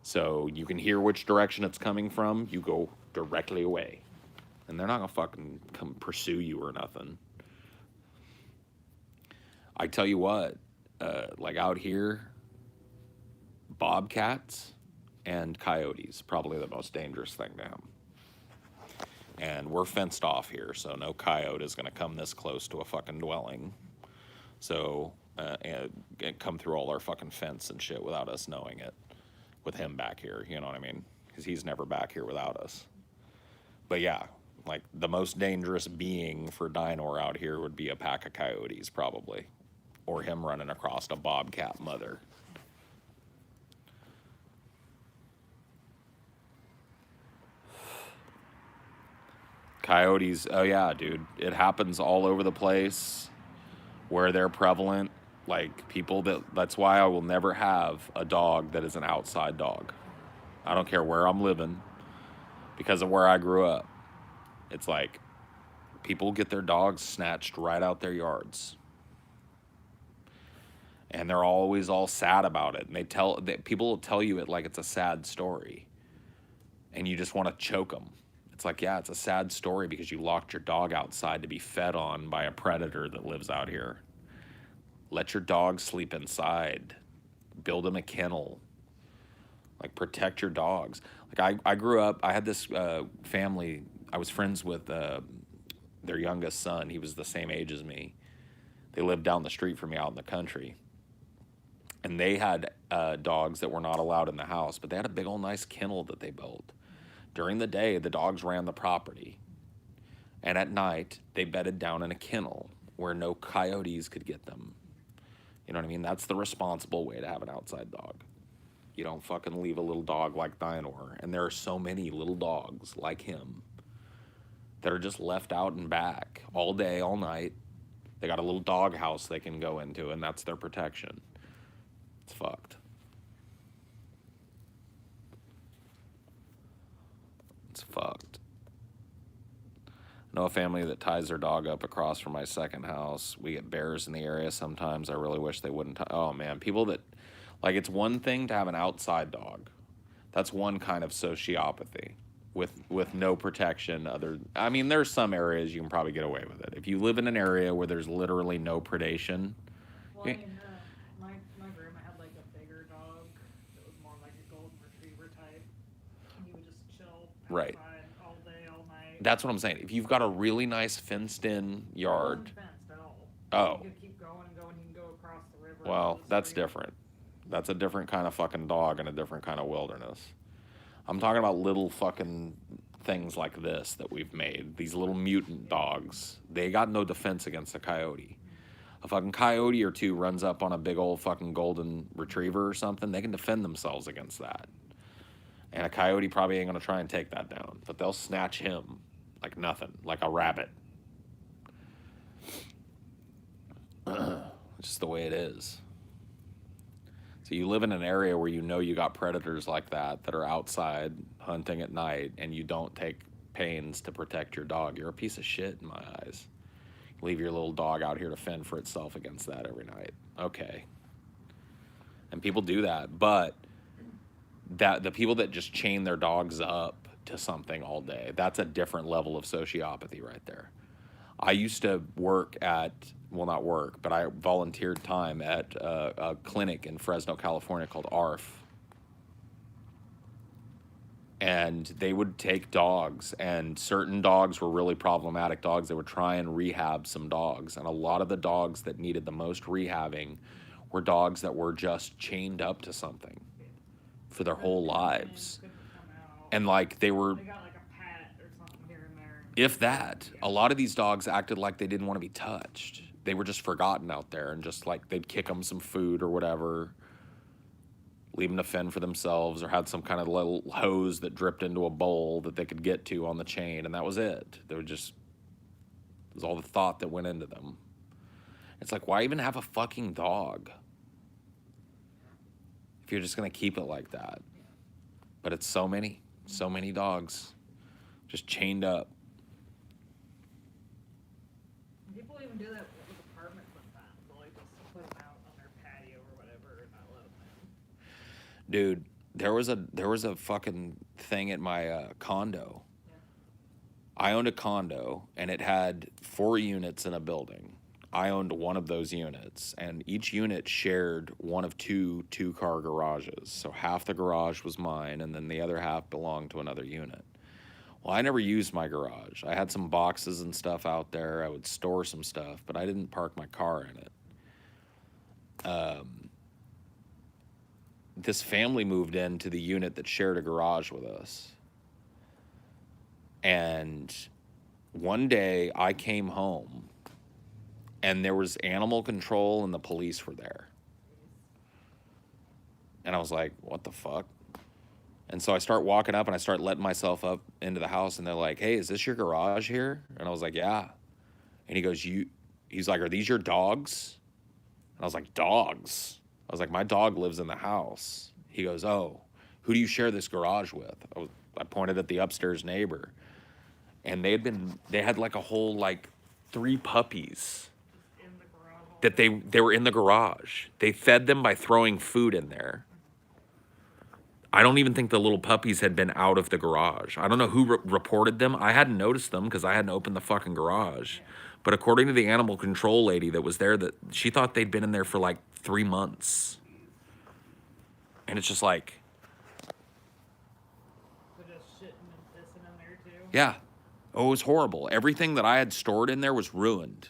Speaker 2: So you can hear which direction it's coming from. You go directly away. And they're not gonna fucking come pursue you or nothing. I tell you what, like out here, bobcats and coyotes, probably the most dangerous thing to him. And we're fenced off here, so no coyote is going to come this close to a fucking dwelling. So, and come through all our fucking fence and shit without us knowing it. With him back here, you know what I mean? Because he's never back here without us. But yeah, like the most dangerous being for Dinor out here would be a pack of coyotes, probably. Or him running across a bobcat mother. Coyotes, oh yeah, dude. It happens all over the place where they're prevalent. Like people that's why I will never have a dog that is an outside dog. I don't care where I'm living because of where I grew up. It's like people get their dogs snatched right out their yards. And they're always all sad about it. And people will tell you it like it's a sad story. And you just want to choke them. It's like, yeah, it's a sad story because you locked your dog outside to be fed on by a predator that lives out here. Let your dog sleep inside. Build him a kennel. Like, protect your dogs. Like, I grew up, I had this family, I was friends with their youngest son. He was the same age as me. They lived down the street from me out in the country. And they had dogs that were not allowed in the house, but they had a big old nice kennel that they built. During the day, the dogs ran the property. And at night, they bedded down in a kennel where no coyotes could get them. You know what I mean? That's the responsible way to have an outside dog. You don't fucking leave a little dog like Dinor. And there are so many little dogs like him that are just left out and back all day, all night. They got a little dog house they can go into, and that's their protection. It's fucked. It's fucked. I know a family that ties their dog up across from my second house. We get bears in the area sometimes. I really wish they wouldn't. Oh, man. People that... Like, it's one thing to have an outside dog. That's one kind of sociopathy with no protection. I mean, there's some areas you can probably get away with it. If you live in an area where there's literally no predation...
Speaker 1: Well, I mean, my grandma had like a bigger dog that was more like a golden retriever type. And he would just chill outside
Speaker 2: Right.
Speaker 1: all day, all night.
Speaker 2: That's what I'm saying. If you've got a really nice fenced-in yard...
Speaker 1: It wasn't fenced at all.
Speaker 2: Oh.
Speaker 1: You could keep going and going. He can go across the river.
Speaker 2: Well,
Speaker 1: the
Speaker 2: that's
Speaker 1: street.
Speaker 2: different. That's a different kind of fucking dog and a different kind of wilderness. I'm talking about little fucking things like this that we've made. These little mutant dogs. They got no defense against a coyote. A fucking coyote or two runs up on a big old fucking golden retriever or something, they can defend themselves against that. And a coyote probably ain't gonna try and take that down. But they'll snatch him like nothing, like a rabbit. It's just the way it is. So you live in an area where you know you got predators like that are outside hunting at night, and you don't take pains to protect your dog. You're a piece of shit in my eyes. Leave your little dog out here to fend for itself against that every night. Okay. And people do that, but the people that just chain their dogs up to something all day, that's a different level of sociopathy right there. I used to work at, well, not work, but I volunteered time at a clinic in Fresno, California called ARF. And they would take dogs, and certain dogs were really problematic dogs. They would try and rehab some dogs. And a lot of the dogs that needed the most rehabbing were dogs that were just chained up to something for their whole lives. And like they were...
Speaker 1: They got like a pat or something here and there.
Speaker 2: If that, a lot of these dogs acted like they didn't want to be touched. They were just forgotten out there, and just like they'd kick them some food or whatever, leave them to fend for themselves, or had some kind of little hose that dripped into a bowl that they could get to on the chain, and that was it. They would just, it was all the thought that went into them. It's like, why even have a fucking dog if you're just going to keep it like that? But it's so many dogs just chained up.
Speaker 1: People even do that with apartments sometimes. They'll like just put them out on their patio or whatever and not let them in.
Speaker 2: Dude, there was a fucking thing at my condo. Yeah. I owned a condo, and it had 4 units in a building. I owned one of those units, and each unit shared one of two-car garages. So half the garage was mine, and then the other half belonged to another unit. Well, I never used my garage. I had some boxes and stuff out there. I would store some stuff, but I didn't park my car in it. This family moved into the unit that shared a garage with us. And one day I came home and there was animal control and the police were there. And I was like, what the fuck? And so I start walking up and I start letting myself up into the house, and they're like, hey, is this your garage here? And I was like, yeah. And he goes, he's like, are these your dogs? And I was like, dogs? I was like, my dog lives in the house. He goes, oh, who do you share this garage with? I pointed at the upstairs neighbor. And they had like a whole, like 3 puppies
Speaker 1: In the garage.
Speaker 2: that they were in the garage. They fed them by throwing food in there. I don't even think the little puppies had been out of the garage. I don't know who reported them. I hadn't noticed them because I hadn't opened the fucking garage. But according to the animal control lady that was there, that she thought they'd been in there for like 3 months. And it's just like,
Speaker 1: They're just shitting and pissing in there too.
Speaker 2: yeah. Oh, it was horrible. Everything that I had stored in there was ruined.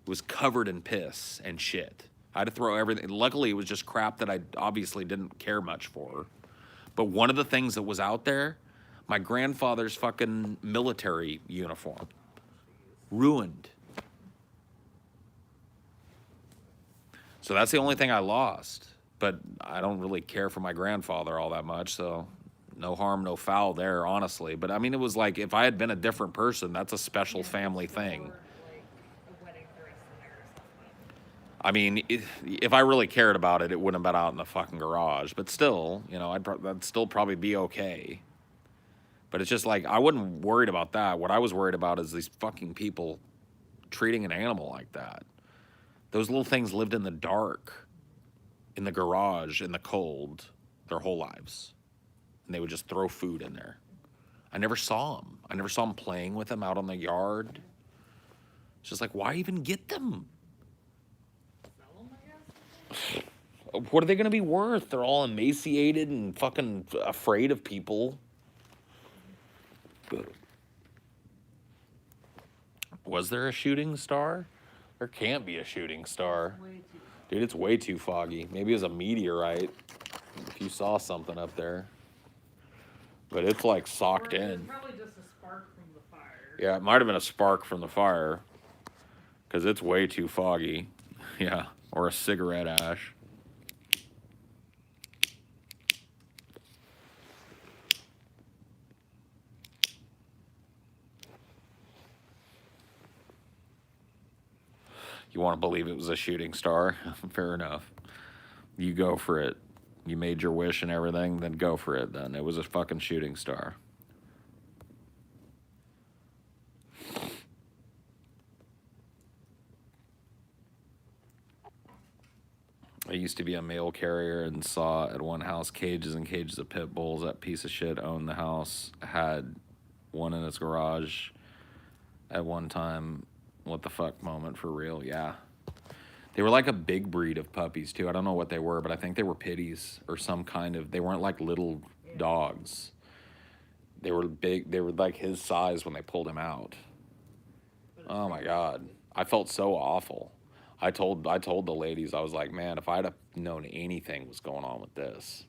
Speaker 2: It was covered in piss and shit. I had to throw everything. Luckily, it was just crap that I obviously didn't care much for. But one of the things that was out there, my grandfather's fucking military uniform. Ruined. So that's the only thing I lost. But I don't really care for my grandfather all that much, so no harm, no foul there, honestly. But I mean, it was like, if I had been a different person, that's a special family thing.
Speaker 1: Or like a wedding dress in there or something.
Speaker 2: I mean, if I really cared about it, it wouldn't have been out in the fucking garage. But still, you know, that'd still probably be okay. But it's just like, I wasn't worried about that. What I was worried about is these fucking people treating an animal like that. Those little things lived in the dark, in the garage, in the cold, their whole lives. And they would just throw food in there. I never saw them. I never saw them playing with them out on the yard. It's just like, why even get them?
Speaker 1: Sell them, I guess?
Speaker 2: What are they going to be worth? They're all emaciated and fucking afraid of people. Was there a shooting star? There can't be a shooting star.
Speaker 1: Way too.
Speaker 2: Dude, it's way too foggy. Maybe it was a meteorite. If you saw something up there. But it's like socked
Speaker 1: Or it was
Speaker 2: in.
Speaker 1: probably just a spark from the fire.
Speaker 2: Yeah, it might have been a spark from the fire. Because it's way too foggy. Yeah, or a cigarette ash. You want to believe it was a shooting star? Fair enough. You go for it. You made your wish and everything, then go for it then. It was a fucking shooting star. I used to be a mail carrier and saw at one house cages and cages of pit bulls. That piece of shit owned the house, had one in its garage at one time. What the fuck moment for real, yeah. They were like a big breed of puppies too. I don't know what they were, but I think they were pitties or some kind of, they weren't like little dogs. They were big, they were like his size when they pulled him out. Oh my God. I felt so awful. I told the ladies, I was like, man, if I'd have known anything was going on with this,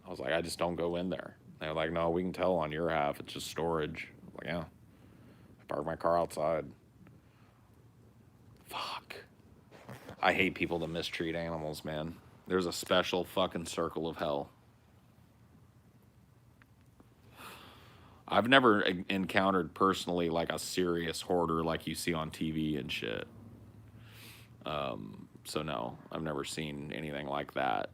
Speaker 2: I was like, I just don't go in there. They were like, no, we can tell on your half. It's just storage. I was like, yeah. I parked my car outside. Fuck. I hate people that mistreat animals, man. There's a special fucking circle of hell. I've never encountered personally like a serious hoarder like you see on TV and shit. So no, I've never seen anything like that.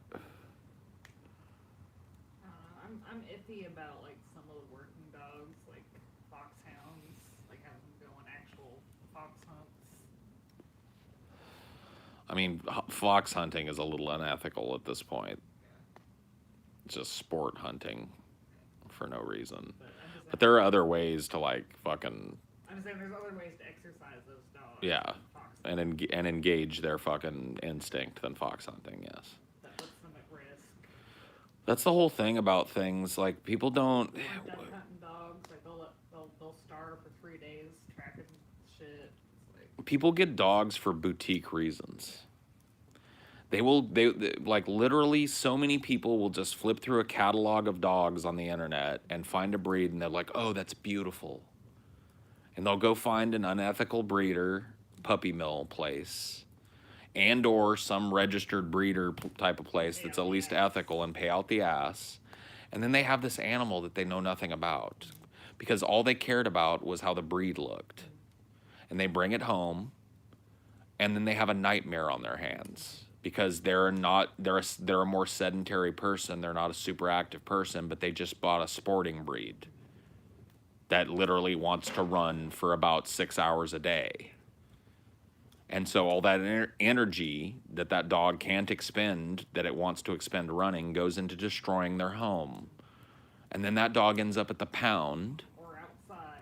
Speaker 1: I'm iffy about like some of the working dogs, like foxhounds, like having them go on actual fox hunts.
Speaker 2: I mean, fox hunting is a little unethical at this point. It's just sport hunting for no reason. But there are other ways to like fucking.
Speaker 1: I'm saying there's other ways to exercise those dogs.
Speaker 2: Yeah.
Speaker 1: Fox
Speaker 2: and engage their fucking instinct than fox hunting. Yes.
Speaker 1: That puts them at risk.
Speaker 2: That's the whole thing about things. Like, people don't.
Speaker 1: Or duck hunting dogs, like they'll starve for 3 days tracking shit. It's like,
Speaker 2: People get dogs for boutique reasons. They like, literally, so many people will just flip through a catalog of dogs on the internet and find a breed, and they're like, oh, that's beautiful. And they'll go find an unethical breeder, puppy mill place, and or some registered breeder type of place that's at least ethical, and pay out the ass. And then they have this animal that they know nothing about, because all they cared about was how the breed looked. And they bring it home, and then they have a nightmare on their hands, because they're a more sedentary person. They're not a super active person, but they just bought a sporting breed that literally wants to run for about 6 hours a day. And so all that energy that dog can't expend, that it wants to expend running, goes into destroying their home. And then that dog ends up at the pound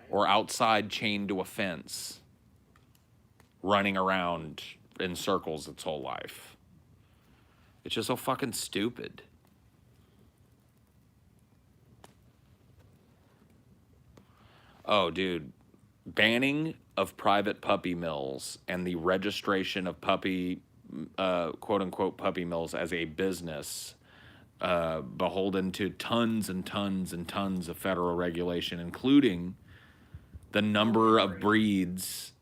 Speaker 2: or outside chained to a fence, running around in circles its whole life. It's just so fucking stupid. Oh, dude. Banning of private puppy mills and the registration of puppy, quote-unquote puppy mills as a business, beholden to tons and tons and tons of federal regulation, including the number of breeds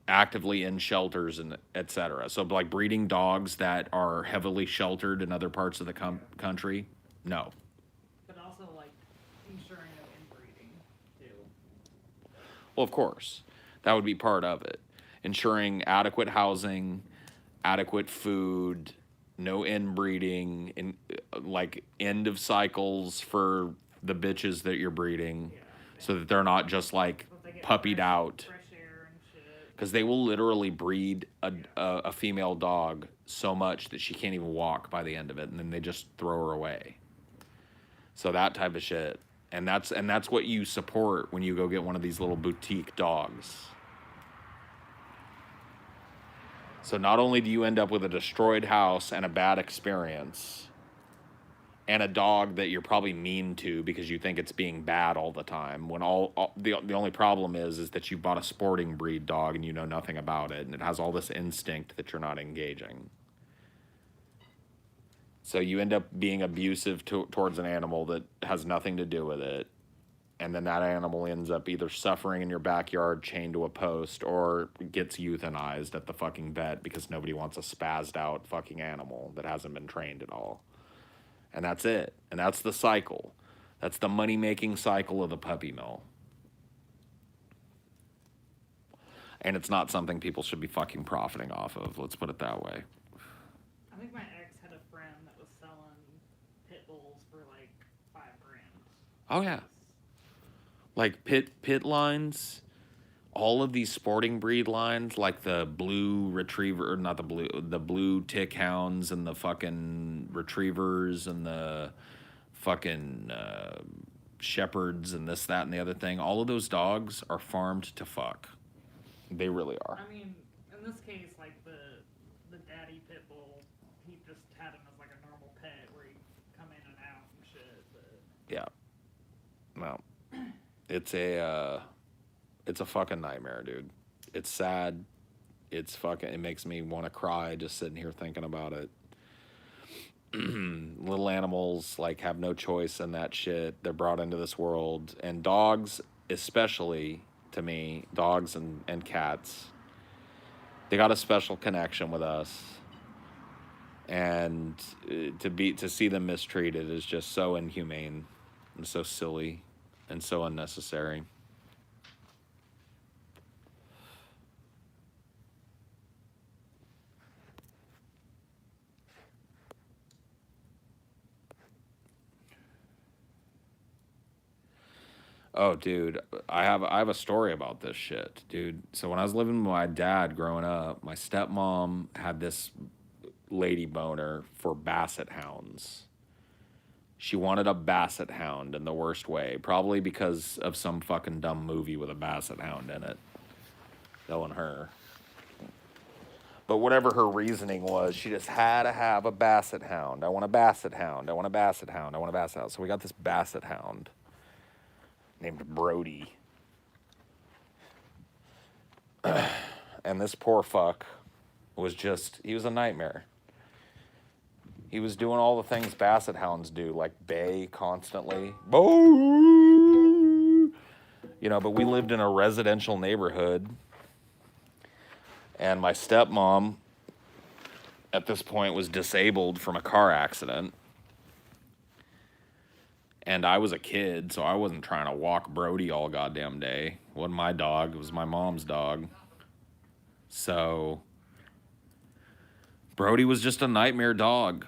Speaker 2: actively in shelters and et cetera. So, like, breeding dogs that are heavily sheltered in other parts of the country, no.
Speaker 1: but also like ensuring no inbreeding too.
Speaker 2: Well, of course, that would be part of it. Ensuring adequate housing, adequate food, no inbreeding, like end of cycles for the bitches that you're breeding, so that they're not just like puppied out.
Speaker 1: Fresh air and shit.
Speaker 2: Because they will literally breed a female dog so much that she can't even walk by the end of it, and then they just throw her away. So that type of shit. And that's what you support when you go get one of these little boutique dogs. So not only do you end up with a destroyed house and a bad experience, and a dog that you're probably mean to because you think it's being bad all the time, when the only problem is that you bought a sporting breed dog and you know nothing about it, and it has all this instinct that you're not engaging. So you end up being abusive towards an animal that has nothing to do with it, and then that animal ends up either suffering in your backyard chained to a post, or gets euthanized at the fucking vet because nobody wants a spazzed out fucking animal that hasn't been trained at all. And that's it. And that's the cycle. That's the money-making cycle of the puppy mill. And it's not something people should be fucking profiting off of. Let's put it that way.
Speaker 1: I think my ex had a friend that was selling pit bulls for like $5,000.
Speaker 2: Oh, yeah. Like pit lines, all of these sporting breed lines, like the blue retriever, or not the blue tick hounds, and the fucking retrievers, and the fucking shepherds, and this, that, and the other thing. All of those dogs are farmed to fuck. They really are.
Speaker 1: I mean, in this case, like the daddy pit bull, he just had him as like a normal pet where he'd come in and out and shit. But
Speaker 2: Yeah. Well, it's a fucking nightmare, dude. It's sad. It makes me want to cry just sitting here thinking about it. Little animals, like, have no choice in that shit. They're brought into this world. And dogs, especially, to me, dogs and cats, they got a special connection with us. And to see them mistreated is just so inhumane and so silly and so unnecessary. Oh, dude, I have a story about this shit, dude. So when I was living with my dad growing up, my stepmom had this lady boner for basset hounds. She wanted a basset hound in the worst way, probably because of some fucking dumb movie with a basset hound in it. Knowing her. But whatever her reasoning was, she just had to have a basset hound. I want a basset hound. I want a basset hound. I want a basset hound. So we got this basset hound named Brody. And this poor fuck was just, he was a nightmare. He was doing all the things basset hounds do, like bay constantly. Boo! You know, but we lived in a residential neighborhood. And my stepmom, at this point, was disabled from a car accident. And I was a kid, so I wasn't trying to walk Brody all goddamn day. It wasn't my dog, it was my mom's dog. So Brody was just a nightmare dog.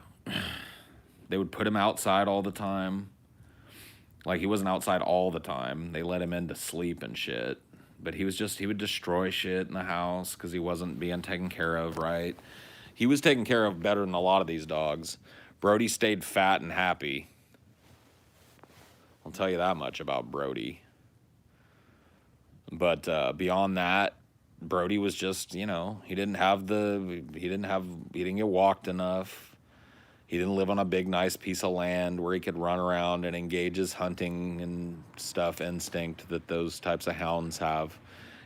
Speaker 2: They would put him outside all the time. Like, he wasn't outside all the time. They let him in to sleep and shit. But he would destroy shit in the house because he wasn't being taken care of right. He was taken care of better than a lot of these dogs. Brody stayed fat and happy. I'll tell you that much about Brody. But beyond that, Brody was just, you know, he didn't get walked enough. He didn't live on a big, nice piece of land where he could run around and engage his hunting and stuff instinct that those types of hounds have.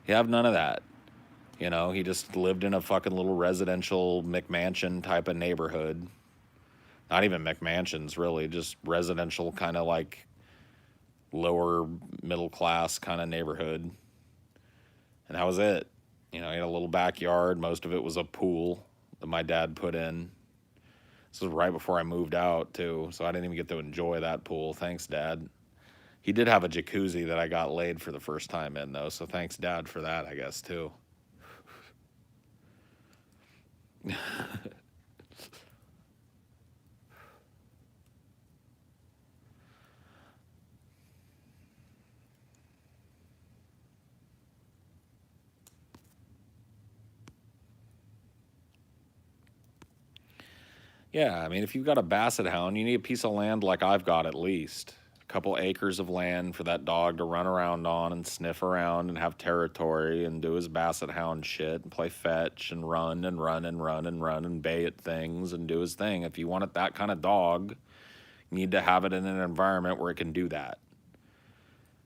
Speaker 2: He have none of that. You know, he just lived in a fucking little residential McMansion type of neighborhood. Not even McMansions, really, just residential kind of like lower middle class kind of neighborhood. And that was it. You know, he had a little backyard. Most of it was a pool that my dad put in. This was right before I moved out, too, so I didn't even get to enjoy that pool. Thanks, Dad. He did have a jacuzzi that I got laid for the first time in, though, so thanks, Dad, for that, I guess, too. Yeah, I mean, if you've got a basset hound, you need a piece of land like I've got at least. A couple acres of land for that dog to run around on and sniff around and have territory and do his basset hound shit and play fetch and run and run and run and run and bay at things and do his thing. If you want it that kind of dog, you need to have it in an environment where it can do that.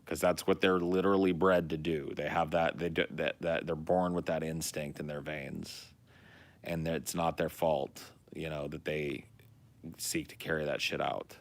Speaker 2: Because that's what they're literally bred to do. They have that, they're born with that instinct in their veins. And it's not their fault, you know, that they seek to carry that shit out.